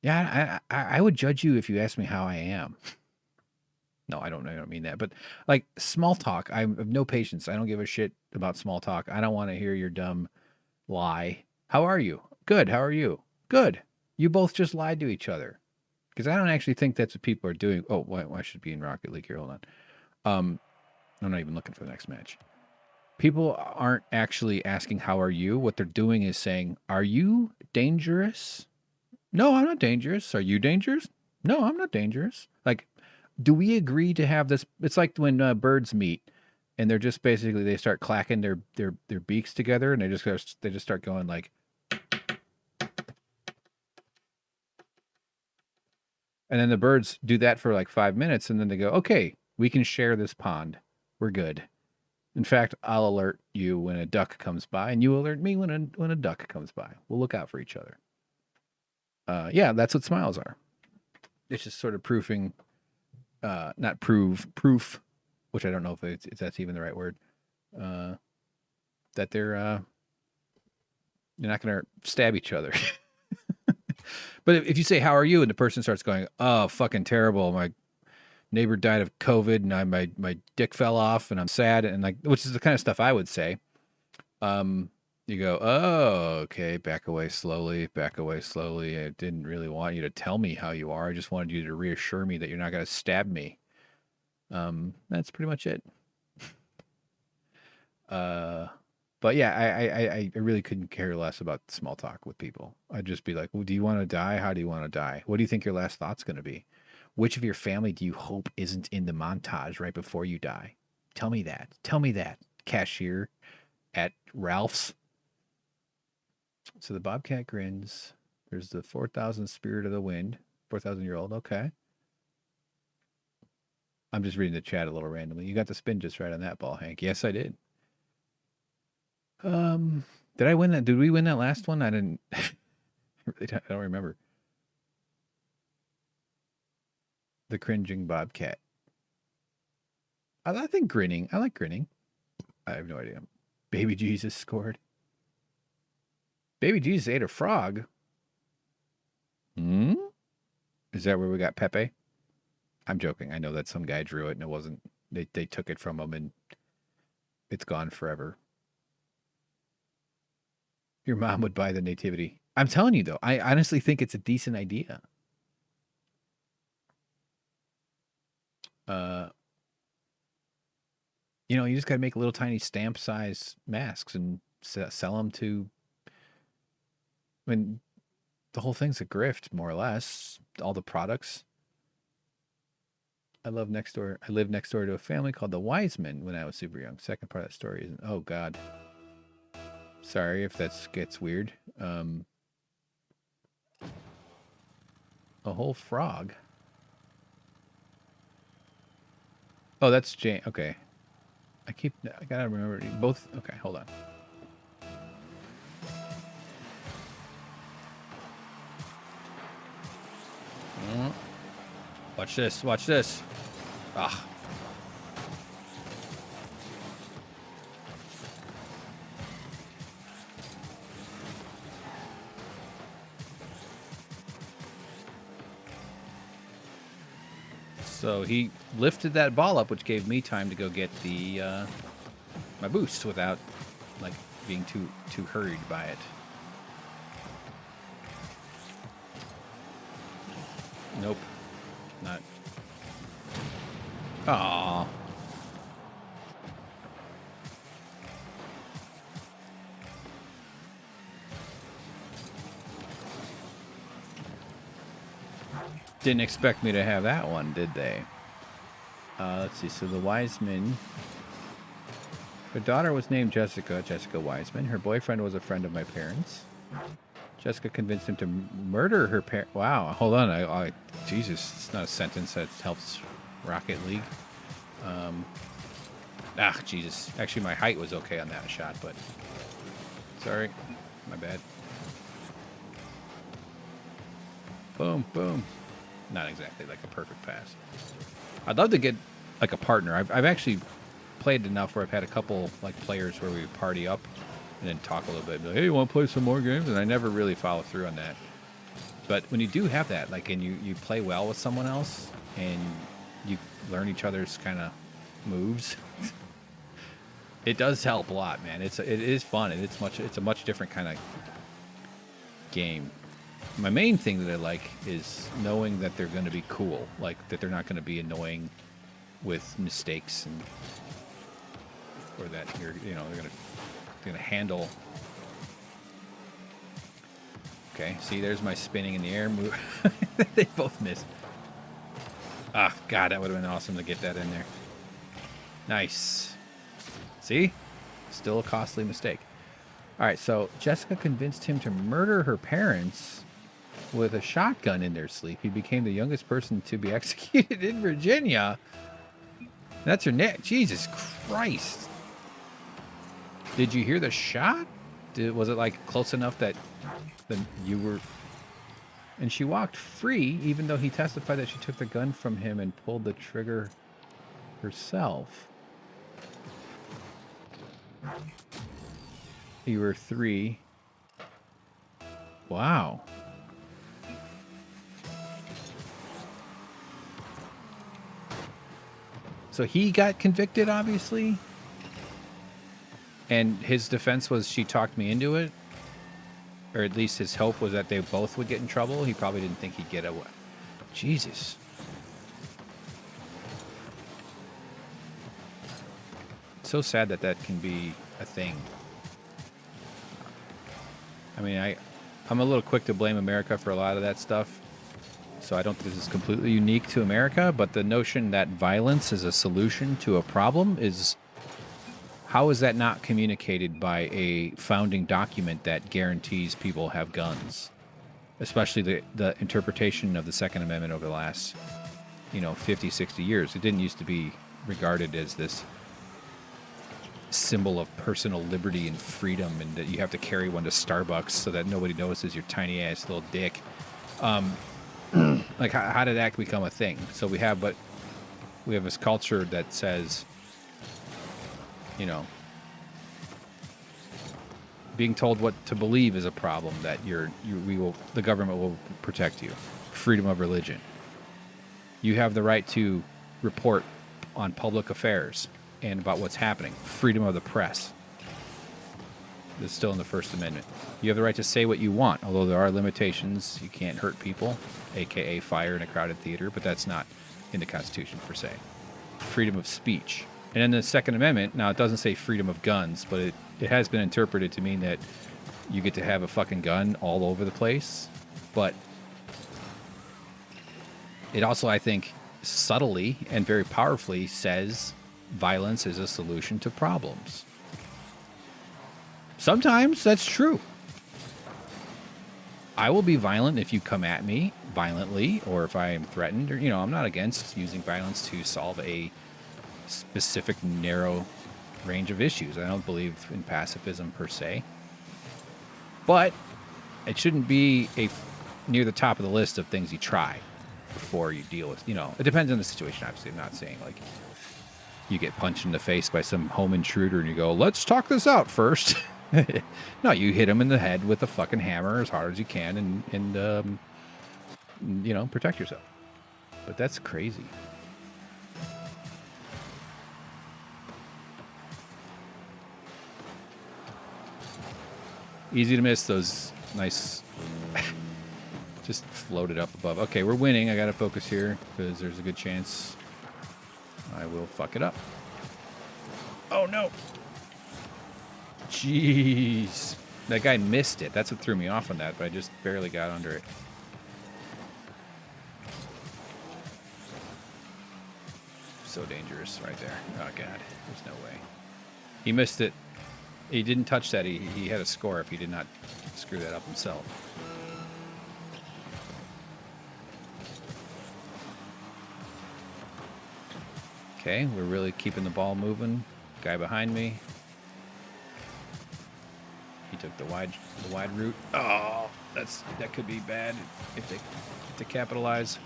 Yeah, I would judge you if you asked me how I am. No, I don't mean that. But like small talk, I have no patience. I don't give a shit about small talk. I don't want to hear your dumb lie. How are you? Good. How are you? Good. You both just lied to each other. Because I don't actually think that's what people are doing. Oh, why should it be in Rocket League here? Hold on. I'm not even looking for the next match. People aren't actually asking, how are you? What they're doing is saying, are you dangerous? No, I'm not dangerous. Are you dangerous? No, I'm not dangerous. Like, do we agree to have this? It's like when birds meet and they're just basically, they start clacking their beaks together and they just start going like, and then the birds do that for like 5 minutes and then they go, okay, we can share this pond. We're good. In fact, I'll alert you when a duck comes by, and you alert me when a duck comes by. We'll look out for each other. Yeah, that's what smiles are. It's just sort of proofing, not proof, which I don't know if that's even the right word, that they're not going to stab each other. But if you say, how are you? And the person starts going, oh, fucking terrible. My neighbor died of COVID and my dick fell off and I'm sad. And like, which is the kind of stuff I would say. You go, oh, okay. Back away slowly. I didn't really want you to tell me how you are. I just wanted you to reassure me that you're not going to stab me. That's pretty much it. But yeah, I really couldn't care less about small talk with people. I'd just be like, well, do you want to die? How do you want to die? What do you think your last thought's going to be? Which of your family do you hope isn't in the montage right before you die? Tell me that. Cashier at Ralph's. So the Bobcat grins. There's the 4,000 Spirit of the Wind. 4,000-year-old. Okay. I'm just reading the chat a little randomly. You got the spin just right on that ball, Hank. Yes, I did. Did I win that? Did we win that last one? I didn't. I don't remember. The cringing Bobcat. I think grinning. I like grinning. I have no idea. Baby Jesus scored. Baby Jesus ate a frog. Is that where we got Pepe? I'm joking. I know that some guy drew it and it wasn't. They took it from him and it's gone forever. Your mom would buy the nativity. I'm telling you, though, I honestly think it's a decent idea. You just got to make little tiny stamp size masks and sell them to. I mean, the whole thing's a grift, more or less. All the products. I lived next door to a family called the Wiseman when I was super young. Second part of that story isn't. Oh God. Sorry if that gets weird. A whole frog. Oh, that's Jane. Okay. I gotta remember both. Okay, hold on. Watch this. Watch this. Ah. So he lifted that ball up, which gave me time to go get the my boost without like being too hurried by it. Nope. Not. Aww. Didn't expect me to have that one, did they? Let's see. So the Wiseman. Her daughter was named Jessica Wiseman. Her boyfriend was a friend of my parents. Jessica convinced him to murder her parent. Wow. Hold on. Jesus, it's not a sentence that helps Rocket League. Jesus. Actually, my height was okay on that shot, but sorry. My bad. Boom, boom. Not exactly like a perfect pass. I'd love to get like a partner. I've actually played enough where I've had a couple like players where we party up and then talk a little bit. Be like, hey, you want to play some more games? And I never really follow through on that. But when you do have that, like, and you play well with someone else and you learn each other's kind of moves, it does help a lot, man. It is fun and it's a much different kind of game. My main thing that I like is knowing that they're going to be cool, like that they're not going to be annoying with mistakes, and or that they're going to handle. Okay, see, there's my spinning in the air move. They both missed. Ah, God, that would have been awesome to get that in there. Nice. See, still a costly mistake. All right, so Jessica convinced him to murder her parents with a shotgun in their sleep. He became the youngest person to be executed in Virginia. That's her neck. Jesus Christ. Did you hear the shot? Was it like close enough that you were... And she walked free, even though he testified that she took the gun from him and pulled the trigger herself. You were 3. Wow. So he got convicted, obviously. And his defense was she talked me into it. Or at least his hope was that they both would get in trouble. He probably didn't think he'd get away. Jesus. So sad that that can be a thing. I mean, I'm a little quick to blame America for a lot of that stuff. So I don't think this is completely unique to America, but the notion that violence is a solution to a problem is... How is that not communicated by a founding document that guarantees people have guns? Especially the interpretation of the Second Amendment over the last, 50, 60 years. It didn't used to be regarded as this symbol of personal liberty and freedom, and that you have to carry one to Starbucks so that nobody notices your tiny ass little dick. Like, how did that become a thing? So we have this culture that says, being told what to believe is a problem, that the government will protect you. Freedom of religion. You have the right to report on public affairs and about what's happening. Freedom of the press. This is still in the First Amendment. You have the right to say what you want, although there are limitations. You can't hurt people, aka fire in a crowded theater, but that's not in the Constitution per se. Freedom of speech. And in the Second Amendment, now it doesn't say freedom of guns, but it has been interpreted to mean that you get to have a fucking gun all over the place. But it also, I think, subtly and very powerfully says violence is a solution to problems. Sometimes that's true. I will be violent if you come at me violently, or if I am threatened, or, I'm not against using violence to solve a specific narrow range of issues. I don't believe in pacifism per se, but it shouldn't be near the top of the list of things you try before you deal with. It depends on the situation. Obviously, I'm not saying like you get punched in the face by some home intruder and you go, let's talk this out first. No, you hit him in the head with a fucking hammer as hard as you can and protect yourself. But that's crazy. Easy to miss those nice... just floated up above. Okay, we're winning. I got to focus here because there's a good chance I will fuck it up. Oh, no. Jeez. That guy missed it. That's what threw me off on that, but I just barely got under it. So dangerous right there. Oh, God. There's no way. He missed it. He didn't touch that. He had a score if he did not screw that up himself. Okay, we're really keeping the ball moving. Guy behind me. He took the wide route. Oh, that could be bad if they capitalize.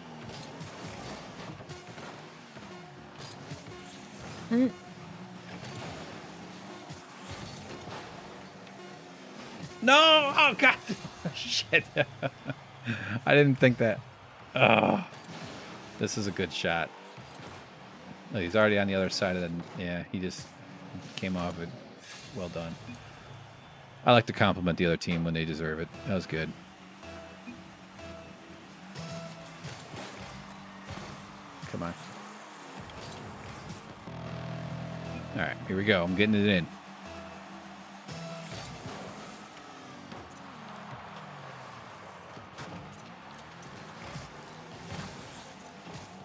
No! Oh, God! Shit. I didn't think that. Oh. This is a good shot. Oh, he's already on the other side of the... Yeah, he just came off it. Well done. I like to compliment the other team when they deserve it. That was good. Come on. All right, here we go. I'm getting it in.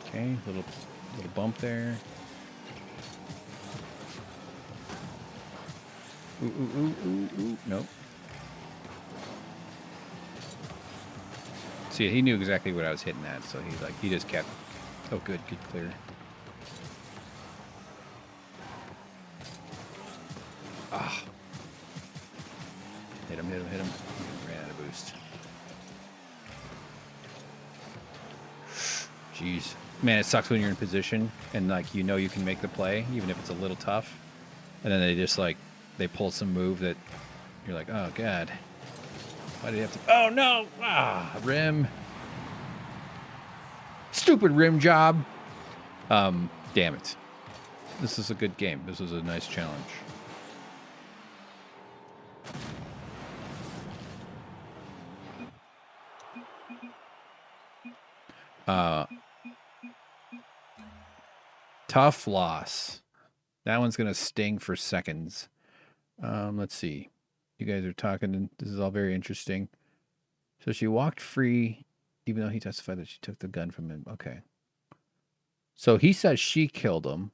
Okay, little bump there. Ooh. Nope. See, he knew exactly what I was hitting at, so he just kept... Oh, good clear. Ah. Hit him. Ran out of boost. Jeez. Man, it sucks when you're in position and you can make the play, even if it's a little tough. And then they just they pull some move that you're like, oh, God. Why did he have to... Oh, no! Ah, rim. Stupid rim job. Damn it. This is a good game. This was a nice challenge. Tough loss. That one's going to sting for seconds. Let's see. You guys are talking. This is all very interesting. So she walked free, even though he testified that she took the gun from him. Okay. So he says she killed him.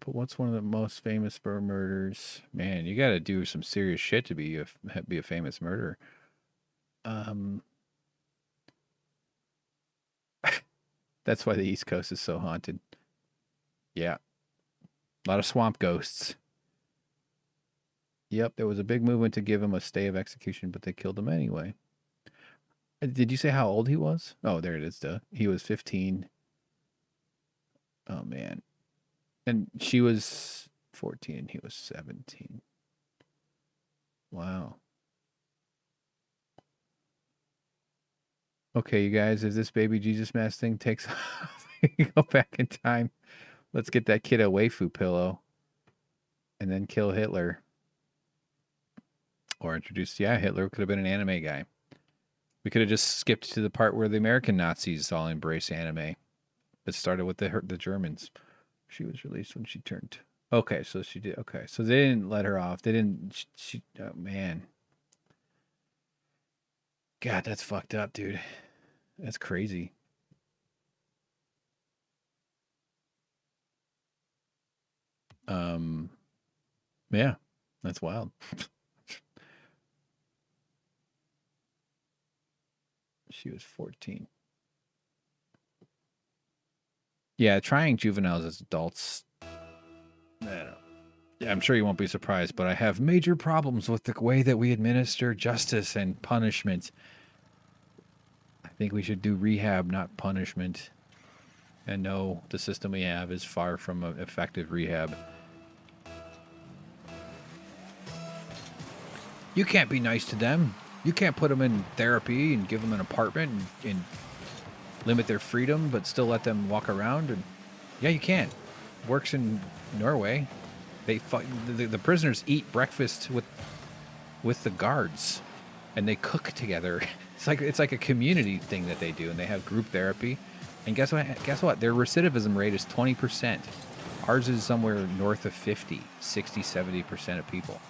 But what's one of the most famous for murders? Man, you got to do some serious shit to be a famous murderer. That's why the East Coast is so haunted. Yeah. A lot of swamp ghosts. Yep, there was a big movement to give him a stay of execution, but they killed him anyway. Did you say how old he was? Oh, there it is, duh. He was 15. Oh, man. And she was 14 and he was 17. Wow. Okay, you guys, if this baby Jesus mask thing takes off, go back in time. Let's get that kid a waifu pillow. And then kill Hitler. Or introduce, Hitler could have been an anime guy. We could have just skipped to the part where the American Nazis all embrace anime. It started with the Germans. She was released when she turned. Okay, so she did. Okay, so they didn't let her off. They didn't. Oh, man. God, that's fucked up, dude. That's crazy. Yeah, that's wild. She was 14. Yeah, trying juveniles as adults. I don't know. Yeah, I'm sure you won't be surprised, but I have major problems with the way that we administer justice and punishment. I think we should do rehab, not punishment. And no, the system we have is far from an effective rehab. You can't be nice to them. You can't put them in therapy and give them an apartment and limit their freedom, but still let them walk around. And yeah, you can. Works in Norway. The prisoners eat breakfast with the guards, and they cook together. It's like a community thing that they do, and they have group therapy. And guess what? Their recidivism rate is 20%. Ours is somewhere north of 50, 60, 70% of people.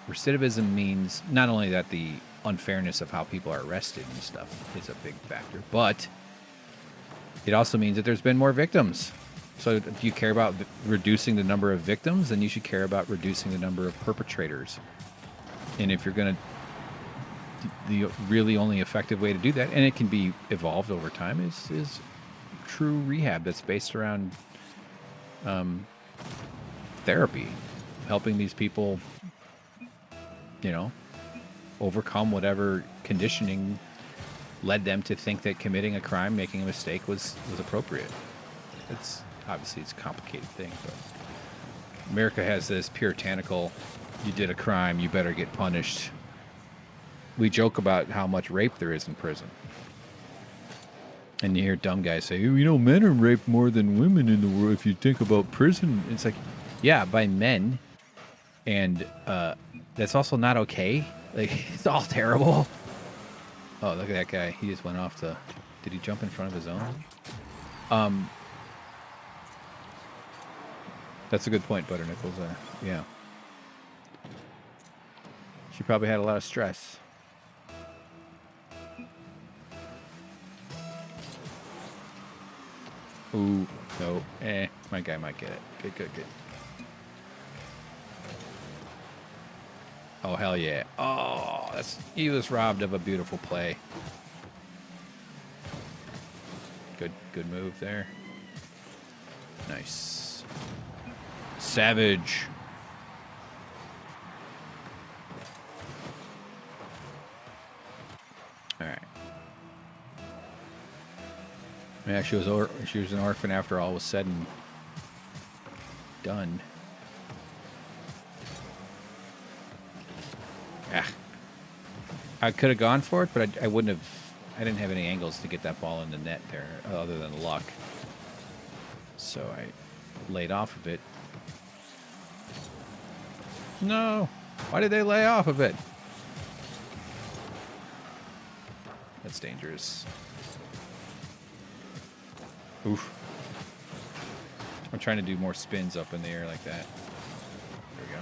Recidivism means not only that the unfairness of how people are arrested and stuff is a big factor, but it also means that there's been more victims. So if you care about reducing the number of victims, then you should care about reducing the number of perpetrators. And if you're going to, the really only effective way to do that, and it can be evolved over time, is true rehab that's based around therapy, helping these people, overcome whatever conditioning led them to think that committing a crime, making a mistake was appropriate. It's obviously it's a complicated thing, but America has this puritanical, you did a crime, you better get punished. We joke about how much rape there is in prison. And you hear dumb guys say, men are raped more than women in the world if you think about prison. It's like, yeah, by men. And that's also not okay. Like, it's all terrible. Oh, look at that guy. He just went off the... Did he jump in front of his own? That's a good point, Butter Nickels. Yeah. She probably had a lot of stress. Ooh, no. My guy might get it. Good. Oh, hell yeah. Oh, he was robbed of a beautiful play. Good move there. Nice. Savage. All right. Yeah, she was an orphan after all was said and done. I could have gone for it, but I wouldn't have. I didn't have any angles to get that ball in the net there, other than luck. So I laid off of it. No, why did they lay off of it? That's dangerous. Oof. I'm trying to do more spins up in the air like that. There we go.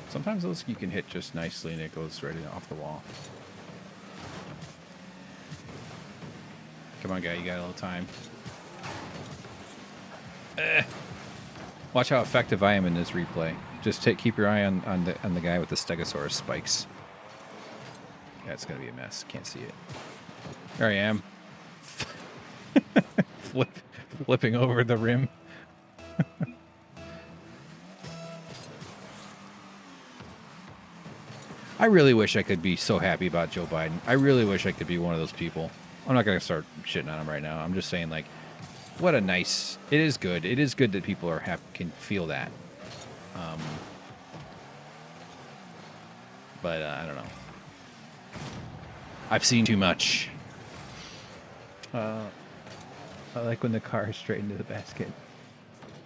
Sometimes those you can hit just nicely and it goes right off the wall. Come on, guy, you got a little time. Watch how effective I am in this replay. Just keep your eye on the guy with the Stegosaurus spikes. Yeah, it's gonna be a mess. Can't see it. There I am. Flipping over the rim. I really wish I could be so happy about Joe Biden. I really wish I could be one of those people. I'm not going to start shitting on him right now. I'm just saying, like, what a nice... It is good. It is good that people are can feel that. But I don't know. I've seen too much. I like when the car is straight into the basket.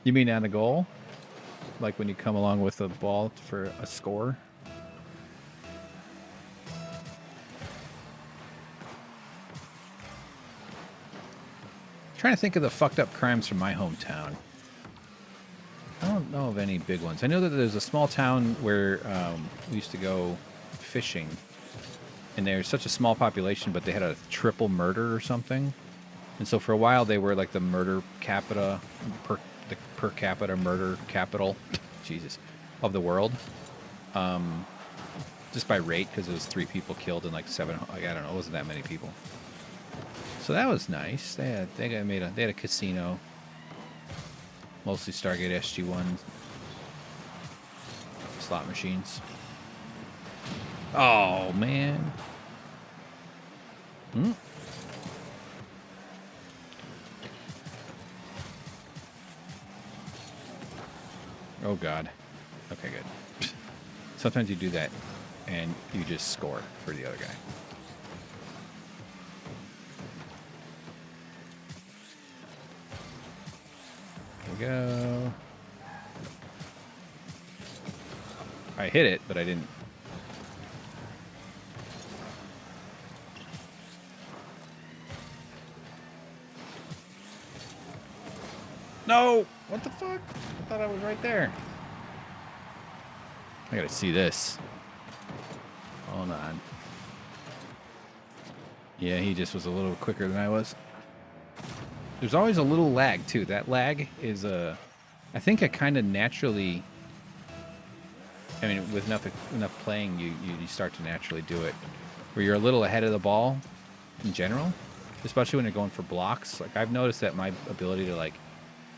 You mean on a goal? Like when you come along with a ball for a score? Trying to think of the fucked up crimes from my hometown. I don't know of any big ones. I know that there's a small town where we used to go fishing, and there's such a small population, but they had a triple murder or something. And so for a while, they were like the murder capita, the per capita murder capital, Jesus, of the world. Just by rate, because it was 3 people killed and like 7. Like, I don't know, it wasn't that many people. So that was nice. They had a casino, mostly Stargate SG-1 slot machines. Oh man. Hmm. Oh God. Okay, good. Sometimes you do that and you just score for the other guy. Here we go. I hit it, but I didn't. No! What the fuck? I thought I was right there. I gotta see this. Hold on. Yeah, he just was a little quicker than I was. There's always a little lag, too. That lag is I think I kind of naturally... I mean, with enough playing, you start to naturally do it. Where you're a little ahead of the ball in general. Especially when you're going for blocks. Like, I've noticed that my ability to, like,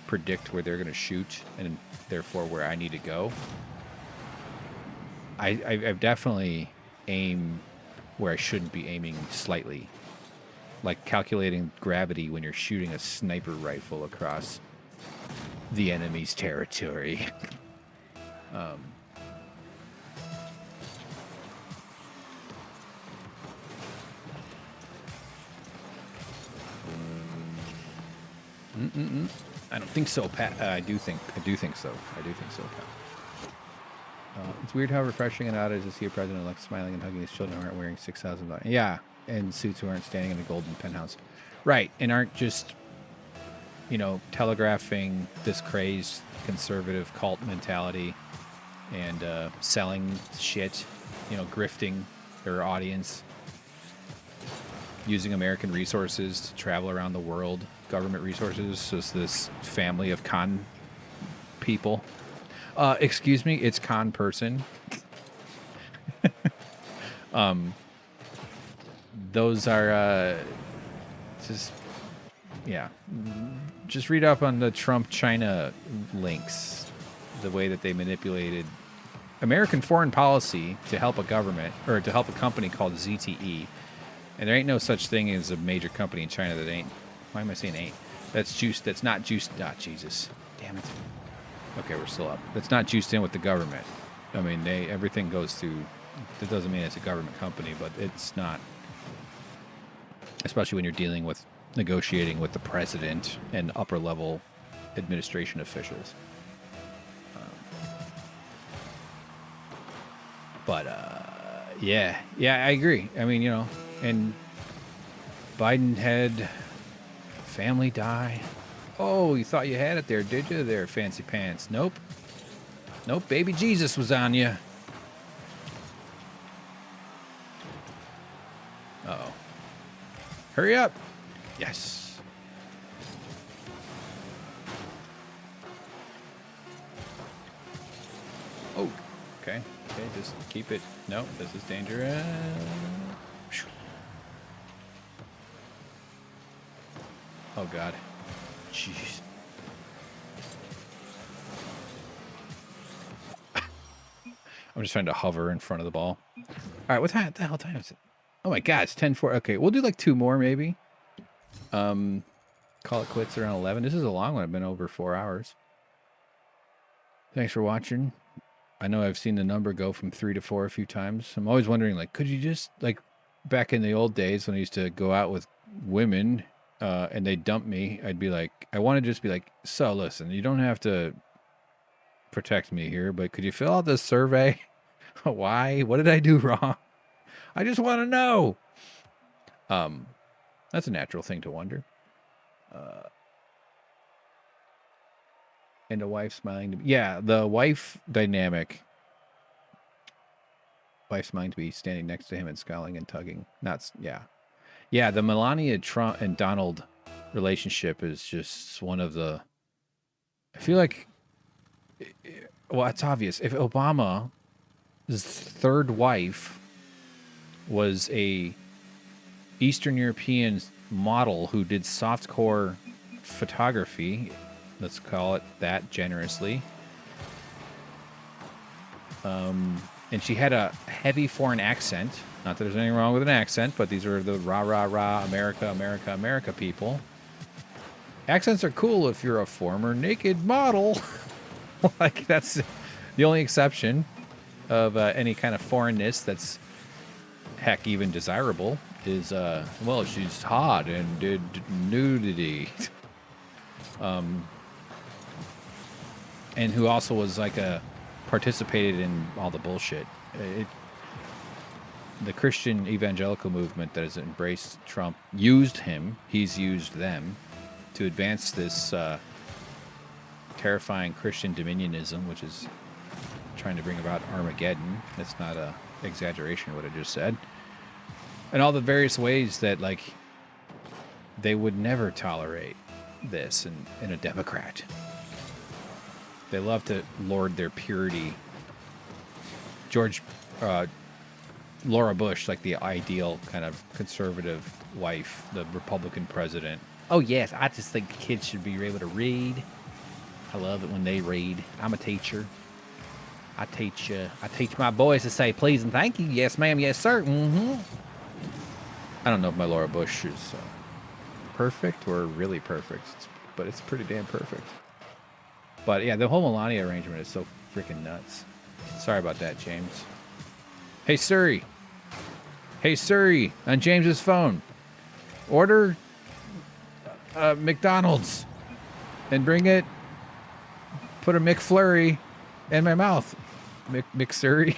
predict where they're going to shoot and therefore where I need to go. I've definitely aimed where I shouldn't be aiming slightly. Like calculating gravity when you're shooting a sniper rifle across the enemy's territory. I don't think so, Pat. I do think so. I do think so, Pat. It's weird how refreshing and odd it is to see a president-elect smiling and hugging his children who aren't wearing $6,000. Yeah, and suits who aren't standing in the golden penthouse. Right, and aren't just, telegraphing this crazed conservative cult mentality and selling shit, grifting their audience, using American resources to travel around the world, government resources, just this family of con people. Excuse me, it's con person. Those are just read up on the Trump China links, the way that they manipulated American foreign policy to help a government or to help a company called ZTE. And there ain't no such thing as a major company in China that ain't. Why am I saying ain't? That's juiced. That's not juiced. Ah, Jesus. Damn it. Okay, we're still up. That's not juiced in with the government. I mean, everything goes through. That doesn't mean it's a government company, but it's not. Especially when you're dealing with negotiating with the president and upper level administration officials. Yeah, I agree. I mean, and Biden had family die. Oh, you thought you had it there, did you? There, fancy pants. Nope. Baby Jesus was on you. Uh-oh. Hurry up. Yes. Oh, okay. Just keep it. No, this is dangerous. Oh, God. Jeez. I'm just trying to hover in front of the ball. All right, what the hell time is it? Oh my God, it's 10:04. Okay, we'll do like 2 more maybe. Call it quits around 11. This is a long one. I've been over 4 hours. Thanks for watching. I know I've seen the number go from 3 to 4 a few times. I'm always wondering, like, could you just, like, back in the old days when I used to go out with women and they dump me, I'd be like, I want to just be like, so listen, you don't have to protect me here, but could you fill out this survey? Why? What did I do wrong? I just want to know. That's a natural thing to wonder. And the wife smiling. Yeah, the wife dynamic. Wife smiling to be standing next to him and scowling and tugging. Yeah, the Melania Trump and Donald relationship is just one of the. I feel like, well, it's obvious. If Obama's third wife was a Eastern European model who did softcore photography, let's call it that generously, and she had a heavy foreign accent. Not that there's anything wrong with an accent, but these are the rah, rah, rah, America, America, America people. Accents are cool if you're a former naked model. Like, that's the only exception of any kind of foreignness that's, heck, even desirable is, well, she's hot and did nudity. And who also was like participated in all the bullshit. The Christian evangelical movement that has embraced Trump used him. He's used them to advance this terrifying Christian dominionism, which is trying to bring about Armageddon. That's not a exaggeration what I just said. And all the various ways that, like, they would never tolerate this in a Democrat. They love to lord their purity. Laura Bush, like the ideal kind of conservative wife, the Republican president. Oh, yes, I just think kids should be able to read. I love it when they read. I'm a teacher. I teach my boys to say please and thank you. Yes, ma'am. Yes, sir. Mm-hmm. I don't know if my Laura Bush is perfect or really perfect, but it's pretty damn perfect. But yeah, the whole Melania arrangement is so freaking nuts. Sorry about that, James. Hey Siri. Hey Siri, on James's phone. Order McDonald's and bring it. Put a McFlurry in my mouth. McSurry.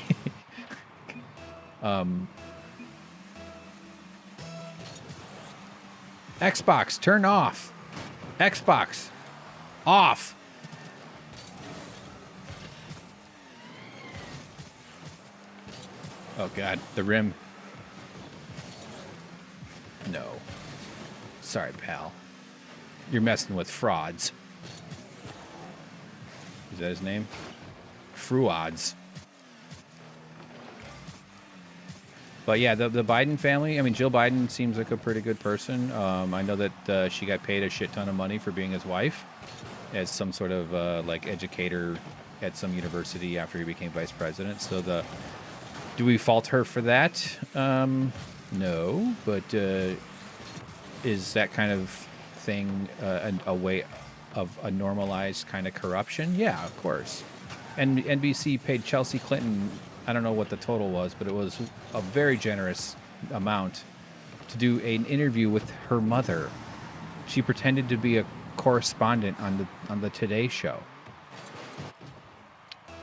Xbox, turn off. Xbox, off. Oh, God, the rim. No. Sorry, pal. You're messing with frauds. Is that his name? Frauds. But yeah, the Biden family, I mean, Jill Biden seems like a pretty good person. I know that she got paid a shit ton of money for being his wife as some sort of like educator at some university after he became vice president. So do we fault her for that? No, but is that kind of thing a way of a normalized kind of corruption? Yeah, of course. And NBC paid Chelsea Clinton, I don't know what the total was, but it was a very generous amount to do an interview with her mother. She pretended to be a correspondent on the Today Show.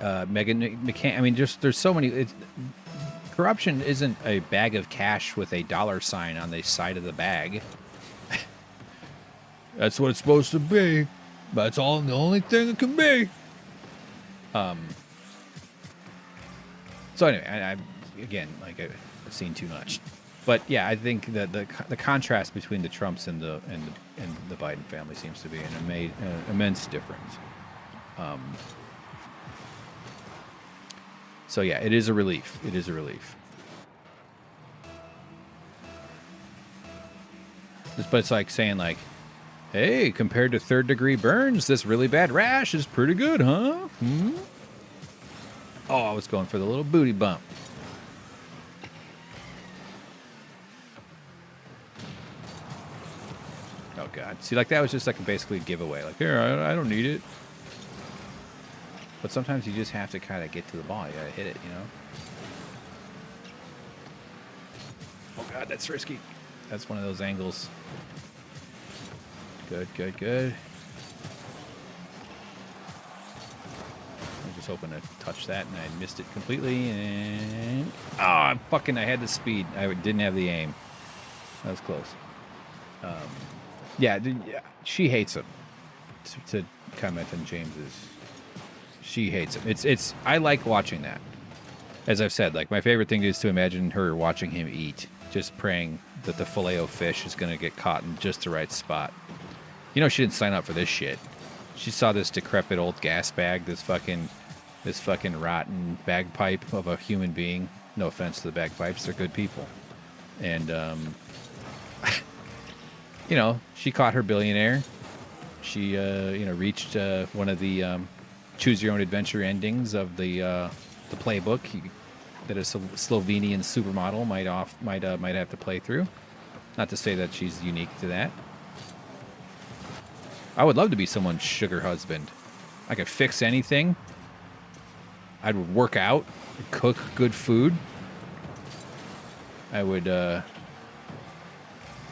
Meghan McCain. I mean, there's so many. Corruption isn't a bag of cash with a dollar sign on the side of the bag. That's what it's supposed to be. That's the only thing it can be. So anyway, I've seen too much, but yeah, I think that the contrast between the Trumps and the Biden family seems to be an immense difference. So yeah, it is a relief. It is a relief. But it's like saying like, hey, compared to third-degree burns, this really bad rash is pretty good, huh? Hmm? Oh, I was going for the little booty bump. Oh, God. See, like, that was just, like, basically a giveaway. Like, here, I don't need it. But sometimes you just have to kind of get to the ball. You got to hit it, you know? Oh, God, that's risky. That's one of those angles. Good, good, good. I was just hoping to touch that, and I missed it completely. And I had the speed. I didn't have the aim. That was close. Yeah, she hates him. To comment on James's. She hates him. It's. I like watching that. As I've said, like my favorite thing is to imagine her watching him eat, just praying that the Filet-O-Fish is going to get caught in just the right spot. You know, she didn't sign up for this shit. She saw this decrepit old gas bag, this fucking rotten bagpipe of a human being. No offense to the bagpipes, they're good people. And, you know, she caught her billionaire. She, you know, reached one of the choose your own adventure endings of the playbook that a Slovenian supermodel might have to play through. Not to say that she's unique to that. I would love to be someone's sugar husband. I could fix anything. I would work out, cook good food. I would, you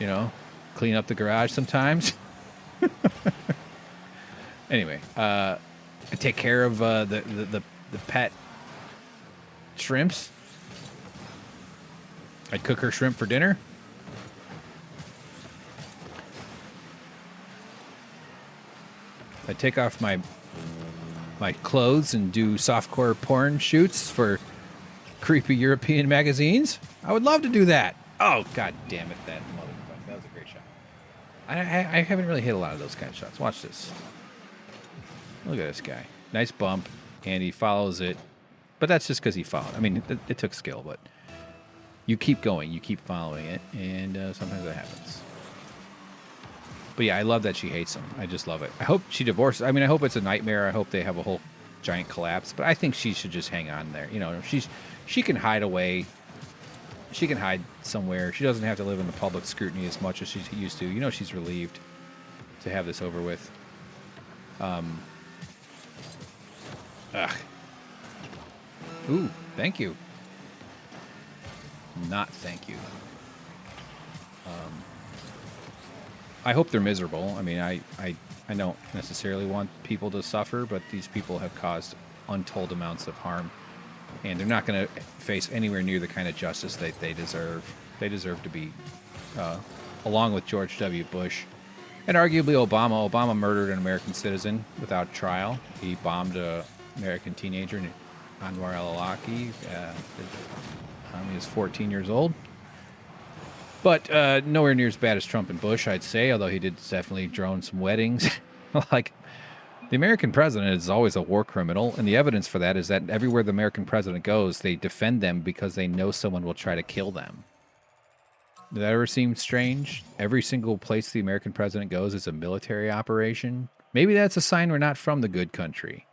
know, clean up the garage sometimes. Anyway, I take care of the pet shrimps. I'd cook her shrimp for dinner. I'd take off my clothes and do softcore porn shoots for creepy European magazines. I would love to do that. Oh, god damn it, that motherfucker. That was a great shot. I haven't really hit a lot of those kind of shots. Watch this. Look at this guy. Nice bump, and he follows it. But that's just because he followed. I mean, it took skill, but you keep going. You keep following it, and sometimes that happens. But yeah, I love that she hates him. I just love it. I hope she divorces. I mean, I hope it's a nightmare. I hope they have a whole giant collapse. But I think she should just hang on there. You know, she can hide away. She can hide somewhere. She doesn't have to live in the public scrutiny as much as she used to. You know, she's relieved to have this over with. Ooh, thank you. Not thank you. I hope they're miserable. I mean, I don't necessarily want people to suffer, but these people have caused untold amounts of harm, and they're not going to face anywhere near the kind of justice that they deserve. They deserve to be, along with George W. Bush, and arguably Obama. Obama murdered an American citizen without trial. He bombed an American teenager, Anwar al-Awlaki. He was 14 years old. But nowhere near as bad as Trump and Bush, I'd say, although he did definitely drone some weddings. Like, the American president is always a war criminal, and the evidence for that is that everywhere the American president goes, they defend them because they know someone will try to kill them. Does that ever seem strange? Every single place the American president goes is a military operation. Maybe that's a sign we're not from the good country.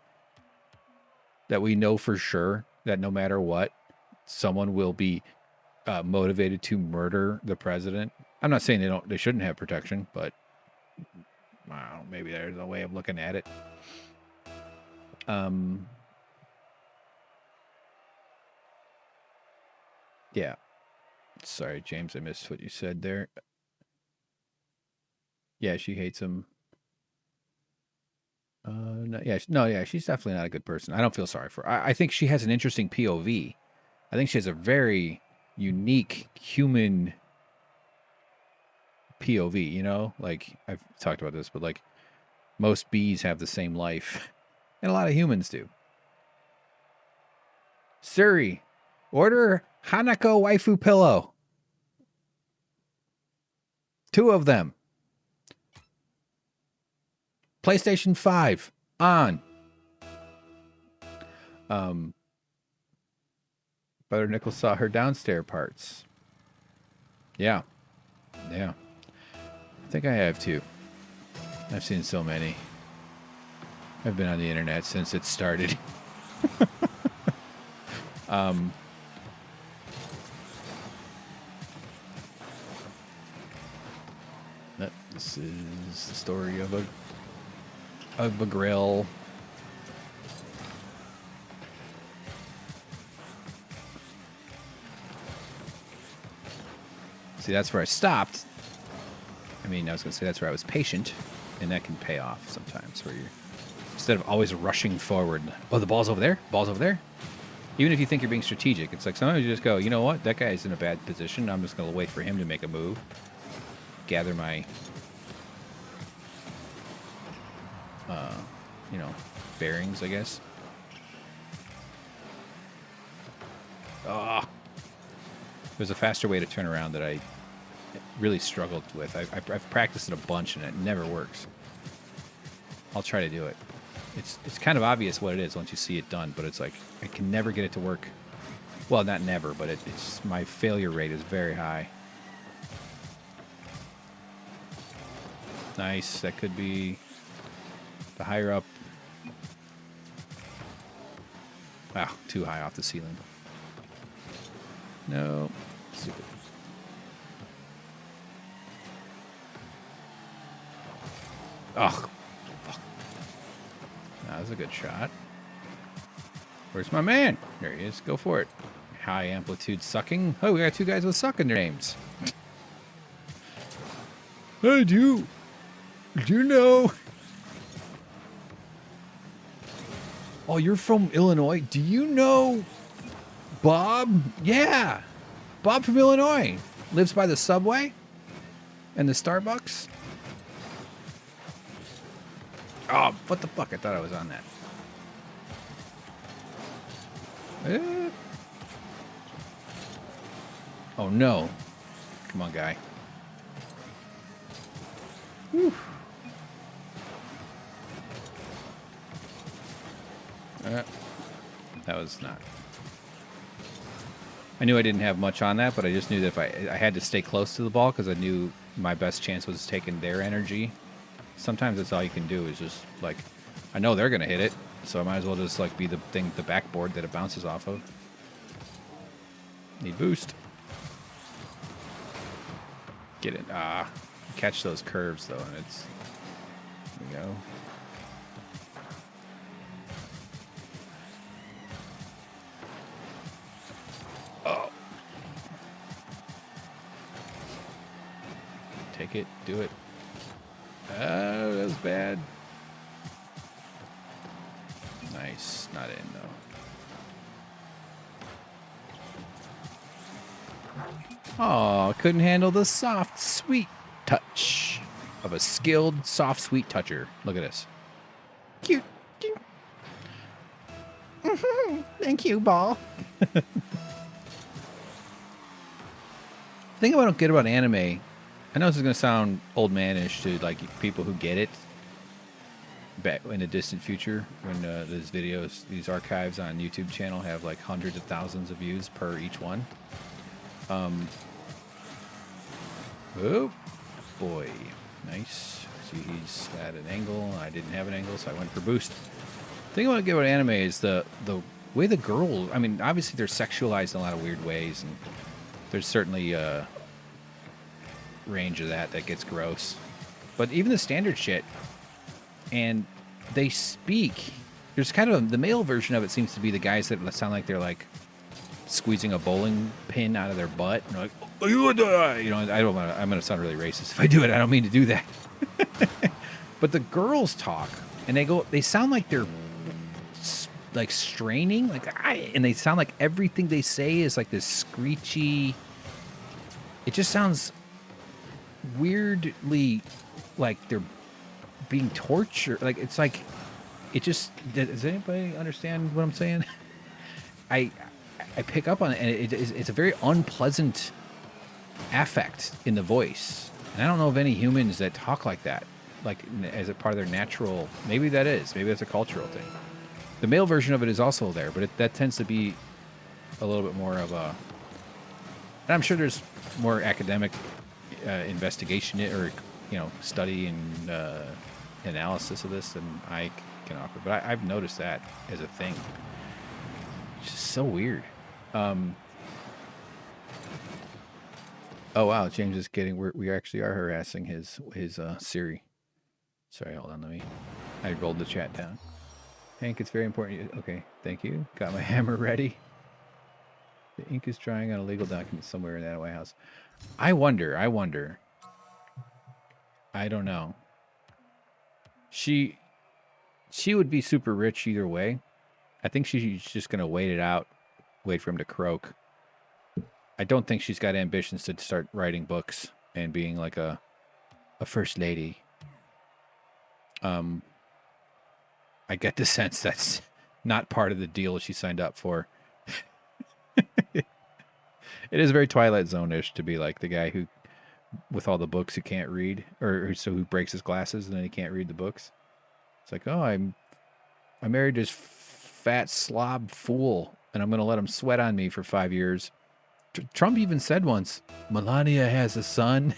That we know for sure that no matter what, someone will be motivated to murder the president. I'm not saying they shouldn't have protection, but well, maybe there's a way of looking at it. Yeah. Sorry, James, I missed what you said there. Yeah, she hates him. She's definitely not a good person. I don't feel sorry for her. I think she has an interesting POV. I think she has a very unique human POV, you know? Like, I've talked about this, but like, most bees have the same life, and a lot of humans do. Siri, order Hanako waifu pillow. 2 of them. PlayStation 5 on. Brother Nichols saw her downstairs parts. Yeah. I think I have too. I've seen so many. I've been on the internet since it started. This is the story of a grill. See, that's where I stopped. I mean, I was going to say that's where I was patient, and that can pay off sometimes, where you're, instead of always rushing forward, oh, the ball's over there, ball's over there. Even if you think you're being strategic, it's like sometimes you just go, you know what, that guy's in a bad position. I'm just going to wait for him to make a move. Gather my you know, bearings, I guess. Oh, there's a faster way to turn around that I really struggled with. I've practiced it a bunch and it never works. I'll try to do it. It's kind of obvious what it is once you see it done, but it's like I can never get it to work. Well, not never, but it's my failure rate is very high. Nice. That could be the higher up. Wow, too high off the ceiling. No. Stupid. Oh, fuck. That was a good shot. Where's my man? There he is. Go for it. High amplitude sucking. Oh, we got two guys with suck in their names. Hey, do you know? Oh, you're from Illinois. Do you know Bob? Yeah. Bob from Illinois. Lives by the subway and the Starbucks. Oh, what the fuck? I thought I was on that. Oh, no. Come on, guy. Whew. That was not. I knew I didn't have much on that, but I just knew that if I had to stay close to the ball because I knew my best chance was taking their energy. Sometimes that's all you can do is just, like, I know they're going to hit it, so I might as well just, like, be the thing, the backboard that it bounces off of. Need boost. Get it. Catch those curves, though, and it's... There we go. Oh. Take it. Do it. Oh, that was bad. Nice. Not in, though. Oh, couldn't handle the soft, sweet touch of a skilled, soft, sweet toucher. Look at this. Cute. Cute. Thank you, ball. The thing I don't get about anime, I know this is going to sound old manish to like people who get it back in the distant future when these videos, these archives on YouTube channel have like hundreds of thousands of views per each one. Oh boy, nice. See, he's at an angle. I didn't have an angle, so I went for boost. The thing I want to get about anime is the way the girls. I mean, obviously they're sexualized in a lot of weird ways, and there's certainly a range of that gets gross. But even the standard shit, and they speak. There's kind of the male version of it seems to be the guys that sound like they're like squeezing a bowling pin out of their butt. And like, oh, you know, I don't want to. I'm going to sound really racist if I do it. I don't mean to do that. But the girls talk, and they sound like they're like straining, and they sound like everything they say is like this screechy. It just sounds weirdly like they're being tortured. Like it's like it just. Does anybody understand what I'm saying? I pick up on it, and it's a very unpleasant affect in the voice. And I don't know of any humans that talk like that, like as a part of their natural. Maybe that's a cultural thing. The male version of it is also there, but that tends to be a little bit more of a. And I'm sure there's more academic investigation or study and analysis of this than I can offer. But I've noticed that as a thing. It's just so weird. Oh wow, James is getting. We actually are harassing his Siri. Sorry, hold on. I rolled the chat down. Hank, it's very important. Okay, thank you. Got my hammer ready. The ink is drying on a legal document somewhere in that White House. I wonder. I don't know. She would be super rich either way. I think she's just gonna wait it out, wait for him to croak. I don't think she's got ambitions to start writing books and being like a first lady. I get the sense that's not part of the deal she signed up for. It is very Twilight Zone-ish to be like the guy who, with all the books who can't read, or so who breaks his glasses and then he can't read the books. It's like, oh, I married this fat slob fool, and I'm going to let him sweat on me for 5 years. Trump even said once, Melania has a son.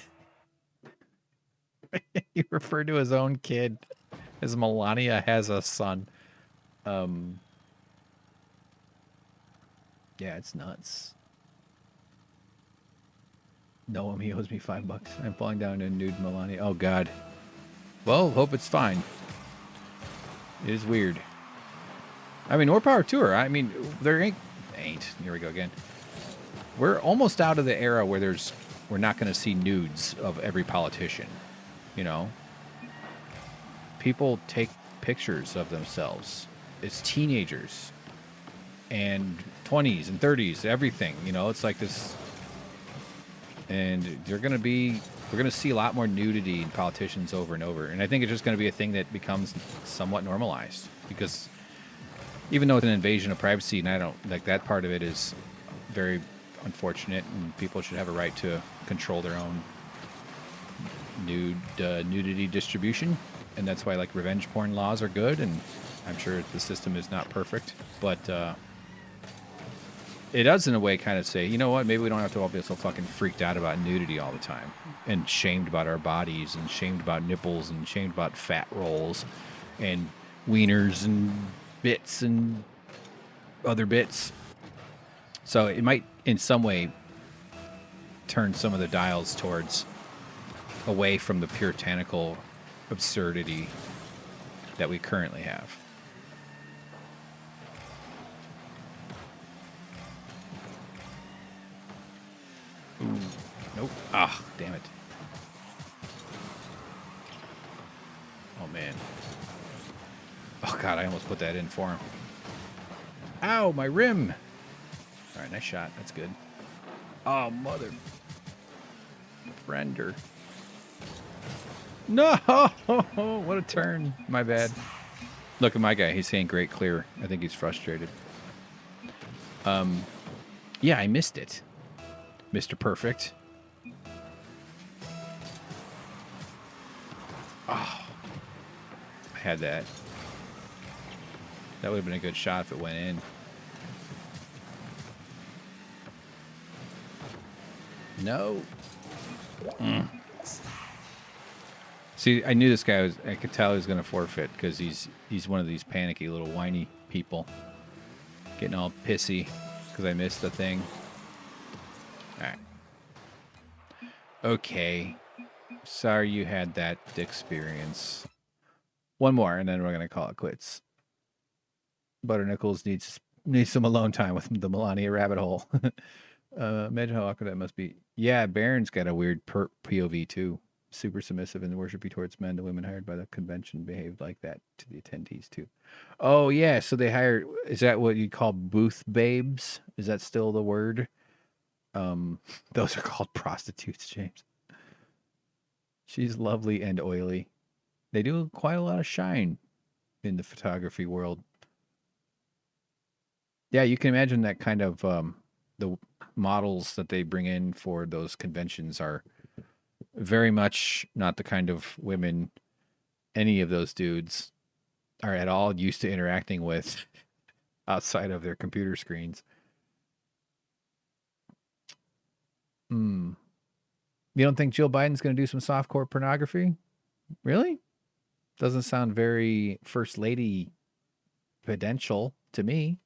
He referred to his own kid as Melania has a son. Yeah, it's nuts. No, he owes me $5. I'm falling down to nude Melania. Oh, God. Well, hope it's fine. It is weird. I mean, more power to her. I mean, there ain't. Here we go again. We're almost out of the era where we're not going to see nudes of every politician. You know? People take pictures of themselves as teenagers and 20s and 30s, everything. You know, it's like this. And we're going to see a lot more nudity in politicians over and over. And I think it's just going to be a thing that becomes somewhat normalized, because even though it's an invasion of privacy, and I don't like that part of it is very unfortunate, and people should have a right to control their own nudity distribution. And that's why like revenge porn laws are good. And I'm sure the system is not perfect, but, it does, in a way, kind of say, you know what, maybe we don't have to all be so fucking freaked out about nudity all the time, and shamed about our bodies, and shamed about nipples, and shamed about fat rolls, and wieners, and bits, and other bits. So it might, in some way, turn some of the dials towards away from the puritanical absurdity that we currently have. Ooh, nope. Ah, damn it. Oh, man. Oh, God, I almost put that in for him. Ow, my rim. All right, nice shot. That's good. Oh, mother. Friender. No! What a turn. My bad. Look at my guy. He's saying great clear. I think he's frustrated. Yeah, I missed it. Mr. Perfect. Oh, I had that. That would have been a good shot if it went in. No. See, I knew this guy was. I could tell he was going to forfeit because he's one of these panicky little whiny people, getting all pissy because I missed the thing. All right. Okay. Sorry you had that experience. One more, and then we're gonna call it quits. Butternickles needs some alone time with the Melania rabbit hole. Imagine how awkward that must be. Yeah, Barron's got a weird POV too. Super submissive and worshipy towards men. The women hired by the convention behaved like that to the attendees too. Oh yeah, so they hired. Is that what you call booth babes? Is that still the word? Those are called prostitutes, James. She's lovely and oily. They do quite a lot of shine in the photography world. Yeah, you can imagine that kind of the models that they bring in for those conventions are very much not the kind of women any of those dudes are at all used to interacting with outside of their computer screens. You don't think Jill Biden's going to do some softcore pornography? Really? Doesn't sound very First Lady potential to me.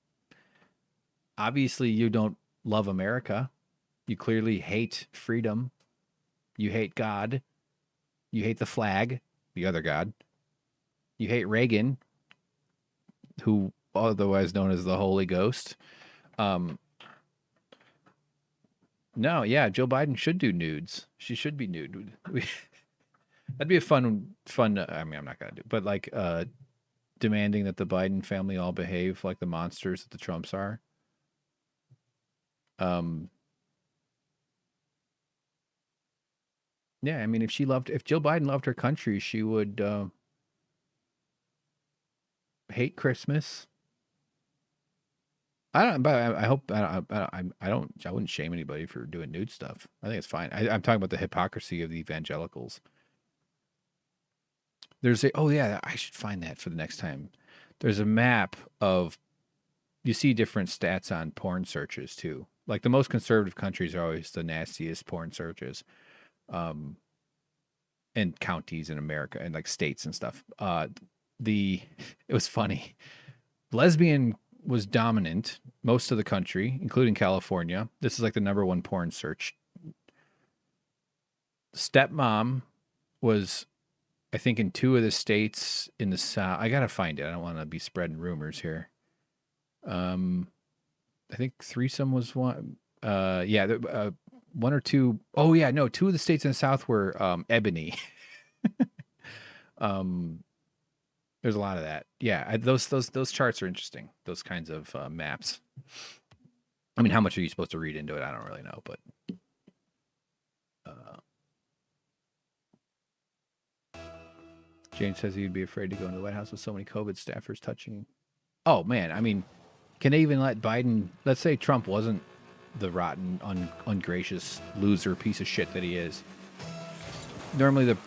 Obviously, you don't love America. You clearly hate freedom. You hate God. You hate the flag, the other God. You hate Reagan, who otherwise known as the Holy Ghost. No, yeah, Joe Biden should do nudes. She should be nude. That'd be a fun. I mean, I'm not gonna do, but like demanding that the Biden family all behave like the monsters that the Trumps are. Yeah, I mean, if Jill Biden loved her country, she would hate Christmas. I don't, but I hope I wouldn't shame anybody for doing nude stuff. I think it's fine. I'm talking about the hypocrisy of the evangelicals. Oh yeah, I should find that for the next time. There's a map of, you see different stats on porn searches too. Like the most conservative countries are always the nastiest porn searches, and counties in America and like states and stuff. It was funny. Lesbian was dominant most of the country, including California. This is like the #1 porn search. Stepmom was, I think, in 2 of the states in the South. I gotta find it. I don't want to be spreading rumors here. I think threesome was one. 1 or 2. Oh yeah, no, 2 of the states in the South were ebony. There's a lot of that. Yeah, those charts are interesting. Those kinds of maps. I mean, how much are you supposed to read into it? I don't really know, but James says he'd be afraid to go into the White House with so many COVID staffers touching. Oh man, I mean, can they even let Biden? Let's say Trump wasn't the rotten, ungracious loser piece of shit that he is. Normally, the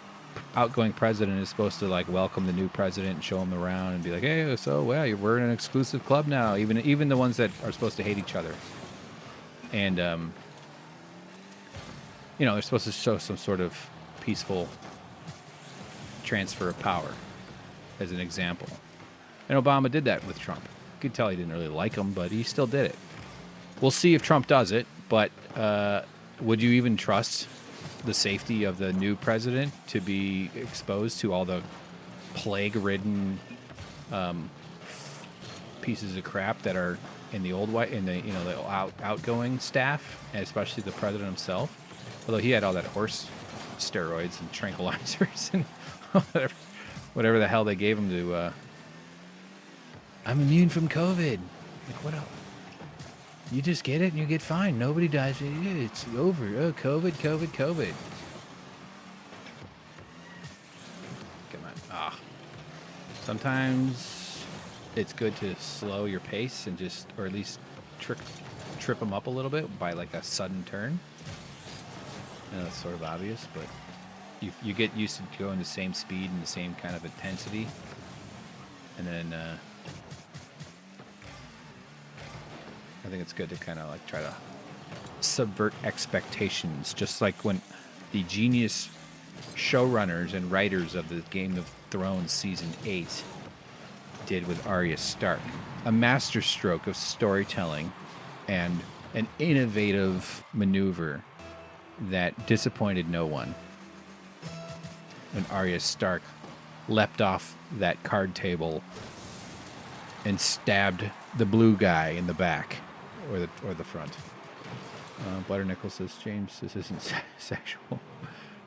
outgoing president is supposed to like welcome the new president and show him around and be like, hey, so well, we're in an exclusive club now. Even the ones that are supposed to hate each other, and they're supposed to show some sort of peaceful transfer of power as an example. And Obama did that with Trump. You could tell he didn't really like him, but he still did it. We'll see if Trump does it, but would you even trust the safety of the new president to be exposed to all the plague-ridden pieces of crap that are in the outgoing staff, and especially the president himself? Although he had all that horse steroids and tranquilizers and whatever the hell they gave him to. I'm immune from COVID. Like, what else? You just get it and you get fine. Nobody dies. It's over. Oh, COVID. Come on. Sometimes it's good to slow your pace and or at least trip them up a little bit by like a sudden turn. I know that's sort of obvious, but you get used to going the same speed and the same kind of intensity, and then I think it's good to kind of like try to subvert expectations, just like when the genius showrunners and writers of the Game of Thrones Season 8 did with Arya Stark. A masterstroke of storytelling and an innovative maneuver that disappointed no one. And Arya Stark leapt off that card table and stabbed the blue guy in the back or the front. Butter Nichols says, James, this isn't sexual.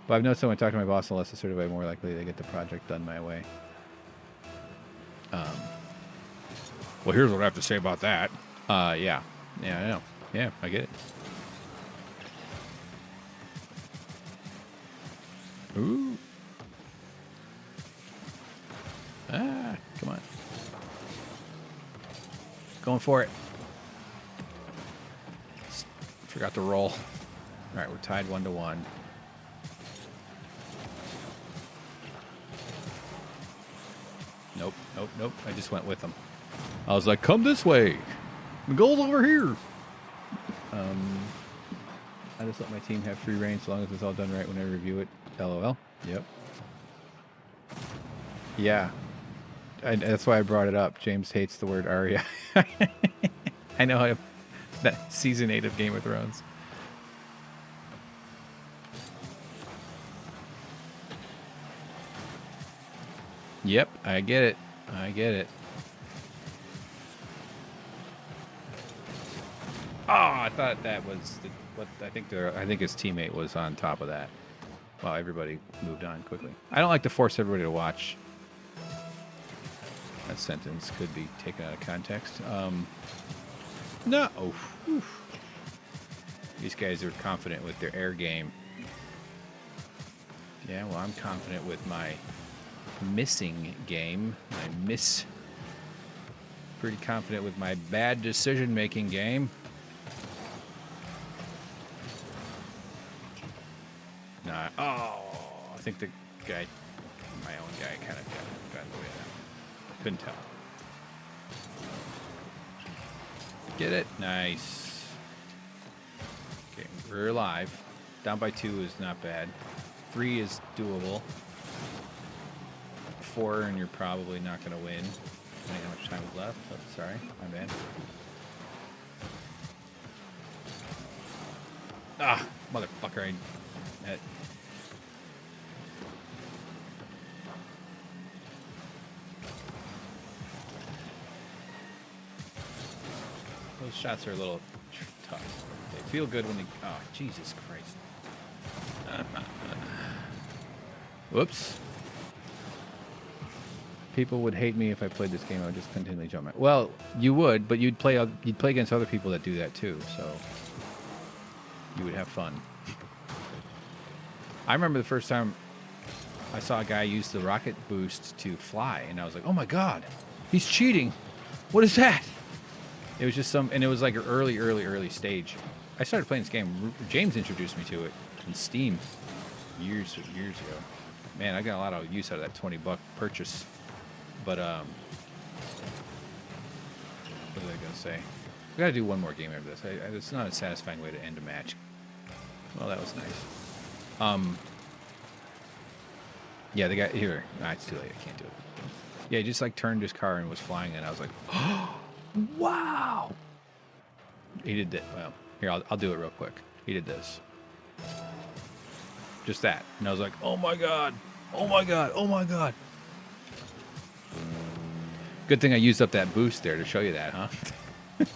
But I've noticed that when I talk to my boss, the less assertive way, more likely they get the project done my way. Well, here's what I have to say about that. Yeah, I know. Yeah, I get it. Ooh. Come on. Going for it. Forgot to roll. All right, we're tied 1-1. Nope. I just went with them. I was like, come this way. The goal's over here. I just let my team have free reign as long as it's all done right when I review it. LOL. Yep. Yeah. That's why I brought it up. James hates the word Arya. I know that season 8 of Game of Thrones. Yep, I get it. Oh, I thought that was what I think his teammate was on top of that. Wow, everybody moved on quickly. I don't like to force everybody to watch. That sentence could be taken out of context. No. Oof. These guys are confident with their air game. Yeah, well, I'm confident with my missing game. My pretty confident with my bad decision-making game. Nah. Oh, I think the guy, my own guy, kind of got in the way of that. Couldn't tell. Get it? Nice. Okay, we're alive. Down by 2 is not bad. 3 is doable. 4, and you're probably not going to win. Depending how much time is left. Oh, sorry, my bad. Ah, motherfucker! Those shots are a little tough. They feel good when they. Oh, Jesus Christ! Whoops. People would hate me if I played this game. I would just continually jump out. Well, you would, but you'd play against other people that do that too. So you would have fun. I remember the first time I saw a guy use the rocket boost to fly, and I was like, "Oh my God, he's cheating! What is that?" It was just and it was like an early stage. I started playing this game. James introduced me to it in Steam years ago. Man, I got a lot of use out of that $20 purchase. But what was I gonna say? We gotta do one more game after this. It's not a satisfying way to end a match. Well, that was nice. Yeah, the guy here. Nah, it's too late. I can't do it. Yeah, he just like turned his car and was flying, and I was like, oh, wow. He did that. Well, here I'll do it real quick. He did this. Just that, and I was like, oh my God, oh my God, oh my God. Good thing I used up that boost there to show you that, huh? All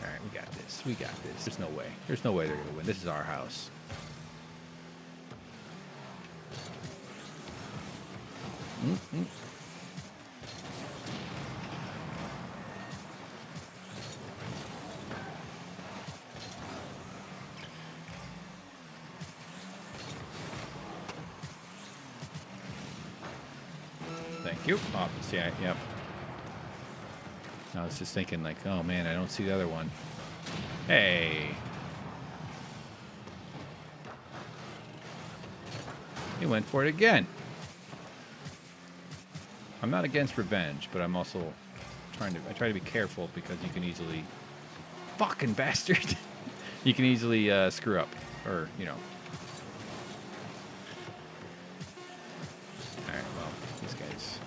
right, we got this. We got this. There's no way. There's no way they're going to win. This is our house. Mm-hmm. Thank you. Oh, see, yep. I was just thinking, like, oh man, I don't see the other one. Hey. He went for it again. I'm not against revenge, but I'm also I try to be careful because you can easily, fucking bastard. You can easily screw up, or, you know. All right, well, these guys.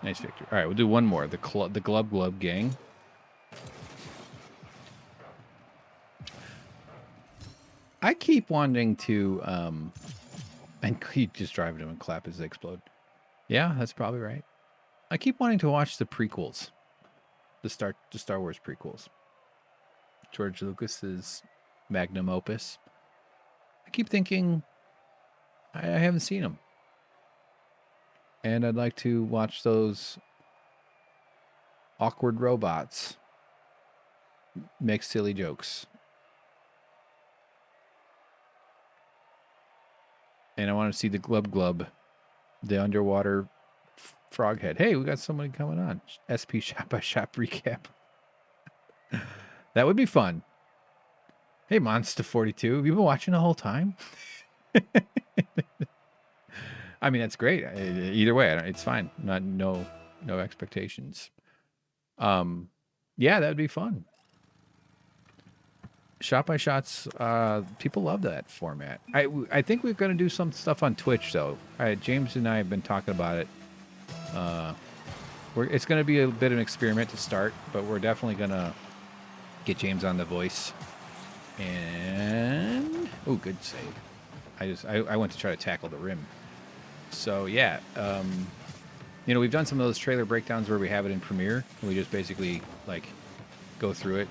Nice victory. All right, we'll do one more. The Glub Gang. I keep wanting to, and keep just driving them and clap as they explode. Yeah, that's probably right. I keep wanting to watch the prequels, the Star Wars prequels. George Lucas's magnum opus. I keep thinking I haven't seen them. And I'd like to watch those awkward robots make silly jokes. And I want to see the Glub, the underwater frog head. Hey, we got somebody coming on. SP Shop by Shop recap. That would be fun. Hey, Monster42, have you been watching the whole time? I mean, that's great. Either way, it's fine. No expectations. Yeah, that would be fun. Shot by Shots, people love that format. I think we're going to do some stuff on Twitch, though. James and I have been talking about it. It's going to be a bit of an experiment to start, but we're definitely going to get James on the voice. And oh, good save. I went to try to tackle the rim. So yeah, you know, we've done some of those trailer breakdowns where we have it in Premiere, and we just basically like go through it.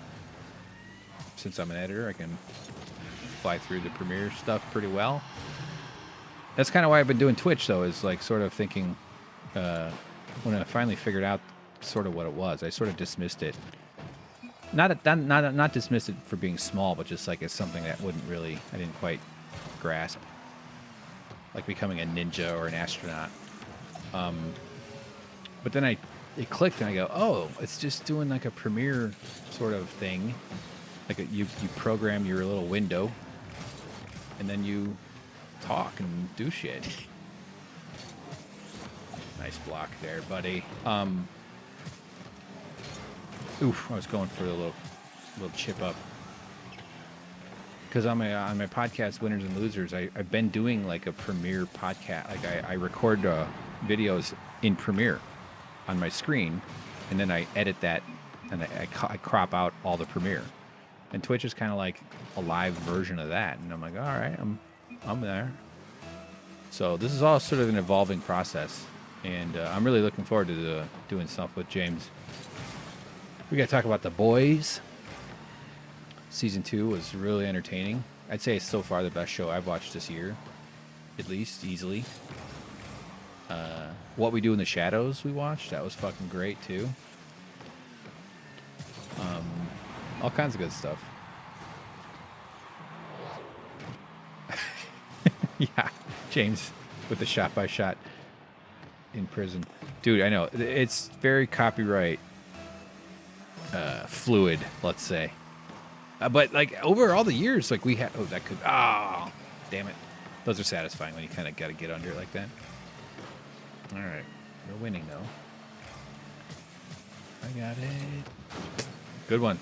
Since I'm an editor, I can fly through the Premiere stuff pretty well. That's kind of why I've been doing Twitch, though, is like sort of thinking when I finally figured out sort of what it was, I sort of dismissed it. Not dismissed it for being small, but just like it's something that I didn't quite grasp. Like becoming a ninja or an astronaut. But then it clicked, and I go, oh, it's just doing like a Premiere sort of thing. Like you program your little window, and then you talk and do shit. Nice block there, buddy. Oof, I was going for a little chip up. Because on my podcast, Winners and Losers, I've been doing like a Premiere podcast. Like I record videos in Premiere on my screen, and then I edit that, and I crop out all the Premiere. And Twitch is kind of like a live version of that. And I'm like, all right, I'm there. So this is all sort of an evolving process, and I'm really looking forward to doing stuff with James. We got to talk about The Boys. Season 2 was really entertaining. I'd say it's so far the best show I've watched this year, at least, easily. What We Do in the Shadows we watched, that was fucking great, too. All kinds of good stuff. Yeah, James with the shot-by-shot in prison. Dude, I know, it's very copyright fluid, let's say. But like over all the years, like we had, damn it. Those are satisfying when you kind of got to get under it like that. All right, we're winning though. I got it. Good one.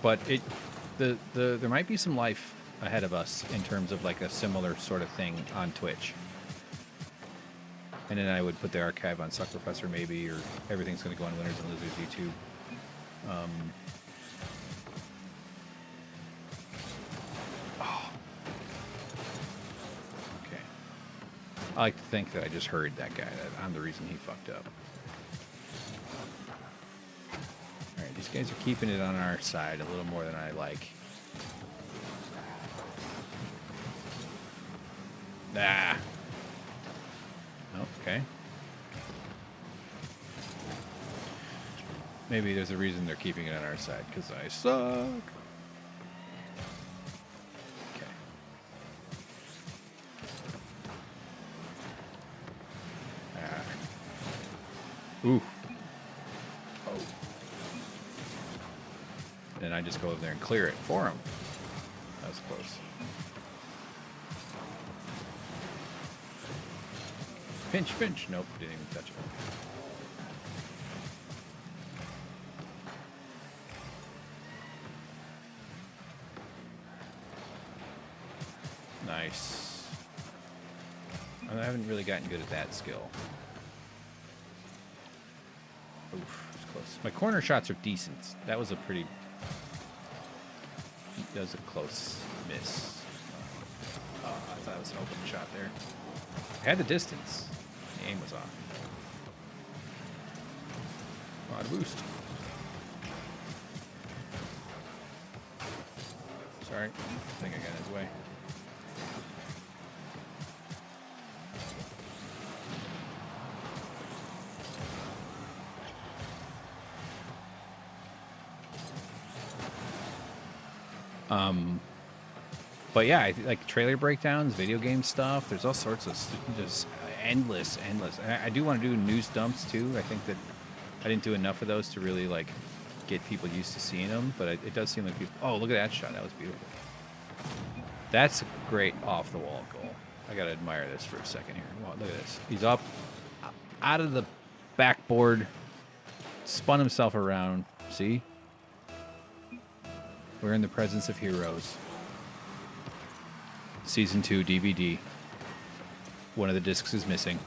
But there might be some life ahead of us in terms of like a similar sort of thing on Twitch. And then I would put the archive on Suck Professor maybe, or everything's going to go on Winners and Losers YouTube. Okay. I like to think that I just heard that guy, that I'm the reason he fucked up. Alright, these guys are keeping it on our side a little more than I like. Ah. Okay. Maybe there's a reason they're keeping it on our side, because I suck. Okay. Ooh. Oh. Then I just go over there and clear it for him. That was close. Pinch, pinch. Nope, didn't even touch it. Nice. I haven't really gotten good at that skill. Oof, it's close. My corner shots are decent. That was a pretty... That was a close miss. Oh, I thought it was an open shot there. I had the distance. The aim was off. Quad boost. Sorry. I think I got in his way. But yeah, like trailer breakdowns, video game stuff. There's all sorts of just endless. I do want to do news dumps too. I think that I didn't do enough of those to really like get people used to seeing them. But it does seem like people. Oh, look at that shot. That was beautiful. That's a great off the wall goal. I gotta admire this for a second here. Wow, look at this. He's up, out of the backboard, spun himself around. See? We're in the presence of heroes. Season 2 DVD. One of the discs is missing.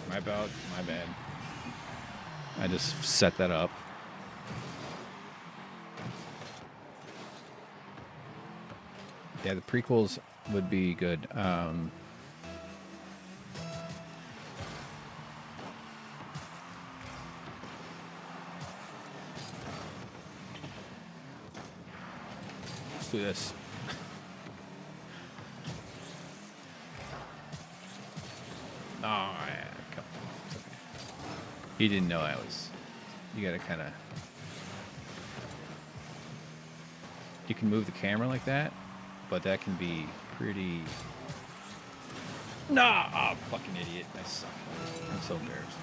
My bad. I just set that up. Yeah, the prequels would be good. Let's do this. Oh, yeah, come on. It's okay. He didn't know I was. You gotta kind of. you can move the camera like that, but that can be pretty... Nah! Oh, fucking idiot. I suck. I'm so embarrassed.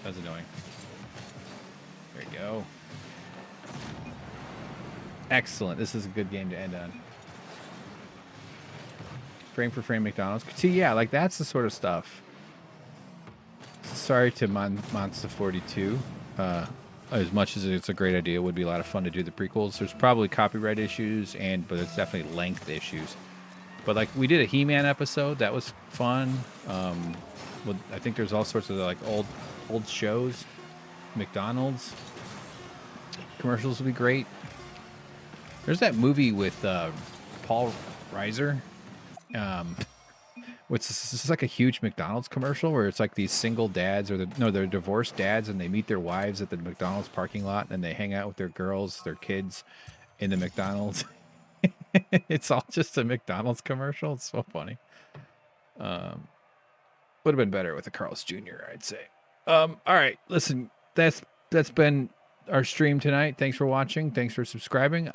That's annoying. There you go. Excellent. This is a good game to end on. Frame for frame McDonald's. See, yeah, like that's the sort of stuff. Sorry to Monster 42. As much as it's a great idea, it would be a lot of fun to do the prequels. There's probably copyright issues, but it's definitely length issues. But like we did a He-Man episode, that was fun. I think there's all sorts of like old shows. McDonald's commercials would be great. There's that movie with Paul Reiser. It's like a huge McDonald's commercial where it's like these single dads they're divorced dads and they meet their wives at the McDonald's parking lot and they hang out with their girls, their kids in the McDonald's. It's all just a McDonald's commercial. It's so funny. Would have been better with a Carl's Jr., I'd say. All right, listen, that's been our stream tonight. Thanks for watching. Thanks for subscribing.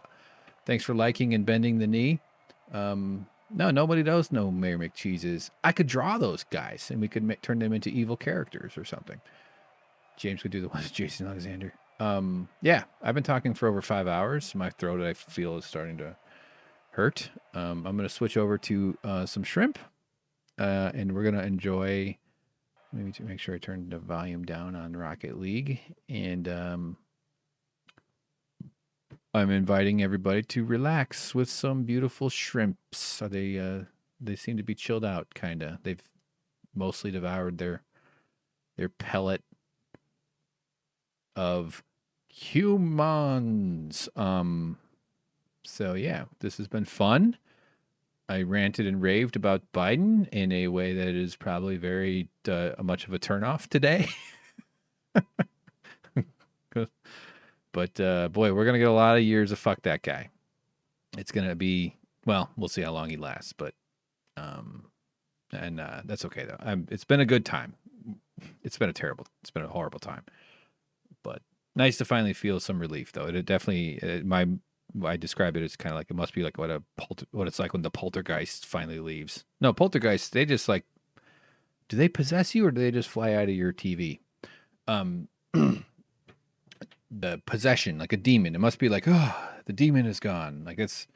Thanks for liking and bending the knee. No, nobody knows no Mayor McCheeses. I could draw those guys, and we could turn them into evil characters or something. James could do the one with Jason Alexander. Yeah, I've been talking for over 5 hours. My throat, I feel, is starting to hurt. I'm going to switch over to some shrimp, and we're going to enjoy... Maybe to make sure I turn the volume down on Rocket League. And I'm inviting everybody to relax with some beautiful shrimps. They seem to be chilled out, kind of. They've mostly devoured their pellet of humans. So yeah, this has been fun. I ranted and raved about Biden in a way that is probably very much of a turnoff today. But boy, we're going to get a lot of years of fuck that guy. It's going to be, well, we'll see how long he lasts, but that's okay though. It's been a good time. It's been a horrible time. But nice to finally feel some relief though. It definitely, I describe it as kind of like, it must be like what it's like when the poltergeist finally leaves. No, poltergeists, they just like, do they possess you or do they just fly out of your TV? The possession, like a demon. It must be like, oh, the demon is gone. Like it's,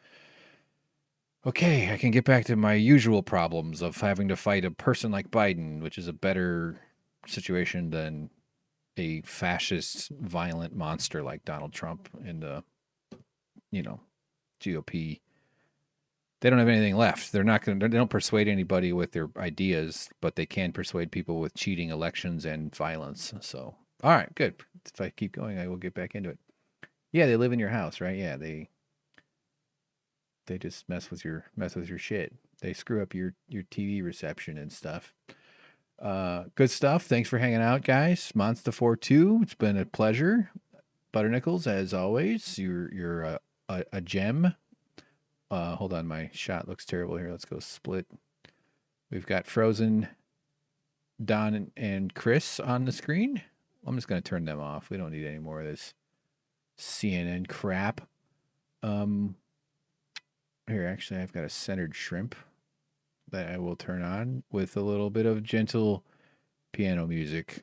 okay, I can get back to my usual problems of having to fight a person like Biden, which is a better situation than a fascist, violent monster like Donald Trump in the GOP. They don't have anything left. They don't persuade anybody with their ideas, but they can persuade people with cheating elections and violence. So, all right, good. If I keep going, I will get back into it. Yeah, they live in your house, right? Yeah, they just mess with your shit. They screw up your TV reception and stuff. Good stuff. Thanks for hanging out, guys. Monster 42. It's been a pleasure. Butternickels, as always. You're a gem. Hold on, my shot looks terrible here. Let's go split. We've got Frozen, Don, and Chris on the screen. I'm just going to turn them off. We don't need any more of this CNN crap. Here, actually, I've got a centered shrimp that I will turn on with a little bit of gentle piano music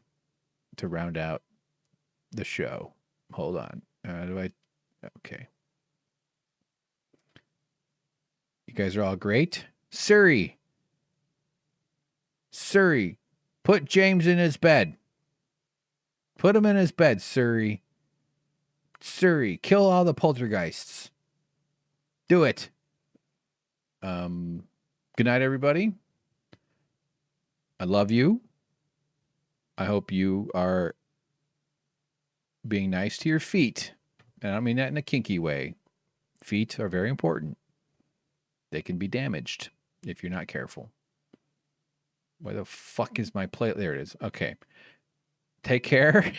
to round out the show. Hold on. Okay. You guys are all great. Siri, put James in his bed. Put him in his bed, Siri. Kill all the poltergeists. Do it. Good night, everybody. I love you. I hope you are being nice to your feet. And I don't mean that in a kinky way. Feet are very important. They can be damaged if you're not careful. Where the fuck is my plate? There it is. Okay. Take care.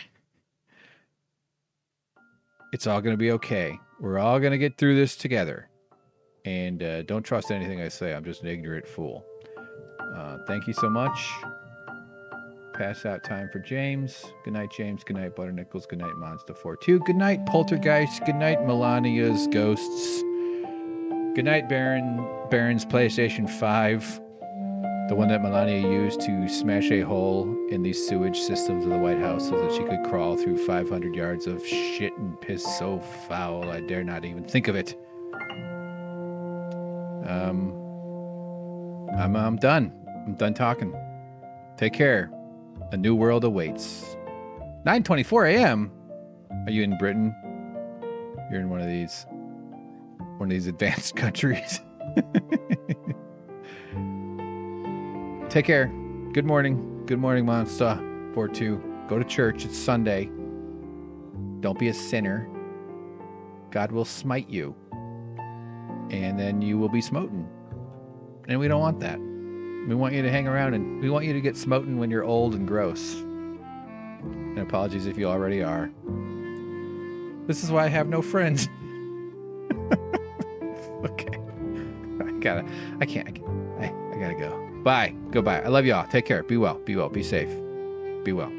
It's all going to be okay. We're all going to get through this together. And don't trust anything I say. I'm just an ignorant fool. Thank you so much. Pass out time for James. Good night, James. Good night, Butternickels. Good night, Monster42. Good night, Poltergeist. Good night, Melania's Ghosts. Good night, Baron's PlayStation 5. The one that Melania used to smash a hole in the sewage systems of the White House so that she could crawl through 500 yards of shit and piss so foul I dare not even think of it. I'm done. I'm done talking. Take care. A new world awaits. 9:24 a.m. Are you in Britain? You're in one of these advanced countries. Take care. Good morning. Good morning, Monster 42. Go to church. It's Sunday. Don't be a sinner. God will smite you. And then you will be smoten. And we don't want that. We want you to hang around and we want you to get smoten when you're old and gross. And apologies if you already are. This is why I have no friends. Okay. I gotta go. Bye. Goodbye. I love y'all. Take care. Be well. Be well. Be safe. Be well.